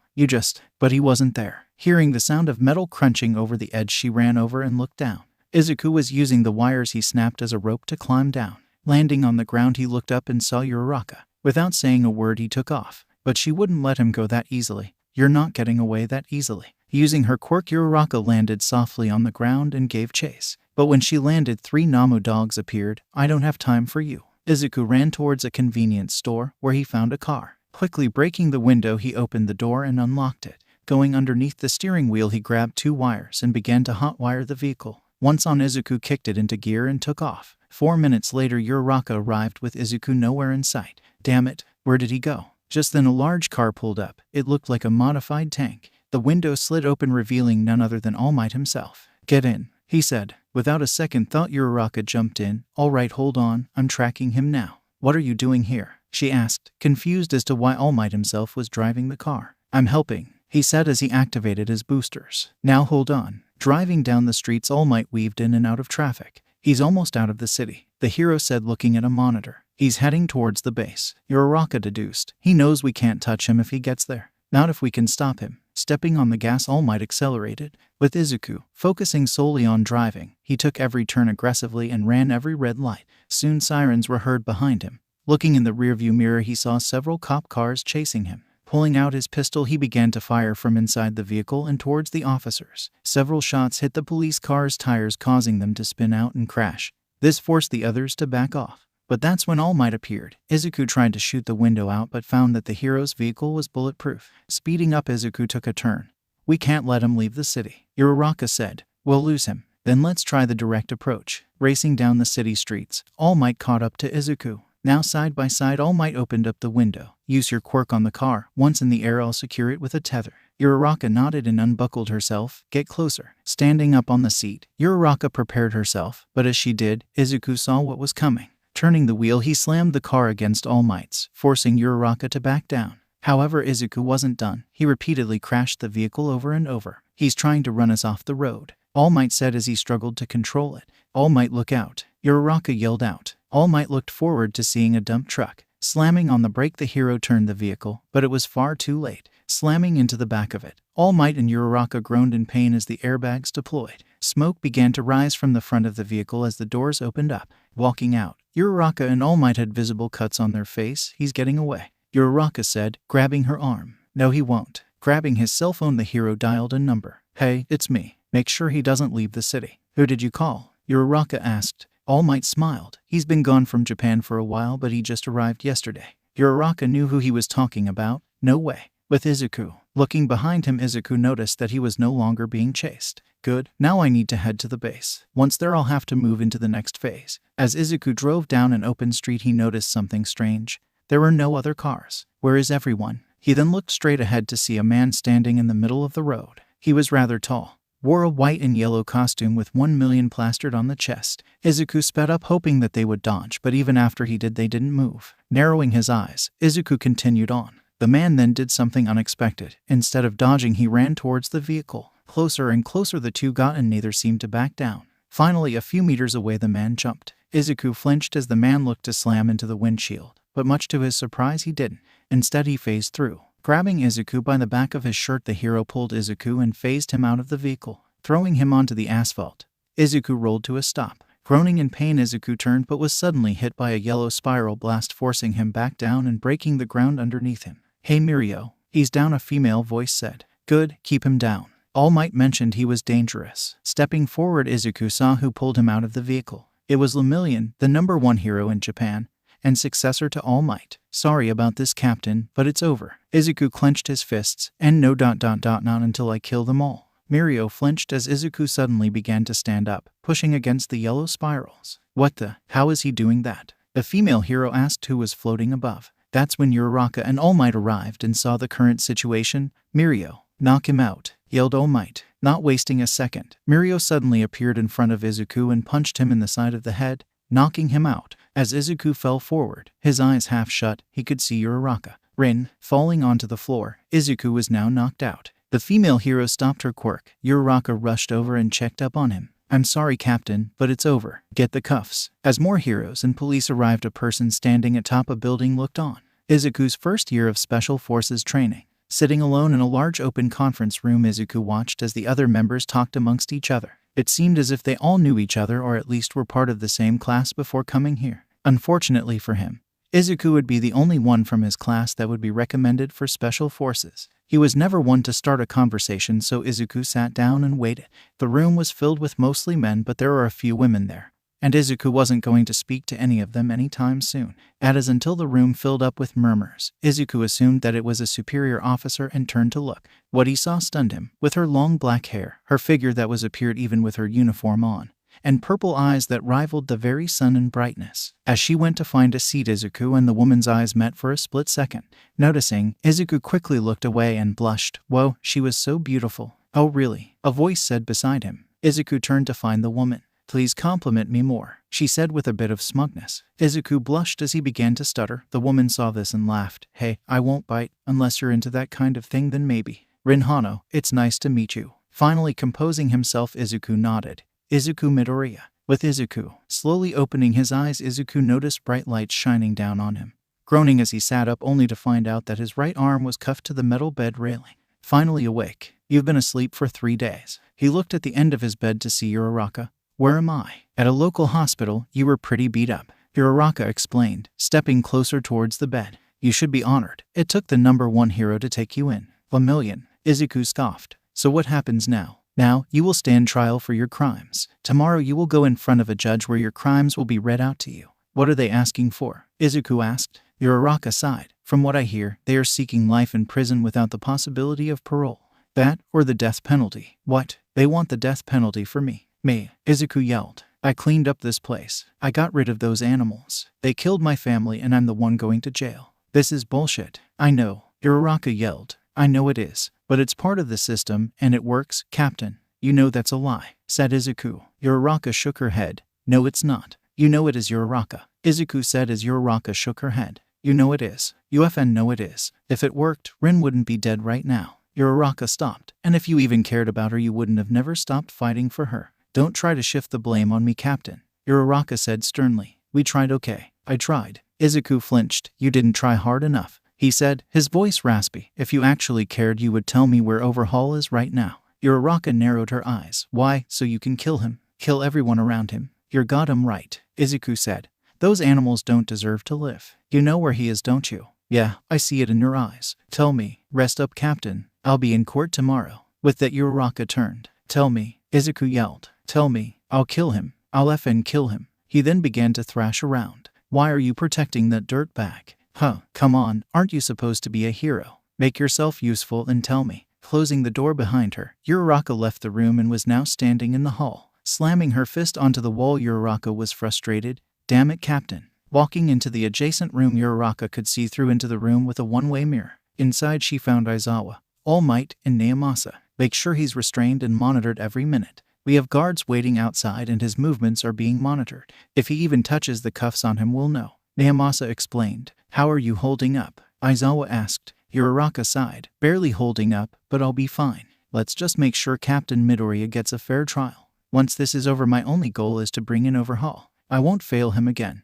Speaker 1: But he wasn't there. Hearing the sound of metal crunching over the edge, she ran over and looked down. Izuku was using the wires he snapped as a rope to climb down. Landing on the ground, he looked up and saw Uraka. Without saying a word, he took off. But she wouldn't let him go that easily. You're not getting away that easily. Using her quirk, Uraka landed softly on the ground and gave chase. But when she landed, three Nomu dogs appeared. I don't have time for you. Izuku ran towards a convenience store where he found a car. Quickly breaking the window, he opened the door and unlocked it. Going underneath the steering wheel, he grabbed two wires and began to hotwire the vehicle. Once on, Izuku kicked it into gear and took off. 4 minutes later, Uraka arrived with Izuku nowhere in sight. Damn it, where did he go? Just then a large car pulled up. It looked like a modified tank. The window slid open, revealing none other than All Might himself. Get in, he said. Without a second thought, Uraka jumped in. All right, hold on, I'm tracking him now. What are you doing here? She asked, confused as to why All Might himself was driving the car. I'm helping, he said as he activated his boosters. Now hold on. Driving down the streets, All Might weaved in and out of traffic. He's almost out of the city, the hero said, looking at a monitor. He's heading towards the base. Uraka deduced. He knows we can't touch him if he gets there. Not if we can stop him. Stepping on the gas, All Might accelerated. With Izuku focusing solely on driving, he took every turn aggressively and ran every red light. Soon sirens were heard behind him. Looking in the rearview mirror, he saw several cop cars chasing him. Pulling out his pistol, he began to fire from inside the vehicle and towards the officers. Several shots hit the police car's tires, causing them to spin out and crash. This forced the others to back off. But that's when All Might appeared. Izuku tried to shoot the window out but found that the hero's vehicle was bulletproof. Speeding up, Izuku took a turn. We can't let him leave the city, Uraka said. We'll lose him. Then let's try the direct approach. Racing down the city streets, All Might caught up to Izuku. Now side by side, All Might opened up the window. Use your quirk on the car. Once in the air, I'll secure it with a tether. Uraka nodded and unbuckled herself. Get closer. Standing up on the seat, Uraka prepared herself, but as she did, Izuku saw what was coming. Turning the wheel, he slammed the car against All Might's, forcing Uraka to back down. However, Izuku wasn't done. He repeatedly crashed the vehicle over and over. He's trying to run us off the road, All Might said as he struggled to control it. All Might, look out. Uraka yelled out. All Might looked forward to seeing a dump truck. Slamming on the brake, the hero turned the vehicle, but it was far too late. Slamming into the back of it, All Might and Uraka groaned in pain as the airbags deployed. Smoke began to rise from the front of the vehicle as the doors opened up. Walking out, Uraka and All Might had visible cuts on their face. He's getting away, Uraka said, grabbing her arm. No, he won't. Grabbing his cell phone, the hero dialed a number. Hey, it's me. Make sure he doesn't leave the city. Who did you call? Uraka asked. All Might smiled. He's been gone from Japan for a while, but he just arrived yesterday. Uraka knew who he was talking about. No way. With Izuku. Looking behind him, Izuku noticed that he was no longer being chased. Good, now I need to head to the base. Once there I'll have to move into the next phase. As Izuku drove down an open street, he noticed something strange. There were no other cars. Where is everyone? He then looked straight ahead to see a man standing in the middle of the road. He was rather tall, wore a white and yellow costume with 1,000,000 plastered on the chest. Izuku sped up, hoping that they would dodge, but even after he did, they didn't move. Narrowing his eyes, Izuku continued on. The man then did something unexpected. Instead of dodging, he ran towards the vehicle. Closer and closer the two got, and neither seemed to back down. Finally, a few meters away, the man jumped. Izuku flinched as the man looked to slam into the windshield, but much to his surprise he didn't. Instead, he phased through. Grabbing Izuku by the back of his shirt, the hero pulled Izuku and phased him out of the vehicle, throwing him onto the asphalt. Izuku rolled to a stop. Groaning in pain, Izuku turned but was suddenly hit by a yellow spiral blast, forcing him back down and breaking the ground underneath him. Hey Mirio, he's down, a female voice said. Good, keep him down. All Might mentioned he was dangerous. Stepping forward, Izuku saw who pulled him out of the vehicle. It was Lemillion, the #1 hero in Japan, and successor to All Might. Sorry about this, Captain, but it's over. Izuku clenched his fists, and not until I kill them all. Mirio flinched as Izuku suddenly began to stand up, pushing against the yellow spirals. What the? How is he doing that? The female hero asked who was floating above. That's when Uraka and All Might arrived and saw the current situation. Mirio, knock him out, yelled All Might. Not wasting a second, Mirio suddenly appeared in front of Izuku and punched him in the side of the head, knocking him out. As Izuku fell forward, his eyes half shut, he could see Uraka, Rin, falling onto the floor. Izuku was now knocked out. The female hero stopped her quirk. Uraka rushed over and checked up on him. I'm sorry, Captain, but it's over. Get the cuffs. As more heroes and police arrived, a person standing atop a building looked on. Izuku's first year of Special Forces training. Sitting alone in a large open conference room, Izuku watched as the other members talked amongst each other. It seemed as if they all knew each other, or at least were part of the same class before coming here. Unfortunately for him, Izuku would be the only one from his class that would be recommended for Special Forces. He was never one to start a conversation, so Izuku sat down and waited. The room was filled with mostly men, but there were a few women there, and Izuku wasn't going to speak to any of them anytime soon. Until the room filled up with murmurs, Izuku assumed that it was a superior officer and turned to look. What he saw stunned him. With her long black hair, her figure that was appeared even with her uniform on, and purple eyes that rivaled the very sun in brightness. As she went to find a seat, Izuku and the woman's eyes met for a split second. Noticing, Izuku quickly looked away and blushed. Whoa, she was so beautiful. Oh really? A voice said beside him. Izuku turned to find the woman. Please compliment me more, she said with a bit of smugness. Izuku blushed as he began to stutter. The woman saw this and laughed. Hey, I won't bite, unless you're into that kind of thing, then maybe. Rin Hano, it's nice to meet you. Finally composing himself, Izuku nodded. Izuku Midoriya. With Izuku slowly opening his eyes, Izuku noticed bright lights shining down on him, groaning as he sat up only to find out that his right arm was cuffed to the metal bed railing. Finally awake. You've been asleep for 3 days. He looked at the end of his bed to see Uraka. Where am I? At a local hospital. You were pretty beat up, Uraka explained, stepping closer towards the bed. You should be honored. It took the #1 hero to take you in. Lemillion, Izuku scoffed. So what happens now? Now, you will stand trial for your crimes. Tomorrow you will go in front of a judge where your crimes will be read out to you. What are they asking for? Izuku asked. Uraka sighed. From what I hear, they are seeking life in prison without the possibility of parole. That, or the death penalty. What? They want the death penalty for me. Me, Izuku yelled. I cleaned up this place. I got rid of those animals. They killed my family and I'm the one going to jail. This is bullshit. I know, Uraka yelled. I know it is, but it's part of the system, and it works, Captain. You know that's a lie, said Izuku. Uraka shook her head. No, it's not. You know it is, Uraka, Izuku said as Uraka shook her head. You know it is. You FN know it is. If it worked, Rin wouldn't be dead right now. Uraka stopped. And if you even cared about her, you wouldn't have never stopped fighting for her. Don't try to shift the blame on me, Captain, Uraka said sternly. We tried, okay. I tried. Izuku flinched. You didn't try hard enough, he said, his voice raspy. If you actually cared, you would tell me where Overhaul is right now. Uraka narrowed her eyes. Why? So you can kill him. Kill everyone around him. You're goddamn right, Izuku said. Those animals don't deserve to live. You know where he is, don't you? Yeah, I see it in your eyes. Tell me. Rest up, Captain. I'll be in court tomorrow. With that, Uraka turned. Tell me, Izuku yelled. Tell me. I'll kill him. I'll FN kill him. He then began to thrash around. Why are you protecting that dirtbag? Huh, come on, aren't you supposed to be a hero? Make yourself useful and tell me." Closing the door behind her, Uraka left the room and was now standing in the hall. Slamming her fist onto the wall, Uraka was frustrated. "Damn it, Captain." Walking into the adjacent room, Uraka could see through into the room with a one-way mirror. Inside she found Aizawa, All Might, and Naomasa. "Make sure he's restrained and monitored every minute. We have guards waiting outside and his movements are being monitored. If he even touches the cuffs on him, we'll know," Naomasa explained. "How are you holding up?" Aizawa asked. Uraka sighed. "Barely holding up, but I'll be fine. Let's just make sure Captain Midoriya gets a fair trial. Once this is over, my only goal is to bring in Overhaul. I won't fail him again."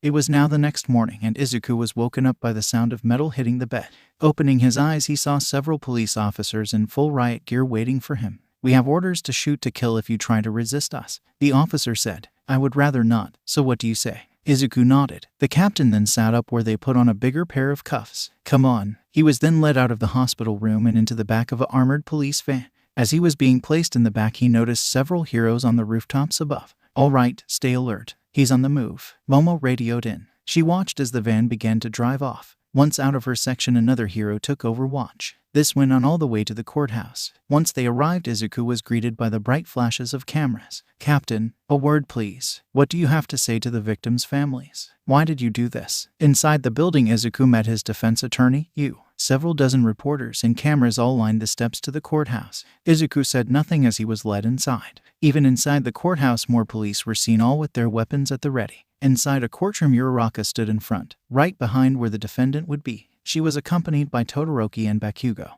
Speaker 1: It was now the next morning, and Izuku was woken up by the sound of metal hitting the bed. Opening his eyes, he saw several police officers in full riot gear waiting for him. "We have orders to shoot to kill if you try to resist us," the officer said. "I would rather not, so what do you say?" Izuku nodded. The captain then sat up where they put on a bigger pair of cuffs. "Come on." He was then led out of the hospital room and into the back of an armored police van. As he was being placed in the back, he noticed several heroes on the rooftops above. "All right, stay alert. He's on the move," Momo radioed in. She watched as the van began to drive off. Once out of her section, another hero took over watch. This went on all the way to the courthouse. Once they arrived, Izuku was greeted by the bright flashes of cameras. "Captain, a word please. What do you have to say to the victims' families? Why did you do this?" Inside the building, Izuku met his defense attorney, Yu. Several dozen reporters and cameras all lined the steps to the courthouse. Izuku said nothing as he was led inside. Even inside the courthouse, more police were seen, all with their weapons at the ready. Inside a courtroom, Uraka stood in front, right behind where the defendant would be. She was accompanied by Todoroki and Bakugo,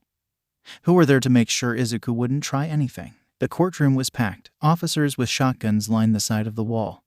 Speaker 1: who were there to make sure Izuku wouldn't try anything. The courtroom was packed. Officers with shotguns lined the side of the wall.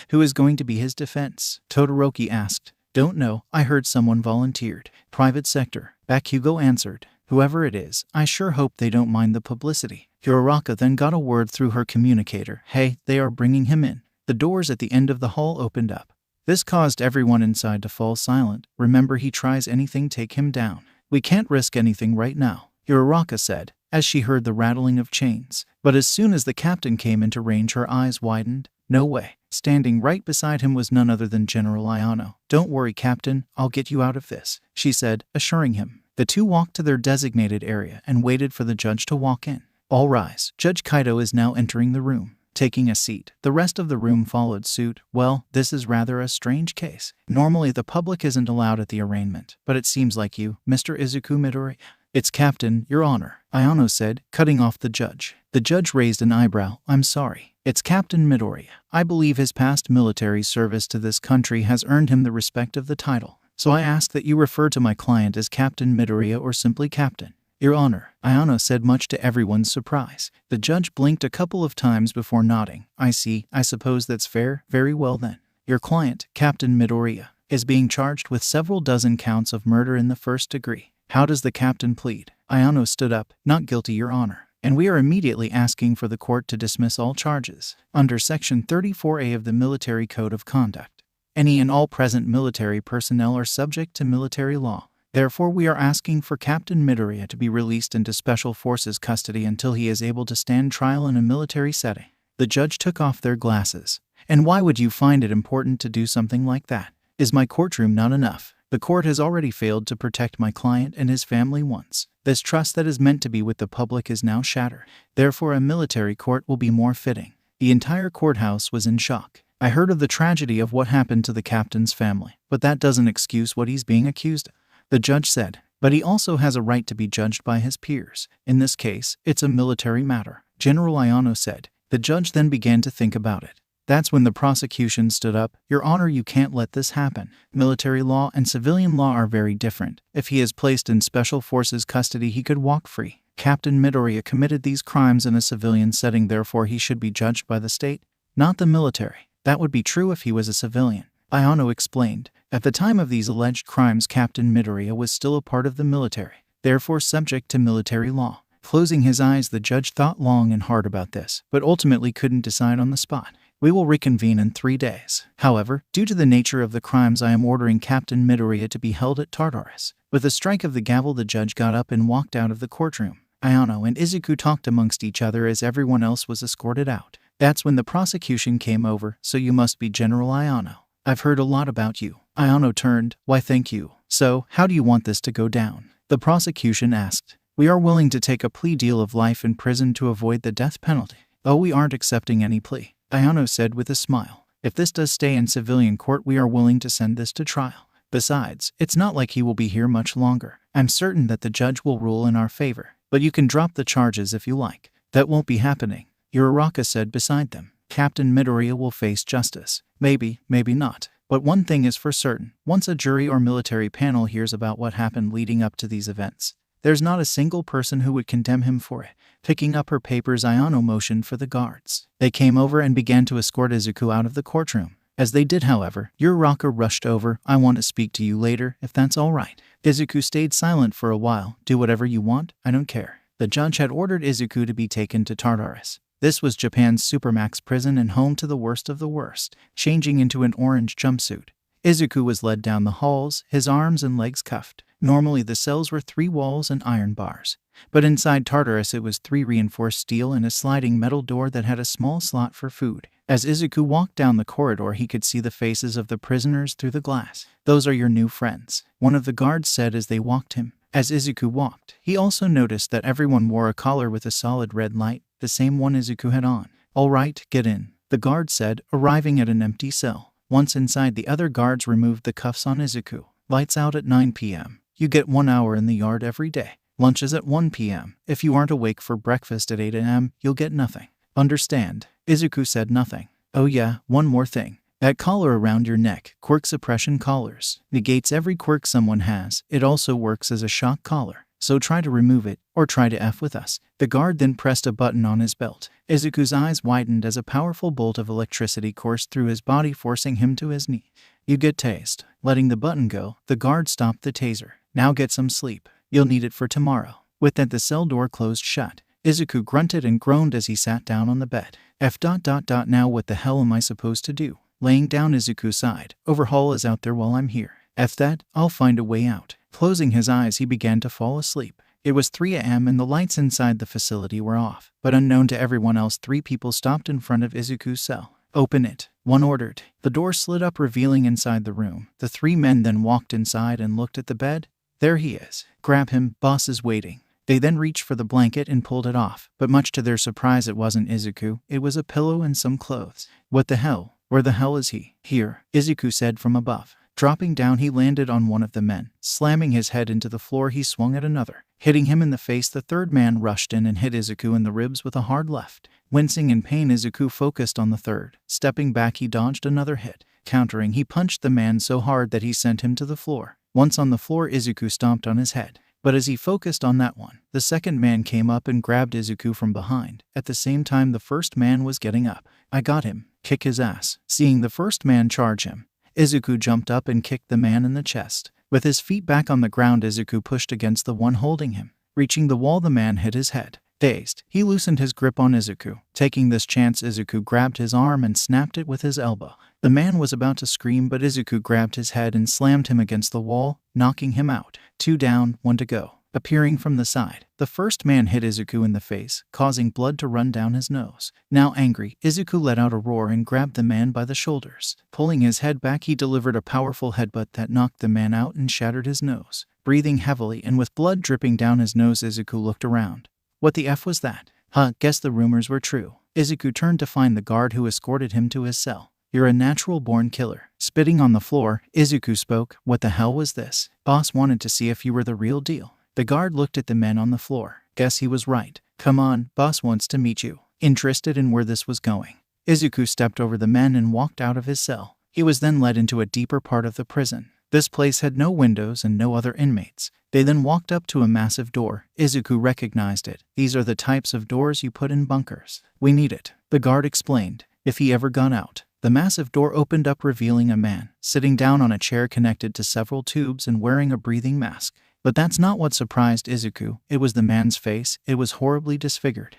Speaker 1: "Who is going to be his defense?" Todoroki asked. "Don't know. I heard someone volunteered." "Private sector," Bakugo answered. "Whoever it is, I sure hope they don't mind the publicity." Uraka then got a word through her communicator. "Hey, they are bringing him in." The doors at the end of the hall opened up. This caused everyone inside to fall silent. "Remember, he tries anything, take him down. We can't risk anything right now," Uraka said, as she heard the rattling of chains. But as soon as the captain came into range, her eyes widened. "No way." Standing right beside him was none other than General Ayano. "Don't worry, Captain, I'll get you out of this," she said, assuring him. The two walked to their designated area and waited for the judge to walk in. "All rise." Judge Kaido is now entering the room. Taking a seat, the rest of the room followed suit. "Well, this is rather a strange case. Normally the public isn't allowed at the arraignment, but it seems like you, Mr. Izuku Midoriya." "It's Captain, Your Honor," Ayano said, cutting off the judge. The judge raised an eyebrow. "I'm sorry. It's Captain Midoriya. I believe his past military service to this country has earned him the respect of the title. So I ask that you refer to my client as Captain Midoriya or simply Captain." "Your Honor," Ayano said, much to everyone's surprise. The judge blinked a couple of times before nodding. "I see. I suppose that's fair. Very well then. Your client, Captain Midoriya, is being charged with several dozen counts of murder in the first degree. How does the captain plead?" Ayano stood up. "Not guilty, Your Honor. And we are immediately asking for the court to dismiss all charges. Under Section 34A of the Military Code of Conduct, any and all present military personnel are subject to military law. Therefore, we are asking for Captain Midoriya to be released into Special Forces custody until he is able to stand trial in a military setting." The judge took off their glasses. "And why would you find it important to do something like that? Is my courtroom not enough? The court has already failed to protect my client and his family once. This trust that is meant to be with the public is now shattered. Therefore, a military court will be more fitting." The entire courthouse was in shock. "I heard of the tragedy of what happened to the captain's family, but that doesn't excuse what he's being accused of," the judge said. "But he also has a right to be judged by his peers. In this case, it's a military matter," General Ayano said. The judge then began to think about it. That's when the prosecution stood up. "Your Honor, you can't let this happen. Military law and civilian law are very different. If he is placed in Special Forces custody, he could walk free. Captain Midoriya committed these crimes in a civilian setting, therefore he should be judged by the state, not the military." "That would be true if he was a civilian," Ayano explained. "At the time of these alleged crimes, Captain Midoriya was still a part of the military, therefore subject to military law." Closing his eyes, the judge thought long and hard about this, but ultimately couldn't decide on the spot. "We will reconvene in 3 days. However, due to the nature of the crimes, I am ordering Captain Midoriya to be held at Tartarus." With a strike of the gavel, the judge got up and walked out of the courtroom. Ayano and Izuku talked amongst each other as everyone else was escorted out. That's when the prosecution came over. "So you must be General Ayano. I've heard a lot about you." Ayano turned. "Why, thank you. So, how do you want this to go down?" The prosecution asked. We are willing to take a plea deal of life in prison to avoid the death penalty. Oh, we aren't accepting any plea, Ayano said with a smile. If this does stay in civilian court, we are willing to send this to trial. Besides, it's not like he will be here much longer. I'm certain that the judge will rule in our favor. But you can drop the charges if you like. That won't be happening, Uraka said beside them. Captain Midoriya will face justice. Maybe, maybe not. But one thing is for certain. Once a jury or military panel hears about what happened leading up to these events, there's not a single person who would condemn him for it. Picking up her papers, Ayano motioned for the guards. They came over and began to escort Izuku out of the courtroom. As they did, however, Uraka rushed over. I want to speak to you later, if that's all right. Izuku stayed silent for a while. Do whatever you want, I don't care. The judge had ordered Izuku to be taken to Tartarus. This was Japan's supermax prison and home to the worst of the worst. Changing into an orange jumpsuit, Izuku was led down the halls, his arms and legs cuffed. Normally the cells were 3 walls and iron bars, but inside Tartarus it was 3 reinforced steel and a sliding metal door that had a small slot for food. As Izuku walked down the corridor, he could see the faces of the prisoners through the glass. Those are your new friends, one of the guards said as they walked him. As Izuku walked, he also noticed that everyone wore a collar with a solid red light, the same one Izuku had on. All right, get in, the guard said, arriving at an empty cell. Once inside, the other guards removed the cuffs on Izuku. Lights out at 9 p.m. You get 1 hour in the yard every day. Lunch is at 1 p.m. If you aren't awake for breakfast at 8 a.m., you'll get nothing. Understand? Izuku said nothing. Oh yeah, one more thing. That collar around your neck, quirk suppression collars, negates every quirk someone has. It also works as a shock collar. So try to remove it, or try to F with us. The guard then pressed a button on his belt. Izuku's eyes widened as a powerful bolt of electricity coursed through his body, forcing him to his knee. You get tased. Letting the button go, the guard stopped the taser. Now get some sleep. You'll need it for tomorrow. With that, the cell door closed shut. Izuku grunted and groaned as he sat down on the bed. Now what the hell am I supposed to do? Laying down, Izuku sighed. Overhaul is out there while I'm here. F that, I'll find a way out. Closing his eyes, he began to fall asleep. It was 3 a.m. and the lights inside the facility were off. But unknown to everyone else, 3 people stopped in front of Izuku's cell. Open it, one ordered. The door slid up, revealing inside the room. The 3 men then walked inside and looked at the bed. There he is. Grab him, boss is waiting. They then reached for the blanket and pulled it off. But much to their surprise, it wasn't Izuku. It was a pillow and some clothes. What the hell? Where the hell is he? Here, Izuku said from above. Dropping down, he landed on one of the men. Slamming his head into the floor, he swung at another. Hitting him in the face, the 3rd man rushed in and hit Izuku in the ribs with a hard left. Wincing in pain, Izuku focused on the 3rd. Stepping back, he dodged another hit. Countering, he punched the man so hard that he sent him to the floor. Once on the floor, Izuku stomped on his head. But as he focused on that one, the 2nd man came up and grabbed Izuku from behind. At the same time, the 1st man was getting up. I got him. Kick his ass. Seeing the 1st man charge him, Izuku jumped up and kicked the man in the chest. With his feet back on the ground, Izuku pushed against the one holding him. Reaching the wall, the man hit his head. Dazed, he loosened his grip on Izuku. Taking this chance, Izuku grabbed his arm and snapped it with his elbow. The man was about to scream, but Izuku grabbed his head and slammed him against the wall, knocking him out. 2 down, 1 to go. Appearing from the side, the 1st man hit Izuku in the face, causing blood to run down his nose. Now angry, Izuku let out a roar and grabbed the man by the shoulders. Pulling his head back, he delivered a powerful headbutt that knocked the man out and shattered his nose. Breathing heavily and with blood dripping down his nose, Izuku looked around. What the F was that? Guess the rumors were true. Izuku turned to find the guard who escorted him to his cell. You're a natural-born killer. Spitting on the floor, Izuku spoke. What the hell was this? Boss wanted to see if you were the real deal. The guard looked at the men on the floor. Guess he was right. Come on, boss wants to meet you. Interested in where this was going, Izuku stepped over the men and walked out of his cell. He was then led into a deeper part of the prison. This place had no windows and no other inmates. They then walked up to a massive door. Izuku recognized it. These are the types of doors you put in bunkers. We need it, the guard explained. If he ever got out. The massive door opened up, revealing a man sitting down on a chair connected to several tubes and wearing a breathing mask. But that's not what surprised Izuku. It was the man's face. It was horribly disfigured.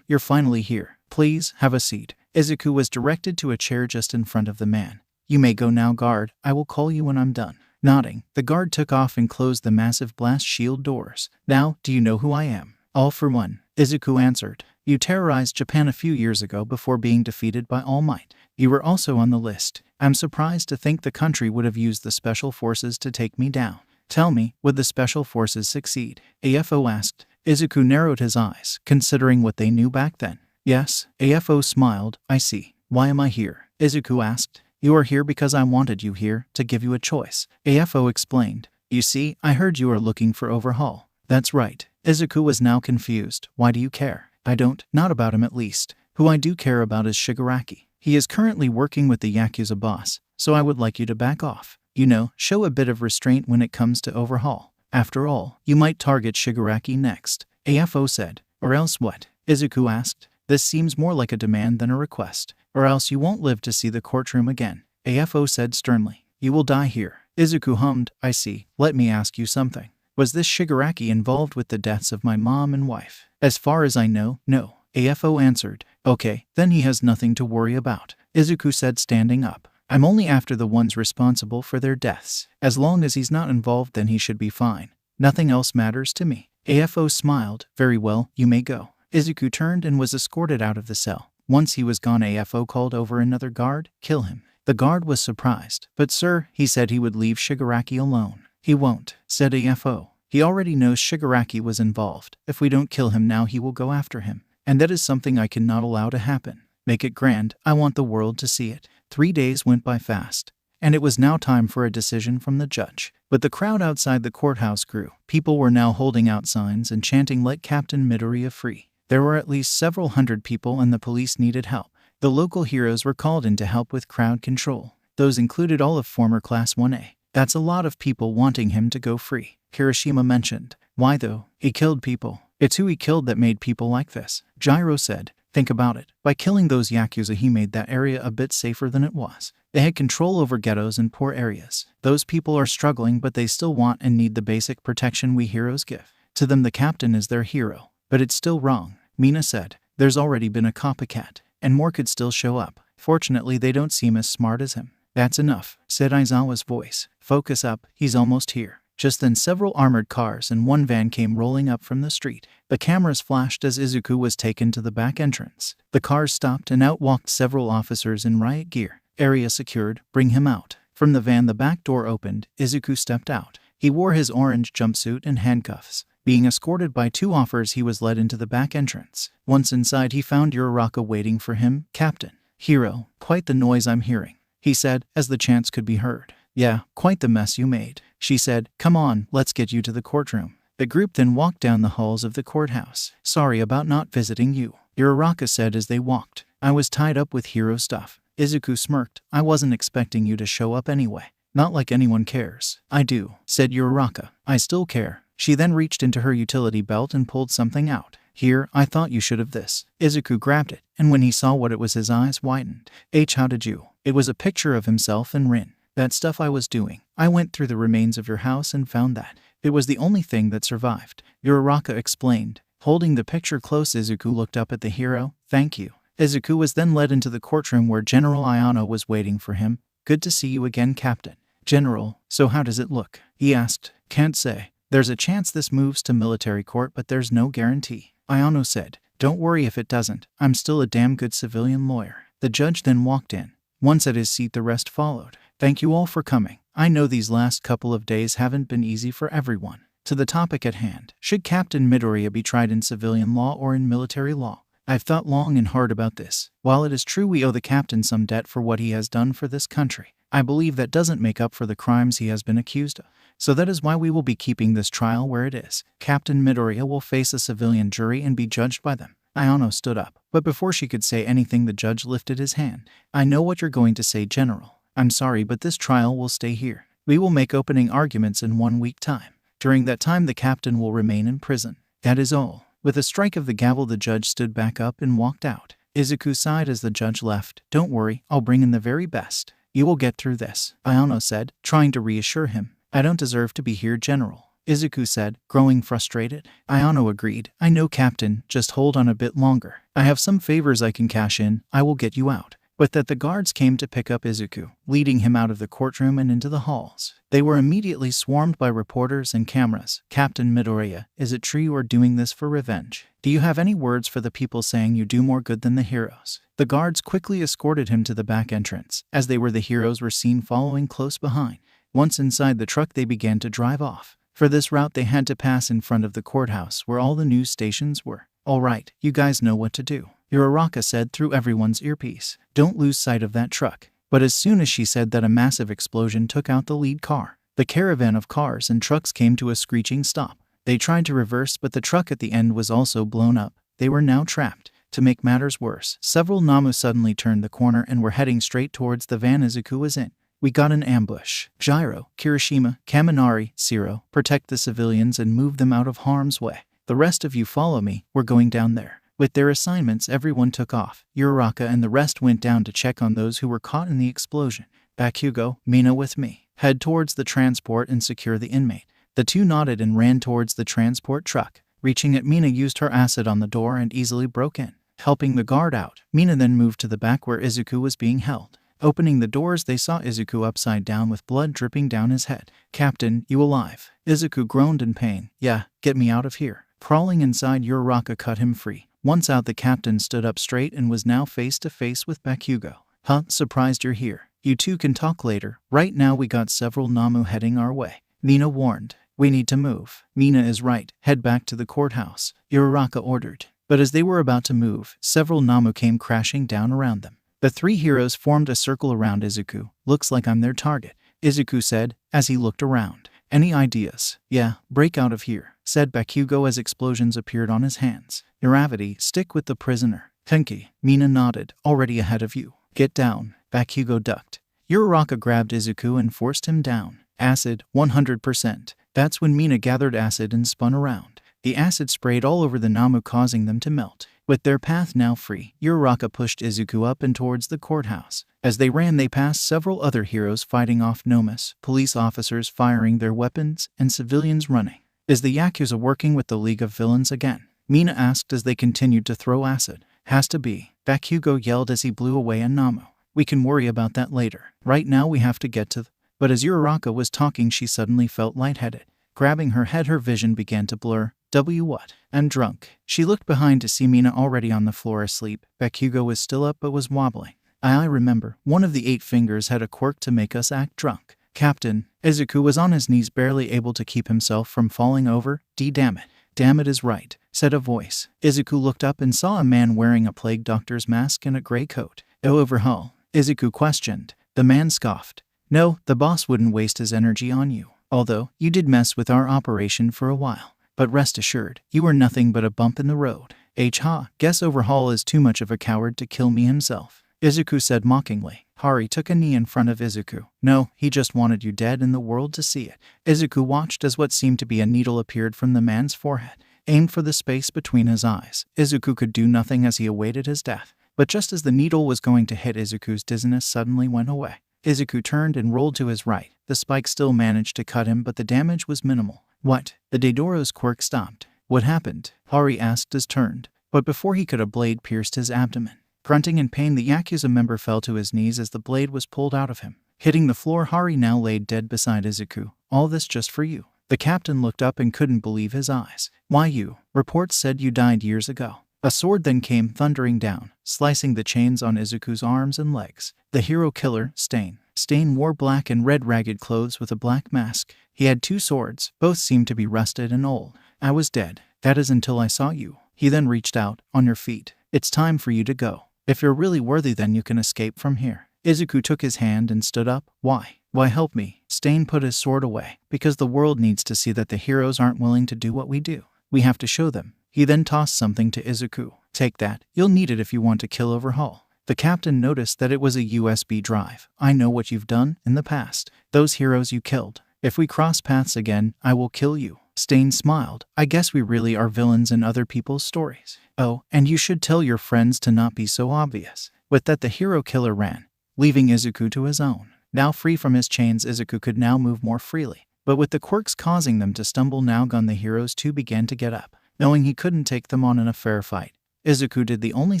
Speaker 1: You're finally here. Please, have a seat. Izuku was directed to a chair just in front of the man. You may go now, guard. I will call you when I'm done. Nodding, the guard took off and closed the massive blast shield doors. Now, do you know who I am? All for one, Izuku answered. You terrorized Japan a few years ago before being defeated by All Might. You were also on the list. I'm surprised to think the country would have used the special forces to take me down. Tell me, would the special forces succeed? AFO asked. Izuku narrowed his eyes, considering what they knew back then. Yes, AFO smiled. I see. Why am I here? Izuku asked. You are here because I wanted you here, to give you a choice. AFO explained. You see, I heard you are looking for Overhaul. That's right. Izuku was now confused. Why do you care? I don't. Not about him at least. Who I do care about is Shigaraki. He is currently working with the Yakuza boss, so I would like you to back off. You know, show a bit of restraint when it comes to Overhaul. After all, you might target Shigaraki next. AFO said. Or else what? Izuku asked. This seems more like a demand than a request. Or else you won't live to see the courtroom again. AFO said sternly. You will die here. Izuku hummed. I see. Let me ask you something. Was this Shigaraki involved with the deaths of my mom and wife? As far as I know, no. AFO answered. Okay, then he has nothing to worry about. Izuku said, standing up. I'm only after the ones responsible for their deaths. As long as he's not involved, then he should be fine. Nothing else matters to me. AFO smiled. Very well, you may go. Izuku turned and was escorted out of the cell. Once he was gone, AFO called over another guard. Kill him. The guard was surprised. But sir, he said he would leave Shigaraki alone. He won't, said AFO. He already knows Shigaraki was involved. If we don't kill him now, he will go after him. And that is something I cannot allow to happen. Make it grand. I want the world to see it. 3 days went by fast, and it was now time for a decision from the judge. But the crowd outside the courthouse grew. People were now holding out signs and chanting, "Let Captain Midoriya free." There were at least several hundred people, and the police needed help. The local heroes were called in to help with crowd control. Those included all of former Class 1A. That's a lot of people wanting him to go free, Kirishima mentioned. Why though? He killed people. It's who he killed that made people like this, Gyro said. Think about it. By killing those Yakuza, he made that area a bit safer than it was. They had control over ghettos and poor areas. Those people are struggling, but they still want and need the basic protection we heroes give. To them, the captain is their hero. But it's still wrong, Mina said. There's already been a copycat, and more could still show up. Fortunately, they don't seem as smart as him. That's enough, said Aizawa's voice. Focus up, he's almost here. Just then several armored cars and one van came rolling up from the street. The cameras flashed as Izuku was taken to the back entrance. The cars stopped and out walked several officers in riot gear. Area secured, bring him out. From the van the back door opened, Izuku stepped out. He wore his orange jumpsuit and handcuffs. Being escorted by 2 officers, he was led into the back entrance. Once inside, he found Uraka waiting for him. Captain. Hero, quite the noise I'm hearing, he said, as the chants could be heard. Yeah, quite the mess you made, she said. Come on, let's get you to the courtroom. The group then walked down the halls of the courthouse. Sorry about not visiting you, Uraka said as they walked. I was tied up with hero stuff. Izuku smirked. I wasn't expecting you to show up anyway. Not like anyone cares. I do, said Uraka. I still care. She then reached into her utility belt and pulled something out. Here, I thought you should have this. Izuku grabbed it, and when he saw what it was, his eyes widened. How did you? It was a picture of himself and Rin. That stuff I was doing. I went through the remains of your house and found that. It was the only thing that survived, Uraka explained. Holding the picture close, Izuku looked up at the hero. Thank you. Izuku was then led into the courtroom where General Ayano was waiting for him. Good to see you again, Captain. General, so how does it look? He asked. Can't say. There's a chance this moves to military court, but there's no guarantee, Ayano said. Don't worry if it doesn't. I'm still a damn good civilian lawyer. The judge then walked in. Once at his seat, the rest followed. Thank you all for coming. I know these last couple of days haven't been easy for everyone. To the topic at hand, should Captain Midoriya be tried in civilian law or in military law? I've thought long and hard about this. While it is true we owe the captain some debt for what he has done for this country, I believe that doesn't make up for the crimes he has been accused of. So that is why we will be keeping this trial where it is. Captain Midoriya will face a civilian jury and be judged by them. Ayano stood up, but before she could say anything, the judge lifted his hand. I know what you're going to say, General. I'm sorry, but this trial will stay here. We will make opening arguments in 1 week time. During that time, the captain will remain in prison. That is all. With a strike of the gavel, the judge stood back up and walked out. Izuku sighed as the judge left. Don't worry, I'll bring in the very best. You will get through this, Ayano said, trying to reassure him. I don't deserve to be here, General, Izuku said, growing frustrated. Ayano agreed. I know, Captain, just hold on a bit longer. I have some favors I can cash in. I will get you out. But that the guards came to pick up Izuku, leading him out of the courtroom and into the halls. They were immediately swarmed by reporters and cameras. Captain Midoriya, is it true you are doing this for revenge? Do you have any words for the people saying you do more good than the heroes? The guards quickly escorted him to the back entrance, as the heroes were seen following close behind. Once inside the truck, they began to drive off. For this route, they had to pass in front of the courthouse where all the news stations were. "All right, you guys know what to do," Uraka said through everyone's earpiece. "Don't lose sight of that truck." But as soon as she said that, a massive explosion took out the lead car. The caravan of cars and trucks came to a screeching stop. They tried to reverse, but the truck at the end was also blown up. They were now trapped. To make matters worse, several Nomu suddenly turned the corner and were heading straight towards the van Izuku was in. "We got an ambush. Gyro, Kirishima, Kaminari, Zero, protect the civilians and move them out of harm's way. The rest of you follow me, we're going down there." With their assignments, everyone took off. Uraka and the rest went down to check on those who were caught in the explosion. "Bakugo, Mina with me. Head towards the transport and secure the inmate." The two nodded and ran towards the transport truck. Reaching it, Mina used her acid on the door and easily broke in, helping the guard out. Mina then moved to the back where Izuku was being held. Opening the doors, they saw Izuku upside down with blood dripping down his head. "Captain, you alive?" Izuku groaned in pain. "Yeah, get me out of here." Crawling inside, Uraka cut him free. Once out, the captain stood up straight and was now face to face with Bakugo. "Huh, surprised you're here. You two can talk later. Right now we got several Nomu heading our way." Mina warned. "We need to move." "Mina is right. Head back to the courthouse," Uraka ordered. But as they were about to move, several Nomu came crashing down around them. The three heroes formed a circle around Izuku. "Looks like I'm their target," Izuku said as he looked around. "Any ideas?" "Yeah, break out of here," said Bakugo as explosions appeared on his hands. "Iravati, stick with the prisoner." "Tenki," Mina nodded. "Already ahead of you." "Get down." Bakugo ducked. Uraka grabbed Izuku and forced him down. "Acid, 100%. That's when Mina gathered acid and spun around. The acid sprayed all over the Nomu, causing them to melt. With their path now free, Uraka pushed Izuku up and towards the courthouse. As they ran, they passed several other heroes fighting off Nomus, police officers firing their weapons, and civilians running. "Is the Yakuza working with the League of Villains again?" Mina asked as they continued to throw acid. "Has to be," Bakugo yelled as he blew away a Nomu. "We can worry about that later. Right now we have to get to But as Uraka was talking, she suddenly felt lightheaded. Grabbing her head, her vision began to blur. What? And drunk. She looked behind to see Mina already on the floor asleep. Bakugo was still up but was wobbling. I remember. One of the 8 fingers had a quirk to make us act drunk." "Captain." Izuku was on his knees, barely able to keep himself from falling over. Damn it. "Damn it is right," said a voice. Izuku looked up and saw a man wearing a plague doctor's mask and a gray coat. "Overhaul?" Izuku questioned. The man scoffed. "No, the boss wouldn't waste his energy on you. Although, you did mess with our operation for a while. But rest assured, you were nothing but a bump in the road." Guess Overhaul is too much of a coward to kill me himself," Izuku said mockingly. Hari took a knee in front of Izuku. "No, he just wanted you dead and the world to see it." Izuku watched as what seemed to be a needle appeared from the man's forehead, aimed for the space between his eyes. Izuku could do nothing as he awaited his death. But just as the needle was going to hit, Izuku's dizziness suddenly went away. Izuku turned and rolled to his right. The spike still managed to cut him, but the damage was minimal. "What?" The Deidoro's quirk stopped. "What happened?" Hari asked as turned. But before he could, a blade pierced his abdomen. Grunting in pain, the Yakuza member fell to his knees as the blade was pulled out of him. Hitting the floor, Hari now laid dead beside Izuku. "All this just for you." The captain looked up and couldn't believe his eyes. "Why you? Reports said you died years ago." A sword then came thundering down, slicing the chains on Izuku's arms and legs. The hero killer, Stain. Stain wore black and red ragged clothes with a black mask. He had 2 swords, both seemed to be rusted and old. "I was dead. That is until I saw you." He then reached out. "On your feet. It's time for you to go. If you're really worthy, then you can escape from here." Izuku took his hand and stood up. Why help me?" Stain put his sword away. "Because the world needs to see that the heroes aren't willing to do what we do. We have to show them." He then tossed something to Izuku. "Take that. You'll need it if you want to kill Overhaul." The captain noticed that it was a USB drive. "I know what you've done in the past. Those heroes you killed. If we cross paths again, I will kill you." Stain smiled. "I guess we really are villains in other people's stories. Oh, and you should tell your friends to not be so obvious." With that, the hero killer ran, leaving Izuku to his own. Now free from his chains, Izuku could now move more freely. But with the quirks causing them to stumble now gone, the heroes too began to get up. Knowing he couldn't take them on in a fair fight, Izuku did the only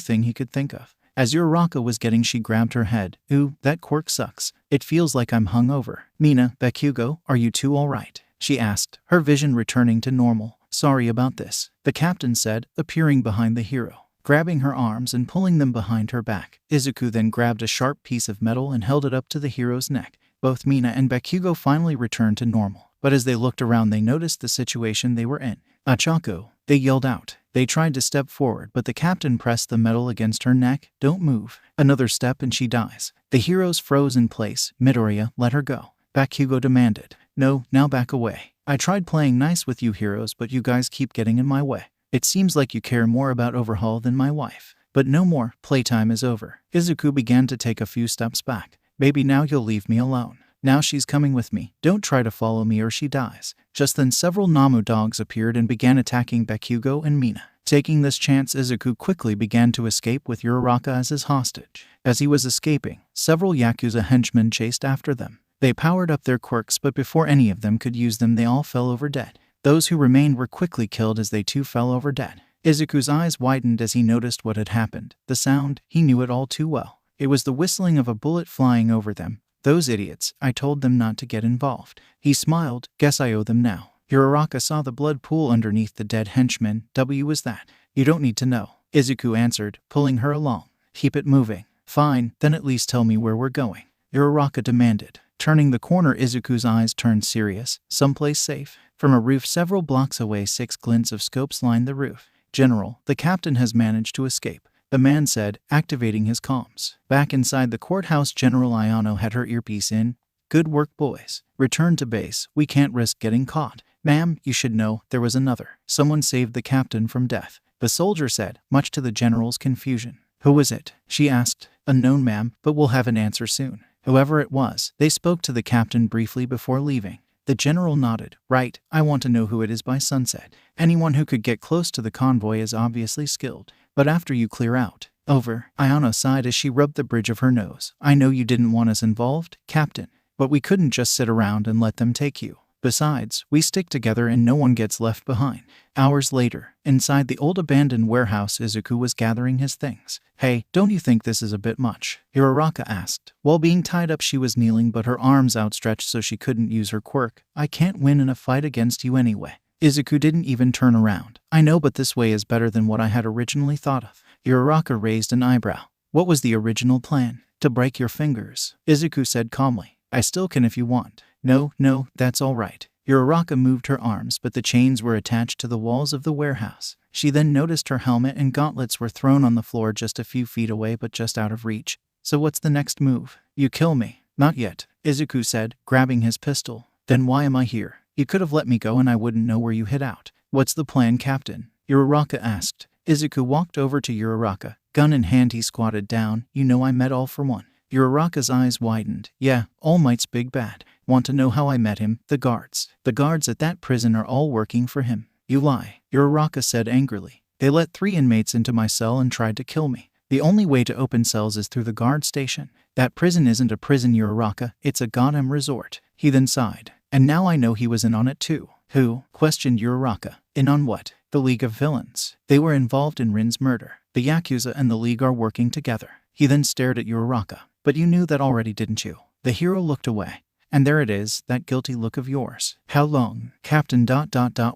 Speaker 1: thing he could think of. As Uraka was getting, she grabbed her head. "Ooh, that quirk sucks. It feels like I'm hungover." "Mina, Bakugo, are you two all right?" she asked, her vision returning to normal. "Sorry about this," the captain said, appearing behind the hero, grabbing her arms and pulling them behind her back. Izuku then grabbed a sharp piece of metal and held it up to the hero's neck. Both Mina and Bakugo finally returned to normal, but as they looked around they noticed the situation they were in. "Achaku," they yelled out. They tried to step forward, but the captain pressed the metal against her neck. "Don't move. Another step and she dies." The heroes froze in place. "Midoriya, let her go," Bakugo demanded. "No, now back away. I tried playing nice with you heroes, but you guys keep getting in my way. It seems like you care more about Overhaul than my wife. But no more. Playtime is over." Izuku began to take a few steps back. "Maybe now you'll leave me alone. Now she's coming with me. Don't try to follow me or she dies." Just then several Nomu dogs appeared and began attacking Bakugo and Mina. Taking this chance, Izuku quickly began to escape with Uraka as his hostage. As he was escaping, several Yakuza henchmen chased after them. They powered up their quirks, but before any of them could use them they all fell over dead. Those who remained were quickly killed as they too fell over dead. Izuku's eyes widened as he noticed what had happened. The sound, he knew it all too well. It was the whistling of a bullet flying over them. "Those idiots, I told them not to get involved." He smiled. "Guess I owe them now." Uraka saw the blood pool underneath the dead henchman. "W was that?" "You don't need to know," Izuku answered, pulling her along. "Keep it moving." "Fine, then at least tell me where we're going," Uraka demanded. Turning the corner, Izuku's eyes turned serious. "Someplace safe." From a roof several blocks away, 6 glints of scopes lined the roof. "General, the captain has managed to escape," the man said, activating his comms. Back inside the courthouse, General Ayano had her earpiece in. "Good work, boys. Return to base. We can't risk getting caught." "Ma'am, you should know, there was another. Someone saved the captain from death," the soldier said, much to the general's confusion. "Who was it?" she asked. "Unknown, ma'am, but we'll have an answer soon." Whoever it was, they spoke to the captain briefly before leaving. The general nodded. "Right, I want to know who it is by sunset. Anyone who could get close to the convoy is obviously skilled. But after you clear out." "Over." Ayano sighed as she rubbed the bridge of her nose. "I know you didn't want us involved, Captain. But we couldn't just sit around and let them take you. Besides, we stick together and no one gets left behind." Hours later, inside the old abandoned warehouse, Izuku was gathering his things. "Hey, don't you think this is a bit much?" Uraka asked. While being tied up, she was kneeling but her arms outstretched so she couldn't use her quirk. "I can't win in a fight against you anyway." Izuku didn't even turn around. "I know, but this way is better than what I had originally thought of." Uraka raised an eyebrow. "What was the original plan? To break your fingers?" Izuku said calmly. "I still can if you want." No, that's all right." Uraka moved her arms, but the chains were attached to the walls of the warehouse. She then noticed her helmet and gauntlets were thrown on the floor just a few feet away but just out of reach. "So what's the next move?" "You kill me." "Not yet," Izuku said, grabbing his pistol. "Then why am I here? You could have let me go and I wouldn't know where you hid out." "What's the plan, Captain?" Uraka asked. Izuku walked over to Uraka. Gun in hand, he squatted down. "You know I met All for One." Uraka's eyes widened. "Yeah, All Might's big bad. Want to know how I met him? The guards. The guards at that prison are all working for him." "You lie," Uraka said angrily. "They let 3 inmates into my cell and tried to kill me. The only way to open cells is through the guard station. That prison isn't a prison, Uraka. It's a goddamn resort." He then sighed. "And now I know he was in on it too." "Who?" questioned Uraka. "In on what?" "The League of Villains. They were involved in Rin's murder. The Yakuza and the League are working together." He then stared at Uraka. "But you knew that already, didn't you?" The hero looked away. "And there it is, that guilty look of yours." "How long?" "Captain ...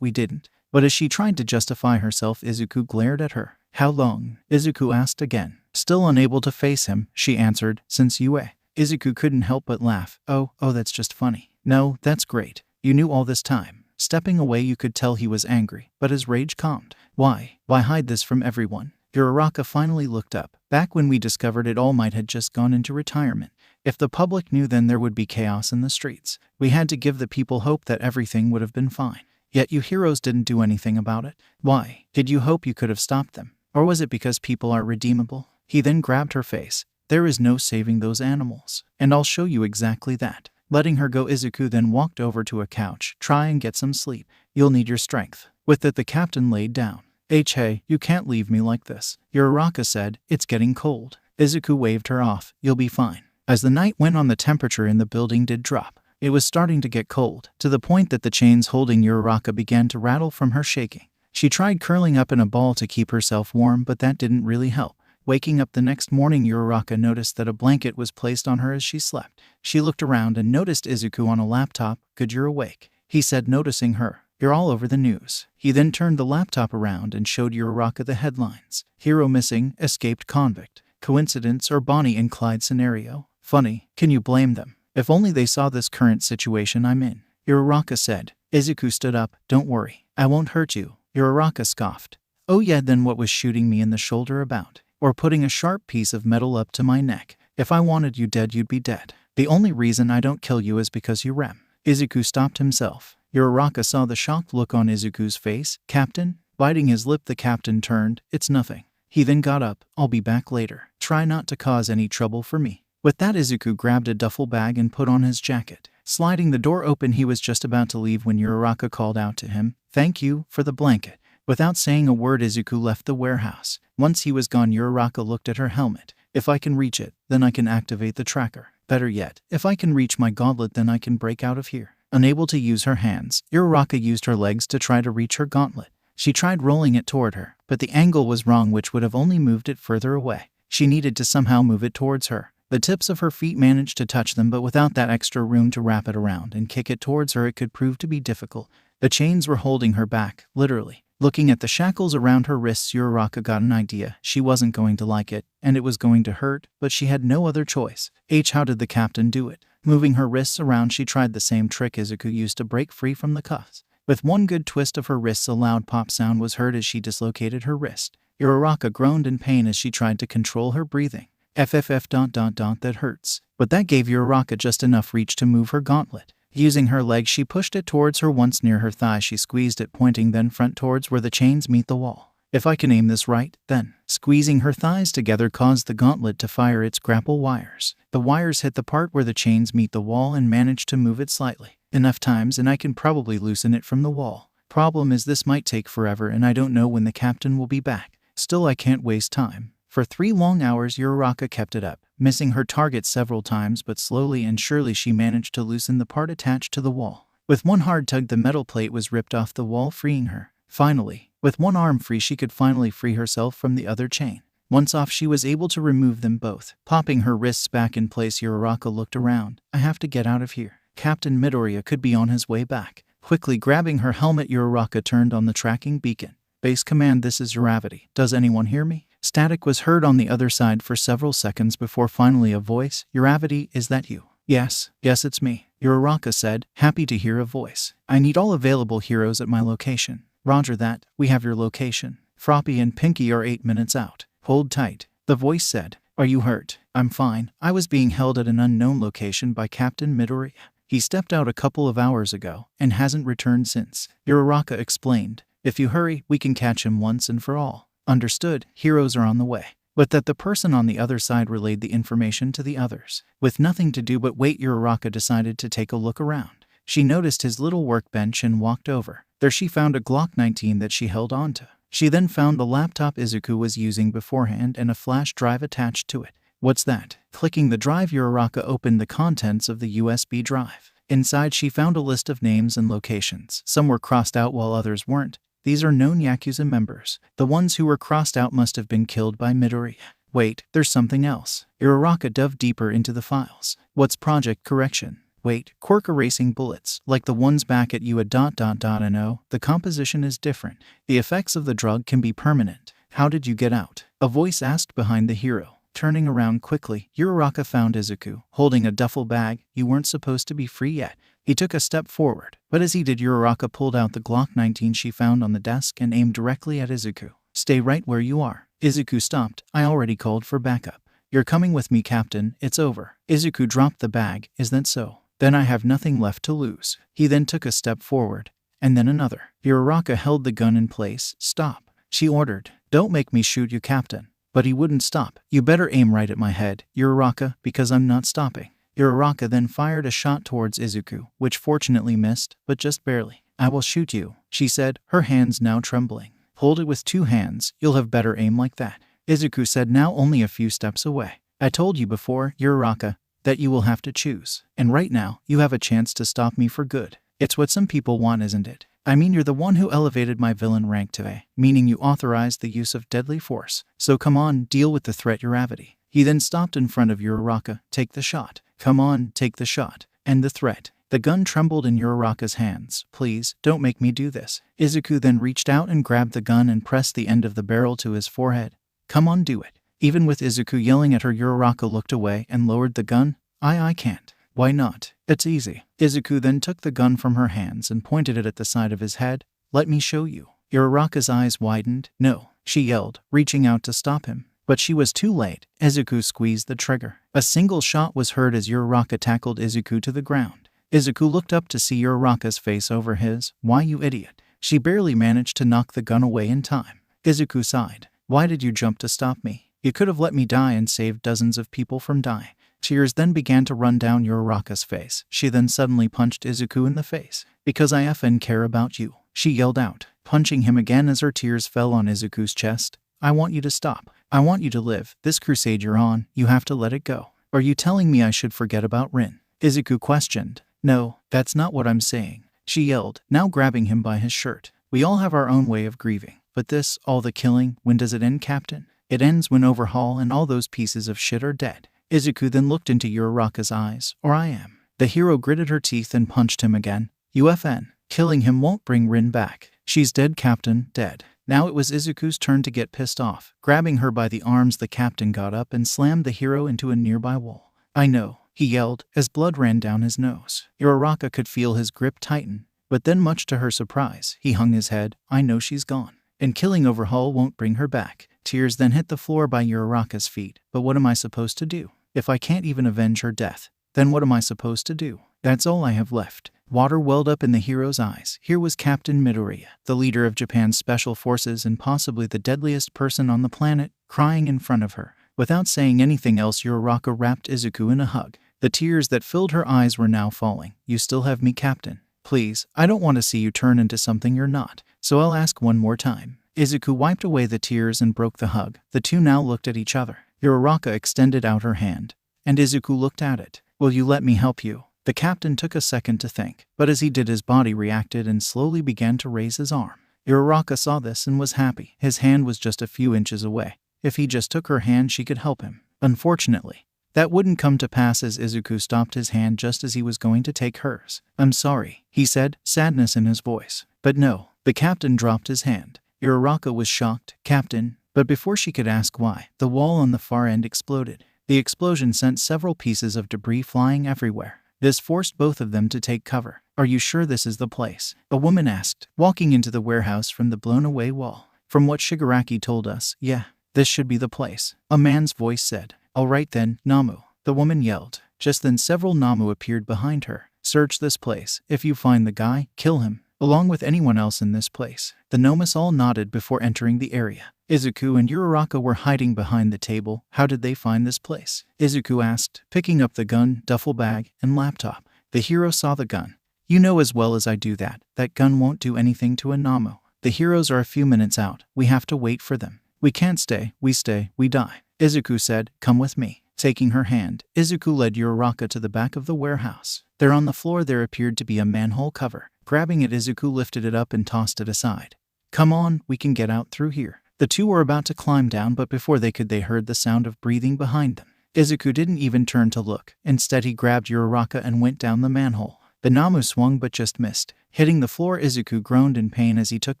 Speaker 1: We didn't." But as she tried to justify herself, Izuku glared at her. "How long?" Izuku asked again. Still unable to face him, she answered, "Since UA." Izuku couldn't help but laugh. Oh, that's just funny." "No, that's great. You knew all this time." Stepping away, you could tell he was angry, but his rage calmed. Why hide this from everyone?" Uraka finally looked up. "Back when we discovered it, All Might had just gone into retirement. If the public knew, then there would be chaos in the streets. We had to give the people hope that everything would have been fine. Yet you heroes didn't do anything about it. Why? Did you hope you could have stopped them? Or was it because people are redeemable?" He then grabbed her face. "There is no saving those animals. And I'll show you exactly that." Letting her go, Izuku then walked over to a couch. "Try and get some sleep. You'll need your strength." With that, the captain laid down. Hey, you can't leave me like this," Uraka said. "It's getting cold." Izuku waved her off. "You'll be fine." As the night went on, the temperature in the building did drop. It was starting to get cold, to the point that the chains holding Uraka began to rattle from her shaking. She tried curling up in a ball to keep herself warm, but that didn't really help. Waking up the next morning, Uraka noticed that a blanket was placed on her as she slept. She looked around and noticed Izuku on a laptop. "Good, you're awake," he said, noticing her. "You're all over the news." He then turned the laptop around and showed Uraka the headlines. "Hero missing, escaped convict. Coincidence or Bonnie and Clyde scenario? Funny, can you blame them?" If only they saw this current situation I'm in. Uraka said. Izuku stood up. Don't worry. I won't hurt you. Uraka scoffed. Oh yeah, then what was shooting me in the shoulder about? Or putting a sharp piece of metal up to my neck? If I wanted you dead, you'd be dead. The only reason I don't kill you is because you rem. Izuku stopped himself. Uraka saw the shocked look on Izuku's face. Captain? Biting his lip, the captain turned. It's nothing. He then got up. I'll be back later. Try not to cause any trouble for me. With that, Izuku grabbed a duffel bag and put on his jacket. Sliding the door open, he was just about to leave when Uraka called out to him, "Thank you for the blanket." Without saying a word, Izuku left the warehouse. Once he was gone, Uraka looked at her helmet. If I can reach it, then I can activate the tracker. Better yet, if I can reach my gauntlet, then I can break out of here. Unable to use her hands, Uraka used her legs to try to reach her gauntlet. She tried rolling it toward her, but the angle was wrong, which would have only moved it further away. She needed to somehow move it towards her. The tips of her feet managed to touch them, but without that extra room to wrap it around and kick it towards her, it could prove to be difficult. The chains were holding her back, literally. Looking at the shackles around her wrists, Uraka got an idea. She wasn't going to like it, and it was going to hurt, but she had no other choice. How did the captain do it? Moving her wrists around, she tried the same trick Izuku used to break free from the cuffs. With one good twist of her wrists, a loud pop sound was heard as she dislocated her wrist. Uraka groaned in pain as she tried to control her breathing. That hurts. But that gave Uraka just enough reach to move her gauntlet. Using her leg, she pushed it towards her. Once near her thigh, she squeezed it, pointing then front towards where the chains meet the wall. If I can aim this right, then. Squeezing her thighs together caused the gauntlet to fire its grapple wires. The wires hit the part where the chains meet the wall and managed to move it slightly. Enough times and I can probably loosen it from the wall. Problem is, this might take forever and I don't know when the captain will be back. Still, I can't waste time. For 3 long hours, Uraka kept it up, missing her target several times, but slowly and surely she managed to loosen the part attached to the wall. With one hard tug, the metal plate was ripped off the wall, freeing her. Finally, with one arm free, she could finally free herself from the other chain. Once off, she was able to remove them both. Popping her wrists back in place, Uraka looked around. I have to get out of here. Captain Midoriya could be on his way back. Quickly grabbing her helmet, Uraka turned on the tracking beacon. Base command, this is Uravity. Does anyone hear me? Static was heard on the other side for several seconds before finally a voice. Uravity, is that you? Yes, it's me. Uraka said, happy to hear a voice. I need all available heroes at my location. Roger that, we have your location. Froppy and Pinky are 8 minutes out. Hold tight. The voice said, are you hurt? I'm fine. I was being held at an unknown location by Captain Midoriya. He stepped out a couple of hours ago and hasn't returned since. Uraka explained. If you hurry, we can catch him once and for all. Understood, heroes are on the way. But that the person on the other side relayed the information to the others. With nothing to do but wait, Uraka decided to take a look around. She noticed his little workbench and walked over. There she found a Glock 19 that she held onto. She then found the laptop Izuku was using beforehand and a flash drive attached to it. What's that? Clicking the drive, Uraka opened the contents of the USB drive. Inside, she found a list of names and locations. Some were crossed out while others weren't. These are known Yakuza members. The ones who were crossed out must have been killed by Midoriya. Wait, there's something else. Uraka dove deeper into the files. What's Project Correction? Wait, quirk erasing bullets, like the ones back at you at ... No, the composition is different. The effects of the drug can be permanent. How did you get out? A voice asked behind the hero. Turning around quickly, Uraka found Izuku, holding a duffel bag. You weren't supposed to be free yet. He took a step forward, but as he did, Uraka pulled out the Glock 19 she found on the desk and aimed directly at Izuku. Stay right where you are. Izuku stopped. I already called for backup. You're coming with me, Captain. It's over. Izuku dropped the bag. Is that so? Then I have nothing left to lose. He then took a step forward, and then another. Uraka held the gun in place. Stop, she ordered. Don't make me shoot you, Captain. But he wouldn't stop. You better aim right at my head, Uraka, because I'm not stopping. Uraka then fired a shot towards Izuku, which fortunately missed, but just barely. I will shoot you, she said, her hands now trembling. Hold it with 2 hands, you'll have better aim like that. Izuku said, now only a few steps away. I told you before, Uraka, that you will have to choose. And right now, you have a chance to stop me for good. It's what some people want, isn't it? I mean, you're the one who elevated my villain rank today, meaning you authorized the use of deadly force. So come on, deal with the threat, Uravity. He then stopped in front of Uraka. Take the shot. Come on, take the shot. And the threat. The gun trembled in Uraka's hands. Please, don't make me do this. Izuku then reached out and grabbed the gun and pressed the end of the barrel to his forehead. Come on, do it. Even with Izuku yelling at her, Uraka looked away and lowered the gun. I can't. Why not? It's easy. Izuku then took the gun from her hands and pointed it at the side of his head. Let me show you. Uraka's eyes widened. No, she yelled, reaching out to stop him. But she was too late. Izuku squeezed the trigger. A single shot was heard as Uraka tackled Izuku to the ground. Izuku looked up to see Uraka's face over his. Why, you idiot? She barely managed to knock the gun away in time. Izuku sighed. Why did you jump to stop me? You could have let me die and saved dozens of people from dying. Tears then began to run down Uraka's face. She then suddenly punched Izuku in the face. Because I effing care about you, she yelled out, punching him again as her tears fell on Izuku's chest. I want you to stop. I want you to live. This crusade you're on, you have to let it go. Are you telling me I should forget about Rin? Izuku questioned. No, that's not what I'm saying, she yelled, now grabbing him by his shirt. We all have our own way of grieving. But this, all the killing, when does it end, Captain? It ends when Overhaul and all those pieces of shit are dead. Izuku then looked into Uraka's eyes. Or I am. The hero gritted her teeth and punched him again. UFN. Killing him won't bring Rin back. She's dead, Captain, dead. Now it was Izuku's turn to get pissed off. Grabbing her by the arms, the captain got up and slammed the hero into a nearby wall. I know, he yelled, as blood ran down his nose. Uraka could feel his grip tighten, but then much to her surprise, he hung his head. I know she's gone. And killing Overhaul won't bring her back. Tears then hit the floor by Uraka's feet. But what am I supposed to do? If I can't even avenge her death, then what am I supposed to do? That's all I have left. Water welled up in the hero's eyes. Here was Captain Midoriya, the leader of Japan's special forces and possibly the deadliest person on the planet, crying in front of her. Without saying anything else, Uraka wrapped Izuku in a hug. The tears that filled her eyes were now falling. You still have me, Captain. Please, I don't want to see you turn into something you're not. So I'll ask one more time. Izuku wiped away the tears and broke the hug. The two now looked at each other. Uraka extended out her hand, and Izuku looked at it. Will you let me help you? The captain took a second to think, but as he did, his body reacted and slowly began to raise his arm. Uraka saw this and was happy. His hand was just a few inches away. If he just took her hand, she could help him. Unfortunately, that wouldn't come to pass as Izuku stopped his hand just as he was going to take hers. I'm sorry, he said, sadness in his voice. But no, the captain dropped his hand. Uraka was shocked. Captain. But before she could ask why, the wall on the far end exploded. The explosion sent several pieces of debris flying everywhere. This forced both of them to take cover. Are you sure this is the place? A woman asked, walking into the warehouse from the blown-away wall. From what Shigaraki told us, yeah, this should be the place. A man's voice said. All right then, Nomu. The woman yelled. Just then several Nomu appeared behind her. Search this place. If you find the guy, kill him, along with anyone else in this place. The Nomus all nodded before entering the area. Izuku and Uraka were hiding behind the table. How did they find this place? Izuku asked, picking up the gun, duffel bag, and laptop. The hero saw the gun. You know as well as I do that gun won't do anything to a Nomu. The heroes are a few minutes out. We have to wait for them. We can't stay, we die. Izuku said, come with me. Taking her hand, Izuku led Uraka to the back of the warehouse. There on the floor there appeared to be a manhole cover. Grabbing it, Izuku lifted it up and tossed it aside. Come on, we can get out through here. The two were about to climb down, but before they could, they heard the sound of breathing behind them. Izuku didn't even turn to look. Instead, he grabbed Uraka and went down the manhole. The Nomu swung but just missed. Hitting the floor, Izuku groaned in pain as he took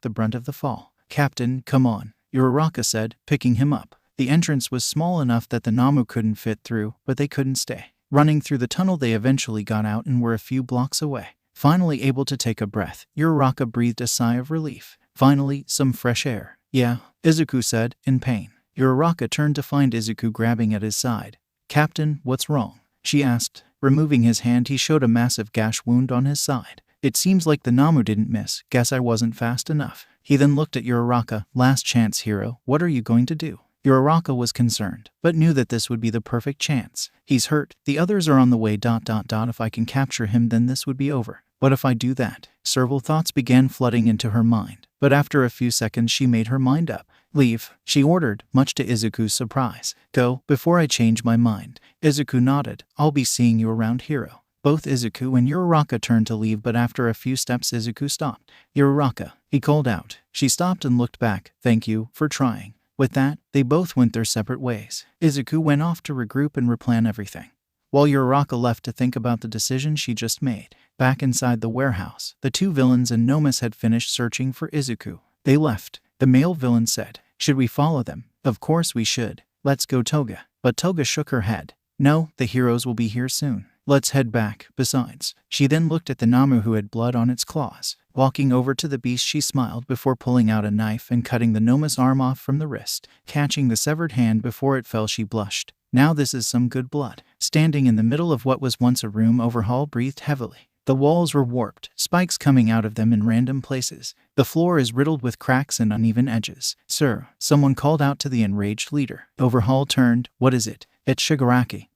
Speaker 1: the brunt of the fall. Captain, come on, Uraka said, picking him up. The entrance was small enough that the Nomu couldn't fit through, but they couldn't stay. Running through the tunnel, they eventually got out and were a few blocks away. Finally able to take a breath, Uraka breathed a sigh of relief. Finally, some fresh air. Yeah, Izuku said, in pain. Uraka turned to find Izuku grabbing at his side. Captain, what's wrong? She asked. Removing his hand, he showed a massive gash wound on his side. It seems like the Nomu didn't miss. Guess I wasn't fast enough. He then looked at Uraka. Last chance, hero. What are you going to do? Uraka was concerned, but knew that this would be the perfect chance. He's hurt. The others are on the way. If I can capture him, then this would be over. What if I do that? Several thoughts began flooding into her mind, but after a few seconds she made her mind up. Leave, she ordered, much to Izuku's surprise. Go, before I change my mind. Izuku nodded. I'll be seeing you around, hero. Both Izuku and Uraka turned to leave, but after a few steps Izuku stopped. Uraka, he called out. She stopped and looked back. Thank you for trying. With that, they both went their separate ways. Izuku went off to regroup and replan everything, while Uraka left to think about the decision she just made. Back inside the warehouse, the two villains and Nomus had finished searching for Izuku. They left. The male villain said, should we follow them? Of course we should. Let's go, Toga. But Toga shook her head. No, the heroes will be here soon. Let's head back. Besides, she then looked at the Nomu who had blood on its claws. Walking over to the beast, she smiled before pulling out a knife and cutting the Nomu's arm off from the wrist. Catching the severed hand before it fell, she blushed. Now this is some good blood. Standing in the middle of what was once a room, Overhaul breathed heavily. The walls were warped, spikes coming out of them in random places. The floor is riddled with cracks and uneven edges. Sir, someone called out to the enraged leader. Overhaul turned. What is it? It's Shigaraki.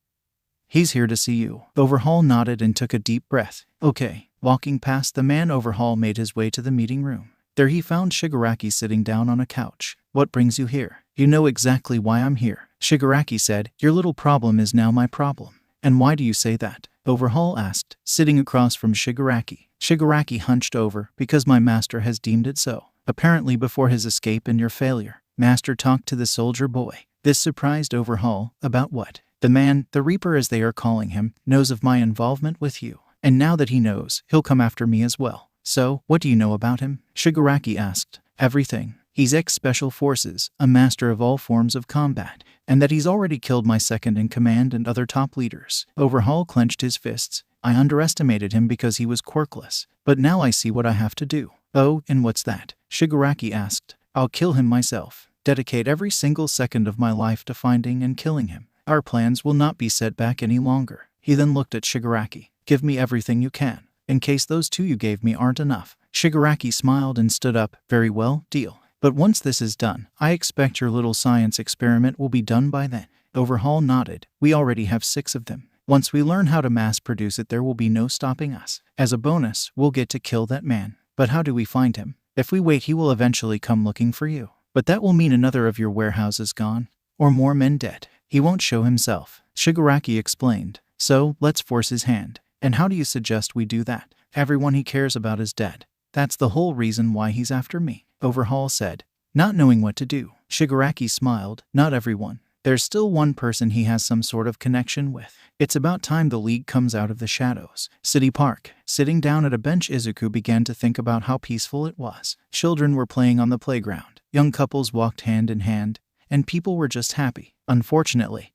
Speaker 1: He's here to see you. Overhaul nodded and took a deep breath. Okay. Walking past the man, Overhaul made his way to the meeting room. There he found Shigaraki sitting down on a couch. What brings you here? You know exactly why I'm here. Shigaraki said, your little problem is now my problem. And why do you say that? Overhaul asked, sitting across from Shigaraki. Shigaraki hunched over. Because my master has deemed it so. Apparently before his escape and your failure. Master talked to the soldier boy. This surprised Overhaul. About what? The man, the Reaper as they are calling him, knows of my involvement with you. And now that he knows, he'll come after me as well. So, what do you know about him? Shigaraki asked. Everything. He's ex-special forces, a master of all forms of combat, and that he's already killed my second-in-command and other top leaders. Overhaul clenched his fists. I underestimated him because he was quirkless, but now I see what I have to do. Oh, and what's that? Shigaraki asked. I'll kill him myself. Dedicate every single second of my life to finding and killing him. Our plans will not be set back any longer. He then looked at Shigaraki. Give me everything you can, in case those two you gave me aren't enough. Shigaraki smiled and stood up. Very well, deal. But once this is done, I expect your little science experiment will be done by then. Overhaul nodded. We already have 6 of them. Once we learn how to mass produce it, there will be no stopping us. As a bonus, we'll get to kill that man. But how do we find him? If we wait, he will eventually come looking for you. But that will mean another of your warehouses gone, or more men dead. He won't show himself, Shigaraki explained. So, let's force his hand. And how do you suggest we do that? Everyone he cares about is dead. That's the whole reason why he's after me, Overhaul said. Not knowing what to do, Shigaraki smiled. Not everyone. There's still one person he has some sort of connection with. It's about time the League comes out of the shadows. City Park. Sitting down at a bench, Izuku began to think about how peaceful it was. Children were playing on the playground. Young couples walked hand in hand. And people were just happy. Unfortunately,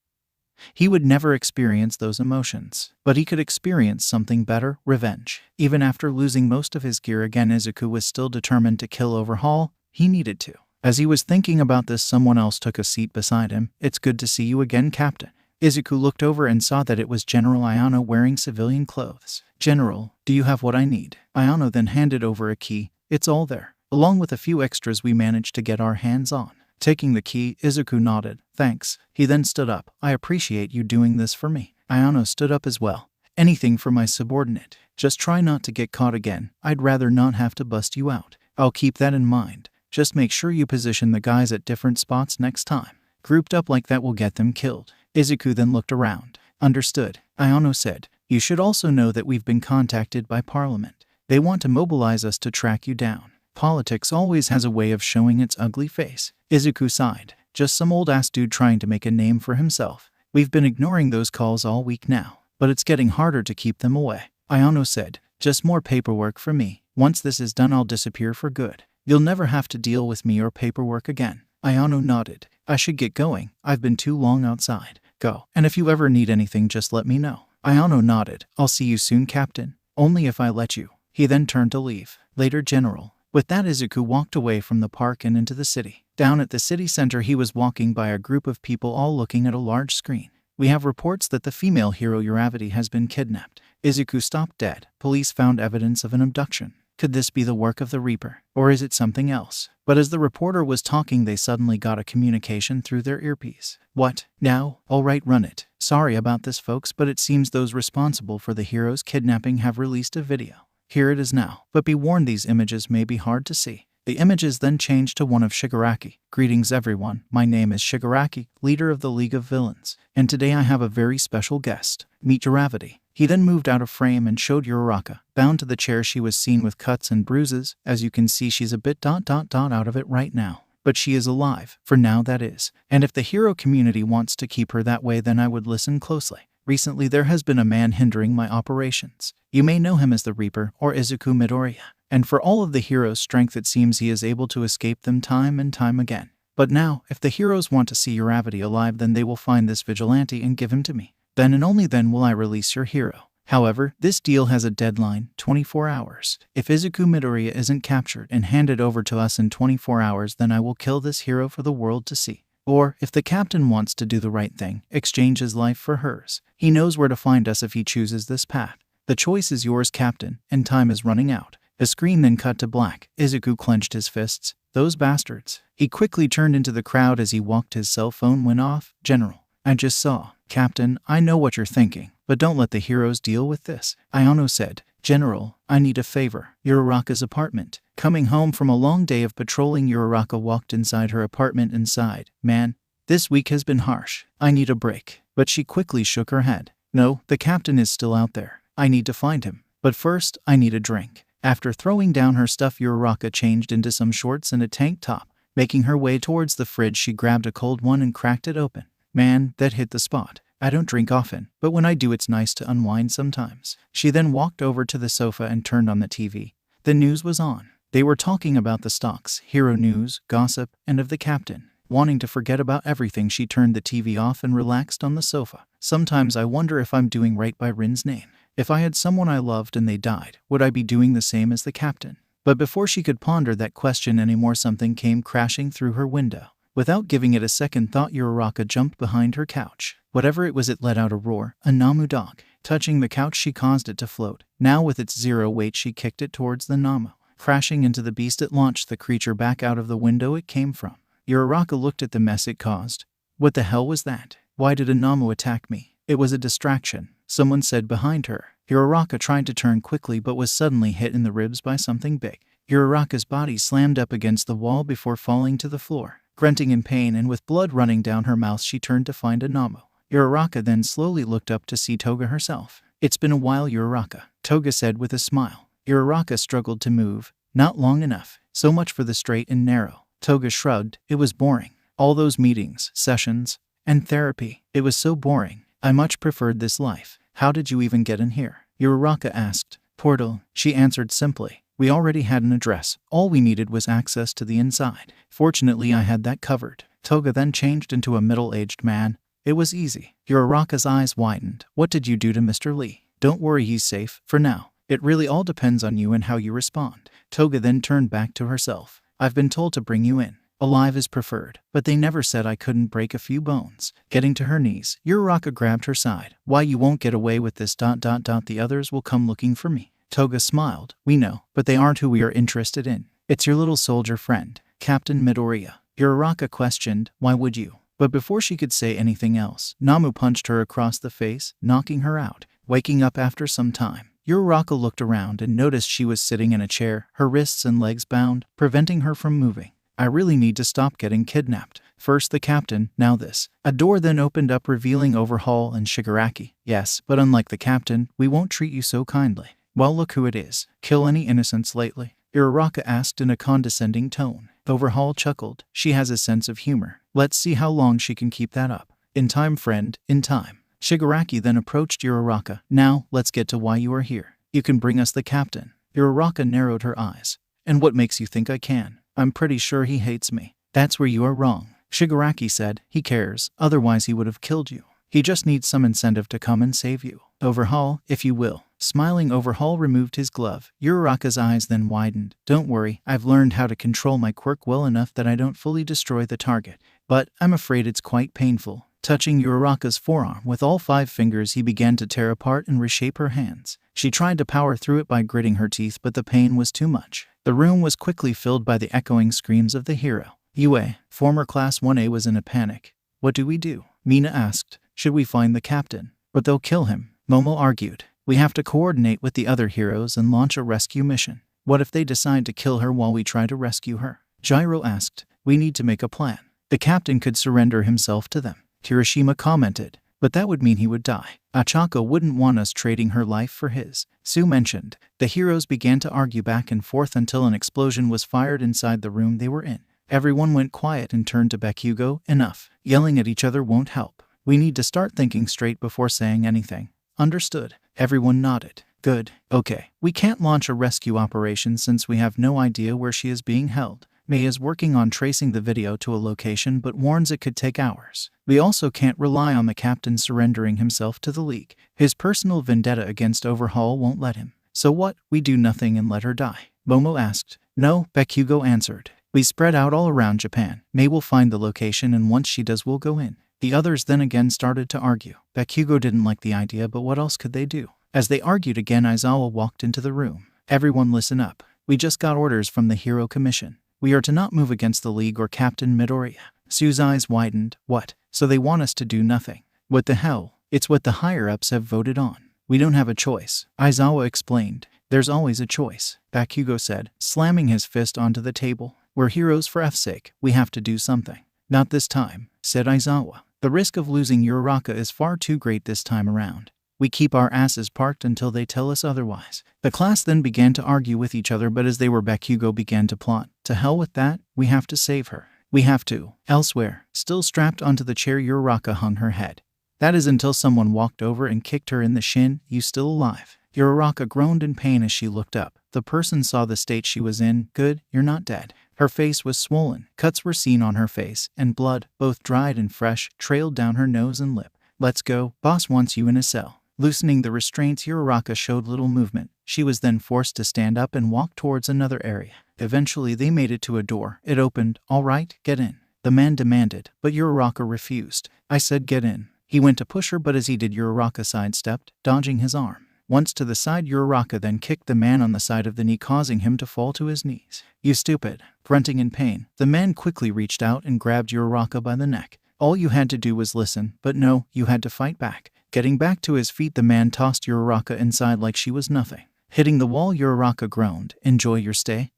Speaker 1: he would never experience those emotions. But he could experience something better, revenge. Even after losing most of his gear again, Izuku was still determined to kill Overhaul. He needed to. As he was thinking about this, someone else took a seat beside him. It's good to see you again, Captain. Izuku looked over and saw that it was General Ayano wearing civilian clothes. General, do you have what I need? Ayano then handed over a key. It's all there, along with a few extras we managed to get our hands on. Taking the key, Izuku nodded. Thanks. He then stood up. I appreciate you doing this for me. Ayano stood up as well. Anything for my subordinate. Just try not to get caught again. I'd rather not have to bust you out. I'll keep that in mind. Just make sure you position the guys at different spots next time. Grouped up like that will get them killed. Izuku then looked around. Understood. Ayano said. You should also know that we've been contacted by Parliament. They want to mobilize us to track you down. Politics always has a way of showing its ugly face. Izuku sighed. Just some old-ass dude trying to make a name for himself. We've been ignoring those calls all week now, but it's getting harder to keep them away. Ayano said. Just more paperwork for me. Once this is done, I'll disappear for good. You'll never have to deal with me or paperwork again. Ayano nodded. I should get going. I've been too long outside. Go. And if you ever need anything, just let me know. Ayano nodded. I'll see you soon, Captain. Only if I let you. He then turned to leave. Later, General. With that, Izuku walked away from the park and into the city. Down at the city center, he was walking by a group of people all looking at a large screen. We have reports that the female hero Uraka has been kidnapped. Izuku stopped dead. Police found evidence of an abduction. Could this be the work of the Reaper? Or is it something else? But as the reporter was talking, they suddenly got a communication through their earpiece. What? Now? Alright, run it. Sorry about this, folks, but it seems those responsible for the hero's kidnapping have released a video. Here it is now. But be warned, these images may be hard to see. The images then changed to one of Shigaraki. Greetings everyone, my name is Shigaraki, leader of the League of Villains, and today I have a very special guest. Meet Uraka. He then moved out of frame and showed Uraka. Bound to the chair, she was seen with cuts and bruises. As you can see, she's a bit out of it right now. But she is alive, for now that is. And if the hero community wants to keep her that way, then I would listen closely. Recently there has been a man hindering my operations. You may know him as the Reaper or Izuku Midoriya. And for all of the hero's strength, it seems he is able to escape them time and time again. But now, if the heroes want to see Uraka alive, then they will find this vigilante and give him to me. Then and only then will I release your hero. However, this deal has a deadline, 24 hours. If Izuku Midoriya isn't captured and handed over to us in 24 hours, then I will kill this hero for the world to see. Or, if the captain wants to do the right thing, exchange his life for hers. He knows where to find us if he chooses this path. The choice is yours, Captain, and time is running out. The screen then cut to black. Izuku clenched his fists. Those bastards. He quickly turned into the crowd as he walked. His cell phone went off. General, I just saw. Captain, I know what you're thinking, but don't let the heroes deal with this. Ayano said, General, I need a favor. Uraka's apartment. Coming home from a long day of patrolling, Uraka walked inside her apartment and sighed. Man, this week has been harsh. I need a break. But she quickly shook her head. No, the captain is still out there. I need to find him. But first, I need a drink. After throwing down her stuff, Uraka changed into some shorts and a tank top. Making her way towards the fridge, she grabbed a cold one and cracked it open. Man, that hit the spot. I don't drink often, but when I do, it's nice to unwind sometimes. She then walked over to the sofa and turned on the TV. The news was on. They were talking about the stocks, hero news, gossip, and of the captain. Wanting to forget about everything, she turned the TV off and relaxed on the sofa. Sometimes I wonder if I'm doing right by Rin's name. If I had someone I loved and they died, would I be doing the same as the captain? But before she could ponder that question anymore, something came crashing through her window. Without giving it a second thought, Uraka jumped behind her couch. Whatever it was, it let out a roar, a Nomu dog. Touching the couch, she caused it to float. Now with its zero weight, she kicked it towards the Nomu. Crashing into the beast, it launched the creature back out of the window it came from. Uraka looked at the mess it caused. What the hell was that? Why did a Nomu attack me? It was a distraction, someone said behind her. Uraka tried to turn quickly but was suddenly hit in the ribs by something big. Uraka's body slammed up against the wall before falling to the floor. Grunting in pain and with blood running down her mouth, she turned to find a Nomu. Uraka then slowly looked up to see Toga herself. It's been a while, Uraka, Toga said with a smile. Uraka struggled to move. Not long enough. So much for the straight and narrow. Toga shrugged. It was boring. All those meetings, sessions, and therapy. It was so boring. I much preferred this life. How did you even get in here? Uraka asked. Portal, she answered simply. We already had an address. All we needed was access to the inside. Fortunately, I had that covered. Toga then changed into a middle-aged man. It was easy. Uraka's eyes widened. What did you do to Mr. Lee? Don't worry, he's safe, for now. It really all depends on you and how you respond. Toga then turned back to herself. I've been told to bring you in. Alive is preferred, but they never said I couldn't break a few bones. Getting to her knees, Uraka grabbed her side. Why, you won't get away with this ... The others will come looking for me. Toga smiled. We know, but they aren't who we are interested in. It's your little soldier friend, Captain Midoriya. Uraka questioned, why would you? But before she could say anything else, Nomu punched her across the face, knocking her out. Waking up after some time, Uraka looked around and noticed she was sitting in a chair, her wrists and legs bound, preventing her from moving. I really need to stop getting kidnapped. First the captain, now this. A door then opened up, revealing Overhaul and Shigaraki. Yes, but unlike the captain, we won't treat you so kindly. Well, look who it is. Kill any innocents lately? Uraka asked in a condescending tone. Overhaul chuckled. She has a sense of humor. Let's see how long she can keep that up. In time, friend, in time. Shigaraki then approached Uraka. Now, let's get to why you are here. You can bring us the captain. Uraka narrowed her eyes. And what makes you think I can? I'm pretty sure he hates me. That's where you are wrong. Shigaraki said. He cares, otherwise he would have killed you. He just needs some incentive to come and save you. Overhaul, if you will. Smiling, Overhaul removed his glove. Uraka's eyes then widened. Don't worry, I've learned how to control my quirk well enough that I don't fully destroy the target. But I'm afraid it's quite painful. Touching Uraka's forearm with all 5 fingers, he began to tear apart and reshape her hands. She tried to power through it by gritting her teeth, but the pain was too much. The room was quickly filled by the echoing screams of the hero. Yue, former Class 1A, was in a panic. What do we do? Mina asked. Should we find the captain? But they'll kill him. Momo argued. We have to coordinate with the other heroes and launch a rescue mission. What if they decide to kill her while we try to rescue her? Gyro asked. We need to make a plan. The captain could surrender himself to them. Kirishima commented. But that would mean he would die. Achako wouldn't want us trading her life for his. Sue mentioned. The heroes began to argue back and forth until an explosion was fired inside the room they were in. Everyone went quiet and turned to Bakugo. Enough. Yelling at each other won't help. We need to start thinking straight before saying anything. Understood. Everyone nodded. Good. Okay. We can't launch a rescue operation since we have no idea where she is being held. May is working on tracing the video to a location but warns it could take hours. We also can't rely on the captain surrendering himself to the League. His personal vendetta against Overhaul won't let him. So what? We do nothing and let her die? Momo asked. No, Bakugo answered. We spread out all around Japan. May will find the location, and once she does, we'll go in. The others then again started to argue. Bakugo didn't like the idea, but what else could they do? As they argued again, Aizawa walked into the room. Everyone listen up. We just got orders from the Hero Commission. We are to not move against the League or Captain Midoriya. Sue's eyes widened. What? So they want us to do nothing? What the hell? It's what the higher-ups have voted on. We don't have a choice. Aizawa explained. There's always a choice, Bakugo said, slamming his fist onto the table. We're heroes for F's sake. We have to do something. Not this time, said Aizawa. The risk of losing Uraka is far too great this time around. We keep our asses parked until they tell us otherwise. The class then began to argue with each other, but as they were, Bakugo began to plot. To hell with that, we have to save her. We have to. Elsewhere, still strapped onto the chair, Uraka hung her head. That is until someone walked over and kicked her in the shin. You still alive? Uraka groaned in pain as she looked up. The person saw the state she was in. Good, you're not dead. Her face was swollen. Cuts were seen on her face, and blood, both dried and fresh, trailed down her nose and lip. Let's go. Boss wants you in a cell. Loosening the restraints, Uraka showed little movement. She was then forced to stand up and walk towards another area. Eventually, they made it to a door. It opened. All right, get in, the man demanded, but Uraka refused. I said get in. He went to push her, but as he did, Uraka sidestepped, dodging his arm. Once to the side, Uraka then kicked the man on the side of the knee, causing him to fall to his knees. You stupid. Grunting in pain, the man quickly reached out and grabbed Uraka by the neck. All you had to do was listen, but no, you had to fight back. Getting back to his feet, the man tossed Uraka inside like she was nothing. Hitting the wall, Uraka groaned. Enjoy your stay?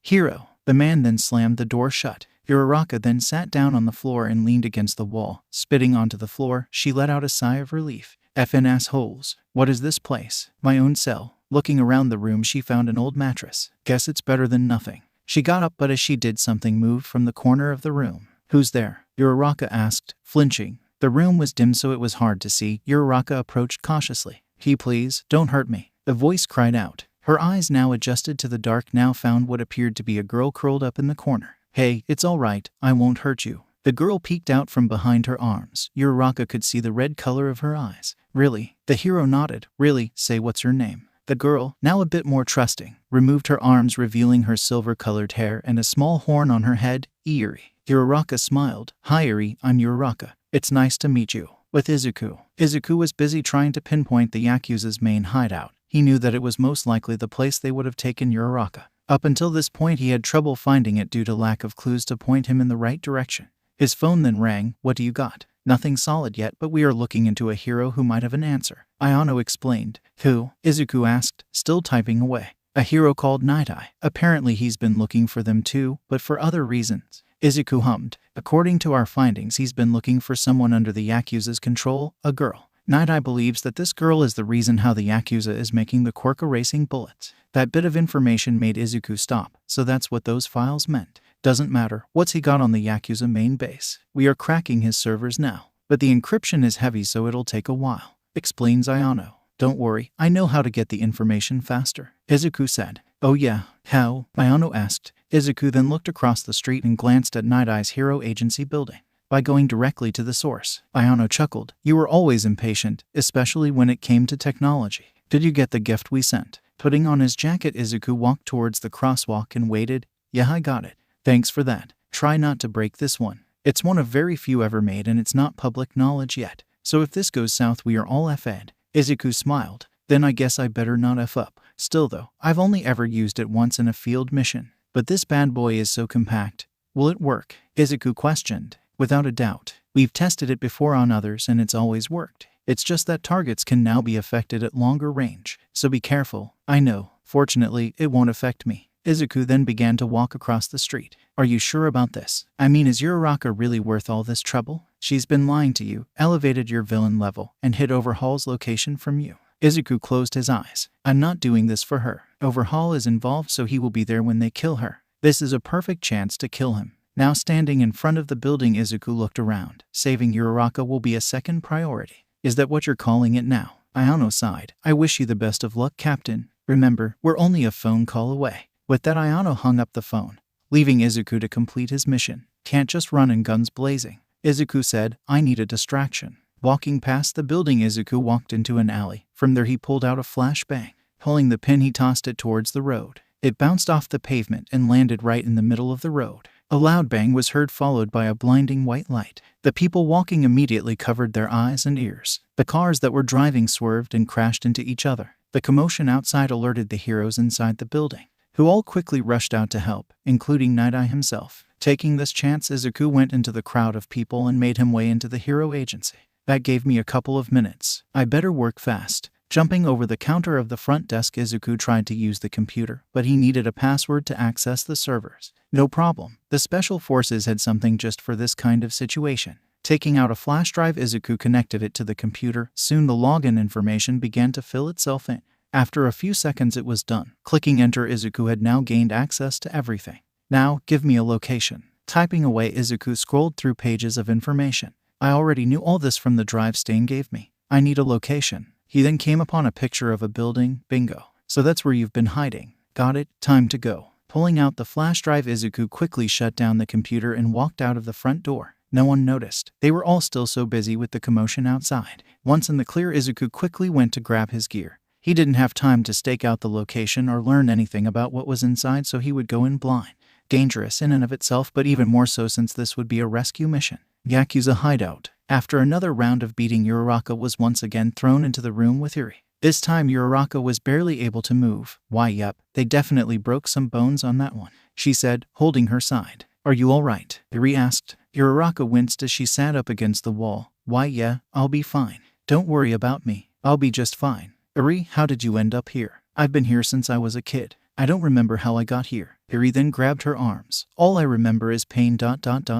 Speaker 1: Hero. The man then slammed the door shut. Uraka then sat down on the floor and leaned against the wall. Spitting onto the floor, she let out a sigh of relief. Effin' assholes. What is this place? My own cell. Looking around the room, she found an old mattress. Guess it's better than nothing. She got up, but as she did, something moved from the corner of the room. Who's there? Uraka asked, flinching. The room was dim, so it was hard to see. Uraka approached cautiously. Please, don't hurt me. The voice cried out. Her eyes, now adjusted to the dark, now found what appeared to be a girl curled up in the corner. Hey, it's all right. I won't hurt you. The girl peeked out from behind her arms. Uraka could see the red color of her eyes. Really? The hero nodded. Really? Say, what's her name? The girl, now a bit more trusting, removed her arms, revealing her silver-colored hair and a small horn on her head. Eerie. Uraka smiled. Hi Eri, I'm Uraka. It's nice to meet you. With Izuku. Izuku was busy trying to pinpoint the Yakuza's main hideout. He knew that it was most likely the place they would have taken Uraka. Up until this point, he had trouble finding it due to lack of clues to point him in the right direction. His phone then rang. What do you got? Nothing solid yet, but we are looking into a hero who might have an answer. Ayano explained. Who? Izuku asked, still typing away. A hero called Night Eye. Apparently he's been looking for them too, but for other reasons. Izuku hummed. According to our findings, he's been looking for someone under the Yakuza's control, a girl. Night Eye believes that this girl is the reason how the Yakuza is making the quirk erasing bullets. That bit of information made Izuku stop, so that's what those files meant. Doesn't matter. What's he got on the Yakuza main base? We are cracking his servers now, but the encryption is heavy, so it'll take a while, explains Ayano. Don't worry, I know how to get the information faster, Izuku said. Oh yeah? How? Ayano asked. Izuku then looked across the street and glanced at Night Eye's Hero Agency building. By going directly to the source. Ayano chuckled. You were always impatient, especially when it came to technology. Did you get the gift we sent? Putting on his jacket, Izuku walked towards the crosswalk and waited. Yeah, I got it. Thanks for that. Try not to break this one. It's one of very few ever made, and it's not public knowledge yet. So if this goes south, we are all F-ed. Izuku smiled. Then I guess I better not F up. Still though, I've only ever used it once in a field mission. But this bad boy is so compact. Will it work? Izuku questioned. Without a doubt. We've tested it before on others and it's always worked. It's just that targets can now be affected at longer range. So be careful. I know. Fortunately, it won't affect me. Izuku then began to walk across the street. Are you sure about this? I mean, is Uraka really worth all this trouble? She's been lying to you, elevated your villain level, and hid Overhaul's location from you. Izuku closed his eyes. I'm not doing this for her. Overhaul is involved, so he will be there when they kill her. This is a perfect chance to kill him. Now standing in front of the building, Izuku looked around. Saving Uraka will be a second priority. Is that what you're calling it now? Ayano sighed. I wish you the best of luck, Captain. Remember, we're only a phone call away. With that, Ayano hung up the phone. leaving Izuku to complete his mission. Can't just run and guns blazing. Izuku said, I need a distraction. Walking past the building, Izuku walked into an alley. From there he pulled out a flashbang. Pulling the pin, he tossed it towards the road. It bounced off the pavement and landed right in the middle of the road. A loud bang was heard, followed by a blinding white light. The people walking immediately covered their eyes and ears. The cars that were driving swerved and crashed into each other. The commotion outside alerted the heroes inside the building, who all quickly rushed out to help, including Night Eye himself. Taking this chance, Izuku went into the crowd of people and made him way into the hero agency. That gave me a couple of minutes. I better work fast. Jumping over the counter of the front desk, Izuku tried to use the computer, but he needed a password to access the servers. No problem. The special forces had something just for this kind of situation. Taking out a flash drive, Izuku connected it to the computer. Soon the login information began to fill itself in. After a few seconds it was done. Clicking enter, Izuku had now gained access to everything. Now, give me a location. Typing away, Izuku scrolled through pages of information. I already knew all this from the drive Stain gave me. I need a location. He then came upon a picture of a building. Bingo. So that's where you've been hiding. Got it. Time to go. Pulling out the flash drive, Izuku quickly shut down the computer and walked out of the front door. No one noticed. They were all still so busy with the commotion outside. Once in the clear, Izuku quickly went to grab his gear. He didn't have time to stake out the location or learn anything about what was inside, so he would go in blind. Dangerous in and of itself, but even more so since this would be a rescue mission. Yakuza hideout. After another round of beating, Uraka was once again thrown into the room with Iri. This time Uraka was barely able to move. Why, yep, they definitely broke some bones on that one, she said, holding her side. Are you alright? Iri asked. Uraka winced as she sat up against the wall. Why, yeah, I'll be fine. Don't worry about me. I'll be just fine. Iri, how did you end up here? I've been here since I was a kid. I don't remember how I got here. Iri then grabbed her arms. All I remember is pain.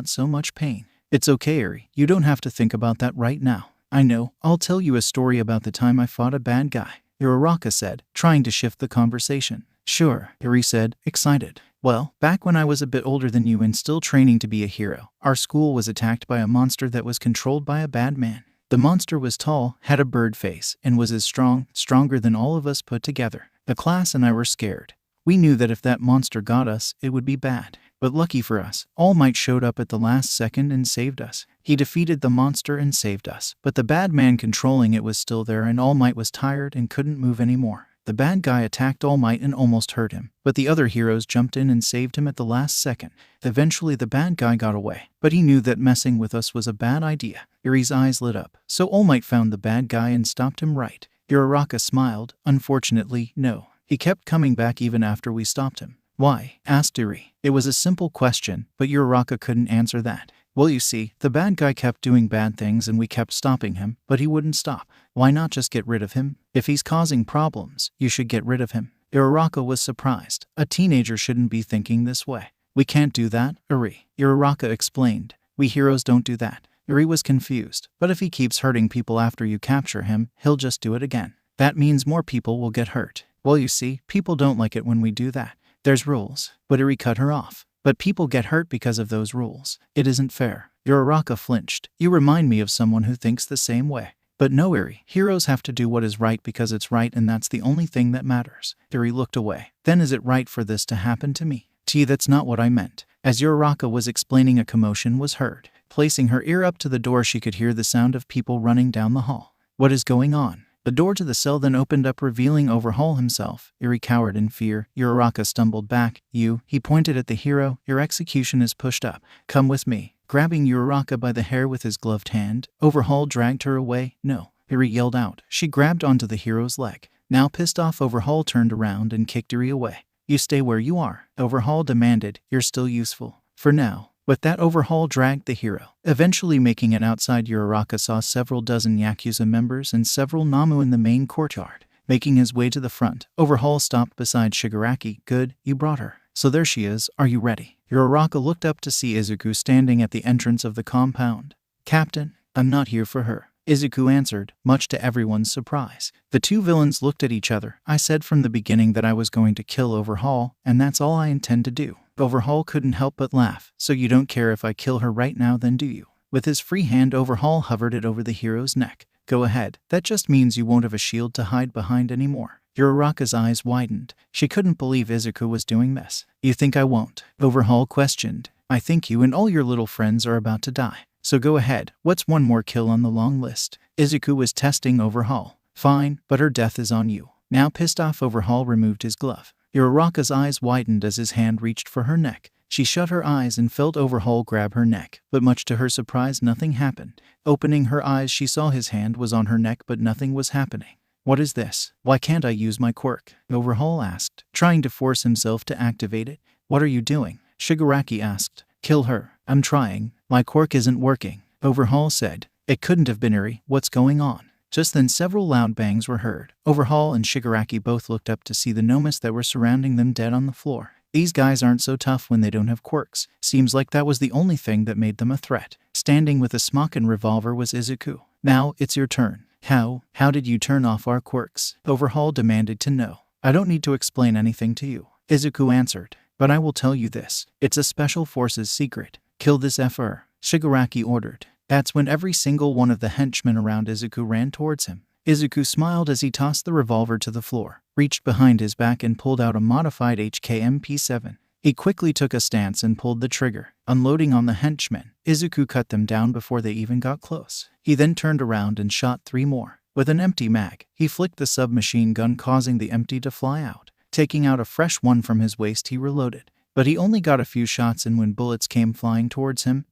Speaker 1: So much pain. It's okay, Iri. You don't have to think about that right now. I know. I'll tell you a story about the time I fought a bad guy, Uraka said, trying to shift the conversation. Sure, Iri said, excited. Well, back when I was a bit older than you and still training to be a hero, our school was attacked by a monster that was controlled by a bad man. The monster was tall, had a bird face, and was as stronger than all of us put together. The class and I were scared. We knew that if that monster got us, it would be bad. But lucky for us, All Might showed up at the last second and saved us. He defeated the monster and saved us. But the bad man controlling it was still there, and All Might was tired and couldn't move anymore. The bad guy attacked All Might and almost hurt him, but the other heroes jumped in and saved him at the last second. Eventually the bad guy got away, but he knew that messing with us was a bad idea. Iri's eyes lit up. So All Might found the bad guy and stopped him, right? Uraka smiled. Unfortunately, no. He kept coming back even after we stopped him. Why? Asked Iri. It was a simple question, but Uraka couldn't answer that. Well, you see, the bad guy kept doing bad things and we kept stopping him, but he wouldn't stop. Why not just get rid of him? If he's causing problems, you should get rid of him. Uraka was surprised. A teenager shouldn't be thinking this way. We can't do that, Iri. Uraka explained. We heroes don't do that. Iri was confused. But if he keeps hurting people after you capture him, he'll just do it again. That means more people will get hurt. Well, you see, people don't like it when we do that. There's rules. But Iri cut her off. But people get hurt because of those rules. It isn't fair. Uraka flinched. You remind me of someone who thinks the same way. But no, Iri. Heroes have to do what is right because it's right, and that's the only thing that matters. Iri looked away. Then is it right for this to happen to me? That's not what I meant. As Uraka was explaining, a commotion was heard. Placing her ear up to the door, she could hear the sound of people running down the hall. What is going on? The door to the cell then opened up, revealing Overhaul himself. Iri cowered in fear. Uraka stumbled back. He pointed at the hero. Your execution is pushed up. Come with me. Grabbing Uraka by the hair with his gloved hand, Overhaul dragged her away. No, Iri yelled out. She grabbed onto the hero's leg. Now pissed off, Overhaul turned around and kicked Iri away. You stay where you are, Overhaul demanded. You're still useful. For now. With that, Overhaul dragged the hero. Eventually making it outside, Uraka saw several dozen Yakuza members and several Nomu in the main courtyard. Making his way to the front, Overhaul stopped beside Shigaraki. Good, you brought her. So there she is. Are you ready? Uraka looked up to see Izuku standing at the entrance of the compound. Captain, I'm not here for her, Izuku answered, much to everyone's surprise. The two villains looked at each other. I said from the beginning that I was going to kill Overhaul, and that's all I intend to do. Overhaul couldn't help but laugh. So you don't care if I kill her right now then, do you? With his free hand, Overhaul hovered it over the hero's neck. Go ahead. That just means you won't have a shield to hide behind anymore. Uraka's eyes widened. She couldn't believe Izuku was doing this. You think I won't? Overhaul questioned. I think you and all your little friends are about to die. So go ahead, what's one more kill on the long list? Izuku was testing Overhaul. Fine, but her death is on you. Now pissed off, Overhaul removed his glove. Uraka's eyes widened as his hand reached for her neck. She shut her eyes and felt Overhaul grab her neck, but much to her surprise nothing happened. Opening her eyes she saw his hand was on her neck but nothing was happening. What is this? Why can't I use my quirk? Overhaul asked, trying to force himself to activate it. What are you doing? Shigaraki asked. Kill her. I'm trying. My quirk isn't working. Overhaul said. It couldn't have been Eri. What's going on? Just then several loud bangs were heard. Overhaul and Shigaraki both looked up to see the Nomus that were surrounding them dead on the floor. These guys aren't so tough when they don't have quirks. Seems like that was the only thing that made them a threat. Standing with a smock and revolver was Izuku. Now, it's your turn. How did you turn off our quirks? Overhaul demanded to know. I don't need to explain anything to you, Izuku answered. But I will tell you this. It's a special forces secret. Kill this FR, Shigaraki ordered. That's when every single one of the henchmen around Izuku ran towards him. Izuku smiled as he tossed the revolver to the floor, reached behind his back and pulled out a modified HK-MP7. He quickly took a stance and pulled the trigger. Unloading on the henchmen, Izuku cut them down before they even got close. He then turned around and shot 3 more. With an empty mag, he flicked the submachine gun, causing the empty to fly out. Taking out a fresh one from his waist, he reloaded. But he only got a few shots in when bullets came flying towards him.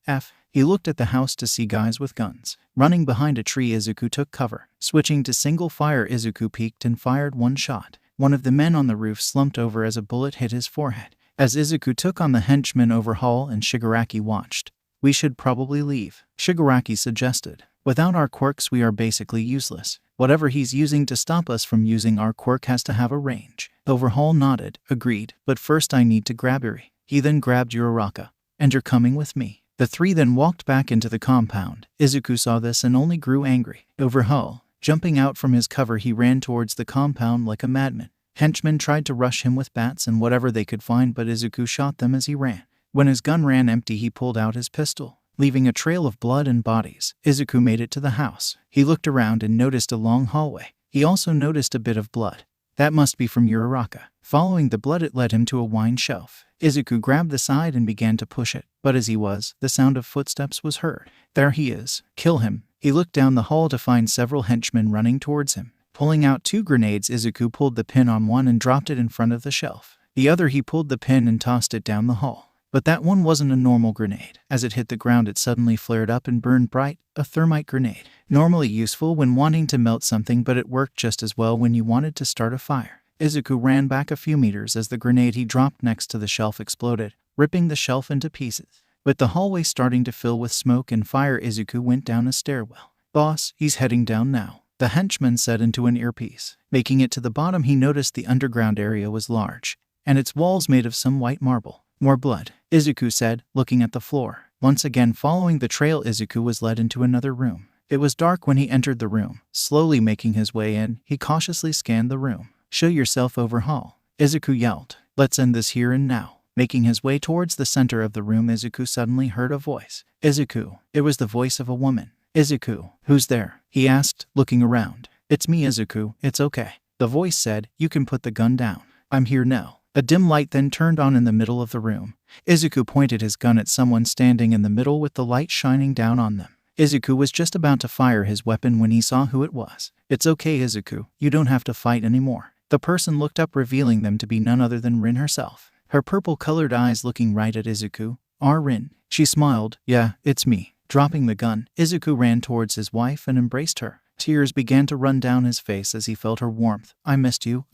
Speaker 1: He looked at the house to see guys with guns. Running behind a tree, Izuku took cover. Switching to single fire, Izuku peeked and fired 1 shot. One of the men on the roof slumped over as a bullet hit his forehead. As Izuku took on the henchmen, Overhaul and Shigaraki watched. We should probably leave, Shigaraki suggested. Without our quirks we are basically useless. Whatever he's using to stop us from using our quirk has to have a range. Overhaul nodded, agreed, but first I need to grab Eri. He then grabbed Uraka. And you're coming with me. The 3 then walked back into the compound. Izuku saw this and only grew angry. Overhaul. Jumping out from his cover, he ran towards the compound like a madman. Henchmen tried to rush him with bats and whatever they could find, but Izuku shot them as he ran. When his gun ran empty, he pulled out his pistol. Leaving a trail of blood and bodies, Izuku made it to the house. He looked around and noticed a long hallway. He also noticed a bit of blood. That must be from Uraka. Following the blood, it led him to a wine shelf. Izuku grabbed the side and began to push it, but as he was, the sound of footsteps was heard. There he is. Kill him. He looked down the hall to find several henchmen running towards him. Pulling out 2 grenades, Izuku pulled the pin on one and dropped it in front of the shelf. The other he pulled the pin and tossed it down the hall. But that one wasn't a normal grenade. As it hit the ground, it suddenly flared up and burned bright. A thermite grenade. Normally useful when wanting to melt something, but it worked just as well when you wanted to start a fire. Izuku ran back a few meters as the grenade he dropped next to the shelf exploded, ripping the shelf into pieces. With the hallway starting to fill with smoke and fire, Izuku went down a stairwell. Boss, he's heading down now, the henchman said into an earpiece. Making it to the bottom, he noticed the underground area was large, and its walls made of some white marble. More blood, Izuku said, looking at the floor. Once again following the trail, Izuku was led into another room. It was dark when he entered the room. Slowly making his way in, he cautiously scanned the room. Show yourself, Overhaul, Izuku yelled. Let's end this here and now. Making his way towards the center of the room, Izuku suddenly heard a voice. Izuku. It was the voice of a woman. Izuku. Who's there? He asked, looking around. It's me, Izuku. It's okay. The voice said, you can put the gun down. I'm here now. A dim light then turned on in the middle of the room. Izuku pointed his gun at someone standing in the middle with the light shining down on them. Izuku was just about to fire his weapon when he saw who it was. It's okay, Izuku. You don't have to fight anymore. The person looked up, revealing them to be none other than Rin herself. Her purple-colored eyes looking right at Izuku. Rin. She smiled. Yeah, it's me. Dropping the gun, Izuku ran towards his wife and embraced her. Tears began to run down his face as he felt her warmth. I missed you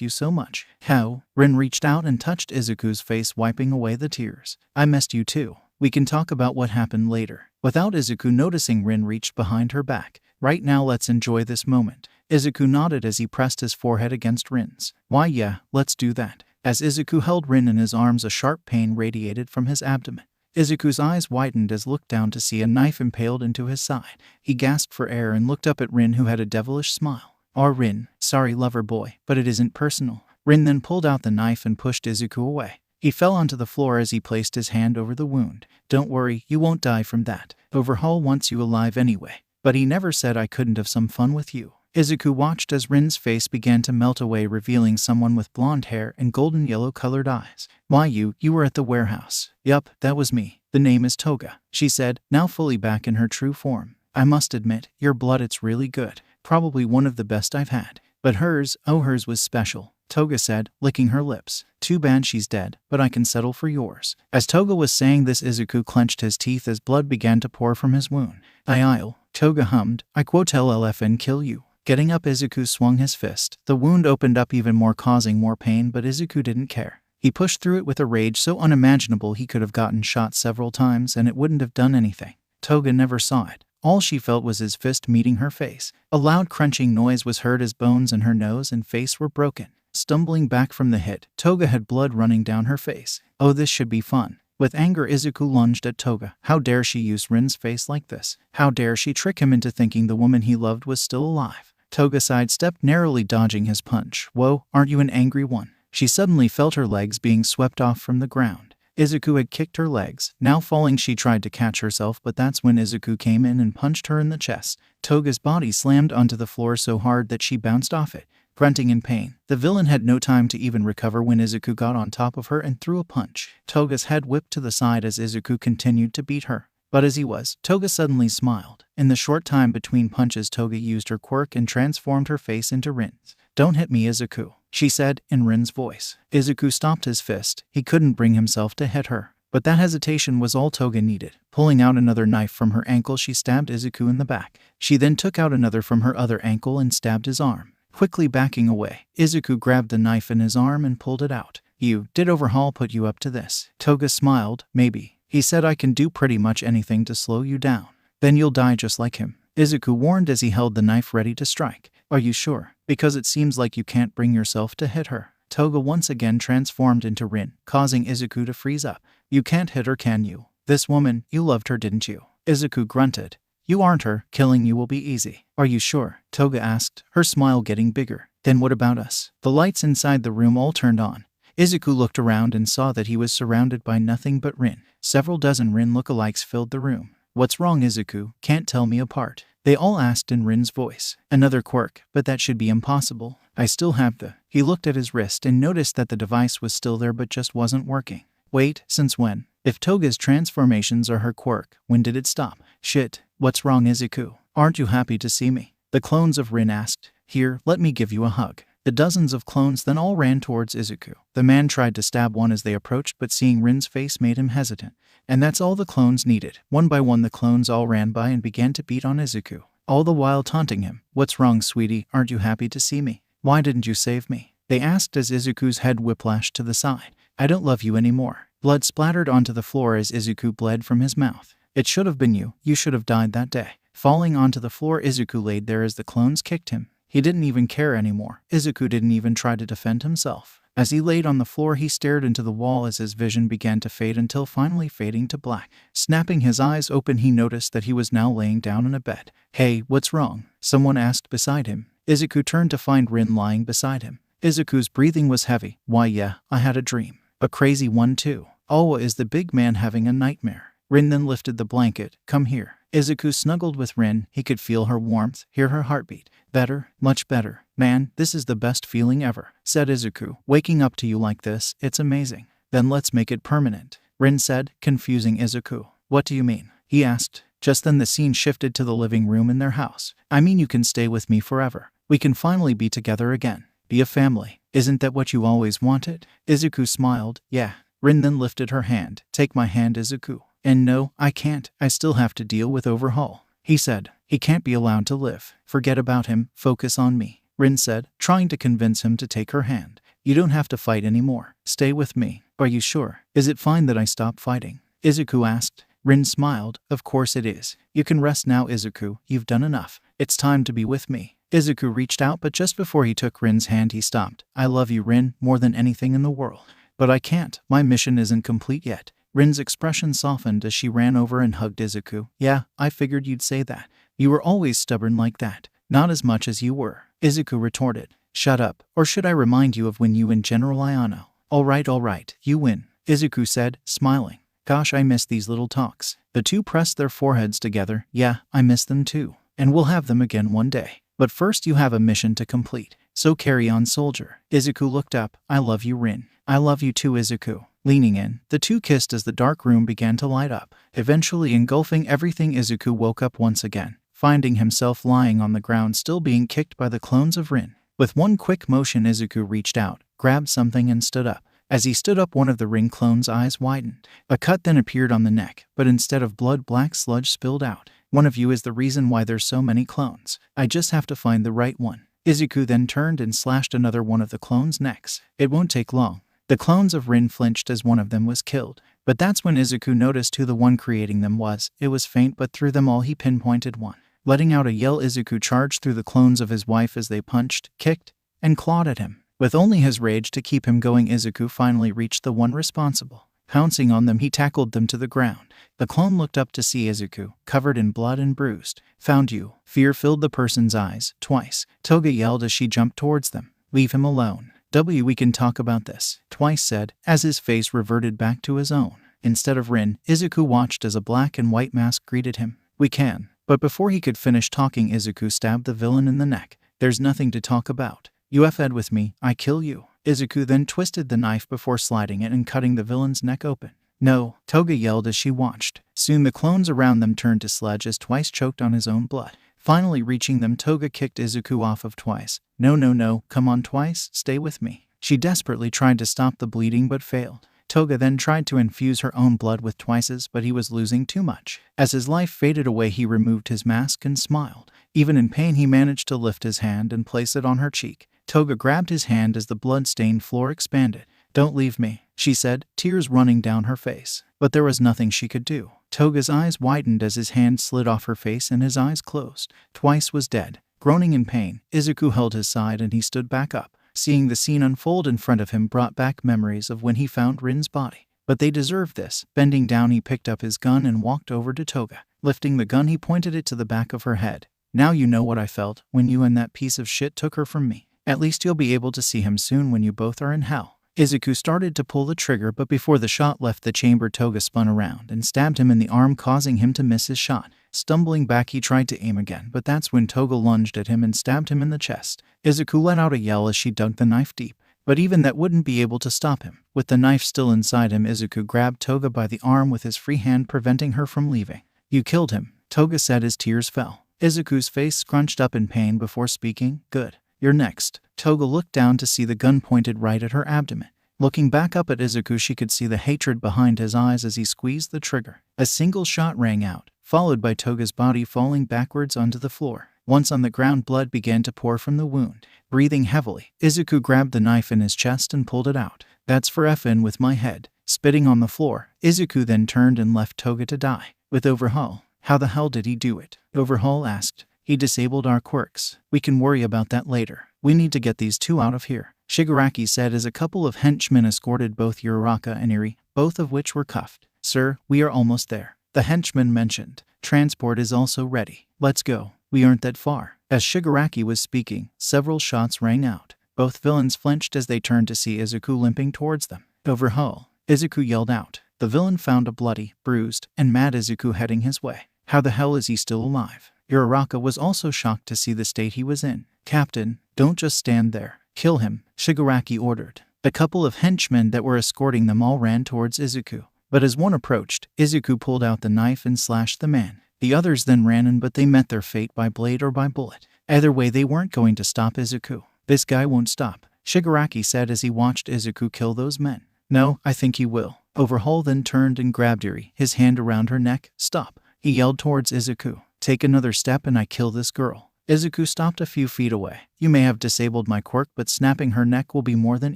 Speaker 1: so much. How? Rin reached out and touched Izuku's face, wiping away the tears. I missed you too. We can talk about what happened later. Without Izuku noticing, Rin reached behind her back. Right now, let's enjoy this moment. Izuku nodded as he pressed his forehead against Rin's. Why yeah, let's do that. As Izuku held Rin in his arms, a sharp pain radiated from his abdomen. Izuku's eyes widened as looked down to see a knife impaled into his side. He gasped for air and looked up at Rin, who had a devilish smile. Rin, sorry lover boy, but it isn't personal. Rin then pulled out the knife and pushed Izuku away. He fell onto the floor as he placed his hand over the wound. Don't worry, you won't die from that. Overhaul wants you alive anyway. But he never said I couldn't have some fun with you. Izuku watched as Rin's face began to melt away, revealing someone with blonde hair and golden yellow-colored eyes. Why you were at the warehouse. Yup, that was me. The name is Toga, she said, now fully back in her true form. I must admit, your blood, it's really good. Probably one of the best I've had. But hers, oh hers was special, Toga said, licking her lips. Too bad she's dead, but I can settle for yours. As Toga was saying this, Izuku clenched his teeth as blood began to pour from his wound. I'll, Toga hummed, I quote LFN kill you. Getting up, Izuku swung his fist. The wound opened up even more, causing more pain, but Izuku didn't care. He pushed through it with a rage so unimaginable he could have gotten shot several times and it wouldn't have done anything. Toga never saw it. All she felt was his fist meeting her face. A loud crunching noise was heard as bones in her nose and face were broken. Stumbling back from the hit, Toga had blood running down her face. Oh, this should be fun. With anger, Izuku lunged at Toga. How dare she use Rin's face like this? How dare she trick him into thinking the woman he loved was still alive? Toga sidestepped, narrowly dodging his punch. Whoa, aren't you an angry one? She suddenly felt her legs being swept off from the ground. Izuku had kicked her legs. Now falling, she tried to catch herself, but that's when Izuku came in and punched her in the chest. Toga's body slammed onto the floor so hard that she bounced off it, grunting in pain. The villain had no time to even recover when Izuku got on top of her and threw a punch. Toga's head whipped to the side as Izuku continued to beat her. But as he was, Toga suddenly smiled. In the short time between punches, Toga used her quirk and transformed her face into Rin's. Don't hit me, Izuku, she said in Rin's voice. Izuku stopped his fist. He couldn't bring himself to hit her. But that hesitation was all Toga needed. Pulling out another knife from her ankle, she stabbed Izuku in the back. She then took out another from her other ankle and stabbed his arm. Quickly backing away, Izuku grabbed the knife in his arm and pulled it out. Did Overhaul put you up to this? Toga smiled. Maybe. He said I can do pretty much anything to slow you down. Then you'll die just like him, Izuku warned as he held the knife ready to strike. Are you sure? Because it seems like you can't bring yourself to hit her. Toga once again transformed into Rin, causing Izuku to freeze up. You can't hit her, can you? This woman, you loved her, didn't you? Izuku grunted. You aren't her. Killing you will be easy. Are you sure? Toga asked, her smile getting bigger. Then what about us? The lights inside the room all turned on. Izuku looked around and saw that he was surrounded by nothing but Rin. Several dozen Rin lookalikes filled the room. What's wrong, Izuku? Can't tell me apart? They all asked in Rin's voice. Another quirk, but that should be impossible. I still have the... He looked at his wrist and noticed that the device was still there but just wasn't working. Wait, since when? If Toga's transformations are her quirk, when did it stop? Shit, what's wrong, Izuku? Aren't you happy to see me? The clones of Rin asked. Here, let me give you a hug. The dozens of clones then all ran towards Izuku. The man tried to stab one as they approached, but seeing Rin's face made him hesitant. And that's all the clones needed. One by one the clones all ran by and began to beat on Izuku, all the while taunting him. What's wrong, sweetie? Aren't you happy to see me? Why didn't you save me? They asked as Izuku's head whiplashed to the side. I don't love you anymore. Blood splattered onto the floor as Izuku bled from his mouth. It should have been you. You should have died that day. Falling onto the floor, Izuku laid there as the clones kicked him. He didn't even care anymore. Izuku didn't even try to defend himself. As he laid on the floor, he stared into the wall as his vision began to fade until finally fading to black. Snapping his eyes open, he noticed that he was now laying down in a bed. Hey, what's wrong? Someone asked beside him. Izuku turned to find Rin lying beside him. Izuku's breathing was heavy. Why yeah, I had a dream. A crazy one too. Oh, is the big man having a nightmare? Rin then lifted the blanket. Come here. Izuku snuggled with Rin. He could feel her warmth, hear her heartbeat. Better, much better. Man, this is the best feeling ever, said Izuku. Waking up to you like this, it's amazing. Then let's make it permanent, Rin said, confusing Izuku. What do you mean? He asked. Just then the scene shifted to the living room in their house. I mean, you can stay with me forever. We can finally be together again. Be a family. Isn't that what you always wanted? Izuku smiled. Yeah. Rin then lifted her hand. Take my hand, Izuku. And no, I can't. I still have to deal with Overhaul. He said. He can't be allowed to live. Forget about him. Focus on me, Rin said, trying to convince him to take her hand. You don't have to fight anymore. Stay with me. Are you sure? Is it fine that I stop fighting? Izuku asked. Rin smiled. Of course it is. You can rest now, Izuku. You've done enough. It's time to be with me. Izuku reached out, but just before he took Rin's hand, he stopped. I love you, Rin, more than anything in the world. But I can't. My mission isn't complete yet. Rin's expression softened as she ran over and hugged Izuku. Yeah, I figured you'd say that. You were always stubborn like that. Not as much as you were, Izuku retorted. Shut up. Or should I remind you of when you and General Ayano? All right, you win, Izuku said, smiling. Gosh, I miss these little talks. The two pressed their foreheads together. Yeah, I miss them too. And we'll have them again one day. But first you have a mission to complete. So carry on, soldier. Izuku looked up. I love you, Rin. I love you too, Izuku. Leaning in, the two kissed as the dark room began to light up, eventually engulfing everything. Izuku woke up once again, finding himself lying on the ground still being kicked by the clones of Rin. With one quick motion, Izuku reached out, grabbed something and stood up. As he stood up, one of the Rin clones' eyes widened. A cut then appeared on the neck, but instead of blood, black sludge spilled out. One of you is the reason why there's so many clones. I just have to find the right one. Izuku then turned and slashed another one of the clones' necks. It won't take long. The clones of Rin flinched as one of them was killed. But that's when Izuku noticed who the one creating them was. It was faint, but through them all he pinpointed one. Letting out a yell, Izuku charged through the clones of his wife as they punched, kicked, and clawed at him. With only his rage to keep him going, Izuku finally reached the one responsible. Pouncing on them, he tackled them to the ground. The clone looked up to see Izuku, covered in blood and bruised. Found you. Fear filled the person's eyes. Twice. Toga yelled as she jumped towards them. Leave him alone. We can talk about this. Twice said, as his face reverted back to his own. Instead of Rin, Izuku watched as a black and white mask greeted him. We can. But before he could finish talking, Izuku stabbed the villain in the neck. There's nothing to talk about. You fed with me, I kill you. Izuku then twisted the knife before sliding it and cutting the villain's neck open. No, Toga yelled as she watched. Soon the clones around them turned to sludge as Twice choked on his own blood. Finally reaching them, Toga kicked Izuku off of Twice. No, come on Twice, stay with me. She desperately tried to stop the bleeding but failed. Toga then tried to infuse her own blood with Twice's, but he was losing too much. As his life faded away, he removed his mask and smiled. Even in pain, he managed to lift his hand and place it on her cheek. Toga grabbed his hand as the blood-stained floor expanded. Don't leave me, she said, tears running down her face. But there was nothing she could do. Toga's eyes widened as his hand slid off her face and his eyes closed. Twice was dead. Groaning in pain, Izuku held his side and he stood back up. Seeing the scene unfold in front of him brought back memories of when he found Rin's body. But they deserved this. Bending down, he picked up his gun and walked over to Toga. Lifting the gun, he pointed it to the back of her head. Now you know what I felt when you and that piece of shit took her from me. At least you'll be able to see him soon when you both are in hell. Izuku started to pull the trigger, but before the shot left the chamber, Toga spun around and stabbed him in the arm, causing him to miss his shot. Stumbling back, he tried to aim again, but that's when Toga lunged at him and stabbed him in the chest. Izuku let out a yell as she dug the knife deep, but even that wouldn't be able to stop him. With the knife still inside him, Izuku grabbed Toga by the arm with his free hand, preventing her from leaving. You killed him, Toga said as tears fell. Izuku's face scrunched up in pain before speaking. Good. You're next. Toga looked down to see the gun pointed right at her abdomen. Looking back up at Izuku, she could see the hatred behind his eyes as he squeezed the trigger. A single shot rang out, followed by Toga's body falling backwards onto the floor. Once on the ground, blood began to pour from the wound. Breathing heavily, Izuku grabbed the knife in his chest and pulled it out. That's for effing with my head. Spitting on the floor, Izuku then turned and left Toga to die. With Overhaul, how the hell did he do it? Overhaul asked. He disabled our quirks. We can worry about that later. We need to get these two out of here, Shigaraki said as a couple of henchmen escorted both Uraka and Eri, both of which were cuffed. Sir, we are almost there, the henchman mentioned. Transport is also ready. Let's go. We aren't that far. As Shigaraki was speaking, several shots rang out. Both villains flinched as they turned to see Izuku limping towards them. Overhaul, Izuku yelled out. The villain found a bloody, bruised, and mad Izuku heading his way. How the hell is he still alive? Uraka was also shocked to see the state he was in. Captain, don't just stand there. Kill him, Shigaraki ordered. A couple of henchmen that were escorting them all ran towards Izuku. But as one approached, Izuku pulled out the knife and slashed the man. The others then ran in, but they met their fate by blade or by bullet. Either way, they weren't going to stop Izuku. This guy won't stop, Shigaraki said as he watched Izuku kill those men. No, I think he will. Overhaul then turned and grabbed Eri, his hand around her neck. Stop, he yelled towards Izuku. Take another step and I kill this girl. Izuku stopped a few feet away. You may have disabled my quirk, but snapping her neck will be more than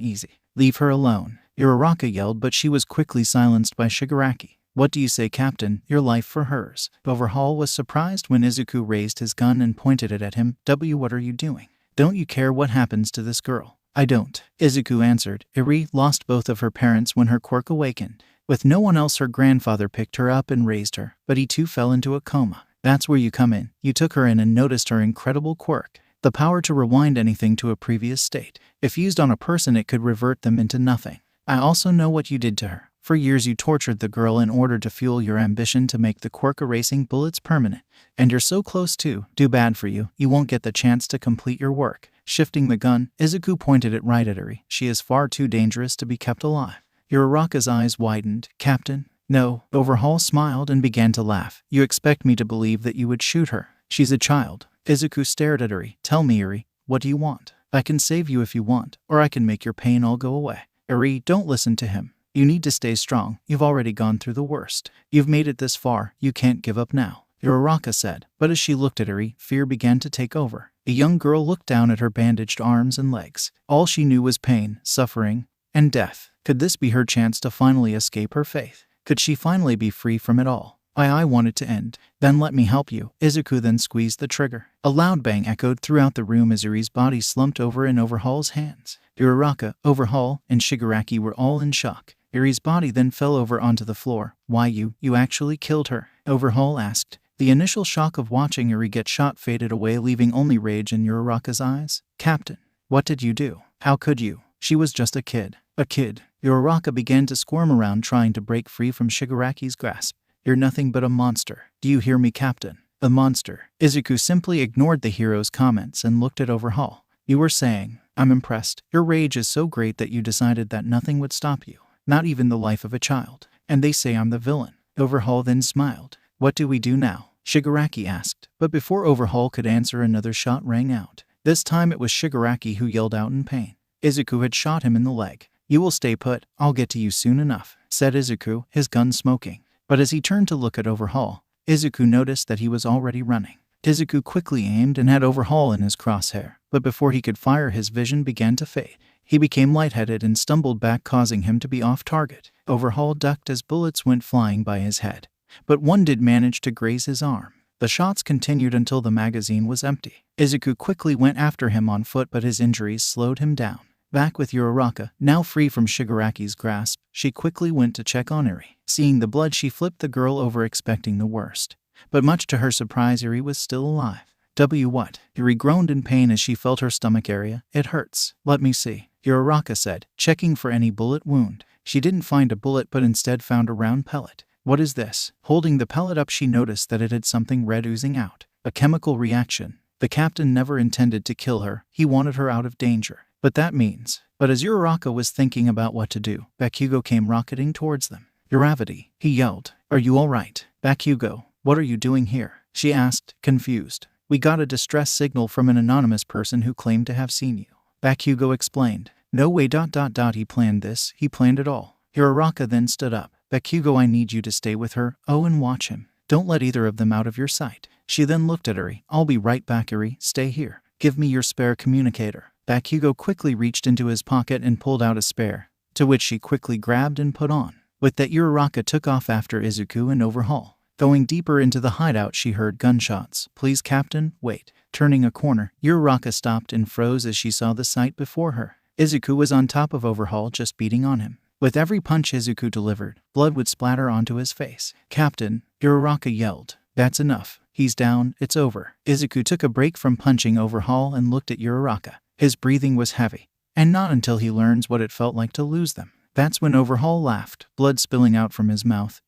Speaker 1: easy. Leave her alone, Uraka yelled, but she was quickly silenced by Shigaraki. What do you say, Captain? Your life for hers. Overhaul was surprised when Izuku raised his gun and pointed it at him. What are you doing? Don't you care what happens to this girl? I don't, Izuku answered. Eri lost both of her parents when her quirk awakened. With no one else, her grandfather picked her up and raised her, but he too fell into a coma. That's where you come in. You took her in and noticed her incredible quirk, the power to rewind anything to a previous state. If used on a person, it could revert them into nothing. I also know what you did to her. For years you tortured the girl in order to fuel your ambition to make the quirk erasing bullets permanent. And you're so close to. Too bad for you, you won't get the chance to complete your work. Shifting the gun, Izuku pointed it right at Eri. She is far too dangerous to be kept alive. Uraka's eyes widened. Captain? No. Overhaul smiled and began to laugh. You expect me to believe that you would shoot her? She's a child. Izuku stared at Eri. Tell me, Eri, what do you want? I can save you if you want, or I can make your pain all go away. Eri, don't listen to him. You need to stay strong. You've already gone through the worst. You've made it this far. You can't give up now. Uraka said, but as she looked at Eri, fear began to take over. A young girl looked down at her bandaged arms and legs. All she knew was pain, suffering, and death. Could this be her chance to finally escape her fate? Could she finally be free from it all? I want it to end. Then let me help you. Izuku then squeezed the trigger. A loud bang echoed throughout the room as Eri's body slumped over in Overhaul's hands. Uraka, Overhaul, and Shigaraki were all in shock. Eri's body then fell over onto the floor. Why you actually killed her? Overhaul asked. The initial shock of watching Eri get shot faded away, leaving only rage in Uraka's eyes. Captain, what did you do? How could you? She was just a kid. A kid. Uraka began to squirm around, trying to break free from Shigaraki's grasp. You're nothing but a monster. Do you hear me, Captain? A monster. Izuku simply ignored the hero's comments and looked at Overhaul. You were saying, I'm impressed. Your rage is so great that you decided that nothing would stop you. Not even the life of a child. And they say I'm the villain. Overhaul then smiled. What do we do now? Shigaraki asked. But before Overhaul could answer, another shot rang out. This time it was Shigaraki who yelled out in pain. Izuku had shot him in the leg. You will stay put. I'll get to you soon enough, said Izuku, his gun smoking. But as he turned to look at Overhaul, Izuku noticed that he was already running. Izuku quickly aimed and had Overhaul in his crosshair, but before he could fire, his vision began to fade. He became lightheaded and stumbled back, causing him to be off target. Overhaul ducked as bullets went flying by his head, but one did manage to graze his arm. The shots continued until the magazine was empty. Izuku quickly went after him on foot, but his injuries slowed him down. Back with Uraka, now free from Shigaraki's grasp, she quickly went to check on Eri. Seeing the blood, she flipped the girl over, expecting the worst. But much to her surprise, Eri was still alive. What? Eri groaned in pain as she felt her stomach area. It hurts. Let me see, Uraka said, checking for any bullet wound. She didn't find a bullet, but instead found a round pellet. What is this? Holding the pellet up, she noticed that it had something red oozing out. A chemical reaction. The captain never intended to kill her. He wanted her out of danger. But that means... But as Uraka was thinking about what to do, Bakugo came rocketing towards them. Uravity, he yelled. Are you all right? Bakugo, what are you doing here? She asked, confused. We got a distress signal from an anonymous person who claimed to have seen you. Bakugo explained. No way. He planned this. He planned it all. Uraka then stood up. Bakugo, I need you to stay with her. Oh, and watch him. Don't let either of them out of your sight. She then looked at Eri. I'll be right back, Eri. Stay here. Give me your spare communicator. Bakugo quickly reached into his pocket and pulled out a spare, to which she quickly grabbed and put on. With that, Uraka took off after Izuku and Overhaul. Going deeper into the hideout, she heard gunshots. Please, Captain, wait. Turning a corner, Uraka stopped and froze as she saw the sight before her. Izuku was on top of Overhaul, just beating on him. With every punch Izuku delivered, blood would splatter onto his face. Captain, Uraka yelled. That's enough. He's down. It's over. Izuku took a break from punching Overhaul and looked at Uraka. His breathing was heavy, and not until he learns what it felt like to lose them. That's when Overhaul laughed, blood spilling out from his mouth.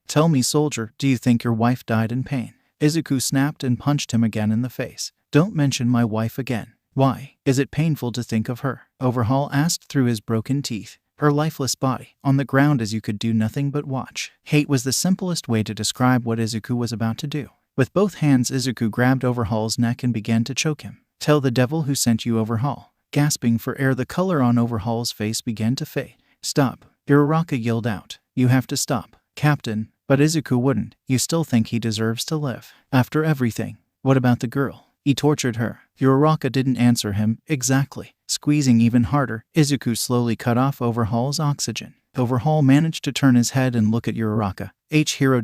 Speaker 1: Tell me, soldier, do you think your wife died in pain? Izuku snapped and punched him again in the face. Don't mention my wife again. Why? Is it painful to think of her? Overhaul asked through his broken teeth. Her lifeless body, on the ground as you could do nothing but watch. Hate was the simplest way to describe what Izuku was about to do. With both hands, Izuku grabbed Overhaul's neck and began to choke him. Tell the devil who sent you, Overhaul. Gasping for air, the color on Overhaul's face began to fade. Stop. Uraka yelled out. You have to stop, Captain. But Izuku wouldn't. You still think he deserves to live? After everything. What about the girl? He tortured her. Uraka didn't answer him. Exactly. Squeezing even harder, Izuku slowly cut off Overhaul's oxygen. Overhaul managed to turn his head and look at Uraka. Hero.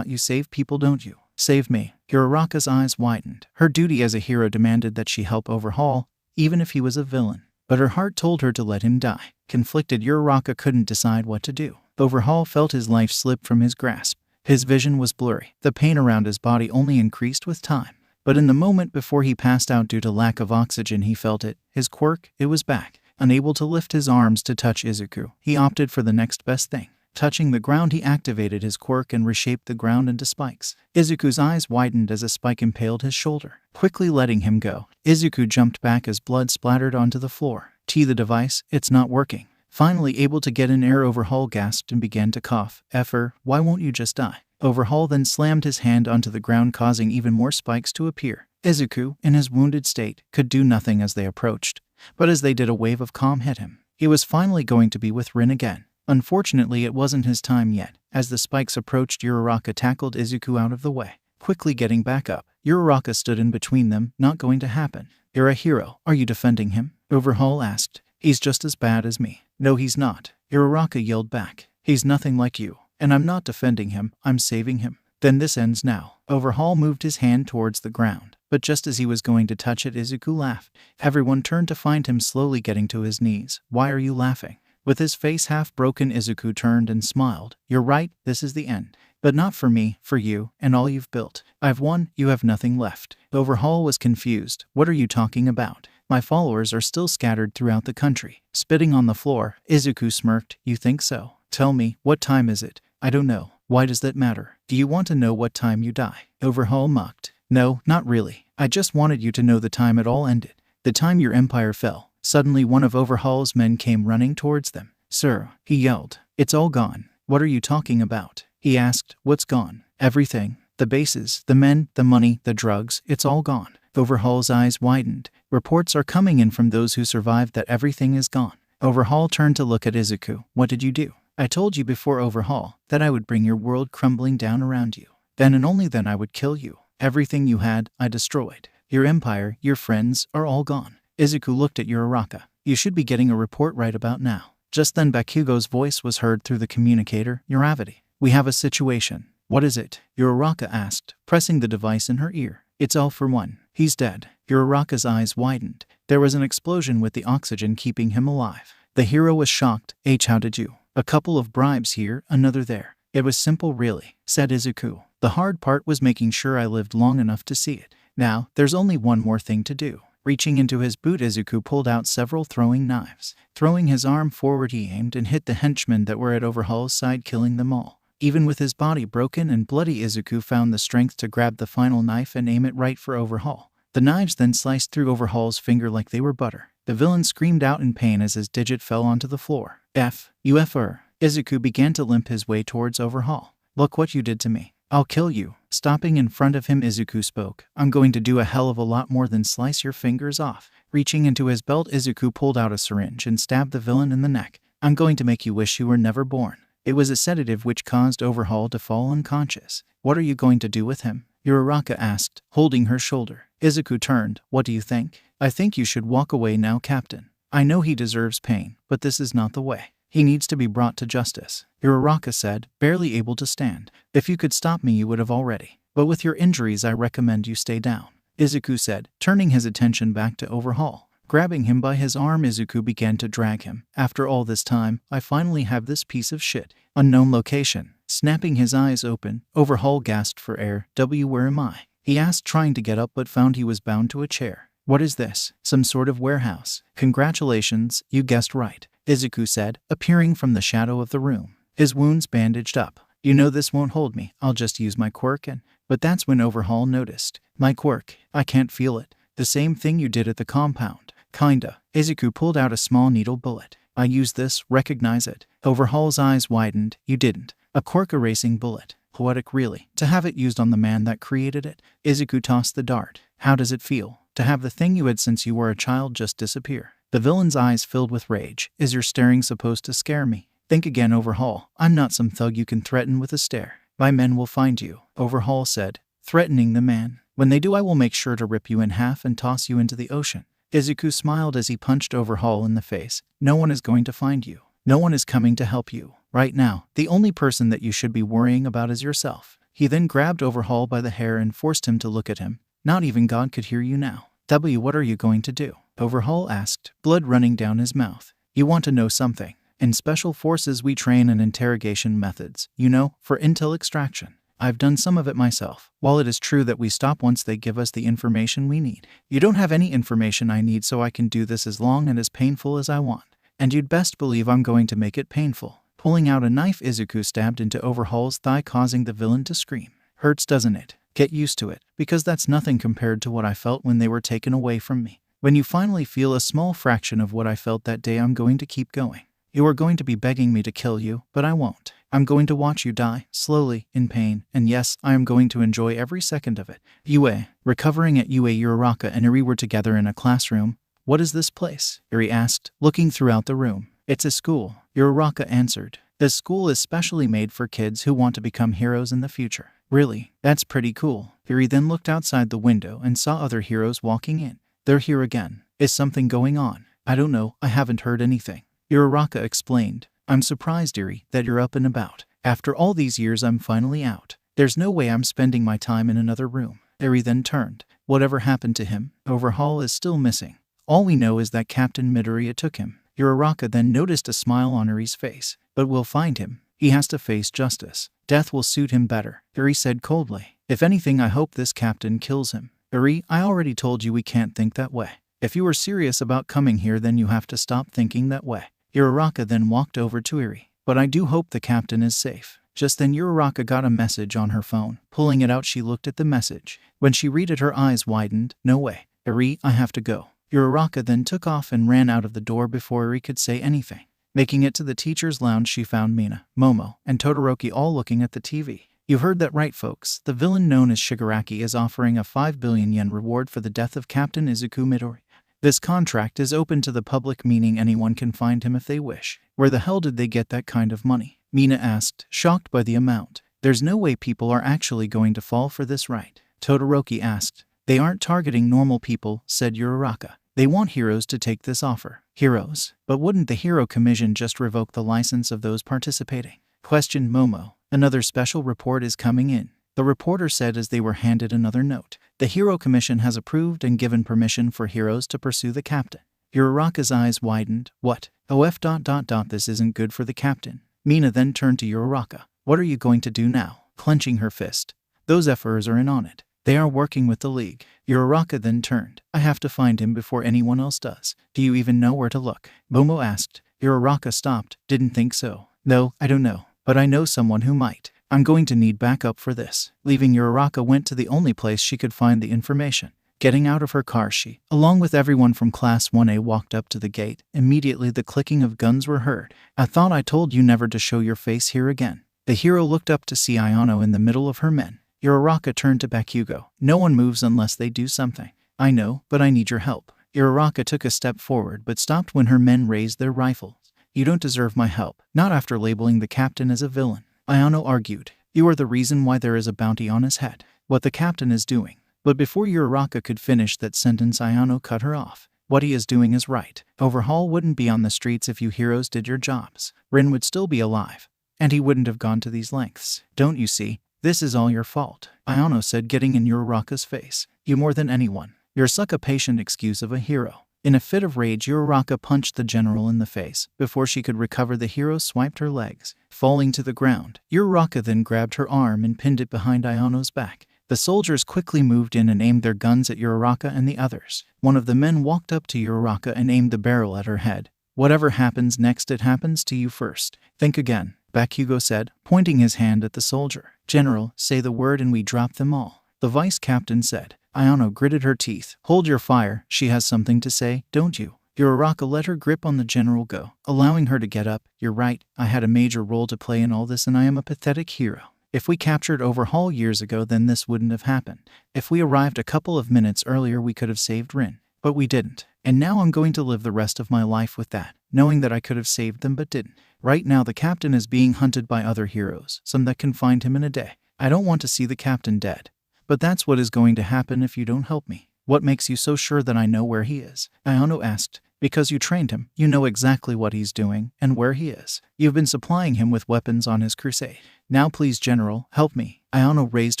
Speaker 1: You save people, don't you? Save me. Uraka's eyes widened. Her duty as a hero demanded that she help Overhaul, even if he was a villain. But her heart told her to let him die. Conflicted, Uraka couldn't decide what to do. Overhaul felt his life slip from his grasp. His vision was blurry. The pain around his body only increased with time. But in the moment before he passed out due to lack of oxygen, he felt it. His quirk, it was back. Unable to lift his arms to touch Izuku, he opted for the next best thing. Touching the ground, he activated his quirk and reshaped the ground into spikes. Izuku's eyes widened as a spike impaled his shoulder. Quickly letting him go, Izuku jumped back as blood splattered onto the floor. The device, it's not working. Finally able to get an air, Overhaul gasped and began to cough. Effer, why won't you just die? Overhaul then slammed his hand onto the ground, causing even more spikes to appear. Izuku, in his wounded state, could do nothing as they approached. But as they did, a wave of calm hit him. He was finally going to be with Rin again. Unfortunately, it wasn't his time yet. As the spikes approached, Uraka tackled Izuku out of the way. Quickly getting back up, Uraka stood in between them. Not going to happen. You're a hero. Are you defending him? Overhaul asked. He's just as bad as me. No, he's not. Uraka yelled back. He's nothing like you. And I'm not defending him, I'm saving him. Then this ends now. Overhaul moved his hand towards the ground. But just as he was going to touch it, Izuku laughed. Everyone turned to find him slowly getting to his knees. Why are you laughing? With his face half broken, Izuku turned and smiled. You're right, this is the end. But not for me, for you, and all you've built. I've won, you have nothing left. Overhaul was confused. What are you talking about? My followers are still scattered throughout the country. Spitting on the floor, Izuku smirked. You think so? Tell me, what time is it? I don't know. Why does that matter? Do you want to know what time you die? Overhaul mocked. No, not really. I just wanted you to know the time it all ended. The time your empire fell. Suddenly one of Overhaul's men came running towards them. Sir, he yelled. It's all gone. What are you talking about? He asked. What's gone? Everything. The bases, the men, the money, the drugs, it's all gone. Overhaul's eyes widened. Reports are coming in from those who survived that everything is gone. Overhaul turned to look at Izuku. What did you do? I told you before, Overhaul, that I would bring your world crumbling down around you. Then and only then I would kill you. Everything you had, I destroyed. Your empire, your friends, are all gone. Izuku looked at Uraka. You should be getting a report right about now. Just then Bakugo's voice was heard through the communicator. Uravity, we have a situation. What is it? Uraka asked, pressing the device in her ear. It's all for one. He's dead. Uraka's eyes widened. There was an explosion with the oxygen keeping him alive. The hero was shocked. How did you? A couple of bribes here, another there. It was simple really, said Izuku. The hard part was making sure I lived long enough to see it. Now, there's only one more thing to do. Reaching into his boot, Izuku pulled out several throwing knives. Throwing his arm forward, he aimed and hit the henchmen that were at Overhaul's side, killing them all. Even with his body broken and bloody, Izuku found the strength to grab the final knife and aim it right for Overhaul. The knives then sliced through Overhaul's finger like they were butter. The villain screamed out in pain as his digit fell onto the floor. Izuku began to limp his way towards Overhaul. Look what you did to me. I'll kill you. Stopping in front of him, Izuku spoke. I'm going to do a hell of a lot more than slice your fingers off. Reaching into his belt, Izuku pulled out a syringe and stabbed the villain in the neck. I'm going to make you wish you were never born. It was a sedative which caused Overhaul to fall unconscious. What are you going to do with him? Uraka asked, holding her shoulder. Izuku turned. What do you think? I think you should walk away now, Captain. I know he deserves pain, but this is not the way. He needs to be brought to justice. Uraka said, barely able to stand. If you could stop me, you would have already. But with your injuries, I recommend you stay down. Izuku said, turning his attention back to Overhaul. Grabbing him by his arm, Izuku began to drag him. After all this time, I finally have this piece of shit. Unknown location. Snapping his eyes open, Overhaul gasped for air. Where am I? He asked, trying to get up, but found he was bound to a chair. What is this? Some sort of warehouse. Congratulations, you guessed right, Izuku said, appearing from the shadow of the room. His wounds bandaged up. You know this won't hold me. I'll just use my quirk and... But that's when Overhaul noticed. My quirk. I can't feel it. The same thing you did at the compound. Kinda. Izuku pulled out a small needle bullet. I used this, recognize it. Overhaul's eyes widened. You didn't. A quirk erasing bullet. Poetic really. To have it used on the man that created it. Izuku tossed the dart. How does it feel? To have the thing you had since you were a child just disappear. The villain's eyes filled with rage. Is your staring supposed to scare me? Think again, Overhaul. I'm not some thug you can threaten with a stare. My men will find you, Overhaul said, threatening the man. When they do, I will make sure to rip you in half and toss you into the ocean. Izuku smiled as he punched Overhaul in the face. No one is going to find you. No one is coming to help you. Right now, the only person that you should be worrying about is yourself. He then grabbed Overhaul by the hair and forced him to look at him. Not even God could hear you now. What are you going to do? Overhaul asked, blood running down his mouth. You want to know something? In Special Forces we train in interrogation methods, you know, for intel extraction. I've done some of it myself. While it is true that we stop once they give us the information we need, you don't have any information I need, so I can do this as long and as painful as I want. And you'd best believe I'm going to make it painful. Pulling out a knife, Izuku stabbed into Overhaul's thigh, causing the villain to scream. Hurts, doesn't it? Get used to it, because that's nothing compared to what I felt when they were taken away from me. When you finally feel a small fraction of what I felt that day, I'm going to keep going. You are going to be begging me to kill you, but I won't. I'm going to watch you die, slowly, in pain, and yes, I am going to enjoy every second of it. Yue. Recovering at Yue, Uraka and Eri were together in a classroom. What is this place? Eri asked, looking throughout the room. It's a school, Uraka answered. This school is specially made for kids who want to become heroes in the future. Really? That's pretty cool. Eri then looked outside the window and saw other heroes walking in. They're here again. Is something going on? I don't know, I haven't heard anything. Uraka explained. I'm surprised, Eri, that you're up and about. After all these years, I'm finally out. There's no way I'm spending my time in another room. Eri then turned. Whatever happened to him? Overhaul is still missing. All we know is that Captain Midoriya took him. Uraka then noticed a smile on Eri's face. But we'll find him. He has to face justice. Death will suit him better, Eri said coldly. If anything, I hope this captain kills him. Eri, I already told you we can't think that way. If you are serious about coming here, then you have to stop thinking that way. Uraka then walked over to Eri. But I do hope the captain is safe. Just then Uraka got a message on her phone. Pulling it out, she looked at the message. When she read it, her eyes widened. No way. Eri, I have to go. Uraka then took off and ran out of the door before Eri could say anything. Making it to the teacher's lounge, she found Mina, Momo, and Todoroki all looking at the TV. You heard that right, folks. The villain known as Shigaraki is offering a 5 billion yen reward for the death of Captain Izuku Midoriya. This contract is open to the public, meaning anyone can find him if they wish. Where the hell did they get that kind of money? Mina asked, shocked by the amount. There's no way people are actually going to fall for this, right? Todoroki asked. They aren't targeting normal people, said Uraka. They want heroes to take this offer. Heroes? But wouldn't the Hero Commission just revoke the license of those participating? Questioned Momo. Another special report is coming in. The reporter said as they were handed another note. The Hero Commission has approved and given permission for heroes to pursue the captain. Uraka's eyes widened. What? This isn't good for the captain. Mina then turned to Uraka. What are you going to do now? Clenching her fist. Those F'ers are in on it. They are working with the League. Uraka then turned. I have to find him before anyone else does. Do you even know where to look? Momo asked. Uraka stopped. Didn't think so. No, I don't know. But I know someone who might. I'm going to need backup for this. Leaving, Uraka went to the only place she could find the information. Getting out of her car, she, along with everyone from Class 1A, walked up to the gate. Immediately the clicking of guns were heard. I thought I told you never to show your face here again. The hero looked up to see Ayano in the middle of her men. Uraka turned to Bakugo. No one moves unless they do something. I know, but I need your help. Uraka took a step forward but stopped when her men raised their rifles. You don't deserve my help, not after labeling the captain as a villain. Ayano argued. You are the reason why there is a bounty on his head. What the captain is doing. But before Uraka could finish that sentence, Ayano cut her off. What he is doing is right. Overhaul wouldn't be on the streets if you heroes did your jobs. Rin would still be alive. And he wouldn't have gone to these lengths. Don't you see? This is all your fault, Ayano said, getting in Uraka's face. You more than anyone. You're such a patient excuse of a hero. In a fit of rage, Uraka punched the general in the face. Before she could recover, the hero swiped her legs. Falling to the ground, Uraka then grabbed her arm and pinned it behind Ayano's back. The soldiers quickly moved in and aimed their guns at Uraka and the others. One of the men walked up to Uraka and aimed the barrel at her head. Whatever happens next, it happens to you first. Think again, Bakugo said, pointing his hand at the soldier. General, say the word and we drop them all, the vice captain said. Ayano gritted her teeth. Hold your fire, she has something to say, don't you? Uraka let her grip on the general go, allowing her to get up. You're right, I had a major role to play in all this and I am a pathetic hero. If we captured Overhaul years ago, then this wouldn't have happened. If we arrived a couple of minutes earlier, we could have saved Rin. But we didn't. And now I'm going to live the rest of my life with that, knowing that I could have saved them but didn't. Right now the captain is being hunted by other heroes, some that can find him in a day. I don't want to see the captain dead. But that's what is going to happen if you don't help me. What makes you so sure that I know where he is? Ayano asked. Because you trained him, you know exactly what he's doing and where he is. You've been supplying him with weapons on his crusade. Now please, General, help me. Ayano raised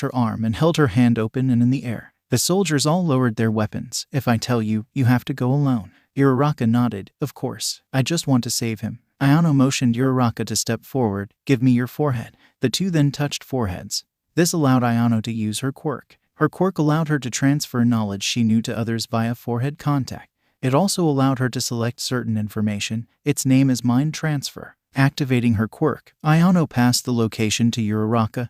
Speaker 1: her arm and held her hand open and in the air. The soldiers all lowered their weapons. If I tell you, you have to go alone. Uraka nodded. Of course. I just want to save him. Ayano motioned Uraka to step forward. Give me your forehead. The two then touched foreheads. This allowed Ayano to use her quirk. Her quirk allowed her to transfer knowledge she knew to others via forehead contact. It also allowed her to select certain information. Its name is mind transfer. Activating her quirk, Ayano passed the location to Uraka.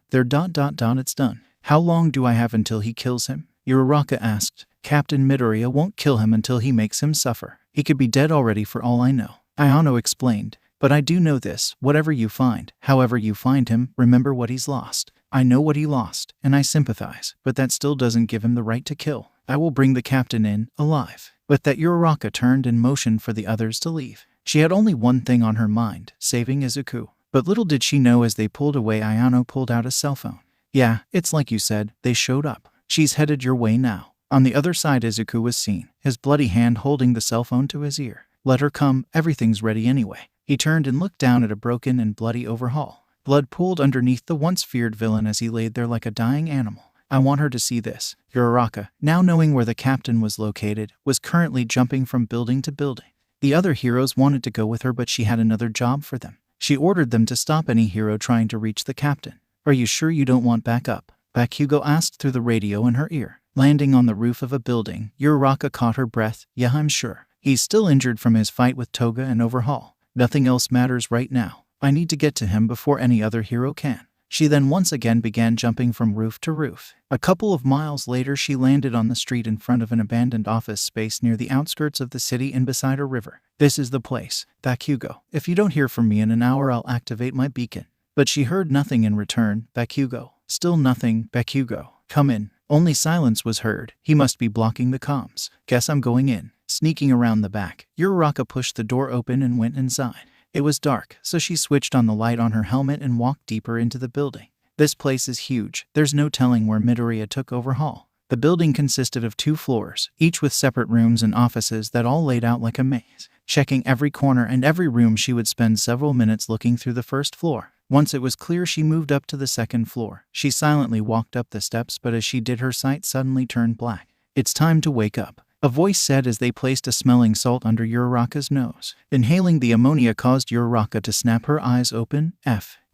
Speaker 1: It's done. How long do I have until he kills him? Uraka asked. Captain Midoriya won't kill him until he makes him suffer. He could be dead already for all I know. Ayano explained. But I do know this, whatever you find, however you find him, remember what he's lost. I know what he lost, and I sympathize, but that still doesn't give him the right to kill. I will bring the captain in, alive. With that, Uraka turned and motioned for the others to leave. She had only one thing on her mind, saving Izuku. But little did she know as they pulled away, Ayano pulled out a cell phone. Yeah, it's like you said, they showed up. She's headed your way now. On the other side, Izuku was seen, his bloody hand holding the cell phone to his ear. Let her come, everything's ready anyway. He turned and looked down at a broken and bloody Overhaul. Blood pooled underneath the once feared villain as he laid there like a dying animal. I want her to see this. Uraka, now knowing where the captain was located, was currently jumping from building to building. The other heroes wanted to go with her, but she had another job for them. She ordered them to stop any hero trying to reach the captain. Are you sure you don't want backup? Bakugo asked through the radio in her ear. Landing on the roof of a building, Uraka caught her breath. Yeah, I'm sure. He's still injured from his fight with Toga and Overhaul. Nothing else matters right now. I need to get to him before any other hero can. She then once again began jumping from roof to roof. A couple of miles later, she landed on the street in front of an abandoned office space near the outskirts of the city and beside a river. This is the place. Bakugo, if you don't hear from me in an hour, I'll activate my beacon. But she heard nothing in return. Bakugo. Still nothing. Bakugo. Come in. Only silence was heard. He must be blocking the comms. Guess I'm going in. Sneaking around the back, Uraka pushed the door open and went inside. It was dark, so she switched on the light on her helmet and walked deeper into the building. This place is huge. There's no telling where Midoriya took Overhaul. The building consisted of 2 floors, each with separate rooms and offices that all laid out like a maze. Checking every corner and every room, she would spend several minutes looking through the first floor. Once it was clear, she moved up to the second floor. She silently walked up the steps, but as she did, her sight suddenly turned black. It's time to wake up, a voice said as they placed a smelling salt under Uraka's nose. Inhaling the ammonia caused Uraka to snap her eyes open.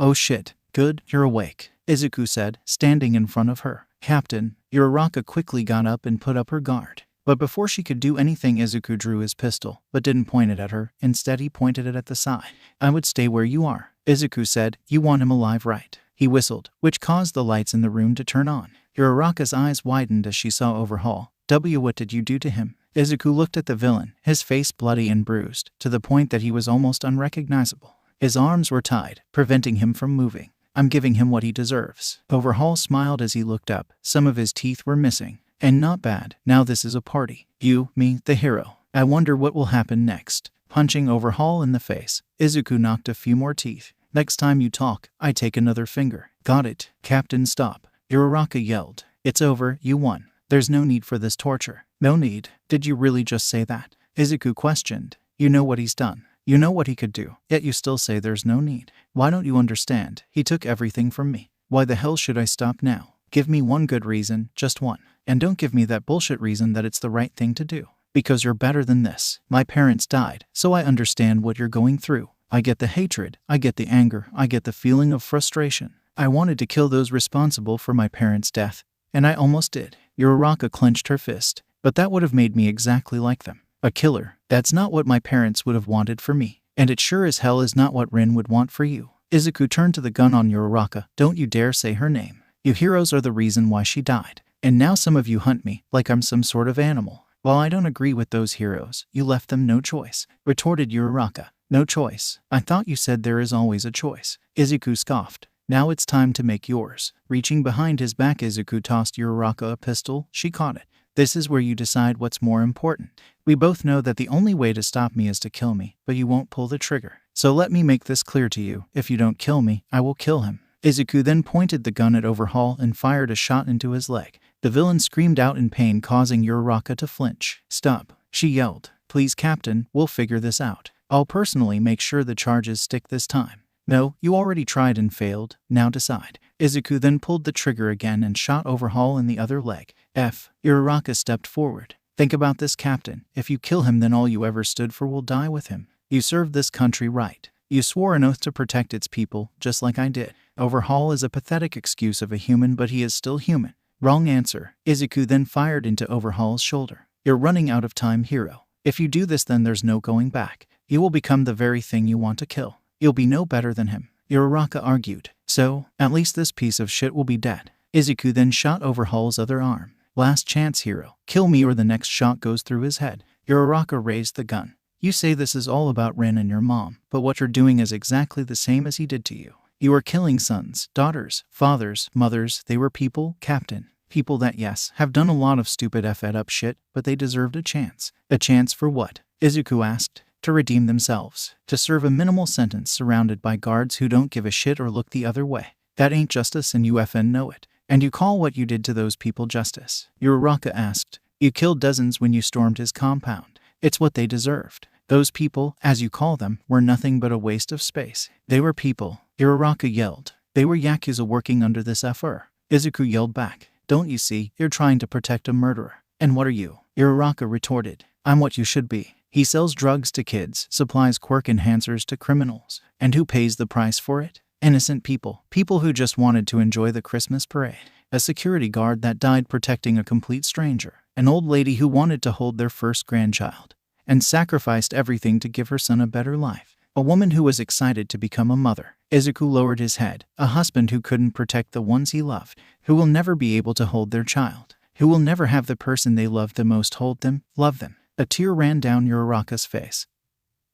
Speaker 1: Oh shit. Good, you're awake, Izuku said, standing in front of her. Captain. Uraka quickly got up and put up her guard. But before she could do anything, Izuku drew his pistol, but didn't point it at her. Instead, he pointed it at the side. I would stay where you are, Izuku said. You want him alive, right? He whistled, which caused the lights in the room to turn on. Uraka's eyes widened as she saw Overhaul. What did you do to him? Izuku looked at the villain, his face bloody and bruised, to the point that he was almost unrecognizable. His arms were tied, preventing him from moving. I'm giving him what he deserves. Overhaul smiled as he looked up. Some of his teeth were missing. And not bad. Now this is a party. You, me, the hero. I wonder what will happen next. Punching Overhaul in the face, Izuku knocked a few more teeth. Next time you talk, I take another finger. Got it. Captain, stop. Uraka yelled. It's over, you won. There's no need for this torture. No need. Did you really just say that? Izuku questioned. You know what he's done. You know what he could do. Yet you still say there's no need. Why don't you understand? He took everything from me. Why the hell should I stop now? Give me one good reason, just one. And don't give me that bullshit reason that it's the right thing to do. Because you're better than this. My parents died, so I understand what you're going through. I get the hatred, I get the anger, I get the feeling of frustration. I wanted to kill those responsible for my parents' death, and I almost did. Uraka clenched her fist. But that would have made me exactly like them. A killer. That's not what my parents would have wanted for me. And it sure as hell is not what Rin would want for you. Izuku turned to the gun on Uraka. Don't you dare say her name. You heroes are the reason why she died. And now some of you hunt me like I'm some sort of animal. While I don't agree with those heroes, you left them no choice, retorted Uraka. No choice. I thought you said there is always a choice. Izuku scoffed. Now it's time to make yours. Reaching behind his back, Izuku tossed Uraka a pistol. She caught it. This is where you decide what's more important. We both know that the only way to stop me is to kill me, but you won't pull the trigger. So let me make this clear to you. If you don't kill me, I will kill him. Izuku then pointed the gun at Overhaul and fired a shot into his leg. The villain screamed out in pain, causing Uraka to flinch. Stop, she yelled. Please, Captain, we'll figure this out. I'll personally make sure the charges stick this time. No, you already tried and failed. Now decide. Izuku then pulled the trigger again and shot Overhaul in the other leg. Uraka stepped forward. Think about this, Captain. If you kill him, then all you ever stood for will die with him. You served this country right. You swore an oath to protect its people, just like I did. Overhaul is a pathetic excuse of a human, but he is still human. Wrong answer. Izuku then fired into Overhaul's shoulder. You're running out of time, hero. If you do this, then there's no going back. You will become the very thing you want to kill. You'll be no better than him. Uraka argued. So, at least this piece of shit will be dead. Izuku then shot Overhaul's other arm. Last chance, hero. Kill me or the next shot goes through his head. Uraka raised the gun. You say this is all about Rin and your mom, but what you're doing is exactly the same as he did to you. You are killing sons, daughters, fathers, mothers. They were people, Captain. People that, yes, have done a lot of stupid effed up shit, but they deserved a chance. A chance for what? Izuku asked. To redeem themselves. To serve a minimal sentence surrounded by guards who don't give a shit or look the other way. That ain't justice and you FN know it. And you call what you did to those people justice? Uraka asked. You killed dozens when you stormed his compound. It's what they deserved. Those people, as you call them, were nothing but a waste of space. They were people. Uraka yelled. They were Yakuza working under this FR. Izuku yelled back. Don't you see, you're trying to protect a murderer. And what are you? Uraka retorted. I'm what you should be. He sells drugs to kids, supplies quirk enhancers to criminals. And who pays the price for it? Innocent people. People who just wanted to enjoy the Christmas parade. A security guard that died protecting a complete stranger. An old lady who wanted to hold their first grandchild. And sacrificed everything to give her son a better life. A woman who was excited to become a mother. Izuku lowered his head. A husband who couldn't protect the ones he loved. Who will never be able to hold their child. Who will never have the person they love the most hold them, love them. A tear ran down Uraka's face.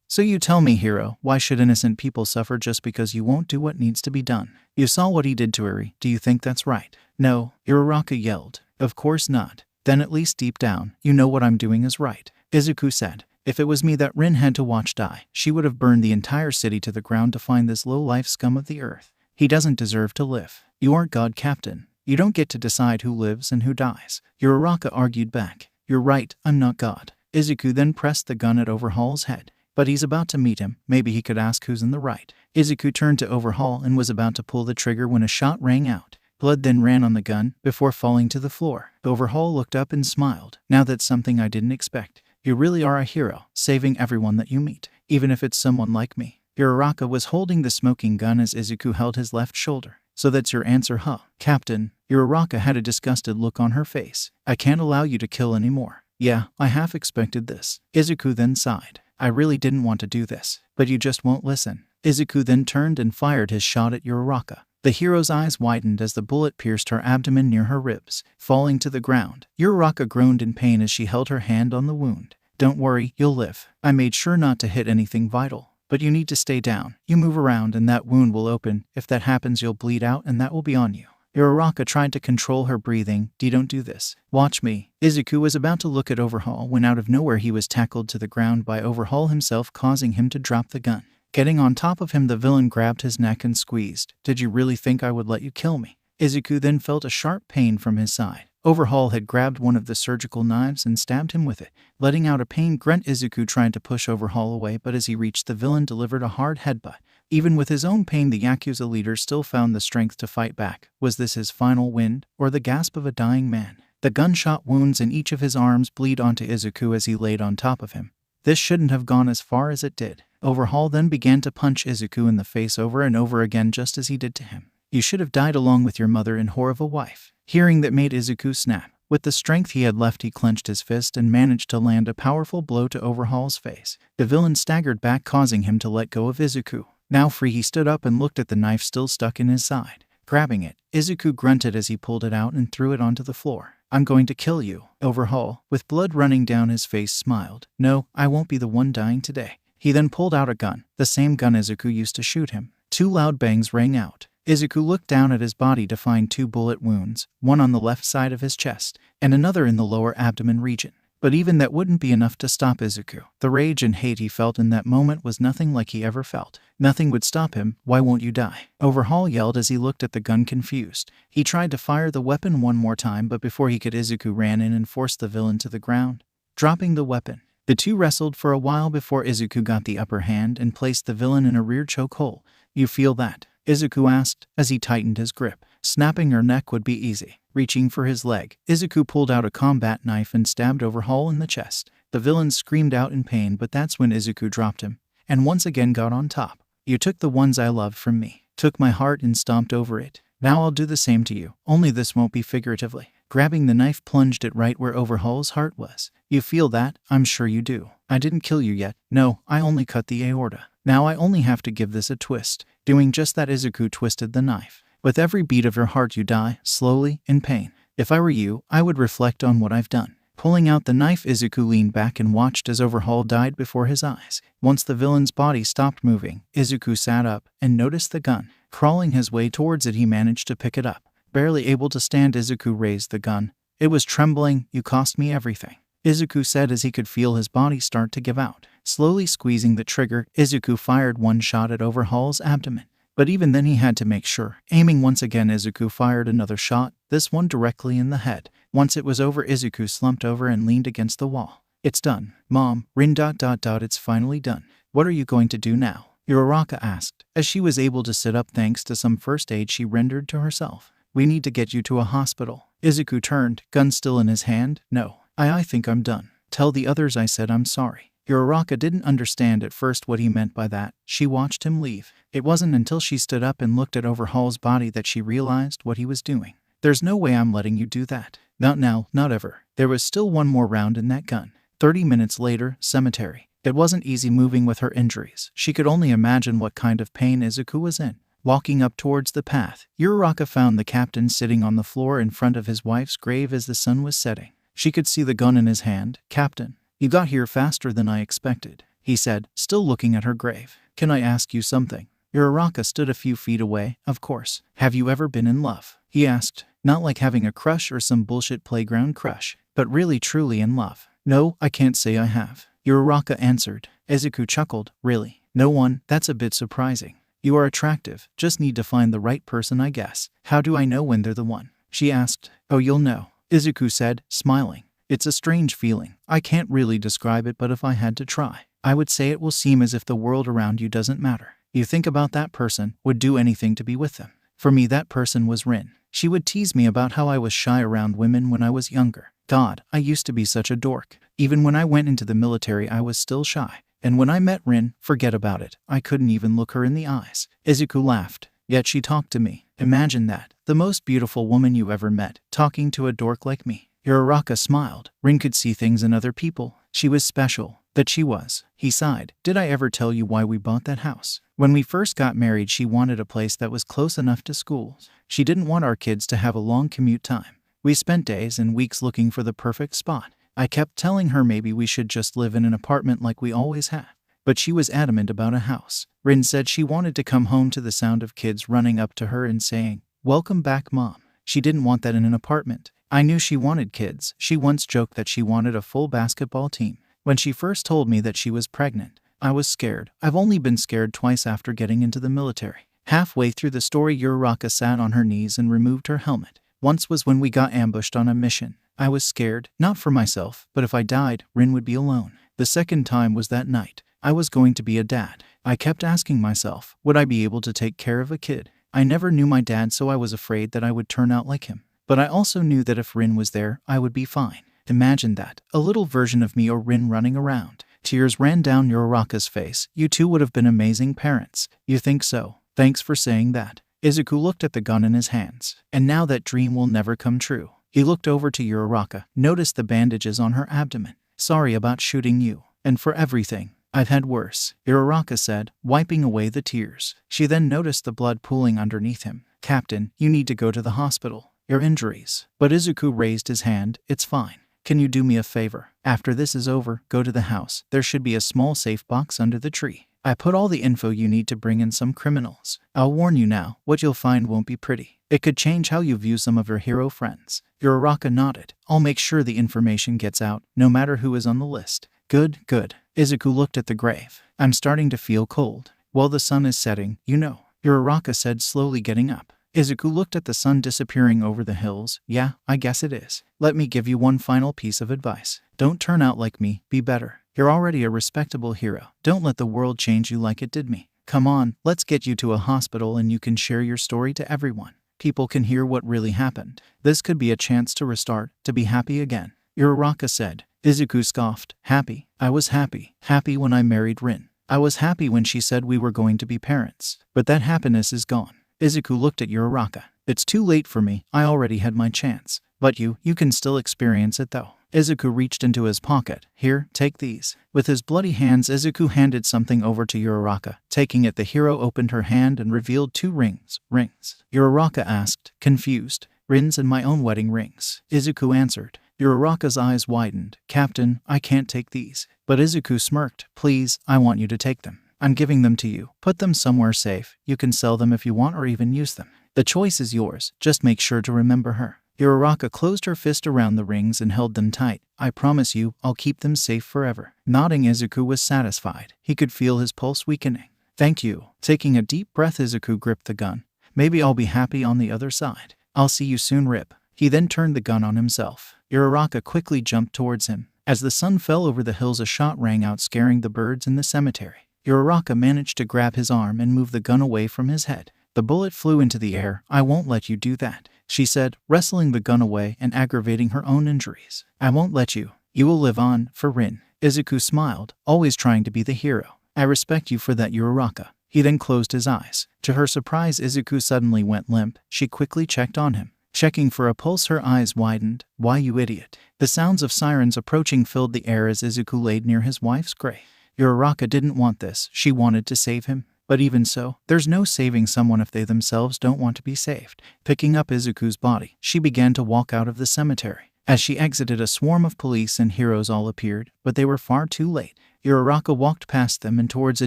Speaker 1: So you tell me, hero, why should innocent people suffer just because you won't do what needs to be done? You saw what he did to Eri. Do you think that's right? No, Uraka yelled. Of course not. Then at least deep down, you know what I'm doing is right. Izuku said. If it was me that Rin had to watch die, she would have burned the entire city to the ground to find this low-life scum of the earth. He doesn't deserve to live. You aren't God, Captain. You don't get to decide who lives and who dies. Uraka argued back. You're right, I'm not God. Izuku then pressed the gun at Overhaul's head. But he's about to meet him. Maybe he could ask who's in the right. Izuku turned to Overhaul and was about to pull the trigger when a shot rang out. Blood then ran on the gun before falling to the floor. Overhaul looked up and smiled. Now that's something I didn't expect. You really are a hero, saving everyone that you meet, even if it's someone like me. Uraka was holding the smoking gun as Izuku held his left shoulder. So that's your answer, huh? Captain. Uraka had a disgusted look on her face. I can't allow you to kill anymore. Yeah, I half expected this. Izuku then sighed. I really didn't want to do this, but you just won't listen. Izuku then turned and fired his shot at Uraka. The hero's eyes widened as the bullet pierced her abdomen near her ribs, falling to the ground. Uraka groaned in pain as she held her hand on the wound. Don't worry, you'll live. I made sure not to hit anything vital. But you need to stay down. You move around and that wound will open. If that happens, you'll bleed out and that will be on you. Uraka tried to control her breathing. Don't do this. Watch me. Izuku was about to look at Overhaul when out of nowhere he was tackled to the ground by Overhaul himself, causing him to drop the gun. Getting on top of him, the villain grabbed his neck and squeezed. Did you really think I would let you kill me? Izuku then felt a sharp pain from his side. Overhaul had grabbed one of the surgical knives and stabbed him with it. Letting out a pain grunt, Izuku tried to push Overhaul away, but as he reached, the villain delivered a hard headbutt. Even with his own pain, the Yakuza leader still found the strength to fight back. Was this his final wind, or the gasp of a dying man? The gunshot wounds in each of his arms bleed onto Izuku as he laid on top of him. This shouldn't have gone as far as it did. Overhaul then began to punch Izuku in the face over and over again, just as he did to him. You should have died along with your mother and whore of a wife. Hearing that made Izuku snap. With the strength he had left, he clenched his fist and managed to land a powerful blow to Overhaul's face. The villain staggered back, causing him to let go of Izuku. Now free, he stood up and looked at the knife still stuck in his side. Grabbing it, Izuku grunted as he pulled it out and threw it onto the floor. I'm going to kill you. Overhaul, with blood running down his face, smiled. No, I won't be the one dying today. He then pulled out a gun, the same gun Izuku used to shoot him. Two loud bangs rang out. Izuku looked down at his body to find 2 bullet wounds, one on the left side of his chest, and another in the lower abdomen region. But even that wouldn't be enough to stop Izuku. The rage and hate he felt in that moment was nothing like he ever felt. Nothing would stop him. Why won't you die? Overhaul yelled as he looked at the gun, confused. He tried to fire the weapon one more time, but before he could, Izuku ran in and forced the villain to the ground, dropping the weapon. The two wrestled for a while before Izuku got the upper hand and placed the villain in a rear chokehold. You feel that? Izuku asked as he tightened his grip. Snapping her neck would be easy. Reaching for his leg, Izuku pulled out a combat knife and stabbed Overhaul in the chest. The villain screamed out in pain, but that's when Izuku dropped him and once again got on top. You took the ones I loved from me. took my heart and stomped over it. Now I'll do the same to you, only this won't be figuratively. Grabbing the knife plunged it right where Overhaul's heart was. You feel that? I'm sure you do. I didn't kill you yet. No, I only cut the aorta. Now I only have to give this a twist. Doing just that, Izuku twisted the knife. With every beat of your heart you die, slowly, in pain. If I were you, I would reflect on what I've done. Pulling out the knife, Izuku leaned back and watched as Overhaul died before his eyes. Once the villain's body stopped moving, Izuku sat up and noticed the gun. Crawling his way towards it, he managed to pick it up. Barely able to stand, Izuku raised the gun. It was trembling. You cost me everything, Izuku said as he could feel his body start to give out. Slowly squeezing the trigger, Izuku fired one shot at Overhaul's abdomen. But even then he had to make sure. Aiming once again, Izuku fired another shot, this one directly in the head. Once it was over, Izuku slumped over and leaned against the wall. It's done, Mom. Rin ... It's finally done. What are you going to do now? Uraka asked, as she was able to sit up thanks to some first aid she rendered to herself. We need to get you to a hospital. Izuku turned, gun still in his hand. No, I think I'm done. Tell the others I said I'm sorry. Uraka didn't understand at first what he meant by that. She watched him leave. It wasn't until she stood up and looked at Overhaul's body that she realized what he was doing. There's no way I'm letting you do that. Not now, not ever. There was still one more round in that gun. 30 minutes later, cemetery. It wasn't easy moving with her injuries. She could only imagine what kind of pain Izuku was in. Walking up towards the path, Uraka found the captain sitting on the floor in front of his wife's grave as the sun was setting. She could see the gun in his hand. Captain, you got here faster than I expected, he said, still looking at her grave. Can I ask you something? Uraka stood a few feet away. Of course. Have you ever been in love? He asked. Not like having a crush or some bullshit playground crush, but really truly in love. No, I can't say I have, Uraka answered. Izuku chuckled. Really? No one? That's a bit surprising. You are attractive, just need to find the right person, I guess. How do I know when they're the one? She asked. Oh, you'll know, Izuku said, smiling. It's a strange feeling. I can't really describe it, but if I had to try, I would say it will seem as if the world around you doesn't matter. You think about that person, would do anything to be with them. For me, that person was Rin. She would tease me about how I was shy around women when I was younger. God, I used to be such a dork. Even when I went into the military, I was still shy. And when I met Rin, forget about it. I couldn't even look her in the eyes. Izuku laughed. Yet she talked to me. Imagine that. The most beautiful woman you ever met, talking to a dork like me. Uraka smiled. Rin could see things in other people. She was special. That she was. He sighed. Did I ever tell you why we bought that house? When we first got married, she wanted a place that was close enough to schools. She didn't want our kids to have a long commute time. We spent days and weeks looking for the perfect spot. I kept telling her maybe we should just live in an apartment like we always had. But she was adamant about a house. Rin said she wanted to come home to the sound of kids running up to her and saying, "Welcome back, Mom." She didn't want that in an apartment. I knew she wanted kids. She once joked that she wanted a full basketball team. When she first told me that she was pregnant, I was scared. I've only been scared twice after getting into the military. Halfway through the story, Uraka sat on her knees and removed her helmet. Once was when we got ambushed on a mission. I was scared, not for myself, but if I died, Rin would be alone. The second time was that night. I was going to be a dad. I kept asking myself, would I be able to take care of a kid? I never knew my dad, so I was afraid that I would turn out like him. But I also knew that if Rin was there, I would be fine. Imagine that, a little version of me or Rin running around. Tears ran down Uraka's face. You two would have been amazing parents. You think so? Thanks for saying that. Izuku looked at the gun in his hands. And now that dream will never come true. He looked over to Uraka, noticed the bandages on her abdomen. Sorry about shooting you. And for everything. I've had worse, Uraka said, wiping away the tears. She then noticed the blood pooling underneath him. Captain, you need to go to the hospital. Your injuries. But Izuku raised his hand. It's fine. Can you do me a favor? After this is over, go to the house. There should be a small safe box under the tree. I put all the info you need to bring in some criminals. I'll warn you now, what you'll find won't be pretty. It could change how you view some of your hero friends. Uraka nodded. I'll make sure the information gets out, no matter who is on the list. Good, good. Izuku looked at the grave. I'm starting to feel cold. Well, the sun is setting, you know, Uraka said, slowly getting up. Izuku looked at the sun disappearing over the hills. Yeah, I guess it is. Let me give you one final piece of advice. Don't turn out like me, be better. You're already a respectable hero. Don't let the world change you like it did me. Come on, let's get you to a hospital and you can share your story to everyone. People can hear what really happened. This could be a chance to restart, to be happy again. Uraka said. Izuku scoffed. Happy? I was happy. Happy when I married Rin. I was happy when she said we were going to be parents, but that happiness is gone. Izuku looked at Uraka. It's too late for me, I already had my chance. But you can still experience it though. Izuku reached into his pocket. Here, take these. With his bloody hands, Izuku handed something over to Uraka. Taking it, the hero opened her hand and revealed 2 rings. Rings? Uraka asked, confused. Rings and my own wedding rings. Izuku answered. Uraka's eyes widened. Captain, I can't take these. But Izuku smirked. Please, I want you to take them. I'm giving them to you. Put them somewhere safe. You can sell them if you want or even use them. The choice is yours. Just make sure to remember her. Uraka closed her fist around the rings and held them tight. I promise you, I'll keep them safe forever. Nodding, Izuku was satisfied. He could feel his pulse weakening. Thank you. Taking a deep breath, Izuku gripped the gun. Maybe I'll be happy on the other side. I'll see you soon, Rip. He then turned the gun on himself. Uraka quickly jumped towards him. As the sun fell over the hills, a shot rang out, scaring the birds in the cemetery. Uraka managed to grab his arm and move the gun away from his head. The bullet flew into the air. I won't let you do that, she said, wrestling the gun away and aggravating her own injuries. I won't let you. You will live on, for Rin. Izuku smiled, always trying to be the hero. I respect you for that, Uraka. He then closed his eyes. To her surprise, Izuku suddenly went limp. She quickly checked on him. Checking for a pulse, her eyes widened. Why, you idiot. The sounds of sirens approaching filled the air as Izuku laid near his wife's grave. Uraka didn't want this. She wanted to save him. But even so, there's no saving someone if they themselves don't want to be saved. Picking up Izuku's body, she began to walk out of the cemetery. As she exited, a swarm of police and heroes all appeared, but they were far too late. Uraka walked past them and towards a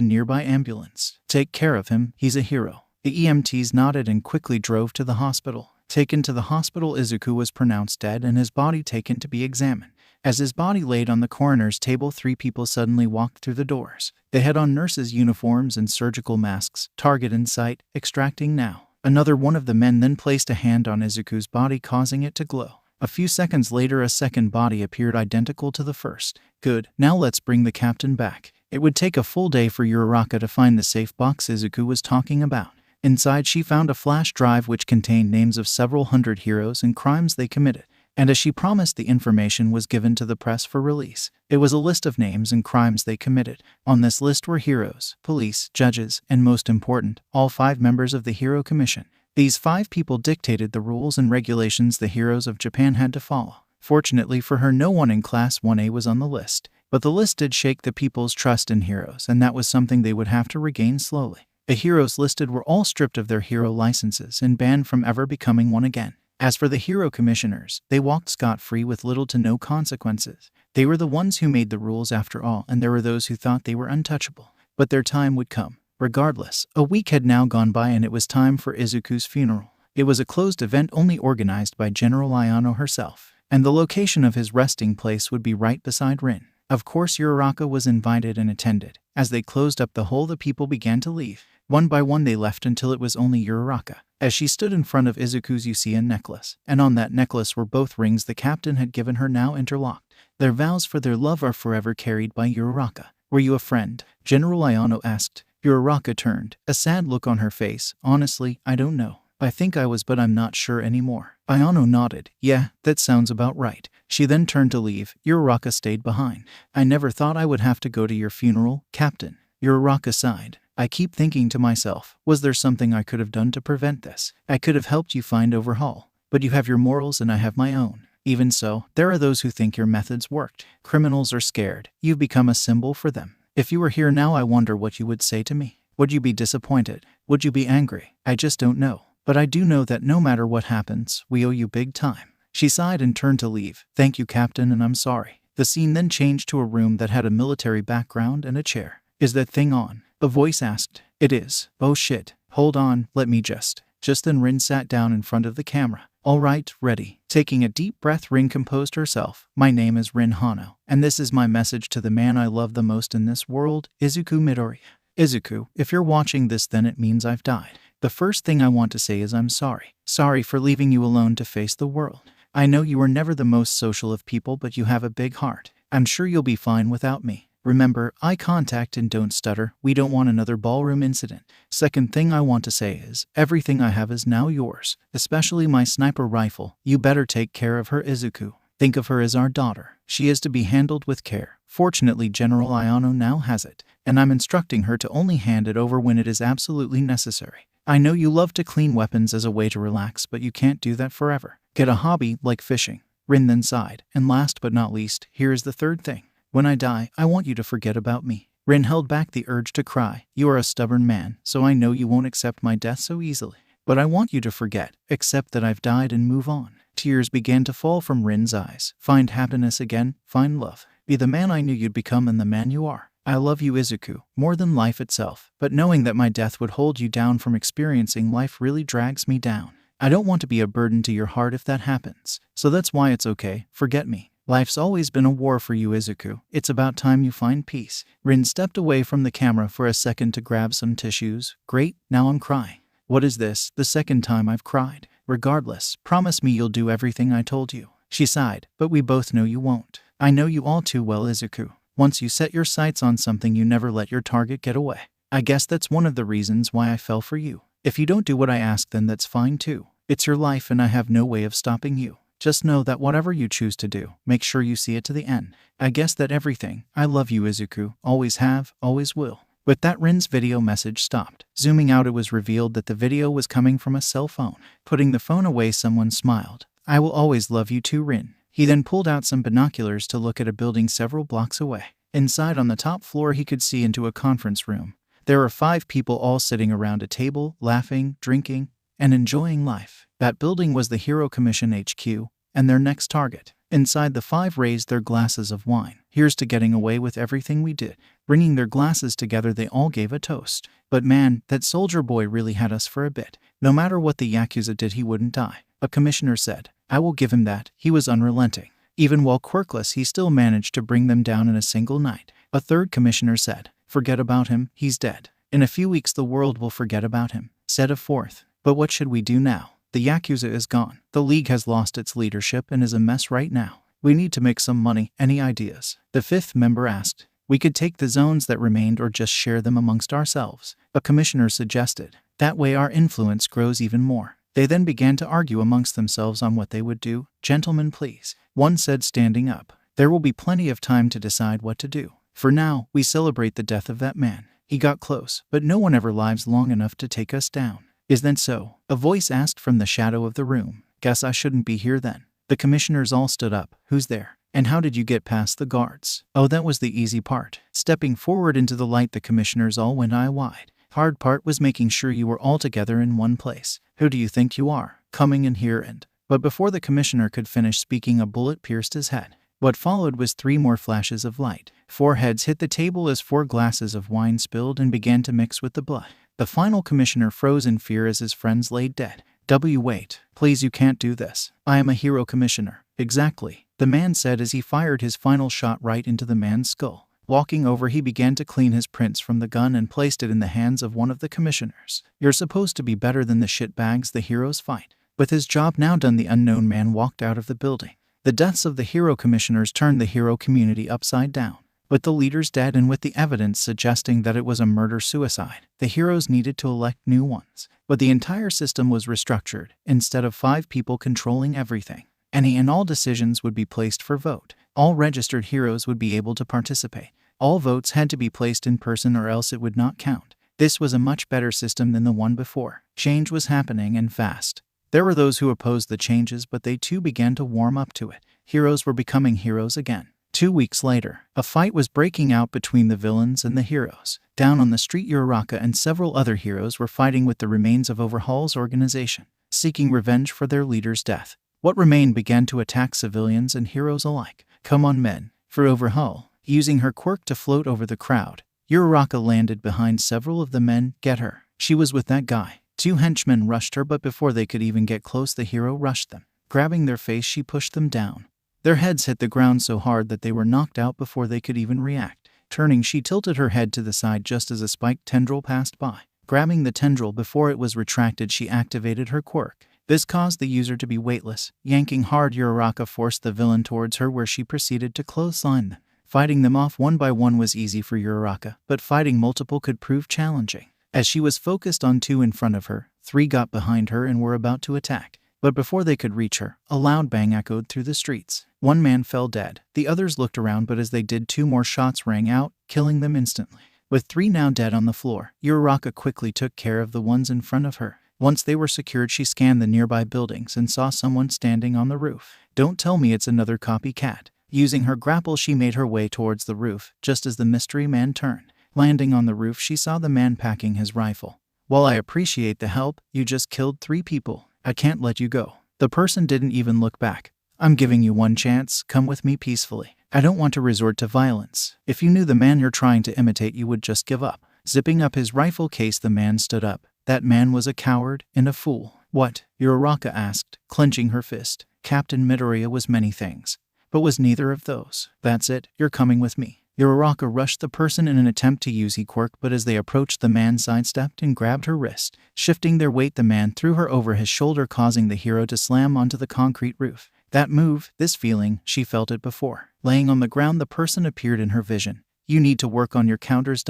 Speaker 1: nearby ambulance. Take care of him, he's a hero. The EMTs nodded and quickly drove to the hospital. Taken to the hospital, Izuku was pronounced dead and his body taken to be examined. As his body laid on the coroner's table, 3 people suddenly walked through the doors. They had on nurses' uniforms and surgical masks, target in sight, extracting now. Another one of the men then placed a hand on Izuku's body, causing it to glow. A few seconds later, a second body appeared identical to the first. Good, now let's bring the captain back. It would take a full day for Uraka to find the safe box Izuku was talking about. Inside, she found a flash drive which contained names of several hundred heroes and crimes they committed. And as she promised, the information was given to the press for release. It was a list of names and crimes they committed. On this list were heroes, police, judges, and most important, all 5 members of the Hero Commission. These 5 people dictated the rules and regulations the heroes of Japan had to follow. Fortunately for her, no one in Class 1A was on the list. But the list did shake the people's trust in heroes, and that was something they would have to regain slowly. The heroes listed were all stripped of their hero licenses and banned from ever becoming one again. As for the hero commissioners, they walked scot-free with little to no consequences. They were the ones who made the rules after all, and there were those who thought they were untouchable. But their time would come. Regardless, a week had now gone by and it was time for Izuku's funeral. It was a closed event only organized by General Ayano herself, and the location of his resting place would be right beside Rin. Of course, Uraka was invited and attended. As they closed up the hole, the people began to leave. One by one they left until it was only Uraka. As she stood in front of Izuku's Usia necklace, and on that necklace were both rings the captain had given her, now interlocked. Their vows for their love are forever carried by Uraka. Were you a friend? General Ayano asked. Uraka turned, a sad look on her face. Honestly, I don't know. I think I was, but I'm not sure anymore. Ayano nodded. Yeah, that sounds about right. She then turned to leave. Uraka stayed behind. I never thought I would have to go to your funeral, Captain. Uraka sighed. I keep thinking to myself, was there something I could have done to prevent this? I could have helped you find Overhaul. But you have your morals and I have my own. Even so, there are those who think your methods worked. Criminals are scared. You've become a symbol for them. If you were here now, I wonder what you would say to me. Would you be disappointed? Would you be angry? I just don't know. But I do know that no matter what happens, we owe you big time. She sighed and turned to leave. Thank you, Captain, and I'm sorry. The scene then changed to a room that had a military background and a chair. Is that thing on? A voice asked. It is. Oh shit. Hold on, let me just then Rin sat down in front of the camera. All right, ready. Taking a deep breath, Rin composed herself. My name is Rin Hano, and this is my message to the man I love the most in this world, Izuku Midoriya. Izuku, if you're watching this, then it means I've died. The first thing I want to say is I'm sorry. Sorry for leaving you alone to face the world. I know you were never the most social of people, but you have a big heart. I'm sure you'll be fine without me. Remember, eye contact and don't stutter. We don't want another ballroom incident. Second thing I want to say is, everything I have is now yours, especially my sniper rifle. You better take care of her, Izuku. Think of her as our daughter. She is to be handled with care. Fortunately, General Ayano now has it, and I'm instructing her to only hand it over when it is absolutely necessary. I know you love to clean weapons as a way to relax, but you can't do that forever. Get a hobby like fishing. Rin then sighed. And last but not least, here is the third thing. When I die, I want you to forget about me. Rin held back the urge to cry. You are a stubborn man, so I know you won't accept my death so easily. But I want you to forget, accept that I've died and move on. Tears began to fall from Rin's eyes. Find happiness again, find love. Be the man I knew you'd become and the man you are. I love you, Izuku, more than life itself, but knowing that my death would hold you down from experiencing life really drags me down. I don't want to be a burden to your heart if that happens, so that's why it's okay, forget me. Life's always been a war for you, Izuku. It's about time you find peace. Rin stepped away from the camera for a second to grab some tissues. Great, now I'm crying. What is this? The second time I've cried. Regardless, promise me you'll do everything I told you. She sighed, but we both know you won't. I know you all too well, Izuku. Once you set your sights on something, you never let your target get away. I guess that's one of the reasons why I fell for you. If you don't do what I ask, then that's fine too. It's your life and I have no way of stopping you. Just know that whatever you choose to do, make sure you see it to the end. I guess that everything. I love you, Izuku. Always have, always will. With that, Rin's video message stopped. Zooming out, it was revealed that the video was coming from a cell phone. Putting the phone away, someone smiled. I will always love you too, Rin. He then pulled out some binoculars to look at a building several blocks away. Inside, on the top floor, he could see into a conference room. There were 5 people all sitting around a table, laughing, drinking, and enjoying life. That building was the Hero Commission HQ, and their next target. Inside, the 5 raised their glasses of wine. Here's to getting away with everything we did. Bringing their glasses together, they all gave a toast. But man, that soldier boy really had us for a bit. No matter what the Yakuza did, he wouldn't die. A commissioner said. I will give him that. He was unrelenting. Even while quirkless, he still managed to bring them down in a single night. A third commissioner said. Forget about him, he's dead. In a few weeks the world will forget about him, said a fourth. But what should we do now? The Yakuza is gone. The League has lost its leadership and is a mess right now. We need to make some money. Any ideas? The fifth member asked. We could take the zones that remained or just share them amongst ourselves. A commissioner suggested. That way our influence grows even more. They then began to argue amongst themselves on what they would do. Gentlemen, please. One said, standing up. There will be plenty of time to decide what to do. For now, we celebrate the death of that man. He got close, but no one ever lives long enough to take us down. Is that so? A voice asked from the shadow of the room. Guess I shouldn't be here then. The commissioners all stood up. Who's there? And how did you get past the guards? Oh, that was the easy part. Stepping forward into the light, the commissioners all went eye wide. Hard part was making sure you were all together in one place. Who do you think you are? Coming in here and... But before the commissioner could finish speaking, a bullet pierced his head. What followed was 3 more flashes of light. 4 heads hit the table as 4 glasses of wine spilled and began to mix with the blood. The final commissioner froze in fear as his friends laid dead. Wait. Please, you can't do this. I am a hero commissioner. Exactly, the man said as he fired his final shot right into the man's skull. Walking over, he began to clean his prints from the gun and placed it in the hands of one of the commissioners. You're supposed to be better than the shitbags the heroes fight. With his job now done, the unknown man walked out of the building. The deaths of the hero commissioners turned the hero community upside down. With the leaders dead and with the evidence suggesting that it was a murder-suicide, the heroes needed to elect new ones. But the entire system was restructured. Instead of 5 people controlling everything, any and all decisions would be placed for vote. All registered heroes would be able to participate. All votes had to be placed in person or else it would not count. This was a much better system than the one before. Change was happening and fast. There were those who opposed the changes, but they too began to warm up to it. Heroes were becoming heroes again. 2 weeks later, a fight was breaking out between the villains and the heroes. Down on the street, Uraka and several other heroes were fighting with the remains of Overhaul's organization, seeking revenge for their leader's death. What remained began to attack civilians and heroes alike. Come on, men. For Overhaul, using her quirk to float over the crowd, Uraka landed behind several of the men. Get her. She was with that guy. 2 henchmen rushed her, but before they could even get close, the hero rushed them. Grabbing their face, she pushed them down. Their heads hit the ground so hard that they were knocked out before they could even react. Turning, she tilted her head to the side just as a spiked tendril passed by. Grabbing the tendril before it was retracted, she activated her quirk. This caused the user to be weightless. Yanking hard, Uraka forced the villain towards her, where she proceeded to clothesline them. Fighting them off one by one was easy for Uraka, but fighting multiple could prove challenging. As she was focused on 2 in front of her, 3 got behind her and were about to attack. But before they could reach her, a loud bang echoed through the streets. One man fell dead. The others looked around, but as they did, 2 more shots rang out, killing them instantly. With 3 now dead on the floor, Uraka quickly took care of the ones in front of her. Once they were secured, she scanned the nearby buildings and saw someone standing on the roof. Don't tell me it's another copycat. Using her grapple, she made her way towards the roof, just as the mystery man turned. Landing on the roof, she saw the man packing his rifle. While I appreciate the help, you just killed 3 people. I can't let you go. The person didn't even look back. I'm giving you one chance. Come with me peacefully. I don't want to resort to violence. If you knew the man you're trying to imitate, you would just give up. Zipping up his rifle case, the man stood up. That man was a coward and a fool. What? Uraka asked, clenching her fist. Captain Midoriya was many things, but was neither of those. That's it. You're coming with me. Uraka rushed the person in an attempt to use quirk, but as they approached, the man sidestepped and grabbed her wrist. Shifting their weight, the man threw her over his shoulder, causing the hero to slam onto the concrete roof. That move, this feeling, she felt it before. Laying on the ground, the person appeared in her vision. You need to work on your counters, ...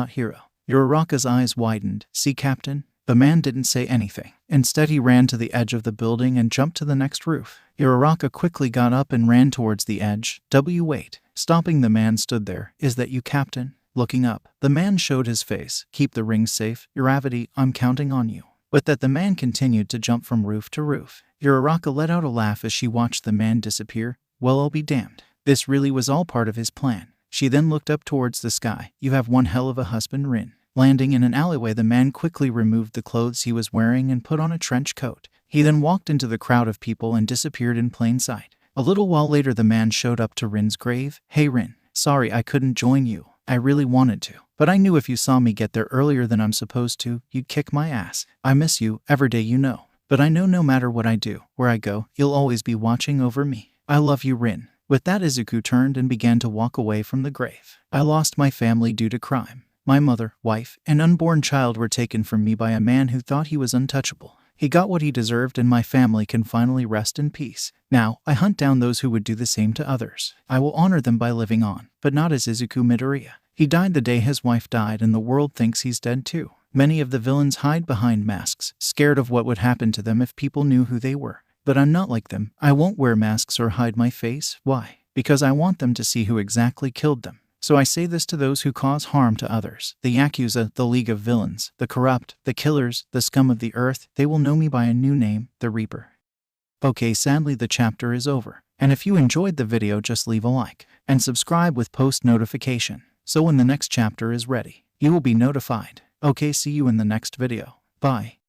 Speaker 1: hero. Uraka's eyes widened. See, Captain? The man didn't say anything. Instead, he ran to the edge of the building and jumped to the next roof. Uraka quickly got up and ran towards the edge. Wait. Stopping the man stood there. Is that you, Captain? Looking up, the man showed his face. Keep the rings safe. Uravity, I'm counting on you. But that the man continued to jump from roof to roof. Uraka let out a laugh as she watched the man disappear. Well, I'll be damned. This really was all part of his plan. She then looked up towards the sky. You have one hell of a husband, Rin. Landing in an alleyway, the man quickly removed the clothes he was wearing and put on a trench coat. He then walked into the crowd of people and disappeared in plain sight. A little while later, the man showed up to Rin's grave. Hey Rin, sorry I couldn't join you. I really wanted to, but I knew if you saw me get there earlier than I'm supposed to, you'd kick my ass. I miss you every day, you know. But I know no matter what I do, where I go, you'll always be watching over me. I love you, Rin. With that, Izuku turned and began to walk away from the grave. I lost my family due to crime. My mother, wife, and unborn child were taken from me by a man who thought he was untouchable. He got what he deserved, and my family can finally rest in peace. Now, I hunt down those who would do the same to others. I will honor them by living on, but not as Izuku Midoriya. He died the day his wife died, and the world thinks he's dead too. Many of the villains hide behind masks, scared of what would happen to them if people knew who they were. But I'm not like them. I won't wear masks or hide my face. Why? Because I want them to see who exactly killed them. So I say this to those who cause harm to others. The Yakuza, the League of Villains, the corrupt, the killers, the scum of the earth, they will know me by a new name, the Reaper. Okay, sadly the chapter is over. And if you enjoyed the video, just leave a like and subscribe with post notification. So when the next chapter is ready, you will be notified. Okay, see you in the next video. Bye.